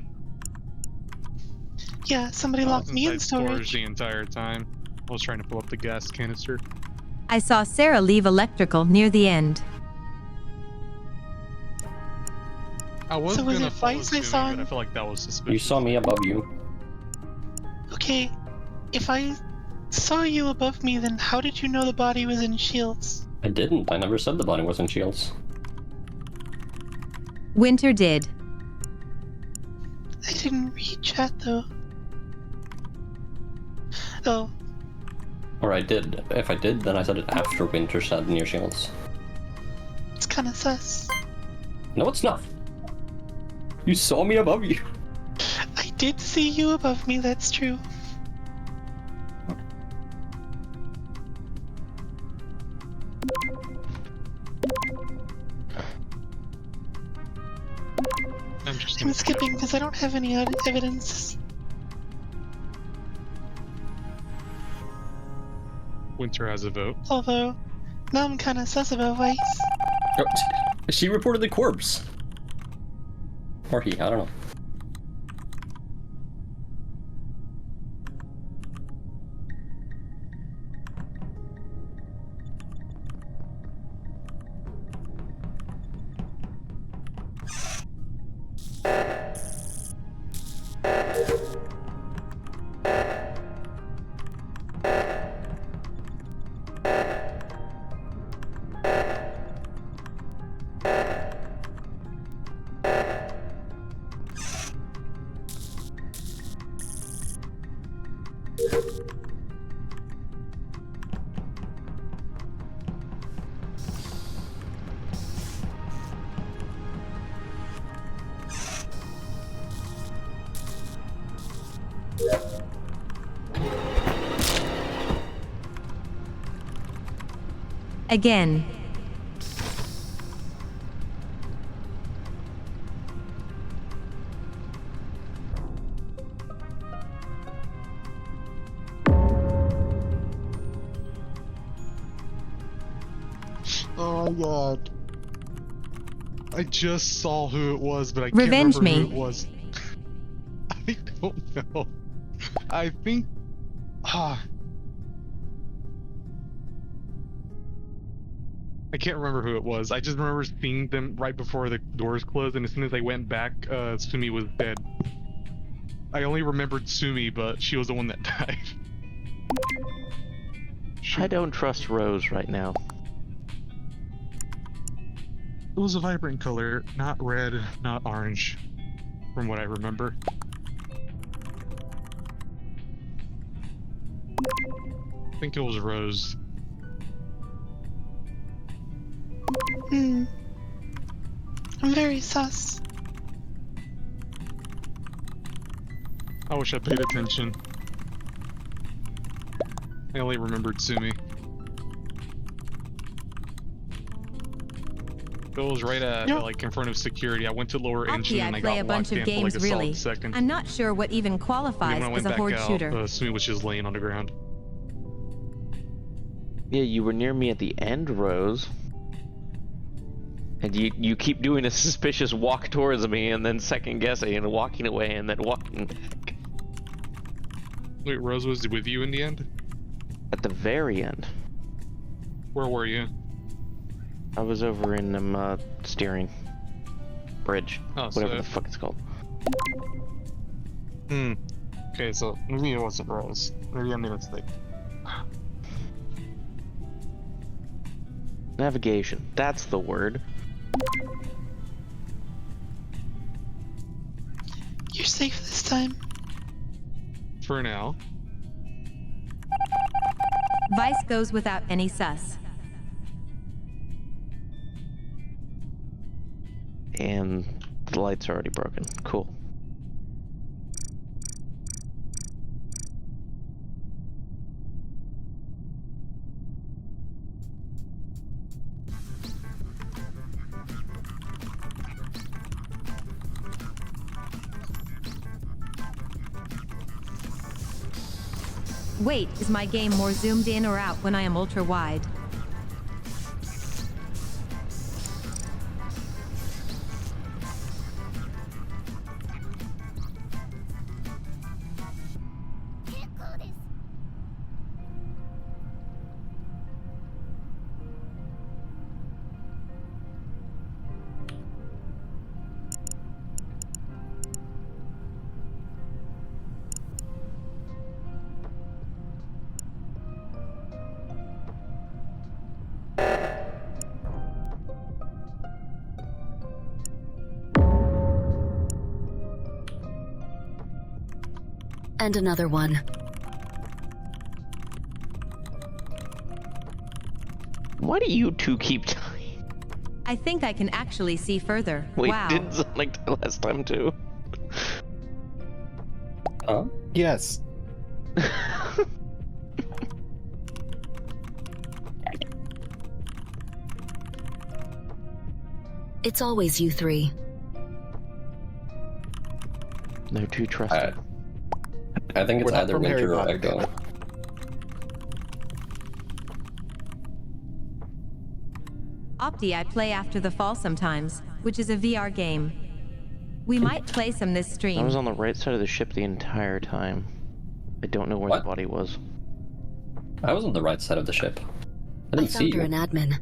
Yeah, somebody locked me in storage. The entire time. I was trying to pull up the gas canister. I saw Sarah leave electrical near the end. I was So was gonna it follow Vice I Sumi, saw but him? I feel like that was suspicious. You saw me above you. Okay, if I saw you above me, then how did you know the body was in Shields? I didn't. I never said the body was in shields. Winter did. I didn't read chat though. Oh, Or I did. If I did, then I said it after Winter said near shields. it's kinda sus. No, it's not. You saw me above you. I did see you above me, that's true. I'm skipping because I don't have any evidence. Winter has a vote. Although, now I'm kinda sus about Vice. Oh, she reported the corpse. Or he, I don't know. Again. Oh my god. I just saw who it was, but I Revenge can't remember me. who it was. I don't know. I think... I can't remember who it was. I just remember seeing them right before the doors closed, and as soon as I went back, Sumi was dead. I only remembered Sumi, but she was the one that died. I don't trust Rose right now. It was a vibrant color, not red, not orange, from what I remember. I think it was Rose. I'm very sus. I wish I paid attention. I only remembered Sumi. It was right at, like, in front of security. I went to lower engine Hockey, and I I play got a bunch locked of in for like games a really. solid second. I'm not sure what even And qualifies then when I as went a back horde out, shooter. Sumi was just laying on the ground. Yeah, you were near me at the end, Rose. And you keep doing a suspicious walk towards me and then second guessing and walking away and then walking back. Wait, Rose was with you in the end? At the very end. Where were you? I was over in steering bridge, Oh, whatever so... the fuck it's called. Okay, so maybe it wasn't Rose. Maybe I made a mistake. Navigation. That's the word. You're safe this time. For now. Vice goes without any sus. And the light's already broken. Cool. Wait, is my game more zoomed in or out when I am ultra wide? And another one. Why do you two keep dying? I think I can actually see further. Wait, wow. didn't Sonic die last time too? Huh? Yes. It's always you three. They're too trusting. I think it's We're not either from Harry Winter or Potter, Echo. damn it. Opti I play After the Fall sometimes, which is a VR game. We might play some this stream. I was on the right side of the ship the entire time. I don't know where the body was. I was on the right side of the ship. I I didn't see found her you. an admin.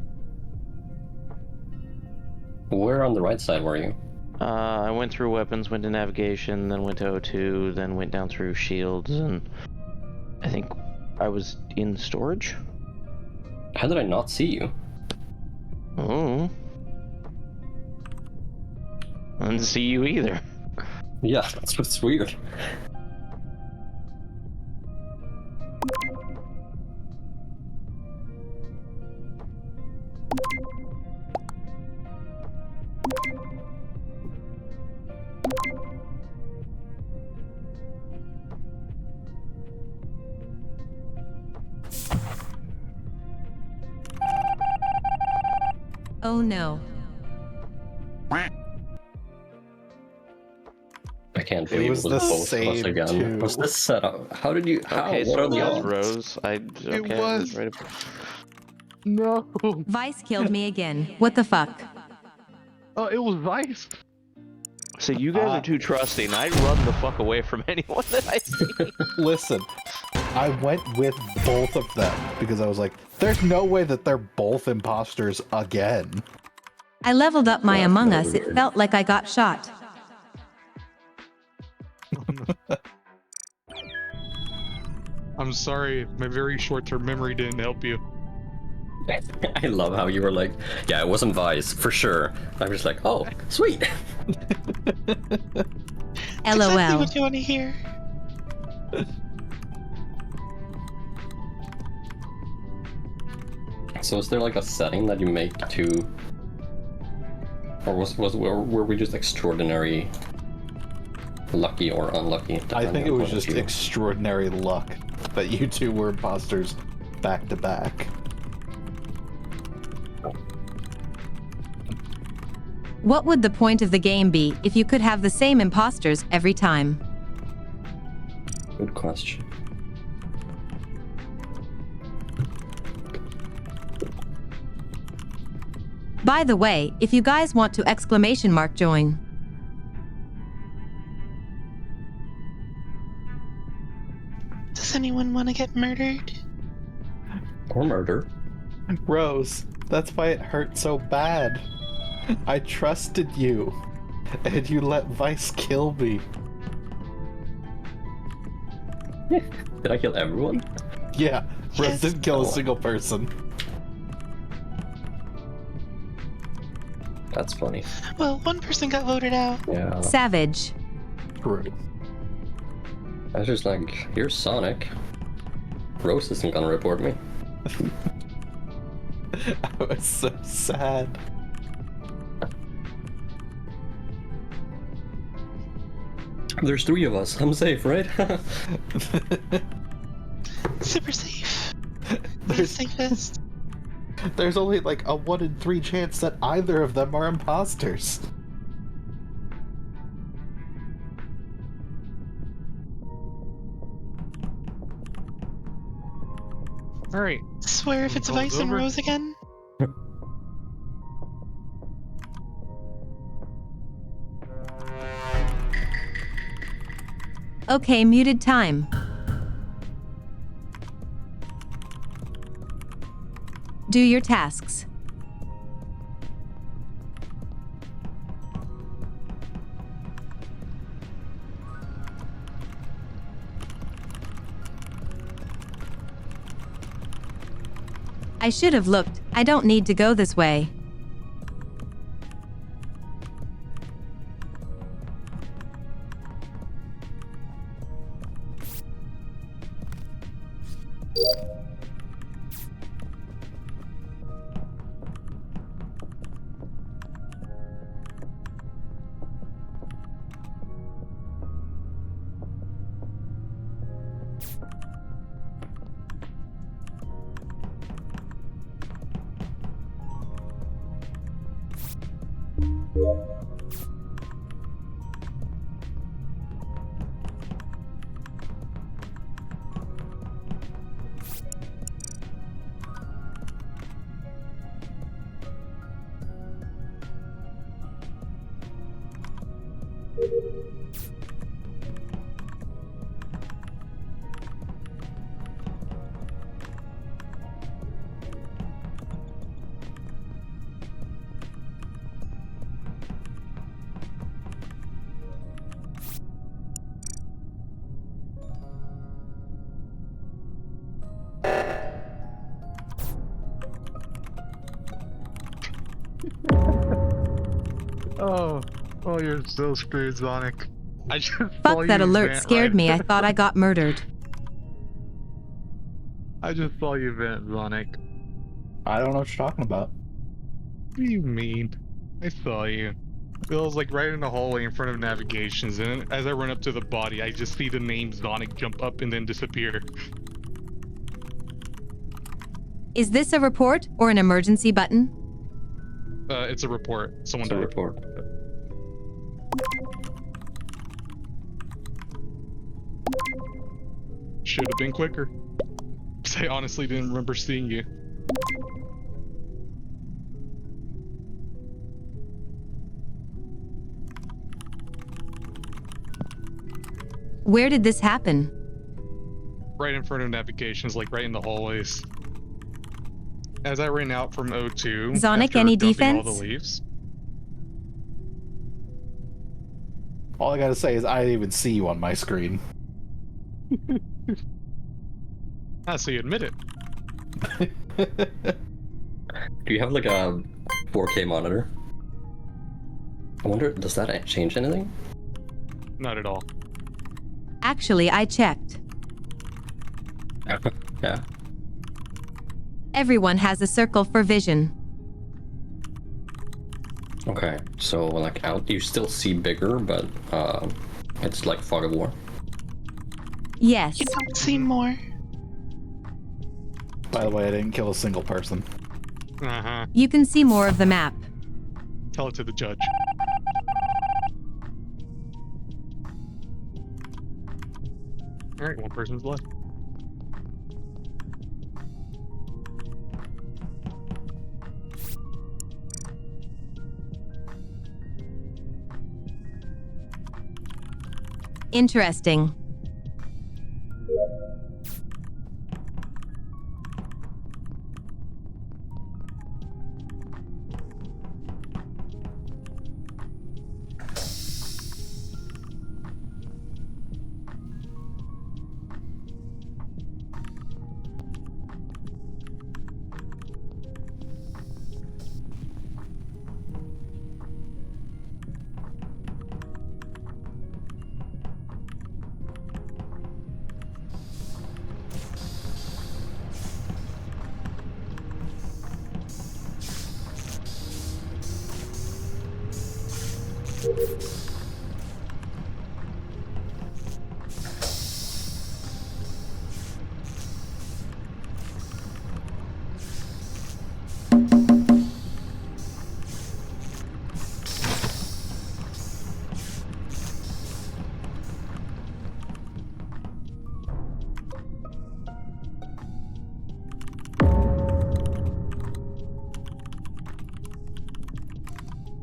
Where on the right side were you? I went through weapons, went to navigation, then went to O2, then went down through shields, and I think I was in storage? How did I not see you? Oh. I didn't see you either. Yeah, that's what's weird. Oh no. I can't believe it was the both of us same again. two. Was this set up? How did you? How? Okay, What so are the it was odds? Rose. It was. Right. No. Vice killed me again. What the fuck? Oh, it was Vice. So you guys are too trusting. I run the fuck away from anyone that I see. Listen, I went with both of them because I was like, there's no way that they're both imposters again. I leveled up my Among Us. It felt like I got shot. I'm sorry, my very short-term memory didn't help you. I love how you were like, yeah, it wasn't Vice, for sure. I was like, oh, sweet. Exactly LOL. what you want to hear. So is there like a setting that you make to... Or were we just extraordinary lucky or unlucky? I think it was depending on just point of view? extraordinary luck that you two were imposters back to back. What would the point of the game be if you could have the same imposters every time? Good question. By the way, if you guys want to !join. Does anyone want to get murdered? Or murder. Rose, that's why it hurt so bad. I trusted you, and you let Vice kill me. Did I kill everyone? Yeah, Rose Yes. didn't kill Oh. a single person. That's funny. Well, one person got voted out. Yeah. Savage. True. I was just like, here's Sonic. Rose isn't gonna report me. I was so sad. There's 3 of us. I'm safe, right? Super safe. The safest. There's only like a 1 in 3 chance that either of them are imposters. Alright. Swear if it's Vice and Rose again. Okay, muted time. Do your tasks. I should have looked. I don't need to go this way. Oh, you're so screwed, Sonic. I just saw Fuck, that you alert vent scared right- me. I thought I got murdered. I just saw you vent, Sonic. I don't know what you're talking about. What do you mean? I saw you. It was like right in the hallway in front of navigations, and as I run up to the body, I just see the name Sonic jump up and then disappear. Is this a report or an emergency button? It's a report. Someone It's a died. report. Should have been quicker. 'Cause I honestly didn't remember seeing you. Where did this happen? Right in front of navigations, like right in the hallways. As I ran out from O2, Sonic, after any dumping all defense? the leaves. All I gotta say is I didn't even see you on my screen. Ah, so you admit it. Do you have like a 4K monitor? I wonder, does that change anything? Not at all. Actually, I checked. Yeah. Everyone has a circle for vision. Okay, so like out, you still see bigger, but it's like fog of war. Yes. You don't see more. By the way, I didn't kill a single person. Uh-huh. You can see more of the map. Tell it to the judge. Alright, one person's left. Interesting.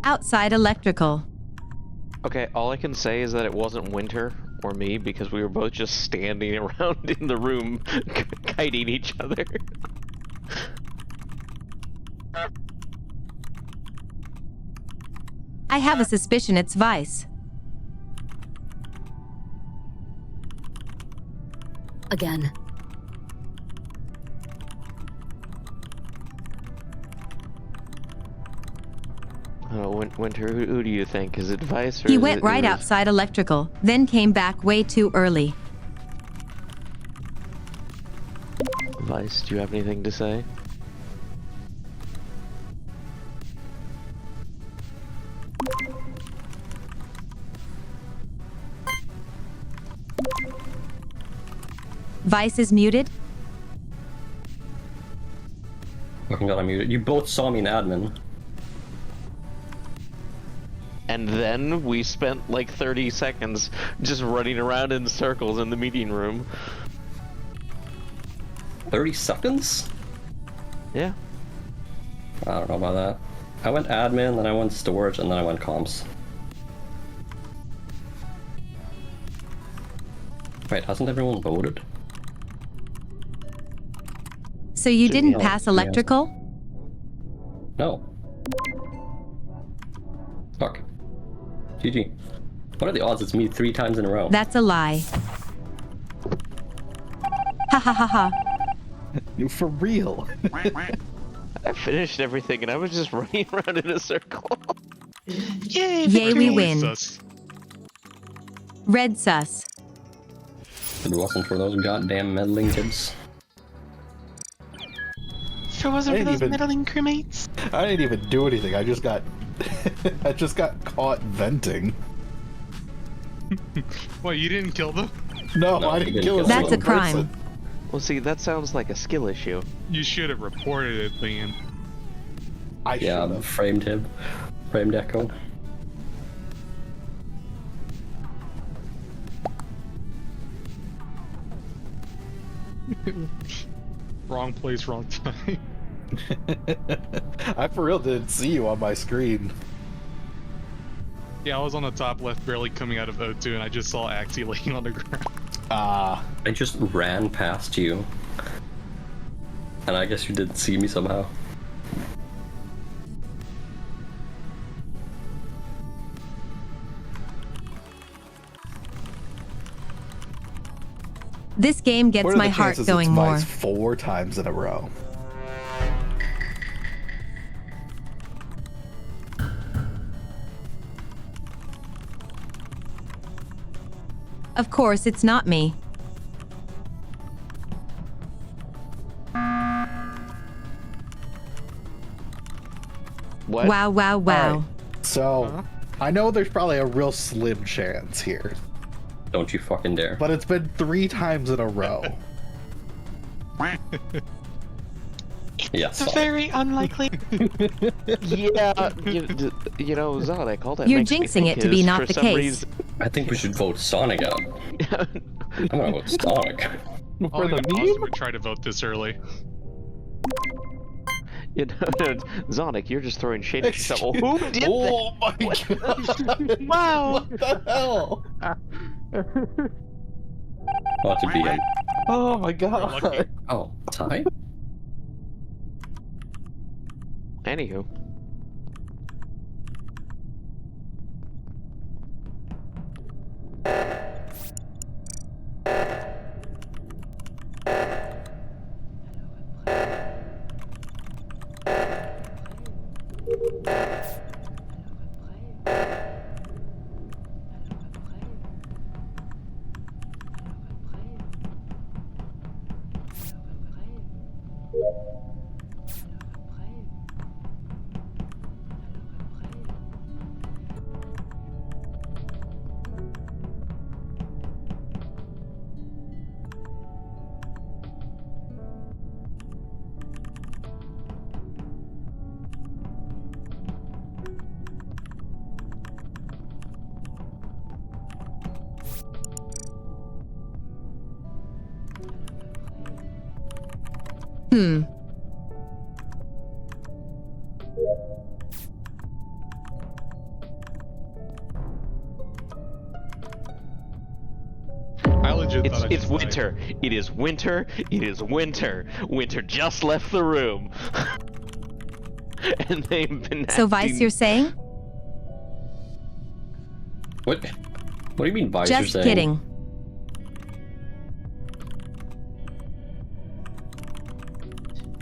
Outside electrical. Okay, all I can say is that it wasn't Winter or me because we were both just standing around in the room kiting each other. I have a suspicion it's Vice. Again. Winter, who do you think? Is it Vice or He is went it, right or- outside electrical, then came back way too early. Vice, do you have anything to say? Vice is muted. Fucking got unmuted. You both saw me in admin. And then we spent like 30 seconds just running around in circles in the meeting room. 30 seconds? Yeah. I don't know about that. I went admin, then I went storage, and then I went comms. Wait, hasn't everyone voted? So you didn't pass electrical? No. Fuck. GG. What are the odds it's me 3 times in a row? That's a lie. Ha ha ha ha. You for real? I finished everything and I was just running around in a circle. Yay, Yay, we victory. win. Red sus. If it wasn't for those goddamn meddling kids. If it wasn't for I those didn't even- meddling crewmates. I didn't even do anything. I just got I just got caught venting. What, you didn't kill them? No, I didn't kill a That's a single crime. person. Well, see, that sounds like a skill issue. You should have reported it, then. I Yeah, should've. framed him. Framed Echo. Wrong place, wrong time. I for real didn't see you on my screen. Yeah, I was on the top left, barely coming out of O2, and I just saw Axie laying on the ground. Ah. I just ran past you. And I guess you didn't see me somehow. This game gets What are my the heart chances going it's more. Vice 4 times in a row? Of course, it's not me. What? Wow, wow, wow. Alright, so, I know there's probably a real slim chance here, Don't you fucking dare. but it's been 3 times in a row. Yes. It's very unlikely. Yeah, you know, Zonic, all that You're makes me jinxing think it to be is, not for the some case. reason- I think we should vote Sonic out. I'm gonna vote Sonic. All the mods would try to vote this early. You know, Zonic, you're just throwing shade at yourself. Well, who did Oh that? my god! Wow. What the hell? Oh, to be him. Oh my god! Oh, tie? Anywho. I legit It's thought I it's just died. winter. It is winter. It is winter. Winter just left the room. And they've been So Vice, acting- you're saying? What? What do you mean, Vice? You're Just saying? kidding.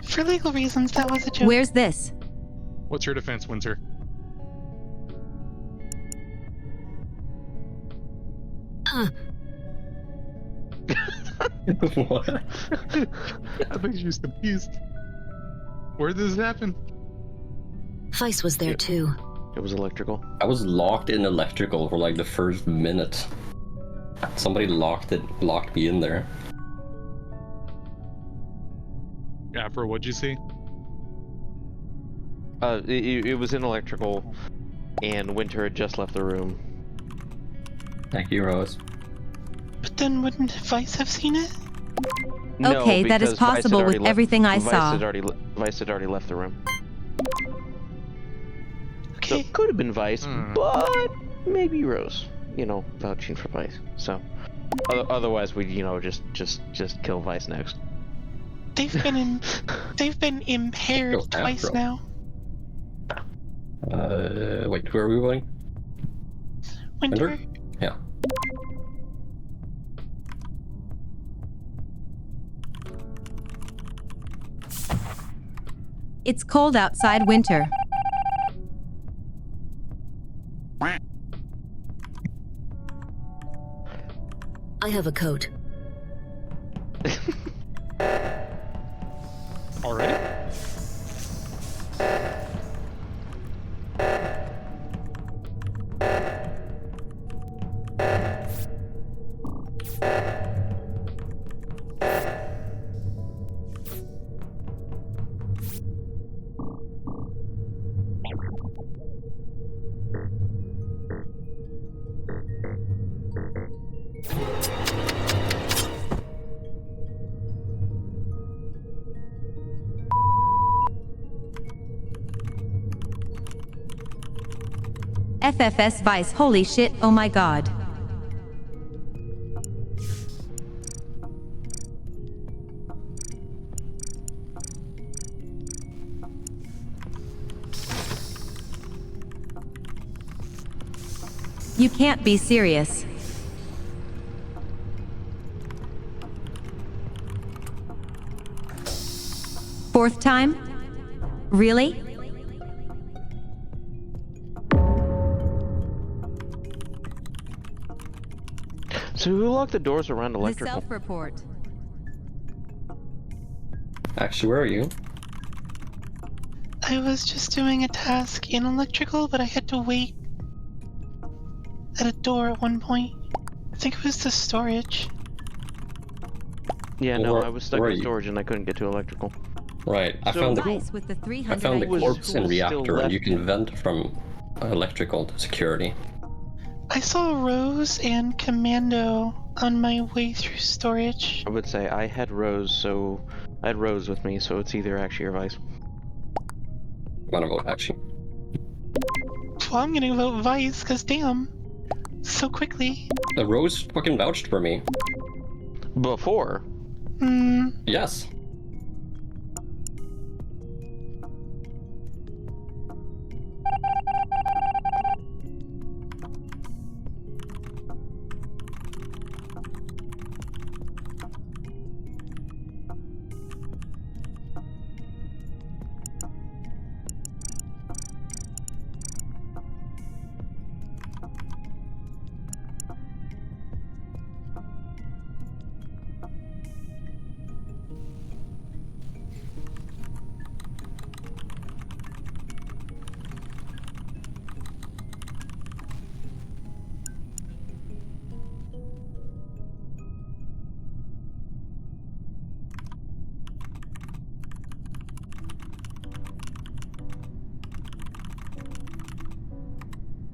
For legal reasons, that was a joke. Where's this? What's your defense, Winter? Huh. What? I think she's confused. Where did this happen? Vice was there too. It was electrical. I was locked in electrical for like the first minute. Somebody locked me in there. Afro, what'd you see? It was in electrical, and Winter had just left the room. Thank you, Rose. But then wouldn't Vice have seen it? No, Okay, that is because Vice had possible already with everything I Vice saw. Vice had already left the room. Okay. So it could have been Vice, but maybe Rose. You know, vouching for Vice. So otherwise, we'd just kill Vice next. They've been impaired Go twice Afro. now. Wait, where are we going? Winter? Yeah. It's cold outside, Winter. I have a coat. Already? FFS Vice, holy shit, oh my god. You can't be serious. Fourth time? Really? So who locked the doors around The electrical? self-report. Actually, where are you? I was just doing a task in electrical, but I had to wait at a door at one point. I think it was the storage. Yeah, no, Where- I was stuck where in are you? storage and I couldn't get to electrical. Right, I So found the Vice with the 300 I found the IQ. corpse in who was still reactor, and you left? can vent from electrical to security. I saw Rose and Commando on my way through storage. I would say I had Rose with me, so it's either Actually or Vice. I'm gonna vote actually. Well, I'm gonna vote Vice, cause damn. So quickly. The Rose fucking vouched for me. Before? Yes.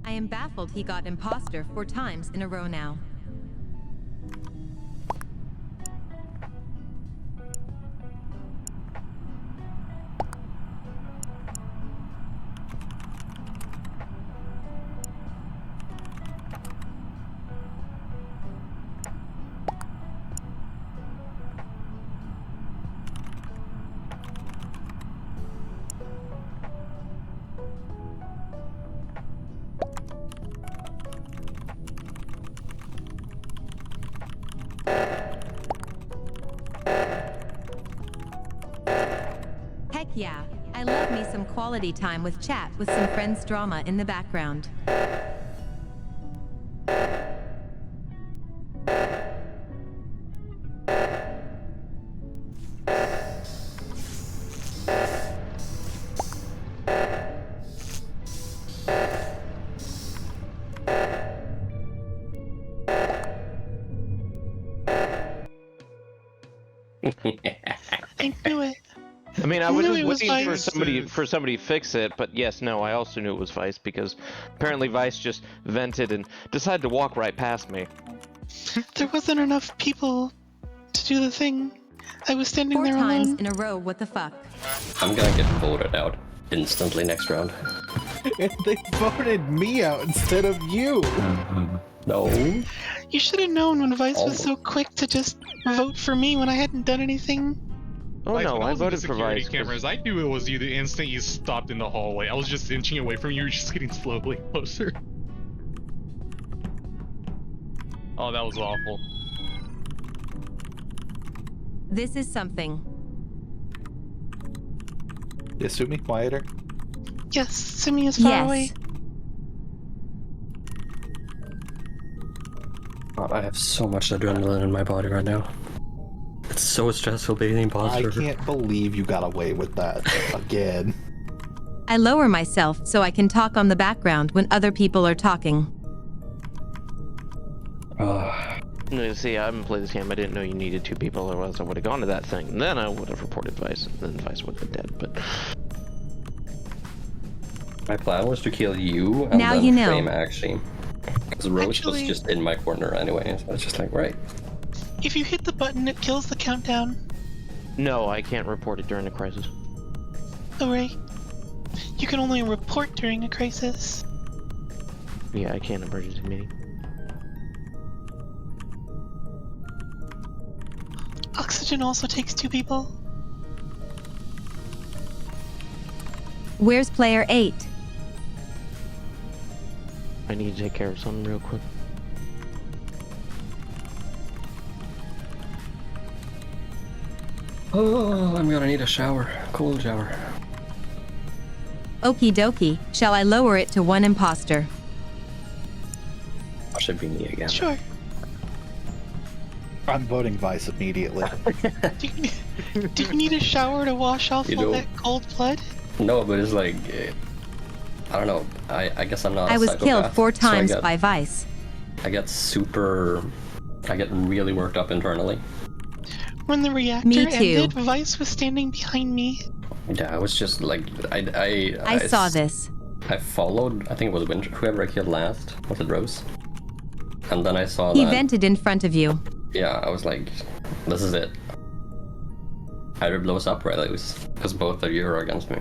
I am baffled he got imposter 4 times in a row now. Heck yeah, I love me some quality time with chat with some friends drama in the background. I knew it. I mean, I I was knew just it was waiting Vice. for somebody to fix it, but yes, no, I also knew it was Vice because apparently Vice just vented and decided to walk right past me. There wasn't enough people to do the thing. I was standing 4 there times alone. in a row, what the fuck? I'm gonna get voted out instantly next round. They voted me out instead of you. No. You should have known when Vice was so quick to just vote for me when I hadn't done anything. Oh Like, no, when I was in the voted for security Vice. cameras. I knew it was you the instant you stopped in the hallway. I was just inching away from you. You were just getting slowly closer. Oh, that was awful. This is something. Yasumi, quieter. Yes, Simi is far Yes. away. Oh, I have so much adrenaline in my body right now. It's so stressful being an imposter. I can't believe you got away with that again. I lower myself so I can talk on the background when other people are talking. No, see, I haven't played this game. I didn't know you needed 2 people, or else I would have gone to that thing. And then I would have reported Vice, and then Vice would have been dead. But My plan was to kill you and Now then you know. Frame actually. Because Rose was Actually- just in my corner anyway, so I was just like, right. If you hit the button, it kills the countdown. no, I can't report it during a crisis. Oh, right. You can only report during a crisis. Yeah, I can't emergency meeting. Oxygen also takes 2 people. Where's player 8? I need to take care of something real quick. Oh, I'm gonna need a shower. Cold shower. Okie dokie, shall I lower it to 1 imposter? That should be me again. Sure. I'm voting Vice immediately. Do you need a shower to wash off You all don't. that cold blood? No, but it's like, I don't know. I guess I'm not. I a was psychopath, killed 4 so I times get- by Vice. I get really worked up internally. When the reactor Me too. ended, Vice was standing behind me. Yeah, I was just like, I saw this. I followed, I think it was whoever I killed last. Was it Rose? And then I saw He that. vented in front of you. Yeah, I was like, this is it. Either blows up or I lose. Because both of you are against me.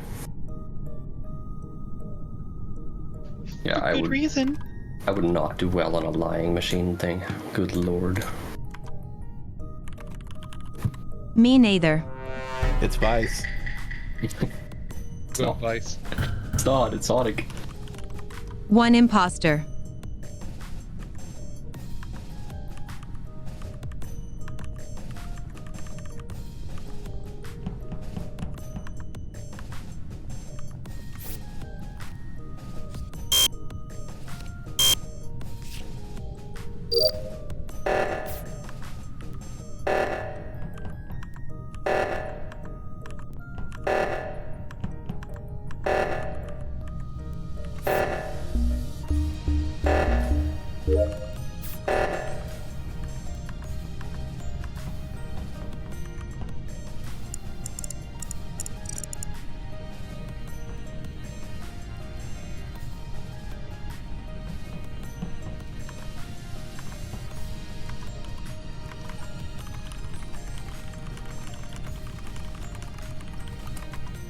Yeah, For I good would. reason. I would not do well on a lying machine thing. Good lord. Me neither. It's Vice. It's not Vice. It's not. It's Sonic. 1 imposter.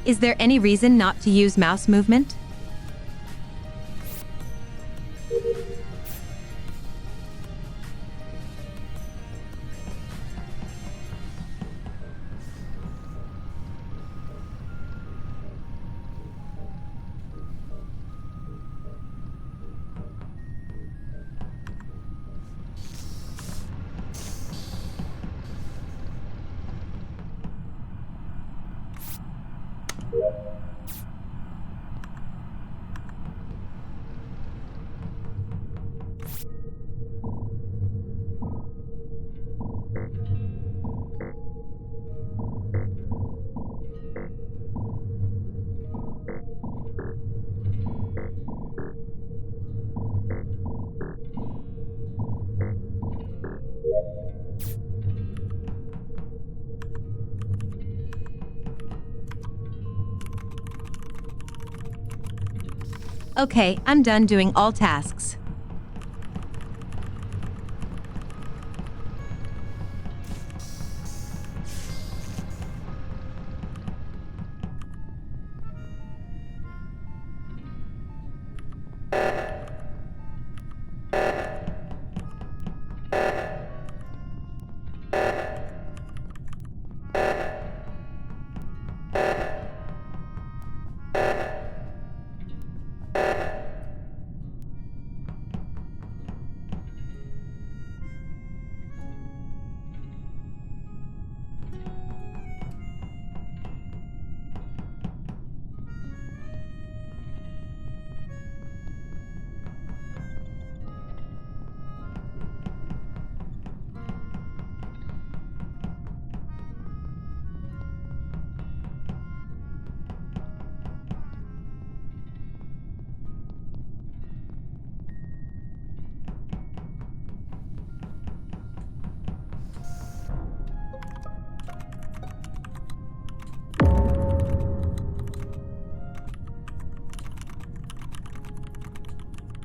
Is there any reason not to use mouse movement? Okay, I'm done doing all tasks.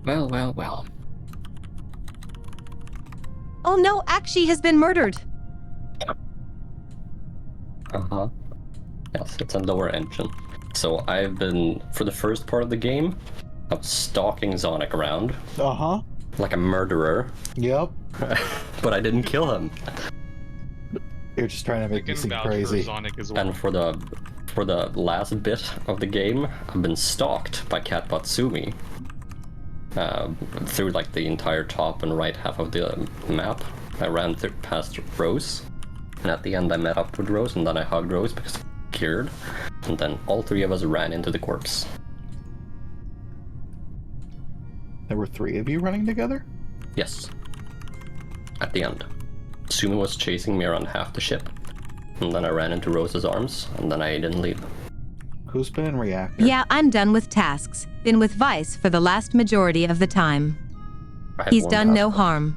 Well, well, well. Oh no, Akshi has been murdered. Uh-huh. Yes, it's a lower engine. So I've been, for the first part of the game, I was stalking Zonic around. Uh-huh. Like a murderer. Yep. But I didn't kill him. You're just trying to make me seem crazy. And for the last bit of the game, I've been stalked by Cat Batsumi. Through like the entire top and right half of the map. I ran past Rose, and at the end I met up with Rose, and then I hugged Rose because I'm scared, and then all three of us ran into the corpse. There were 3 of you running together? Yes. At the end. Sumi was chasing me around half the ship, and then I ran into Rose's arms, and then I didn't leave. Who's been in reactor? Yeah, I'm done with tasks. Been with Vice for the last majority of the time. He's done no harm.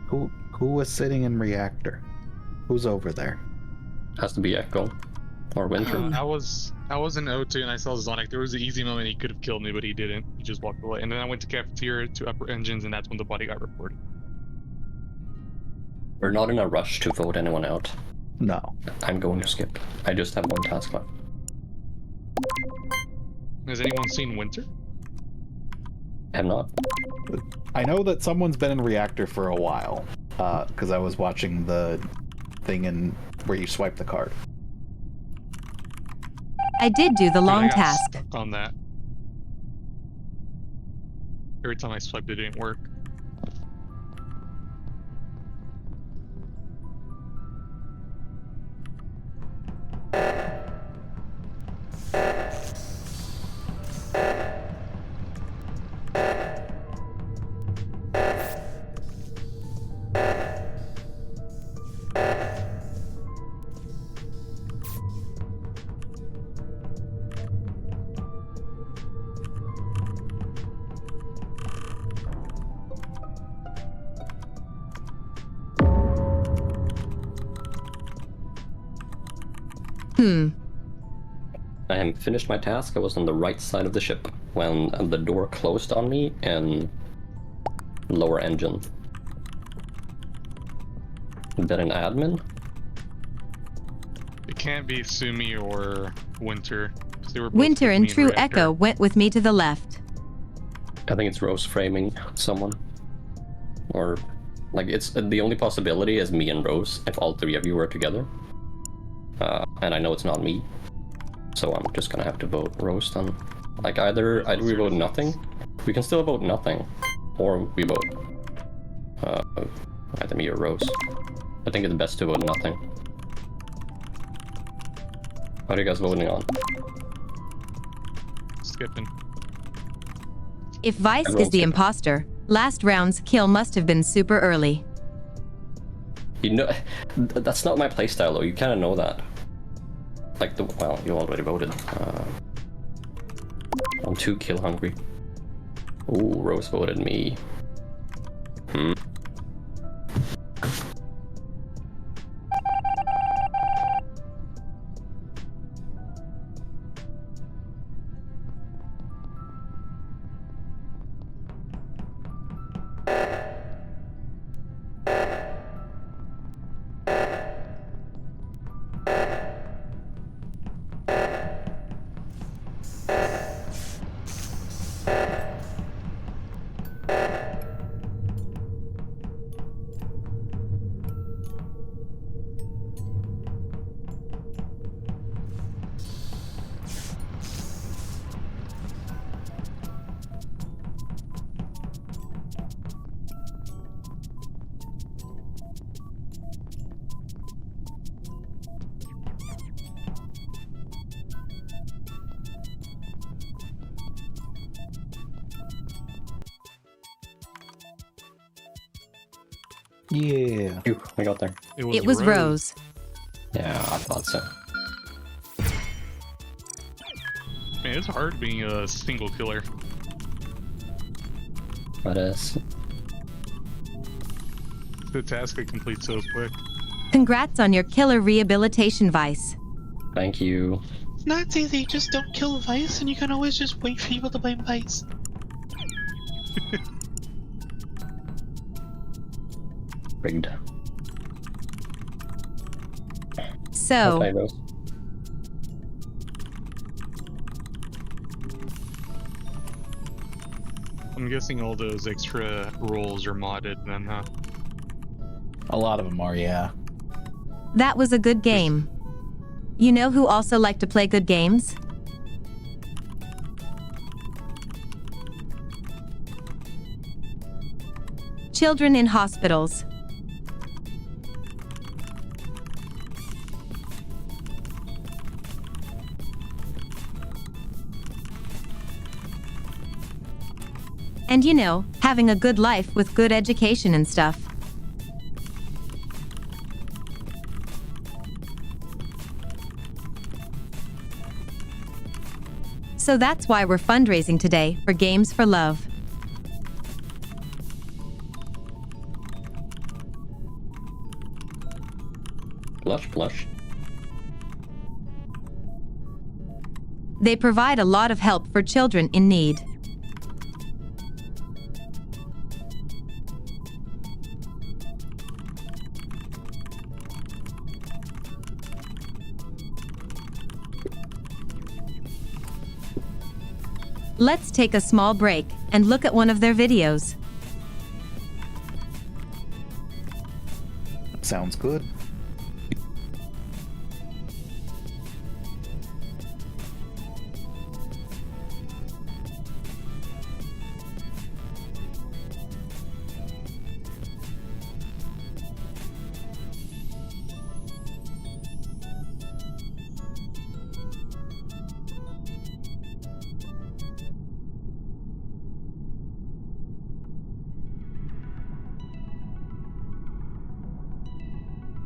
Who was sitting in reactor? Who's over there? Has to be Echo. Or Winter. I was in O2 and I saw Zonic. There was an easy moment he could have killed me, but he didn't. He just walked away. And then I went to cafeteria to upper engines, and that's when the body got reported. We're not in a rush to vote anyone out. No. I'm going to skip. I just have one task left. Has anyone seen Winter? I have not. I know that someone's been in reactor for a while, because I was watching the thing in where you swipe the card. I did do the long I got task. stuck on that. Every time I swiped it didn't work. I have finished my task. I was on the right side of the ship when the door closed on me in lower engine. Is that an admin? It can't be Sumi or Winter. 'Cause they were both Winter with and me in True reactor. Echo went with me to the left. I think it's Rose framing someone. Or, like, it's the only possibility is me and Rose, if all 3 of you were together. And I know it's not me. So I'm just gonna have to vote Rose then. Like, either we vote nothing, we can still vote nothing, or we vote either me or Rose. I think it's best to vote nothing. What are you guys voting on? Skipping. If Vice is Everyone's the skipping. imposter, last round's kill must have been super early. You know, that's not my playstyle though. You kind of know that. Like well, you already voted. I'm too kill hungry. Ooh, Rose voted me. Yeah. Phew, I got there. It was Rose. Yeah, I thought so. Man, it's hard being a single killer. That is. The task I complete so quick. Congrats on your killer rehabilitation, Vice. Thank you. It's not easy, just don't kill Vice and you can always just wait for people to blame Vice. Rigged. So, Okay, Rose. I'm guessing all those extra rolls are modded then, huh? A lot of them are, yeah. that was a good game. You know who also like to play good games? Children in hospitals. And you know, having a good life with good education and stuff. So that's why we're fundraising today for Games for Love. Blush, blush. They provide a lot of help for children in need. Let's take a small break and look at one of their videos. Sounds good.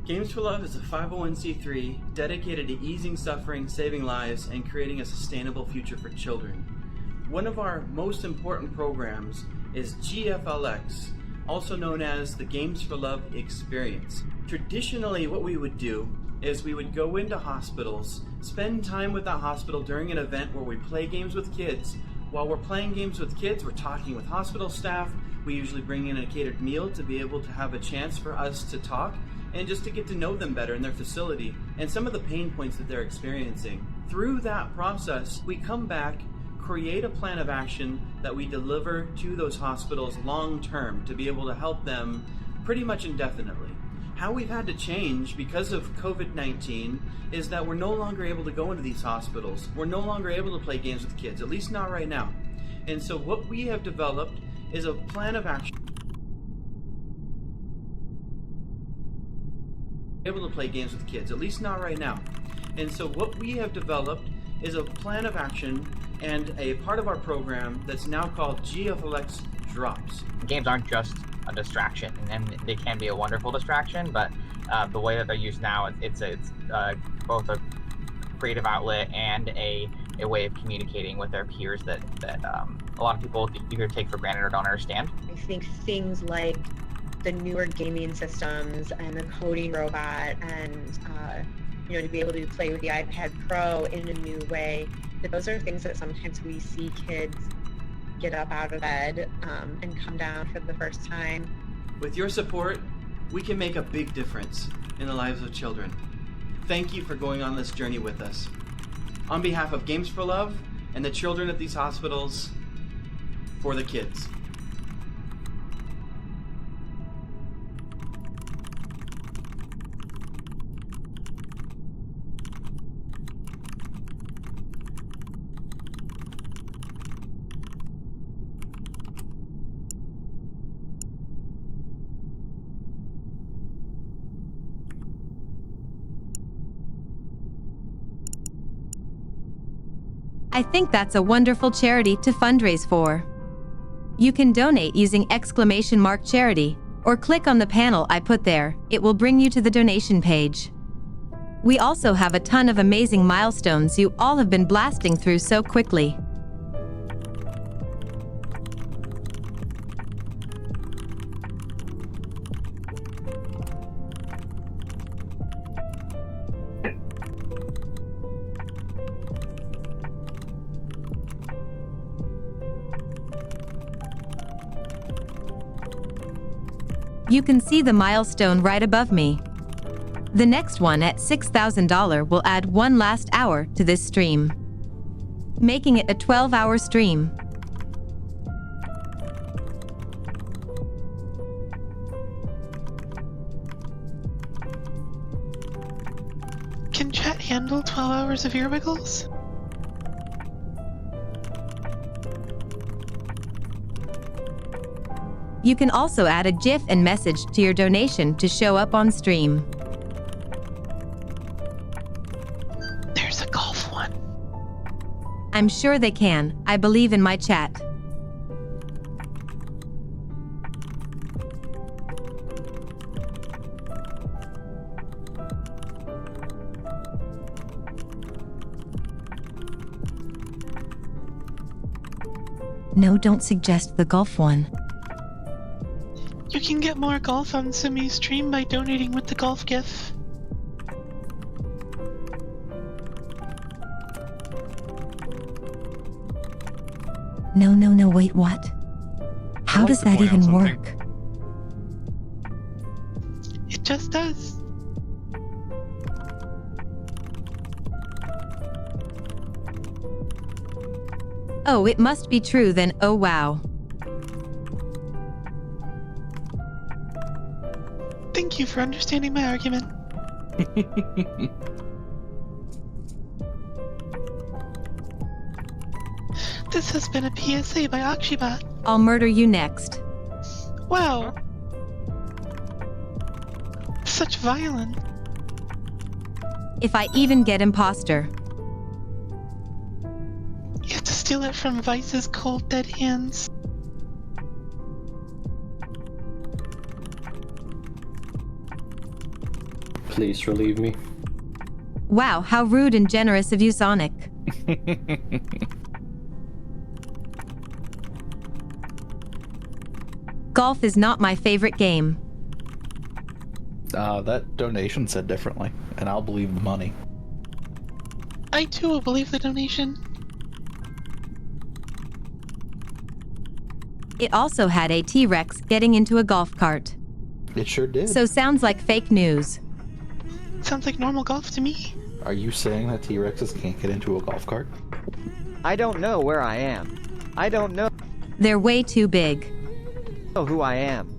Games for Love is a 501c3 dedicated to easing suffering, saving lives, and creating a sustainable future for children. One of our most important programs is GFLX, also known as the Games for Love Experience. Traditionally, what we would do is we would go into hospitals, spend time with that hospital during an event where we play games with kids. While we're playing games with kids, we're talking with hospital staff. We usually bring in a catered meal to be able to have a chance for us to talk and just to get to know them better in their facility and some of the pain points that they're experiencing. Through that process, we come back, create a plan of action that we deliver to those hospitals long term to be able to help them pretty much indefinitely. How we've had to change because of COVID-19 is that we're no longer able to go into these hospitals. We're no longer able to play games with kids, at least not right now. And so what we have developed is a plan of action able to play games with kids, at least not right now. And so what we have developed is a plan of action and a part of our program that's now called GFLX Drops. Games aren't just a distraction, and they can be a wonderful distraction, but the way that they're used now, it's both a creative outlet and a way of communicating with their peers that a lot of people either take for granted or don't understand. I think things like the newer gaming systems and the coding robot and to be able to play with the iPad Pro in a new way, that those are things that sometimes we see kids get up out of bed and come down for the first time. With your support, we can make a big difference in the lives of children. Thank you for going on this journey with us. On behalf of Games for Love and the children at these hospitals, for the kids. I think that's a wonderful charity to fundraise for. You can donate using !charity, or click on the panel I put there. It will bring you to the donation page. We also have a ton of amazing milestones you all have been blasting through so quickly. You can see the milestone right above me. The next one at $6,000 will add one last hour to this stream, making it a 12-hour stream. Can chat handle 12 hours of ear wiggles? You can also add a GIF and message to your donation to show up on stream. There's a golf one. I'm sure they can. I believe in my chat. No, don't suggest the golf one. You can get more golf on Sumi's stream by donating with the golf GIF. No, wait, what? How does that even work? It just does. Oh, it must be true then. Oh, wow. Thank you for understanding my argument. This has been a PSA by Akshibot. I'll murder you next. Wow. Such violence. If I even get imposter. You have to steal it from Vice's cold dead hands. Please relieve me. Wow, how rude and generous of you, Sonic. Golf is not my favorite game. That donation said differently, and I'll believe the money. I too will believe the donation. It also had a T-Rex getting into a golf cart. It sure did. So sounds like fake news. Sounds like normal golf to me. Are you saying that T-Rexes can't get into a golf cart? I don't know where I am. I don't know They're way too big. who I am.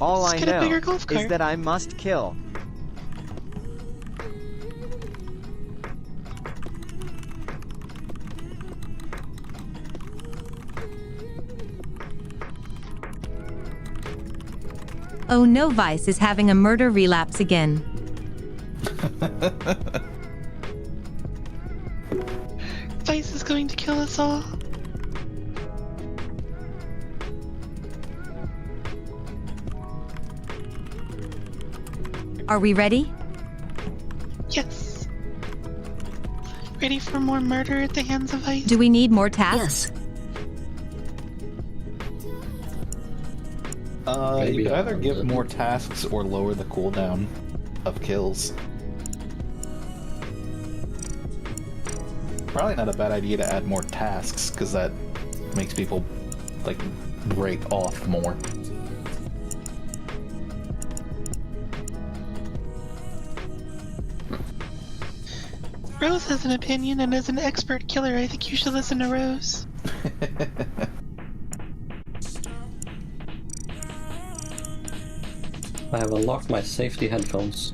All I Let's get a know bigger golf is cart. that I must kill. Oh no, Vice is having a murder relapse again. Vice is going to kill us all. Are we ready? Yes. Ready for more murder at the hands of Vice? Do we need more tasks? You could either give more tasks or lower the cooldown of kills. Probably not a bad idea to add more tasks, because that makes people, like, break off more. Rose has an opinion, and as an expert killer, I think you should listen to Rose. I have unlocked my safety headphones.